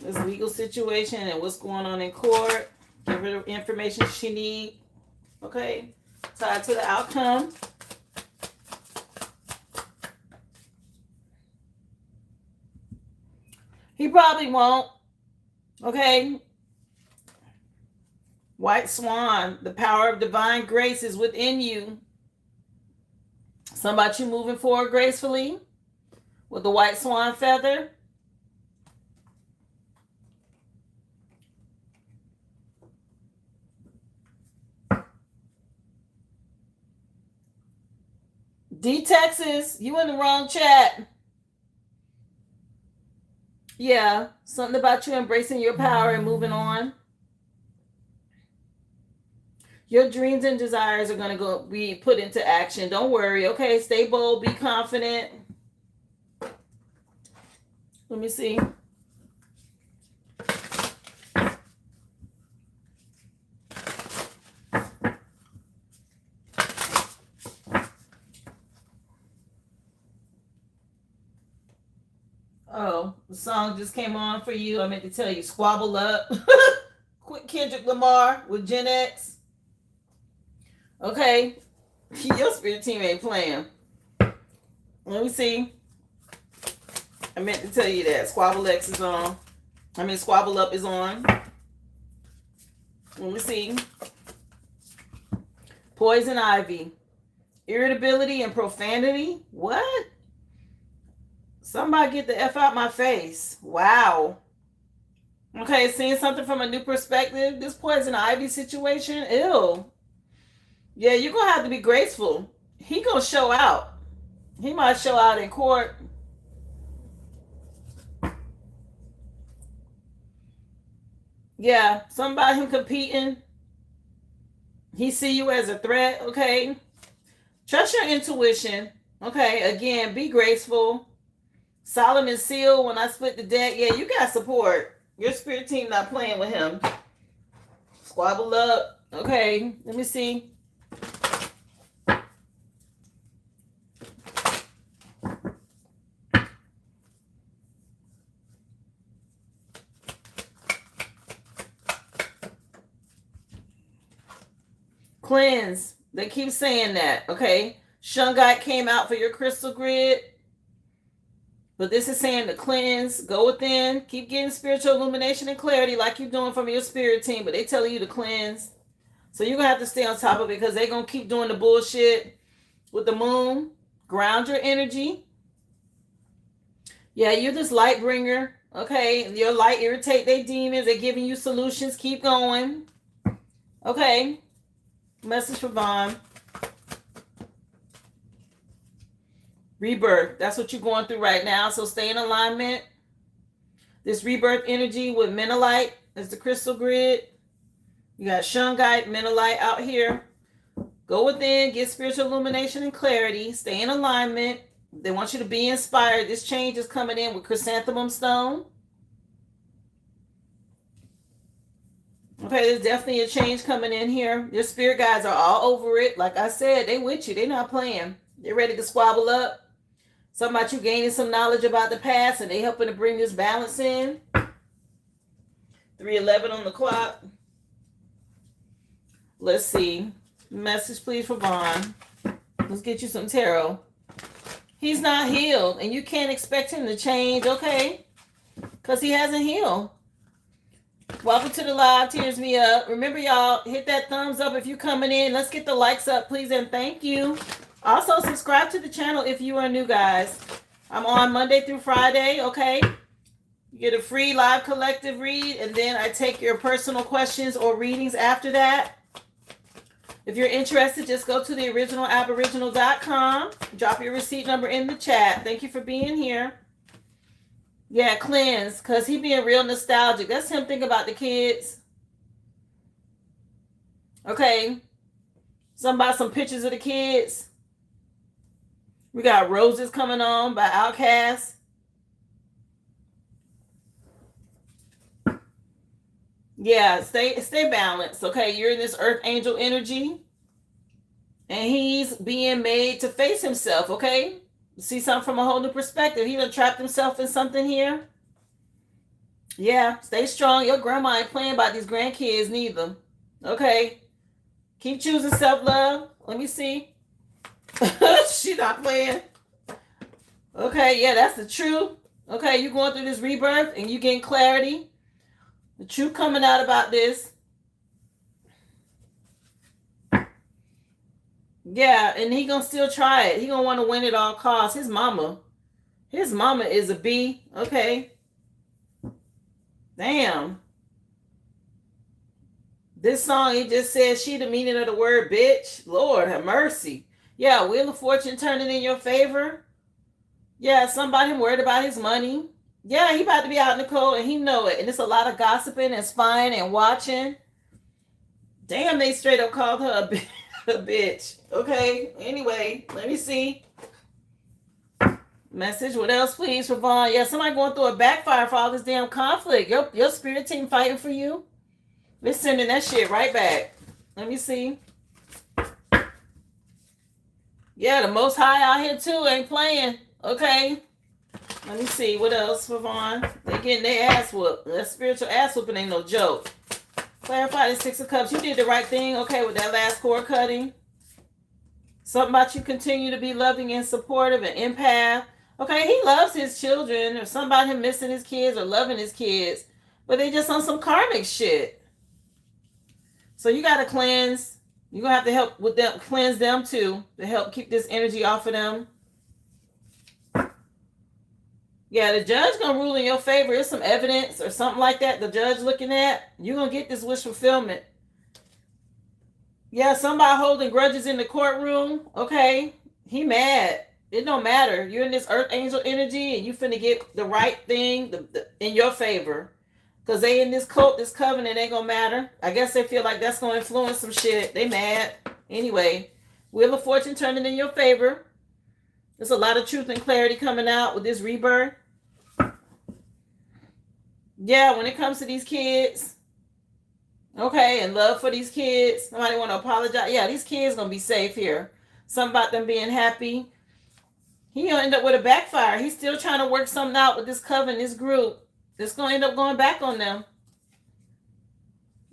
this legal situation and what's going on in court. Give her the information she needs. Okay, tied to the outcome. He probably won't. Okay. White Swan, the power of divine grace is within you. Something about you moving forward gracefully with the white swan feather. D Texas, you in the wrong chat. Yeah, something about you embracing your power and moving on. Your dreams and desires are going to be put into action. Don't worry, okay? Stay bold, be confident. Let me see. just came on for you. I meant to tell you, squabble up. Quit Kendrick Lamar with Gen X. Okay. Your spirit team ain't playing. Let me see. I meant to tell you that. Squabble X is on. Squabble Up is on. Let me see. Poison Ivy. Irritability and profanity. What? Somebody get the F out my face. Wow. Okay, seeing something from a new perspective. This Poison Ivy situation. Ew. Yeah, you're going to have to be graceful. He going to show out. He might show out in court. Yeah, something about him competing. He see you as a threat, okay? Trust your intuition. Okay, again, be graceful. Solomon's Seal, when I split the deck, yeah, you got support. Your spirit team not playing with him. Squabble up. Okay, let me see. Cleanse. They keep saying that, okay? Shungite came out for your crystal grid. But this is saying to cleanse, go within, keep getting spiritual illumination and clarity like you're doing from your spirit team, but they telling you to cleanse. So you're going to have to stay on top of it because they're going to keep doing the bullshit with the moon. Ground your energy. Yeah, you're this light bringer, okay? Your light irritate their demons. They're giving you solutions. Keep going. Okay. Message for Vaughn. Rebirth. That's what you're going through right now. So stay in alignment. This rebirth energy with Menelite is the crystal grid. You got Shungite, Menelite out here. Go within, get spiritual illumination and clarity. Stay in alignment. They want you to be inspired. This change is coming in with chrysanthemum stone. Okay, there's definitely a change coming in here. Your spirit guides are all over it. Like I said, they with you. They're not playing. They're ready to squabble up. Something about you gaining some knowledge about the past and they helping to bring this balance in. 3:11 on the clock. Let's see. Message please for Vaughn. Let's get you some tarot. He's not healed and you can't expect him to change, okay? Because he hasn't healed. Welcome to the live. Tears me up. Remember, y'all, hit that thumbs up if you're coming in. Let's get the likes up, please, and thank you. Also, subscribe to the channel if you are new, guys. I'm on Monday through Friday, okay? You get a free live collective read, and then I take your personal questions or readings after that. If you're interested, just go to the originalaboriginal.com. Drop your receipt number in the chat. Thank you for being here. Yeah, cleanse, because he being real nostalgic. That's him thinking about the kids. Okay. Something about some pictures of the kids. We got Roses coming on by Outkast. Yeah, stay balanced. Okay, you're in this earth angel energy. And he's being made to face himself, okay? See something from a whole new perspective. He done trapped himself in something here. Yeah, stay strong. Your grandma ain't playing about these grandkids neither. Okay. Keep choosing self-love. Let me see. She's not playing. Okay, yeah, that's the truth. Okay, you're going through this rebirth and you getting clarity. The truth coming out about this. Yeah, and he gonna still try it. He gonna want to win at all costs. His mama is a B. Okay. Damn. This song, it just says she the meaning of the word bitch. Lord have mercy. Yeah, Wheel of Fortune turning in your favor. Yeah, somebody worried about his money. Yeah, he about to be out in the cold and he know it. And it's a lot of gossiping and spying and watching. Damn, they straight up called her a bitch. Okay, anyway, let me see. Message, what else, please, for Vaughn? Yeah, somebody going through a backfire for all this damn conflict. Your spirit team fighting for you. They're sending that shit right back. Let me see. Yeah, the Most High out here too ain't playing. Okay. Let me see what else for Vaughn. They getting their ass whooped. That spiritual ass whooping ain't no joke. Clarify the Six of Cups. You did the right thing, okay, with that last cord cutting. Something about you continue to be loving and supportive and empath. Okay, he loves his children, or something about him missing his kids or loving his kids, but they just on some karmic shit. So you got to cleanse. You're going to have to help with them, cleanse them too, to help keep this energy off of them. Yeah, the judge going to rule in your favor. There's some evidence or something like that the judge looking at. You're going to get this wish fulfillment. Yeah, somebody holding grudges in the courtroom. Okay, he mad. It don't matter. You're in this earth angel energy and you finna get the right thing in your favor. Because they in this cult, this covenant ain't gonna matter. I guess they feel like that's gonna influence some shit. They mad. Anyway, Wheel of Fortune turning in your favor. There's a lot of truth and clarity coming out with this rebirth. Yeah, when it comes to these kids, okay, and love for these kids. Nobody want to apologize. Yeah, these kids gonna be safe here. Something about them being happy. He gonna end up with a backfire. He's still trying to work something out with this coven, this group. It's gonna end up going back on them.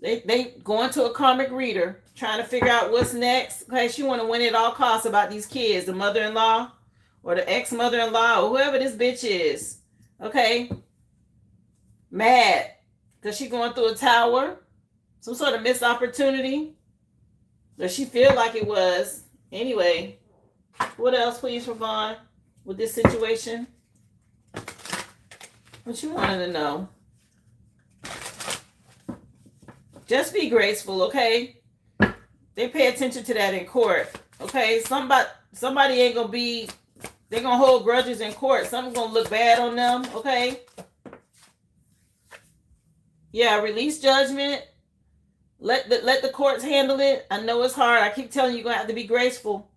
They going to a karmic reader, trying to figure out what's next. Okay, she want to win at all costs about these kids, the mother-in-law or the ex-mother-in-law or whoever this bitch is. Okay, mad because she going through a tower, some sort of missed opportunity. Does she feel like it was? Anyway, what else, please, for Vaughn, with this situation? What you wanted to know? Just be graceful, okay? They pay attention to that in court, okay? Somebody ain't gonna be. They're gonna hold grudges in court. Something's gonna look bad on them, okay? Yeah, release judgment. Let the courts handle it. I know it's hard. I keep telling you, you're gonna have to be graceful.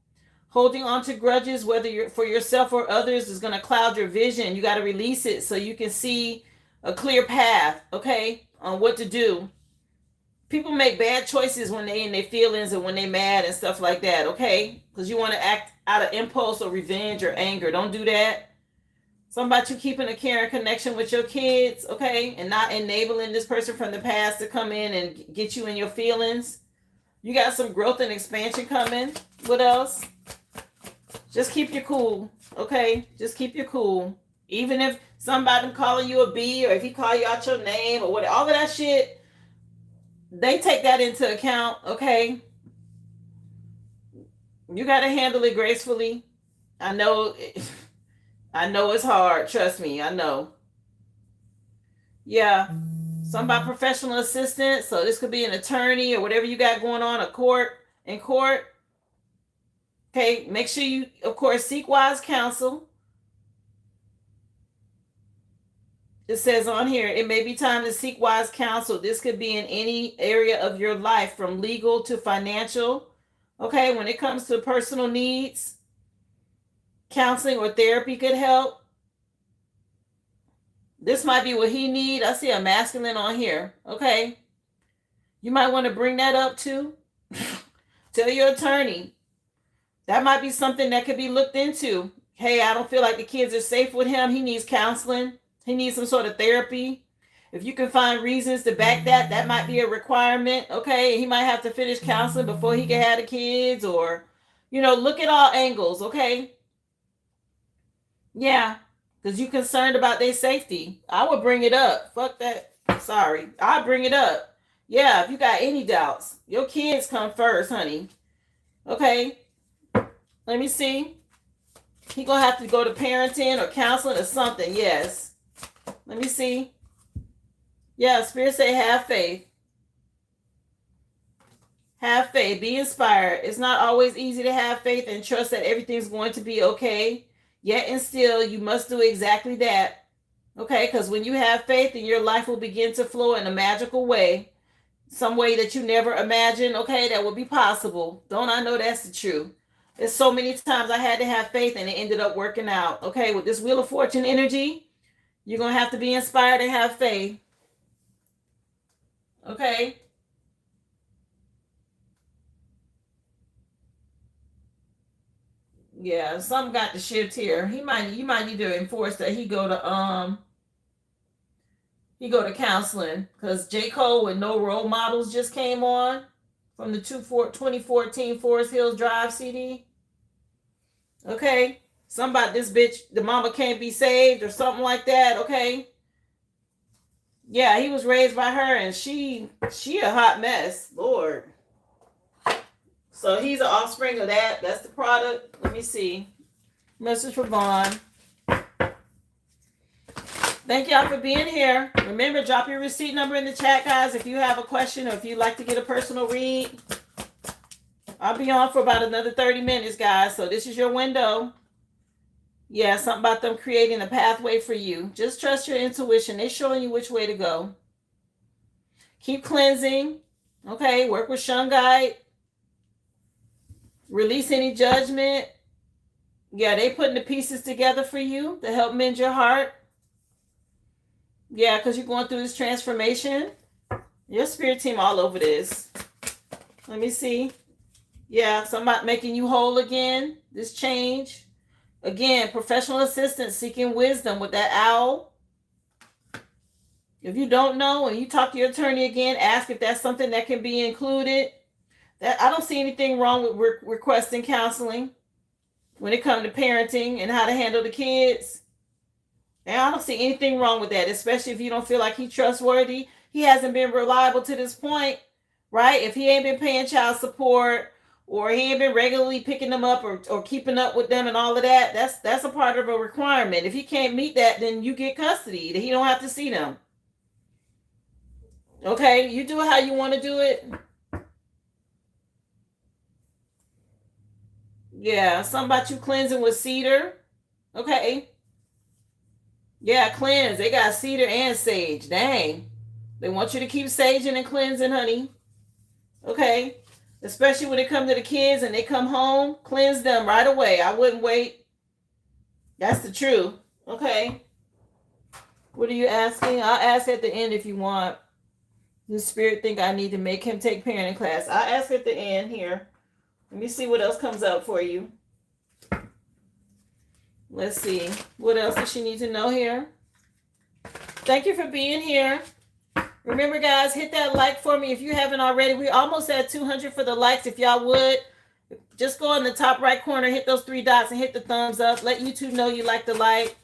Holding on to grudges, whether you're for yourself or others, is gonna cloud your vision. You got to release it so you can see a clear path, okay, on what to do. People make bad choices when they in their feelings and when they mad and stuff like that, okay? Because you want to act out of impulse or revenge or anger. Don't do that. Something about you keeping a caring connection with your kids, okay? And not enabling this person from the past to come in and get you in your feelings. You got some growth and expansion coming. What else? Just keep your cool, okay? Just keep your cool. Even if somebody calling you a B or if he call you out your name or what, all of that shit, they take that into account, okay? You got to handle it gracefully. I know it's hard. Trust me, I know. Yeah. Somebody professional assistant. So this could be an attorney or whatever you got going on, in court. Okay, make sure you, of course, seek wise counsel. It says on here, it may be time to seek wise counsel. This could be in any area of your life, from legal to financial. Okay, when it comes to personal needs, counseling or therapy could help. This might be what he need. I see a masculine on here. Okay, you might want to bring that up too. Tell your attorney. That might be something that could be looked into. Hey, I don't feel like the kids are safe with him. He needs counseling. He needs some sort of therapy. If you can find reasons to back that, that might be a requirement. Okay, he might have to finish counseling before he can have the kids, or, look at all angles. Okay. Yeah, because you're concerned about their safety. I would bring it up. Fuck that. Sorry. I'll bring it up. Yeah, if you got any doubts, your kids come first, honey. Okay. Let me see. He gonna have to go to parenting or counseling or something. Yes. Let me see. Yeah, Spirit say have faith. Have faith. Be inspired. It's not always easy to have faith and trust that everything's going to be okay. Yet and still, you must do exactly that. Okay, because when you have faith, then your life will begin to flow in a magical way. Some way that you never imagined, okay, that will be possible. Don't I know that's the truth? There's so many times I had to have faith and it ended up working out. Okay, with this Wheel of Fortune energy, you're going to have to be inspired and have faith. Okay. Yeah, something got to shift here. You might need to enforce that he go to counseling, because J. Cole with No Role Models just came on from the 2014 Forest Hills Drive CD. Okay, something about this bitch, the mama can't be saved or something like that. Okay, yeah, he was raised by her, and she a hot mess. Lord. So he's an offspring of that. That's the product. Let me see. Message for Vaughn. Thank y'all for being here. Remember, drop your receipt number in the chat, guys, if you have a question or if you'd like to get a personal read. I'll be on for about another 30 minutes, guys. So this is your window. Yeah, something about them creating a pathway for you. Just trust your intuition. They're showing you which way to go. Keep cleansing. Okay, work with Shungite. Release any judgment. Yeah, they putting the pieces together for you to help mend your heart. Yeah, because you're going through this transformation. Your spirit team all over this. Let me see. Yeah, somebody making you whole again. This change. Again, professional assistance seeking wisdom with that owl. If you don't know and you talk to your attorney again, ask if that's something that can be included. That I don't see anything wrong with requesting counseling when it comes to parenting and how to handle the kids. And I don't see anything wrong with that, especially if you don't feel like he's trustworthy. He hasn't been reliable to this point, right? If he ain't been paying child support, or he ain't been regularly picking them up or keeping up with them and all of that, that's a part of a requirement. If he can't meet that, then you get custody. He don't have to see them. Okay, you do it how you want to do it. Yeah, something about you cleansing with cedar. Okay. Yeah, cleanse. They got cedar and sage. Dang. They want you to keep saging and cleansing, honey. Okay. Especially when it comes to the kids and they come home, cleanse them right away. I wouldn't wait. That's the truth. Okay. What are you asking? I'll ask at the end if you want. The spirit think I need to make him take parenting class. I'll ask at the end here. Let me see what else comes up for you. Let's see. What else does she need to know here? Thank you for being here. Remember, guys, hit that like for me if you haven't already. We almost at 200 for the likes. If y'all would, just go in the top right corner, hit those 3 dots and hit the thumbs up. Let YouTube know you like the like.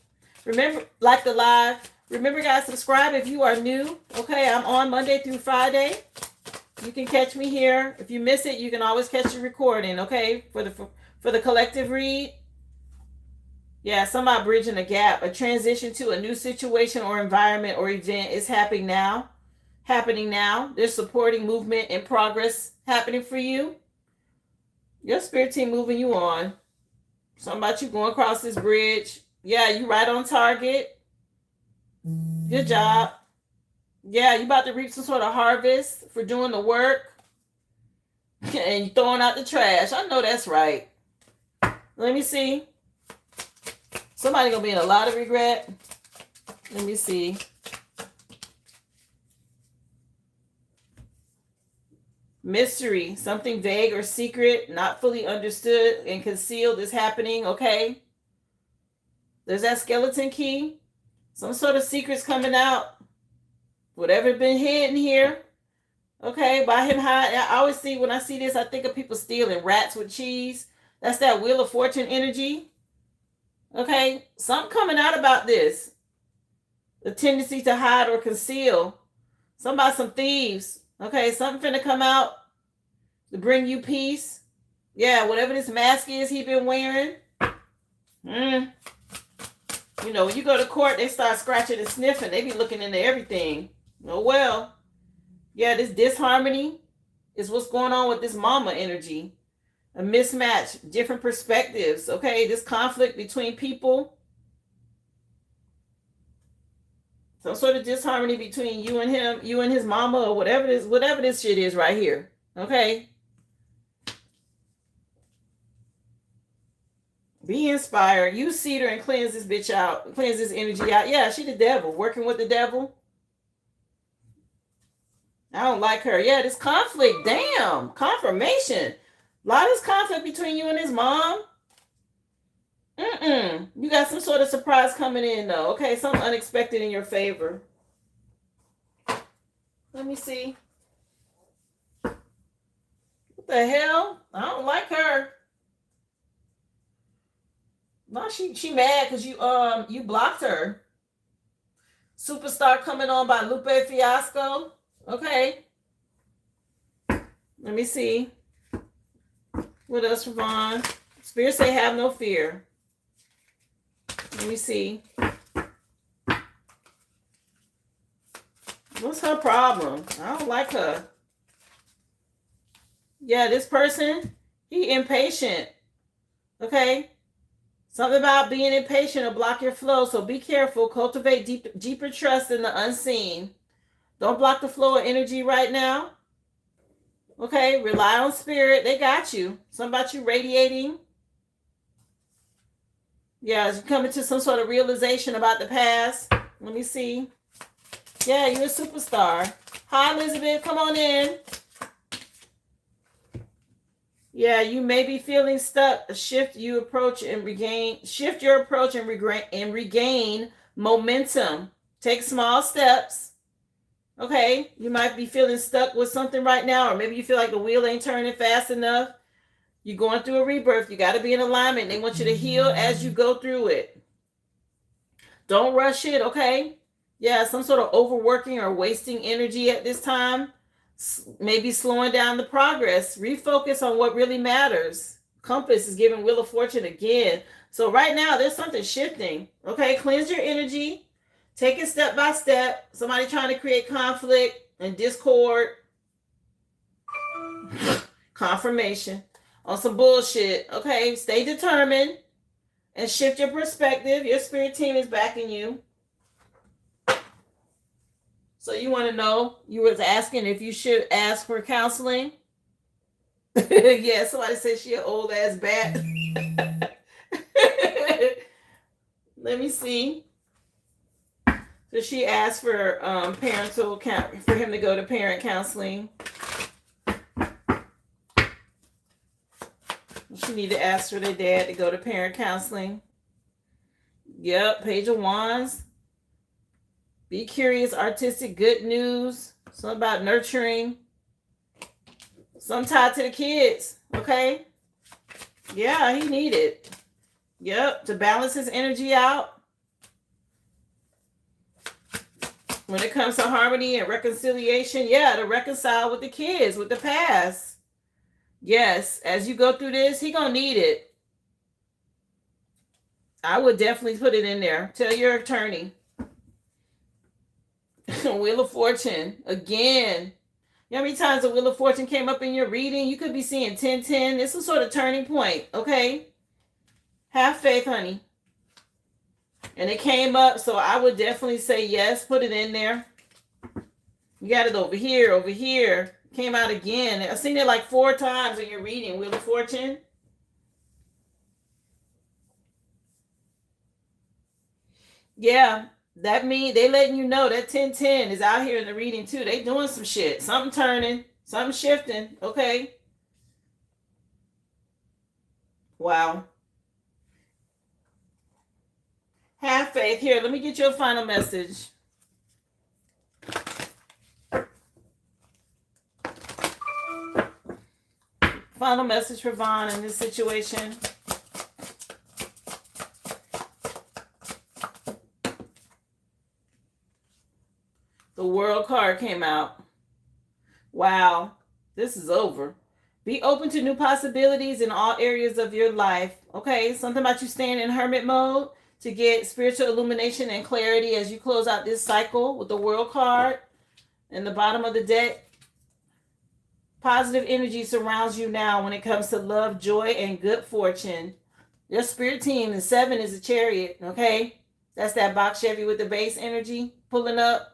Remember, like the live. Remember, guys, subscribe if you are new. Okay, I'm on Monday through Friday. You can catch me here. If you miss it, you can always catch the recording, okay, for the collective read. Yeah, somebody bridging a gap, a transition to a new situation or environment or event is happening now. There's supporting movement and progress happening for you. Your spirit team moving you on. Something about you going across this bridge. Yeah, you right on target. Good job. Yeah, you about to reap some sort of harvest for doing the work. And you throwing out the trash. I know that's right. Let me see. Somebody gonna be in a lot of regret. Let me see. Mystery, something vague or secret, not fully understood and concealed is happening, okay? There's that skeleton key. Some sort of secret's coming out. Whatever been hidden here, okay, by him hiding. I always see, when I see this, I think of people stealing rats with cheese. That's that Wheel of Fortune energy. Okay, something coming out about this. The tendency to hide or conceal. Something about some thieves. Okay, something finna come out to bring you peace. Yeah, whatever this mask is he been wearing. You know, when you go to court, they start scratching and sniffing. They be looking into everything. Oh, well. Yeah, this disharmony is what's going on with this mama energy. A mismatch, different perspectives, okay? This conflict between people. Some sort of disharmony between you and him, you and his mama, or whatever this shit is right here, okay? Be inspired. Use cedar and cleanse this bitch out. Cleanse this energy out. Yeah, she the devil. Working with the devil. I don't like her. Yeah, this conflict. Damn. Confirmation. A lot of this conflict between you and his mom. You got some sort of surprise coming in, though. Okay, something unexpected in your favor. Let me see. What the hell? I don't like her. No, she mad because you blocked her. Superstar coming on by Lupe Fiasco. Okay. Let me see. What else, Ravon? Spirit say have no fear. Let me see. What's her problem? I don't like her. Yeah, this person, he impatient. Okay? Something about being impatient will block your flow, so be careful. Cultivate deeper trust in the unseen. Don't block the flow of energy right now. Okay? Rely on spirit. They got you. Something about you radiating. Yeah, as you come into some sort of realization about the past. Let me see. Yeah, you're a superstar. Hi, Elizabeth. Come on in. Yeah, you may be feeling stuck. Shift your approach and regain momentum. Take small steps. Okay, you might be feeling stuck with something right now, or maybe you feel like the wheel ain't turning fast enough. You're going through a rebirth. You got to be in alignment. They want you to heal as you go through it. Don't rush it, okay? Yeah, some sort of overworking or wasting energy at this time. Maybe slowing down the progress. Refocus on what really matters. Compass is giving Wheel of Fortune again. So right now, there's something shifting. Okay, cleanse your energy. Take it step by step. Somebody trying to create conflict and discord. Confirmation on some bullshit. Okay, stay determined and shift your perspective. Your spirit team is backing you. So you want to know, you was asking if you should ask for counseling. Yeah, somebody said she an old ass bat. Let me see. So she asked for parental for him to go to parent counseling. She need to ask for their dad to go to parent counseling. Yep, Page of Wands. Be curious, artistic, good news. Something about nurturing. Some tied to the kids. Okay. Yeah, he needed. Yep, to balance his energy out. When it comes to harmony and reconciliation, yeah, to reconcile with the kids, with the past. Yes, as you go through this, he gonna need it. I would definitely put it in there. Tell your attorney. Wheel of Fortune again. You know how many times the Wheel of Fortune came up in your reading? You could be seeing 1010. It's a sort of turning point, okay? Have faith, honey. And it came up, so I would definitely say yes. Put it in there. You got it over here, over here. Came out again. I've seen it like 4 times in your reading, Wheel of Fortune. Yeah, that means they letting you know that 1010 is out here in the reading too. They doing some shit. Something turning, something shifting. Okay. Wow. Have faith. Here, let me get you a final message. Final message for Vaughn in this situation. The World card came out. Wow, this is over. Be open to new possibilities in all areas of your life. Okay, something about you staying in hermit mode to get spiritual illumination and clarity as you close out this cycle with the World card. In the bottom of the deck, positive energy surrounds you now when it comes to love, joy, and good fortune. Your spirit team in 7 is a Chariot. Okay, that's that box Chevy with the base energy pulling up.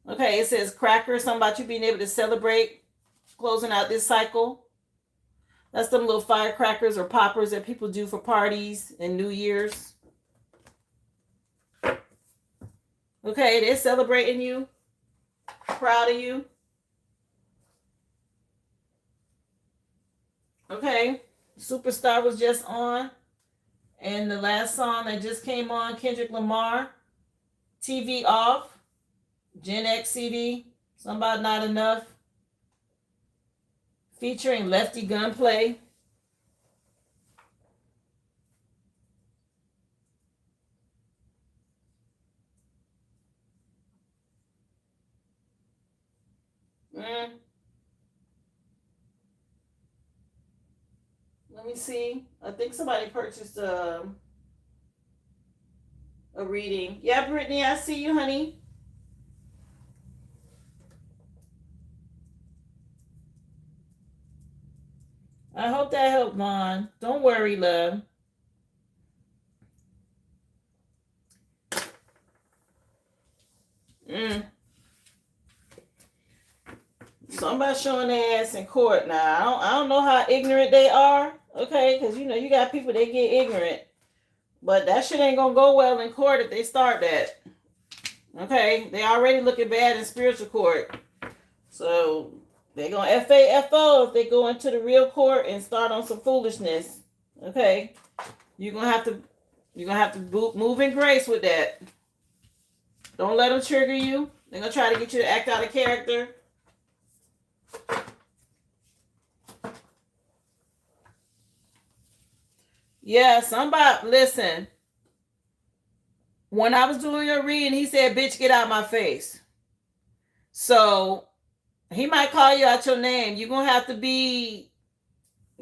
Okay, it says cracker, something about you being able to celebrate closing out this cycle. That's them little firecrackers or poppers that people do for parties and New Year's. Okay, they're celebrating you. Proud of you. Okay, Superstar was just on. And the last song that just came on, Kendrick Lamar, TV Off, Gen X CD, Somebody Not Enough, featuring Lefty Gunplay. Let me see. I think somebody purchased a reading. Yeah, Brittany, I see you, honey. I hope that helped, Vaughn. Don't worry, love. Somebody showing their ass in court now. I don't know how ignorant they are, okay? Because, you know, you got people that get ignorant. But that shit ain't going to go well in court if they start that. Okay? They already looking bad in spiritual court. So they're going to FAFO if they go into the real court and start on some foolishness. Okay? You're going to have to move in grace with that. Don't let them trigger you. They're going to try to get you to act out of character. Yeah, somebody, listen. When I was doing your reading, he said, bitch, get out my face. So he might call you out your name. You're gonna have to be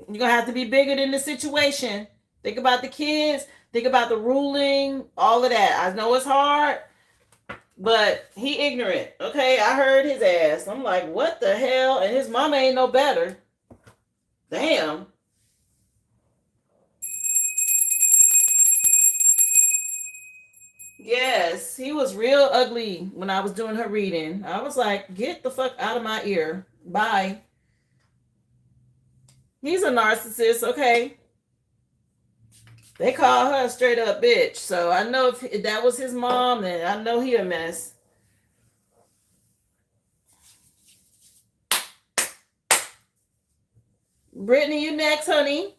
bigger than the situation. Think about the kids, think about the ruling, all of that. I know it's hard, but he ignorant. Okay, I heard his ass. I'm like, what the hell? And his mama ain't no better. Damn. Yes, he was real ugly when I was doing her reading. I was like, get the fuck out of my ear. Bye. He's a narcissist, okay? They call her a straight up bitch. So I know if that was his mom, then I know he a mess. Brittany, you next, honey.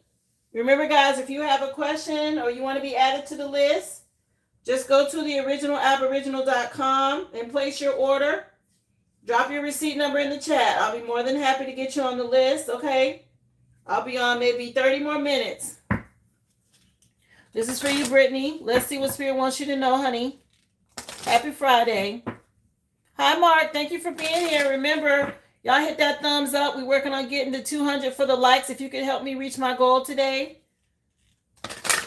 Remember, guys, if you have a question or you want to be added to the list, just go to the originalaboriginal.com and place your order. Drop your receipt number in the chat. I'll be more than happy to get you on the list, okay? I'll be on maybe 30 more minutes. This is for you, Brittany. Let's see what Spirit wants you to know, honey. Happy Friday. Hi, Mark. Thank you for being here. Remember, y'all hit that thumbs up. We're working on getting to 200 for the likes. If you can help me reach my goal today.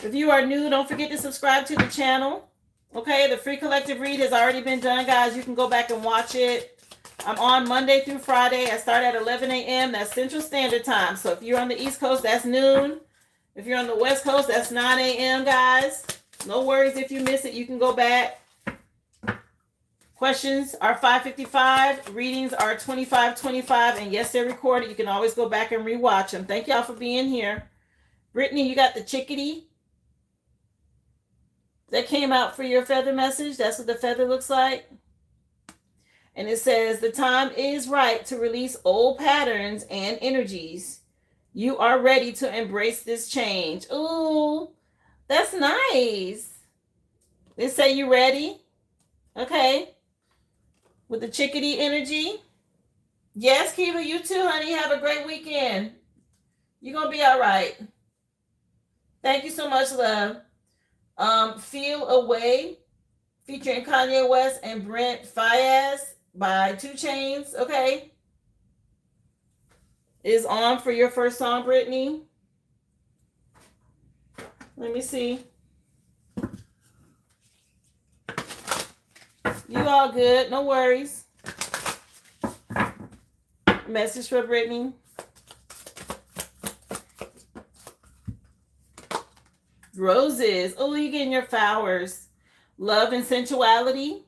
If you are new, don't forget to subscribe to the channel. Okay, the free collective read has already been done, guys. You can go back and watch it. I'm on Monday through Friday. I start at 11 a.m. That's Central Standard Time. So if you're on the East Coast, that's noon. If you're on the West Coast, that's 9 a.m., guys. No worries if you miss it. You can go back. Questions are $5.55. Readings are $25.25. And yes, they're recorded. You can always go back and rewatch them. Thank y'all for being here. Brittany, you got the chickadee that came out for your feather message. That's what the feather looks like. And it says, the time is right to release old patterns and energies. You are ready to embrace this change. Ooh, that's nice. They say you ready? Okay. With the chickadee energy. Yes, Kiva, you too, honey. Have a great weekend. You're going to be all right. Thank you so much, love. Feel Away, featuring Kanye West and Brent Faiyaz by 2 Chainz, okay? Is on for your first song, Brittany. Let me see. You all good, no worries. Message for Brittany. Roses. Oh, you getting your flowers. Love and sensuality.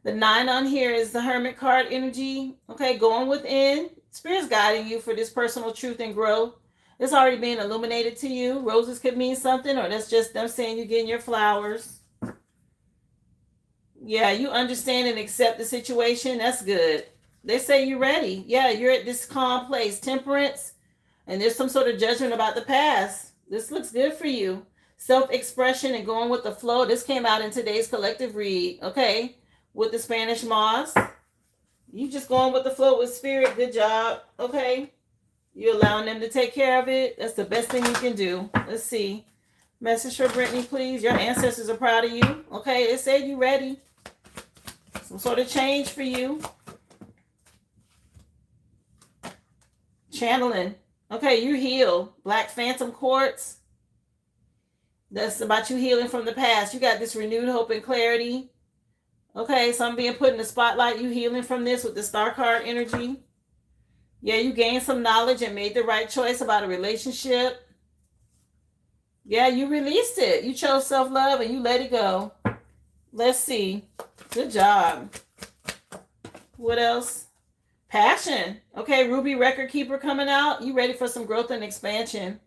The 9 on here is the Hermit card energy. Okay, going within. Spirit's guiding you for this personal truth and growth. It's already being illuminated to you. Roses could mean something, or that's just them saying you're getting your flowers. Yeah, you understand and accept the situation. That's good. They say you're ready. Yeah, you're at this calm place. Temperance. And there's some sort of judgment about the past. This looks good for you. self-expression and going with the flow. This came out in today's collective read, okay? With the Spanish moss. You just going with the flow with spirit. Good job, okay? You're allowing them to take care of it. That's the best thing you can do. Let's see. Message for Brittany, please. Your ancestors are proud of you. Okay, they said you ready. Some sort of change for you. Channeling. Okay, you heal. Black Phantom Quartz. That's about you healing from the past. You got this renewed hope and clarity. Okay, so I'm being put in the spotlight. You healing from this with the Star card energy. Yeah, you gained some knowledge and made the right choice about a relationship. Yeah, you released it. You chose self-love and you let it go. Let's see. Good job. What else? Passion. Okay, Ruby Record Keeper coming out. You ready for some growth and expansion.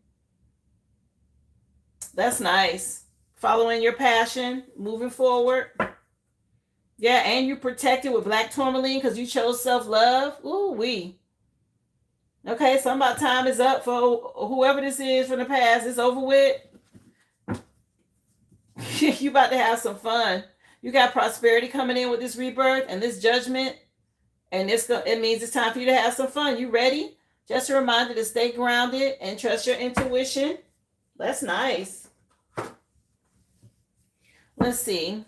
That's nice. Following your passion, moving forward. Yeah, and you protected with black tourmaline because you chose self-love. Ooh, wee. Okay, so about time is up for whoever this is from the past. It's over with. You about to have some fun. You got prosperity coming in with this rebirth and this judgment. And it means it's time for you to have some fun. You ready? Just a reminder to stay grounded and trust your intuition. That's nice. Let's see.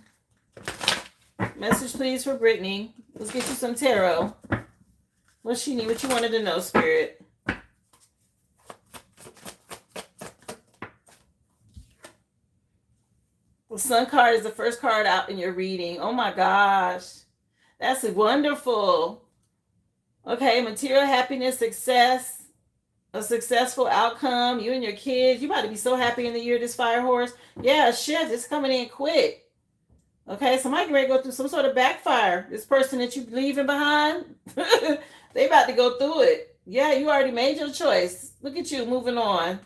Message, please, for Brittany. Let's get you some tarot. What she need? What you wanted to know, Spirit? The Sun card is the first card out in your reading. Oh my gosh. That's wonderful. Okay, material happiness, success, a successful outcome. You and your kids. You about to be so happy in the year, this fire horse. Yeah, a shift. It's coming in quick. Okay, somebody can ready to go through some sort of backfire. This person that you leaving behind, they about to go through it. Yeah, you already made your choice. Look at you moving on.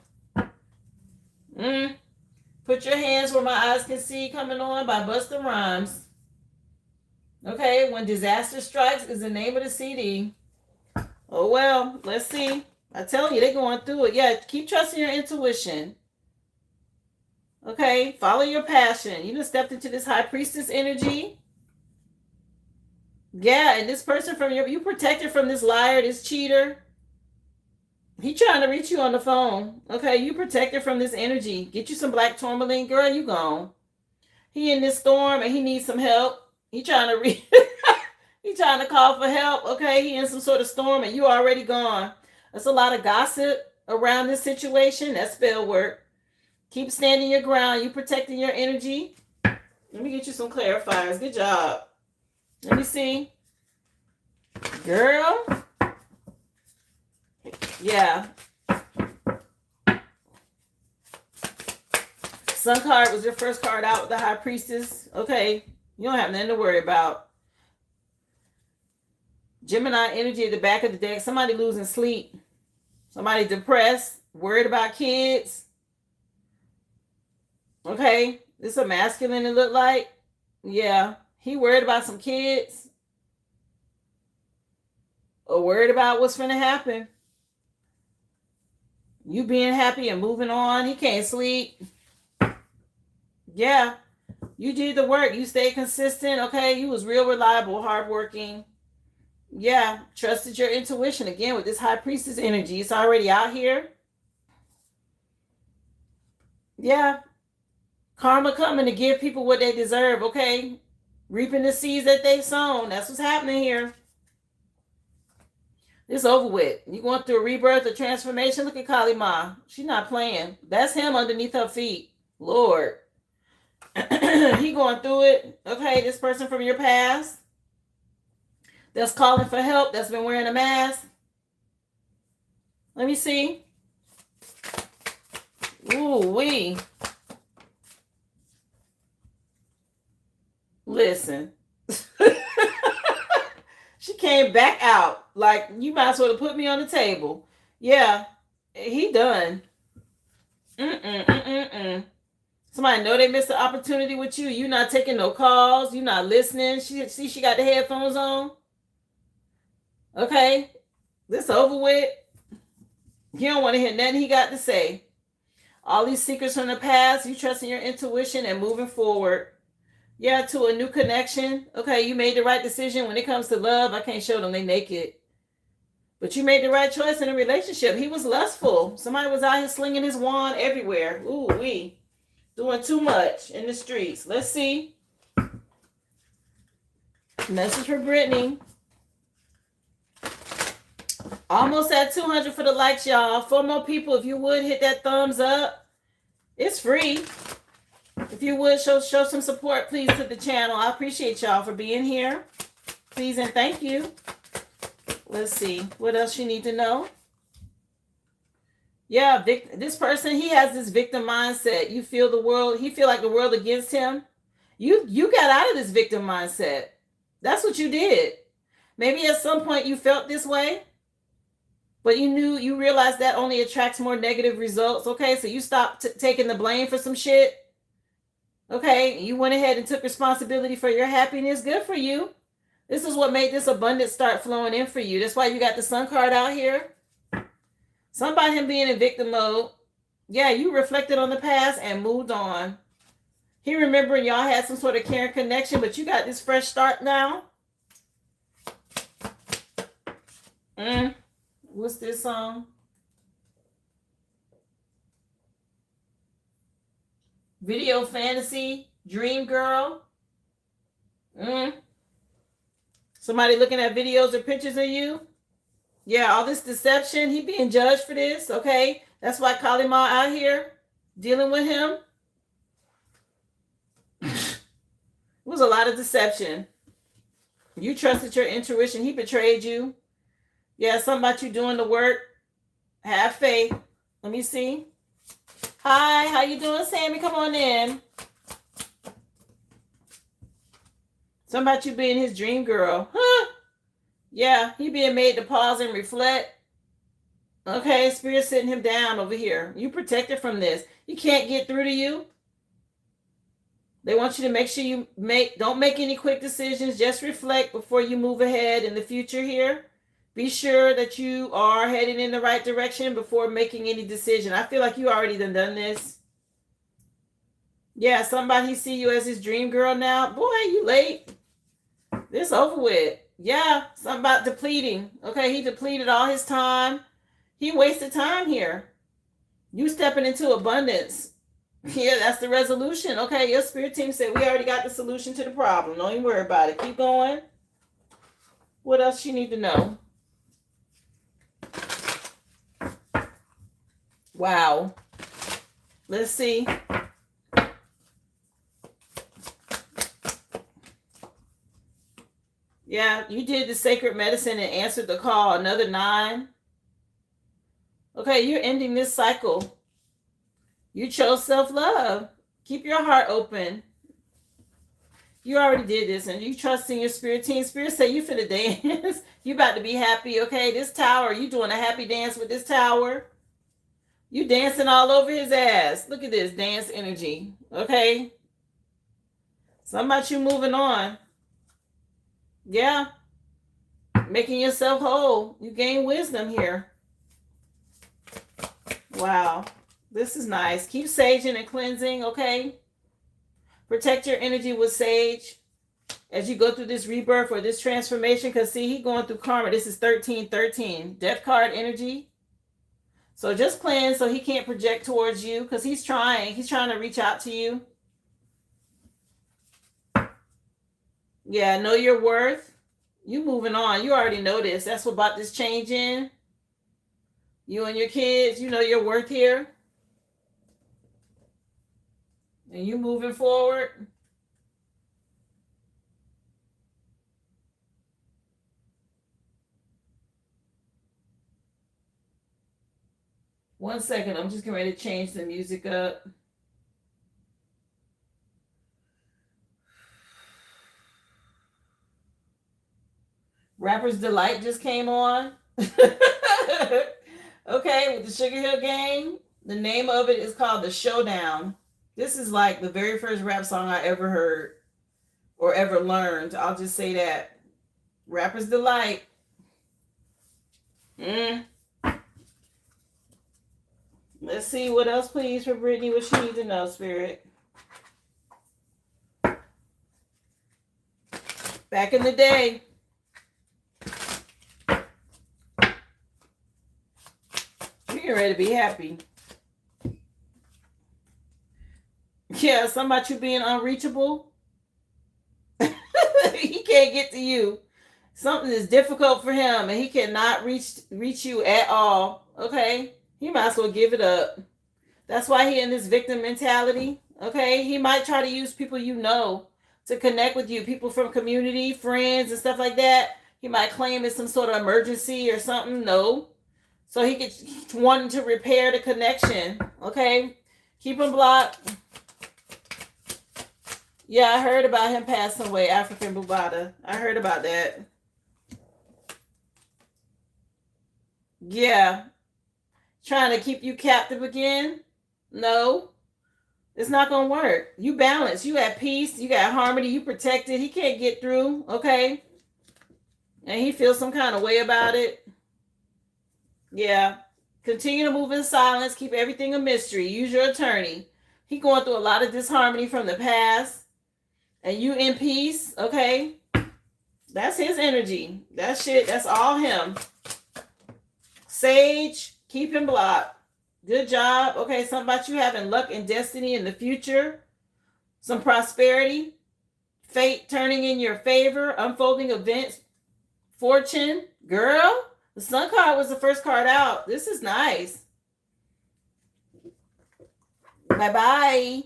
Put your hands where my eyes can see coming on by Busta Rhymes. Okay, When Disaster Strikes is the name of the CD. Oh, well, let's see. I tell you, they're going through it. Yeah, keep trusting your intuition. Okay, follow your passion. You just stepped into this high priestess energy. Yeah, and this person you protected from this liar, this cheater. He trying to reach you on the phone. Okay, you protected from this energy. Get you some black tourmaline, girl. You gone. He in this storm and he needs some help. He trying to he trying to call for help. Okay, he in some sort of storm and you already gone. There's a lot of gossip around this situation. That's spell work. Keep standing your ground. You protecting your energy. Let me get you some clarifiers. Good job. Let me see. Girl. Yeah. Sun card was your first card out with the High Priestess. Okay. You don't have nothing to worry about. Gemini energy at the back of the deck. Somebody losing sleep. Somebody depressed. Worried about kids. Okay. This is a masculine, it look like. Yeah. He worried about some kids. Or worried about what's going to happen. You being happy and moving on. He can't sleep. Yeah. You did the work. You stayed consistent. Okay. You was real reliable, hardworking. Yeah. Trusted your intuition. Again, with this High Priestess energy. It's already out here. Yeah. Karma coming to give people what they deserve. Okay. Reaping the seeds that they've sown. That's what's happening here. It's over with. You going through a rebirth, a transformation. Look at Kali Ma. She's not playing. That's him underneath her feet. Lord. He going through it. Okay, this person from your past that's calling for help, that's been wearing a mask. Let me see. Ooh, wee. Listen. She came back out. Like, you might as well have put me on the table. Yeah, he done. Somebody know they missed the opportunity with you. You not taking no calls. You not listening. She got the headphones on. Okay. This over with. You don't want to hear nothing he got to say. All these secrets from the past, you trusting your intuition and moving forward. Yeah, to a new connection. Okay, you made the right decision when it comes to love. I can't show them they naked. But you made the right choice in a relationship. He was lustful. Somebody was out here slinging his wand everywhere. Ooh, wee. Doing too much in the streets. Let's see. Message for Brittany. Almost at 200 for the likes, y'all. 4 more people, if you would, hit that thumbs up. It's free. If you would, show some support, please, to the channel. I appreciate y'all for being here. Please and thank you. Let's see. What else you need to know? Yeah, this person, he has this victim mindset. You feel the world, he feel like the world against him. You got out of this victim mindset. That's what you did. Maybe at some point you felt this way, but you realized that only attracts more negative results. Okay, so you stopped taking the blame for some shit. Okay, you went ahead and took responsibility for your happiness. Good for you. This is what made this abundance start flowing in for you. That's why you got the sun card out here. Something about him being in victim mode. Yeah, you reflected on the past and moved on. He remembering y'all had some sort of caring connection, but you got this fresh start now. What's this song? Video fantasy, dream girl. Somebody looking at videos or pictures of you. Yeah, all this deception. He being judged for this. Okay, that's why Kali Ma out here dealing with him. It was a lot of deception. You trusted your intuition. He betrayed you. Yeah, something about you doing the work. Have faith. Let me see. Hi, how you doing, Sammy? Come on in. Something about you being his dream girl. Huh? Yeah, he being made to pause and reflect. Okay, Spirit sitting him down over here. You protected from this. You can't get through to you. They want you to make sure you don't make any quick decisions. Just reflect before you move ahead in the future here. Be sure that you are heading in the right direction before making any decision. I feel like you already done this. Yeah, somebody see you as his dream girl now. Boy, you late. This over with. Yeah, something about depleting. Okay, he depleted all his time. He wasted time here. You stepping into abundance. Yeah, that's the resolution. Okay, your spirit team said we already got the solution to the problem. Don't even worry about it. Keep going. What else you need to know? Wow. Let's see. Yeah, you did the sacred medicine and answered the call. Another 9. Okay, you're ending this cycle. You chose self-love. Keep your heart open. You already did this, and you trust in your spirit team. Spirit say you finna dance. You about to be happy, okay? This tower, you doing a happy dance with this tower. You dancing all over his ass. Look at this dance energy, okay? Something about you moving on. Yeah. Making yourself whole. You gain wisdom here. Wow. This is nice. Keep saging and cleansing, okay? Protect your energy with sage as you go through this rebirth or this transformation. Because, see, he going through karma. This is 1313. Death card energy. So just cleanse so he can't project towards you. Because he's trying. He's trying to reach out to you. Yeah, know your worth. You moving on. You already know this. That's what about this change in. You and your kids, you know your worth here. And you moving forward. One second, I'm just getting ready to change the music up. Rapper's Delight just came on. Okay, with the Sugar Hill Gang. The name of it is called The Showdown. This is like the very first rap song I ever heard or ever learned. I'll just say that. Rapper's Delight. Let's see what else, please, for Brittany. What she needs to know, Spirit. Back in the day. You're ready to be happy. Yeah, something about you being unreachable. He can't get to you. Something is difficult for him and he cannot reach you at all. Okay? He might as well give it up. That's why he in this victim mentality. Okay? He might try to use people you know to connect with you, people from community, friends, and stuff like that. He might claim it's some sort of emergency or something. No. So he's wanting to repair the connection. Okay? Keep him blocked. Yeah, I heard about him passing away, African Bubata. I heard about that. Yeah. Trying to keep you captive again? No. It's not going to work. You balance. You at peace. You got harmony. You protected. He can't get through. Okay? And he feels some kind of way about it. Yeah. Continue to move in silence. Keep everything a mystery. Use your attorney. He going through a lot of disharmony from the past. And you in peace. Okay? That's his energy. That shit. That's all him. Sage. Keep him blocked. Good job. Okay, something about you having luck and destiny in the future. Some prosperity. Fate turning in your favor. Unfolding events. Fortune. Girl, the sun card was the first card out. This is nice. Bye-bye.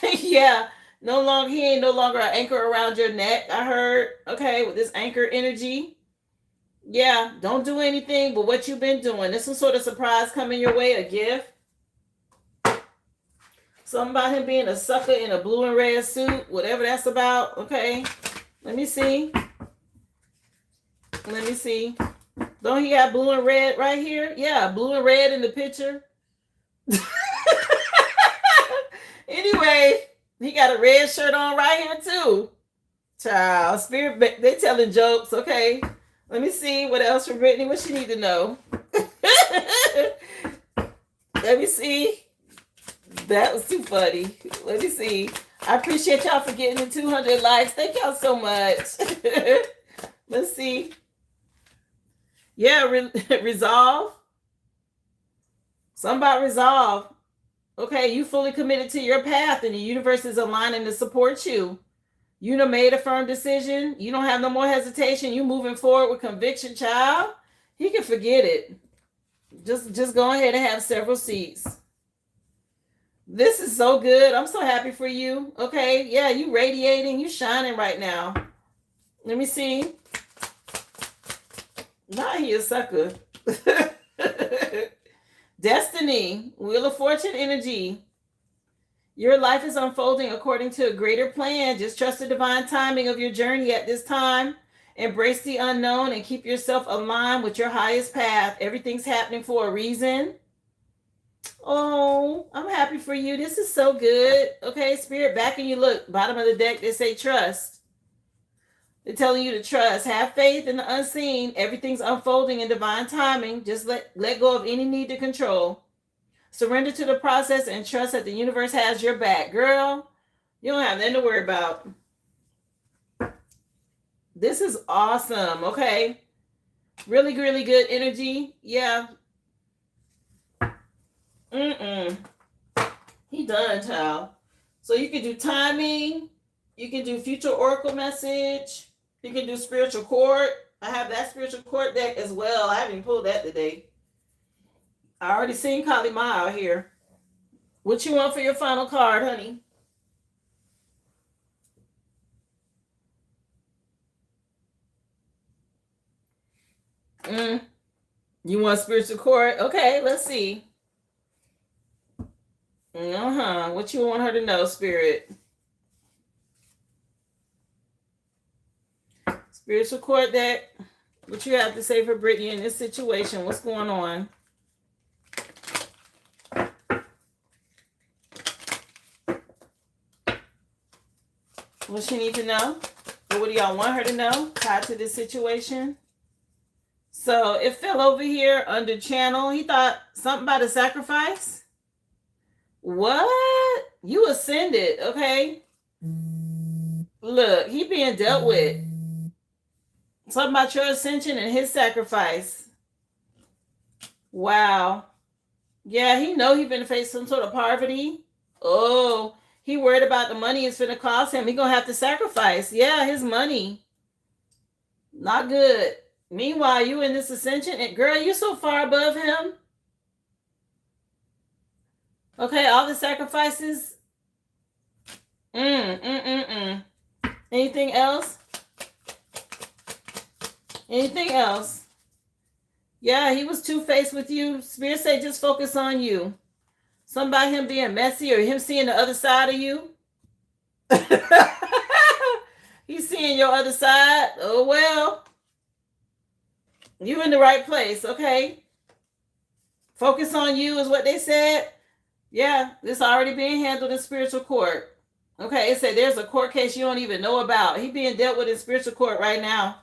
Yeah. He ain't no longer an anchor around your neck, I heard. Okay, with this anchor energy. Yeah, don't do anything but what you've been doing. There's some sort of surprise coming your way, a gift. Something about him being a sucker in a blue and red suit, whatever that's about. Okay, let me see. Don't he have blue and red right here? Yeah, blue and red in the picture. Anyway, he got a red shirt on right here too. Child, spirit, they telling jokes. Okay. Let me see what else for Brittany. What she need to know? Let me see. That was too funny. Let me see. I appreciate y'all for getting the 200 likes. Thank y'all so much. Let's see. Yeah, resolve. Something about resolve. Okay, you fully committed to your path and the universe is aligning to support you. You done made a firm decision. You don't have no more hesitation. You moving forward with conviction, child. He can forget it. Just go ahead and have several seats. This is so good. I'm so happy for you. Okay, yeah, you radiating. You shining right now. Let me see. Not he a sucker. Destiny. Wheel of Fortune energy. Your life is unfolding according to a greater plan. Just trust the divine timing of your journey at this time. Embrace the unknown and keep yourself aligned with your highest path. Everything's happening for a reason. Oh, I'm happy for you. This is so good. Okay, Spirit, back and you look. Bottom of the deck, they say trust. They're telling you to trust. Have faith in the unseen. Everything's unfolding in divine timing. Just let go of any need to control. Surrender to the process and trust that the universe has your back. Girl, you don't have nothing to worry about. This is awesome. Okay. Really, really good energy. Yeah. He done, child. So you can do timing. You can do future oracle message. You can do spiritual court. I have that spiritual court deck as well. I haven't even pulled that today. I already seen Kali Ma out here. What you want for your final card, honey? You want spiritual court? Okay, let's see. What you want her to know, Spirit? Spiritual court deck. What you have to say for Brittany in this situation? What's going on? What she need to know? Or what do y'all want her to know tied to this situation? So it fell over here under channel. He thought something about a sacrifice. What? You ascended, okay? Look, he being dealt with. Something about your ascension and his sacrifice. Wow. Yeah, he know he been face some sort of poverty. Oh, he worried about the money it's gonna cost him. He gonna have to sacrifice. Yeah, his money. Not good. Meanwhile, you in this ascension, and girl, you so far above him. Okay, all the sacrifices. Anything else? Anything else? Yeah, he was two-faced with you. Spirit say just focus on you. Something about him being messy or him seeing the other side of you. He's seeing your other side. Oh, well. You in the right place, okay? Focus on you is what they said. Yeah, this already being handled in spiritual court. Okay, it said there's a court case you don't even know about. He being dealt with in spiritual court right now.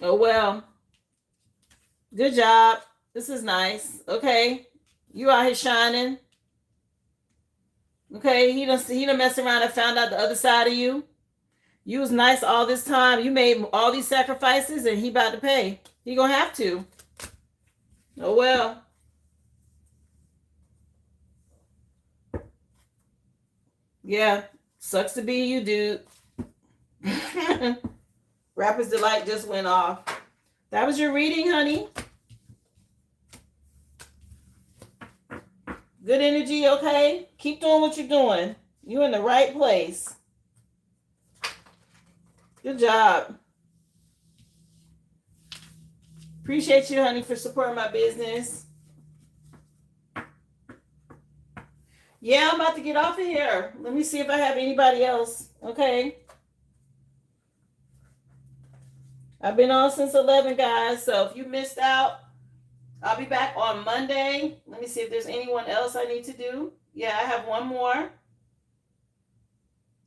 Oh, well. Good job. This is nice. Okay. You out here shining. Okay. He done messed around and found out the other side of you. You was nice all this time. You made all these sacrifices and he about to pay. He gonna have to. Oh, well. Yeah. Sucks to be you, dude. Rapper's Delight just went off. That was your reading, honey. Good energy, okay? Keep doing what you're doing. You're in the right place. Good job. Appreciate you, honey, for supporting my business. Yeah, I'm about to get off of here. Let me see if I have anybody else, okay? I've been on since 11, guys, so if you missed out, I'll be back on Monday. Let me see if there's anyone else I need to do. Yeah, I have one more.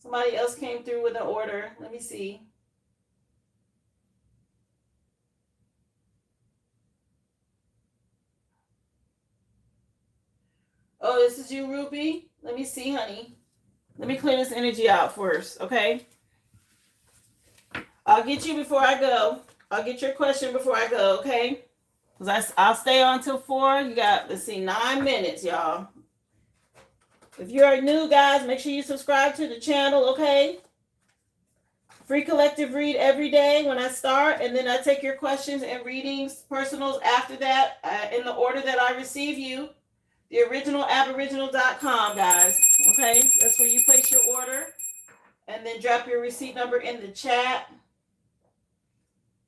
Somebody else came through with an order. Let me see. Oh, this is you, Ruby? Let me see, honey. Let me clear this energy out first, okay? I'll get you before I go. I'll get your question before I go, okay? Because I'll stay on till 4. You got, let's see, 9 minutes, y'all. If you're new, guys, make sure you subscribe to the channel, okay? Free collective read every day when I start, and then I take your questions and readings, personals after that, in the order that I receive you. The original Aboriginal.com, guys. Okay, that's where you place your order, and then drop your receipt number in the chat.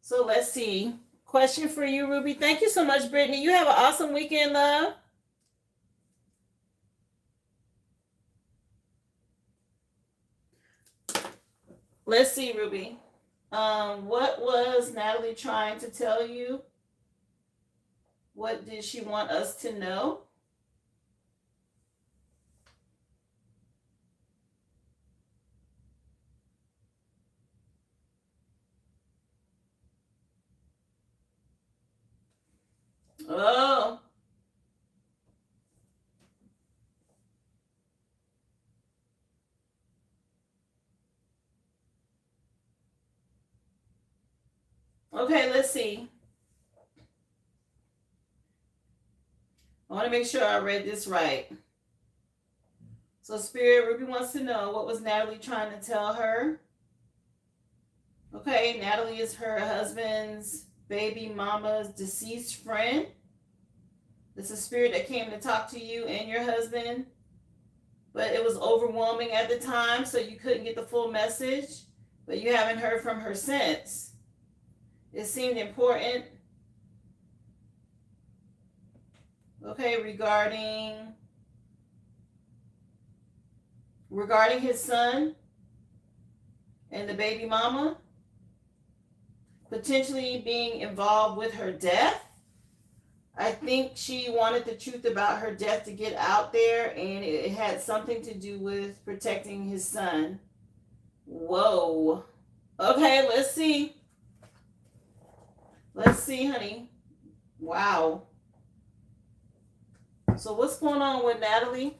So let's see. Question for you, Ruby. Thank you so much, Brittany. You have an awesome weekend, love. Let's see, Ruby. What was Natalie trying to tell you? What did she want us to know? Oh. Okay, let's see. I want to make sure I read this right. So Spirit, Ruby wants to know, what was Natalie trying to tell her? Okay, Natalie is her husband's baby mama's deceased friend. It's a spirit that came to talk to you and your husband, but it was overwhelming at the time, so you couldn't get the full message, but you haven't heard from her since. It seemed important. Okay, regarding his son and the baby mama potentially being involved with her death. I think she wanted the truth about her death to get out there, and it had something to do with protecting his son. Whoa. Okay, let's see. Let's see, honey. Wow. So what's going on with Natalie?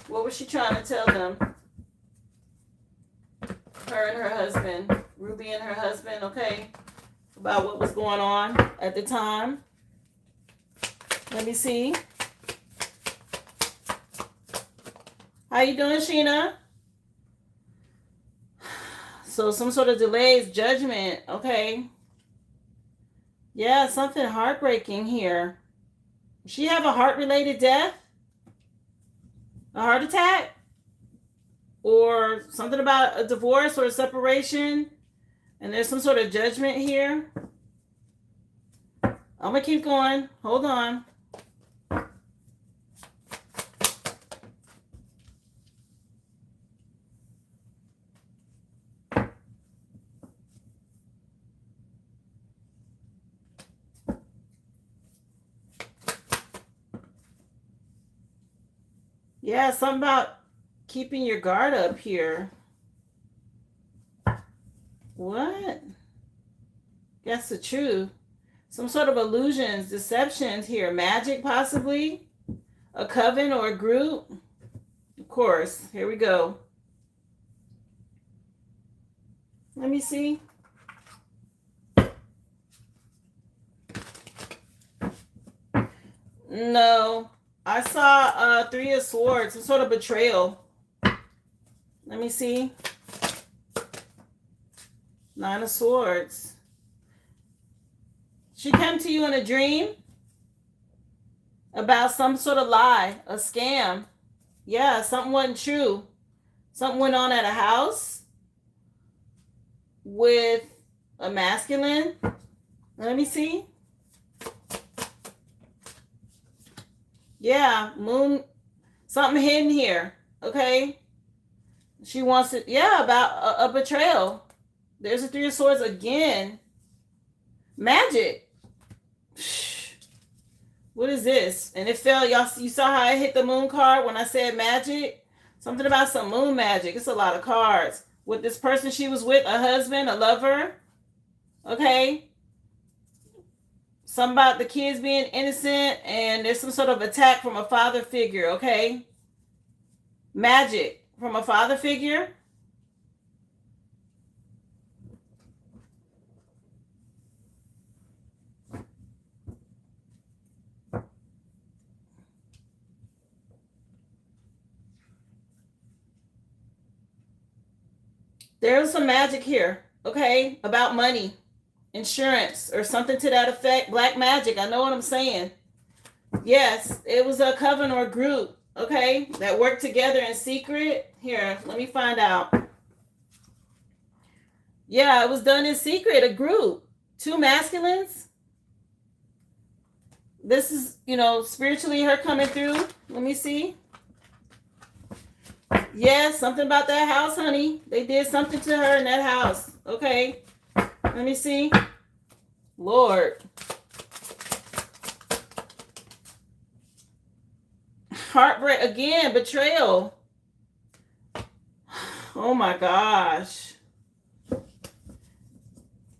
What was she trying to tell them? Her and her husband, Ruby and her husband, okay? About what was going on at the time. Let me see. How you doing, Sheena? So some sort of delays, judgment, okay? Yeah, something heartbreaking here. Does she have a heart-related death? A heart attack? Or something about a divorce or a separation? And there's some sort of judgment here. I'm going to keep going. Hold on. Yeah, something about keeping your guard up here. What? That's the truth. Some sort of illusions, deceptions here. Magic, possibly. A coven or a group. Of course. Here we go. Let me see. No. I saw Three of Swords. Some sort of betrayal. Let me see. Nine of Swords. She came to you in a dream about some sort of lie, a scam. Yeah, something wasn't true. Something went on at a house with a masculine. Let me see. Yeah, moon, something hidden here. Okay. She wants it. Yeah, about a betrayal. There's a Three of Swords again. Magic. What is this? And it fell. Y'all, you saw how I hit the moon card when I said magic? Something about some moon magic. It's a lot of cards. With this person she was with, a husband, a lover. Okay. Something about the kids being innocent, and there's some sort of attack from a father figure, okay? Magic from a father figure. There's some magic here, okay? About money. Insurance or something to that effect. Black magic. I know what I'm saying. Yes, it was a coven or group, okay, that worked together in secret. Here, let me find out. Yeah, it was done in secret, a group. Two masculines. This is, spiritually her coming through. Let me see. Yes, something about that house, honey. They did something to her in that house. Okay. Let me see. Lord. Heartbreak again, betrayal. Oh my gosh.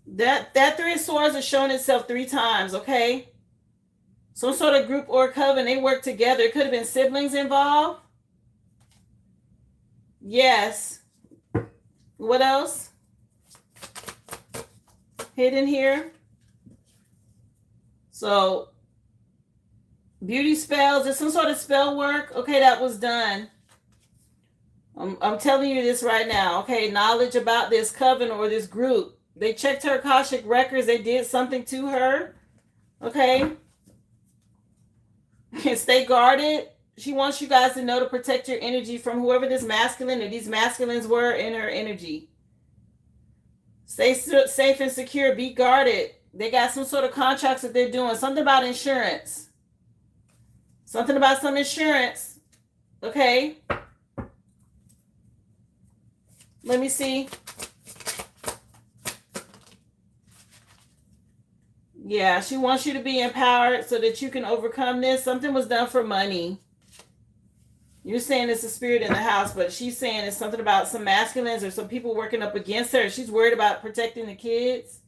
That Three of Swords has shown itself 3 times, okay? Some sort of group or coven, they work together. It could have been siblings involved. Yes. What else? Hidden here. So, beauty spells. There's some sort of spell work. Okay, that was done. I'm telling you this right now. Okay, knowledge about this coven or this group. They checked her Akashic records. They did something to her. Okay. Stay guarded. She wants you guys to know to protect your energy from whoever this masculine or these masculines were in her energy. Stay safe and secure. Be guarded. They got some sort of contracts that they're doing. Something about insurance. Something about some insurance. Okay. Let me see. Yeah, she wants you to be empowered so that you can overcome this. Something was done for money. You're saying it's a spirit in the house, but she's saying it's something about some masculines or some people working up against her. She's worried about protecting the kids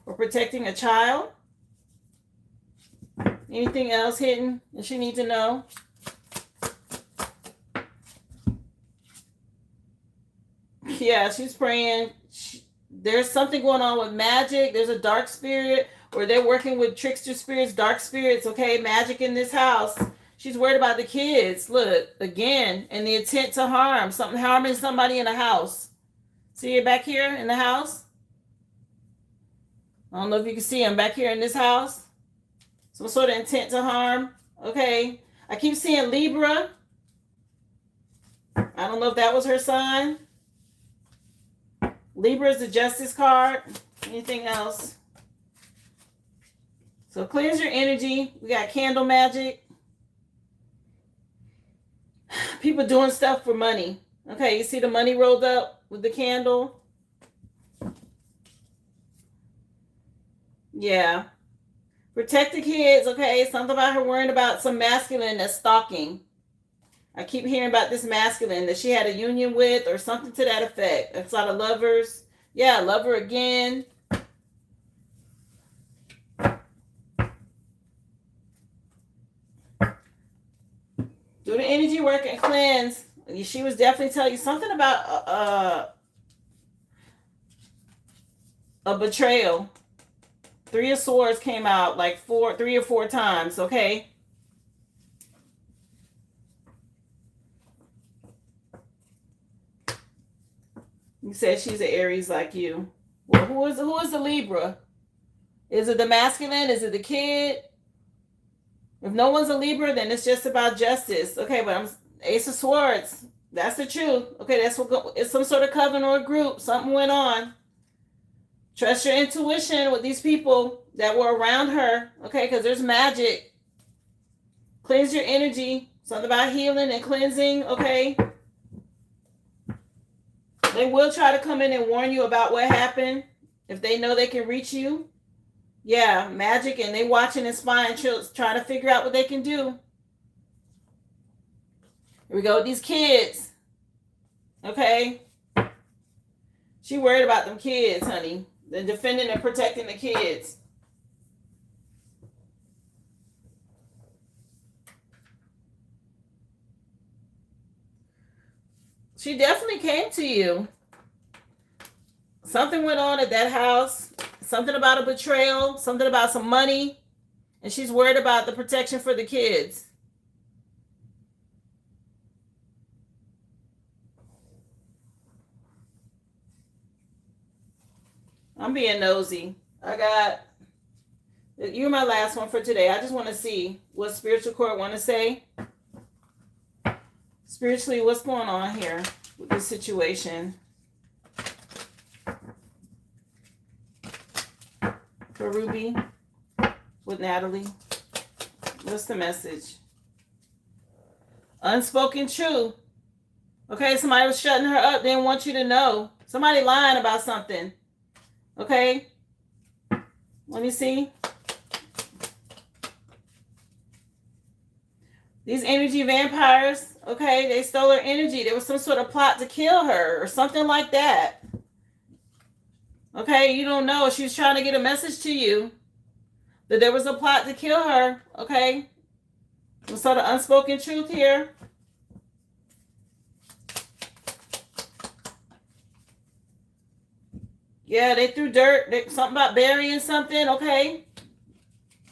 or protecting a child. Anything else hidden that she needs to know? Yeah, she's praying. There's something going on with magic. There's a dark spirit, or they're working with trickster spirits, dark spirits, okay? Magic in this house. She's worried about the kids. Look, again, and the intent to harm. Something harming somebody in the house. See it back here in the house? I don't know if you can see him back here in this house. Some sort of intent to harm. Okay. I keep seeing Libra. I don't know if that was her sign. Libra is the Justice card. Anything else? So cleanse your energy. We got candle magic. People doing stuff for money. Okay, you see the money rolled up with the candle? Yeah. Protect the kids, okay? Something about her worrying about some masculine that's stalking. I keep hearing about this masculine that she had a union with or something to that effect. That's a lot of lovers. Yeah, lover again. Do the energy work and cleanse. She was definitely telling you something about a betrayal. 3 of Swords came out like 3 or 4 times, okay? You said she's an Aries like you. Well, who is the Libra? Is it the masculine? Is it the kid? If no one's a Libra, then it's just about justice. Okay, but I'm Ace of Swords. That's the truth. Okay, that's what it's some sort of coven or group. Something went on. Trust your intuition with these people that were around her. Okay, because there's magic. Cleanse your energy. Something about healing and cleansing. Okay. They will try to come in and warn you about what happened if they know they can reach you. Yeah, magic, and they watching and spying, trying to figure out what they can do. Here we go with these kids. Okay. She worried about them kids, honey. They're defending and protecting the kids. She definitely came to you. Something went on at that house. Something about a betrayal. Something about some money. And she's worried about the protection for the kids. I'm being nosy. You're my last one for today. I just want to see what spiritual court want to say. Spiritually, what's going on here with this situation? For Ruby, with Natalie. What's the message? Unspoken truth. Okay, somebody was shutting her up. They didn't want you to know. Somebody lying about something. Okay. Let me see. These energy vampires, okay, they stole her energy. There was some sort of plot to kill her or something like that. Okay, you don't know. She was trying to get a message to you that there was a plot to kill her. Okay. Some sort of unspoken truth here. Yeah, they threw dirt. Something about burying something. Okay.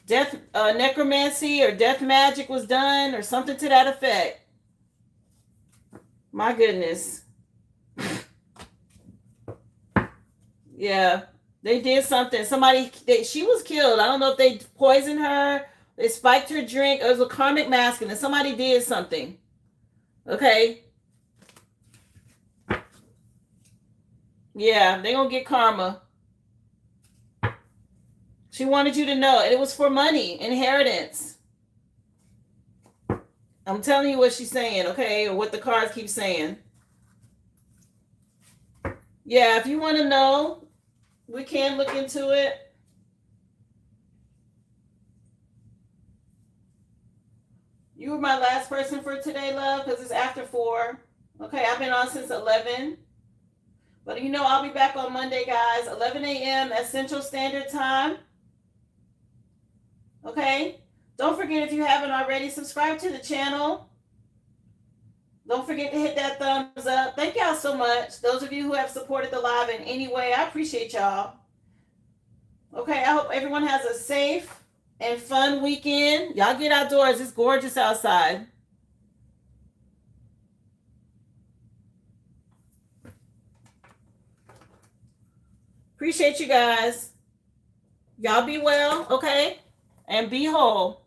Death, necromancy or death magic was done or something to that effect. My goodness. Yeah, they did something. She was killed. I don't know if they poisoned her. They spiked her drink. It was a karmic masculine. Somebody did something. Okay. Yeah, they gonna get karma. She wanted you to know. And it was for money, inheritance. I'm telling you what she's saying, okay? Or what the cards keep saying. Yeah, if you want to know, we can look into it. You were my last person for today, love, because it's after 4. Okay, I've been on since 11. But you know, I'll be back on Monday, guys, 11 a.m. at Central Standard Time. Okay? Don't forget, if you haven't already, subscribe to the channel. Don't forget to hit that thumbs up. Thank y'all so much. Those of you who have supported the live in any way, I appreciate y'all. Okay, I hope everyone has a safe and fun weekend. Y'all get outdoors. It's gorgeous outside. Appreciate you guys. Y'all be well, okay? And be whole.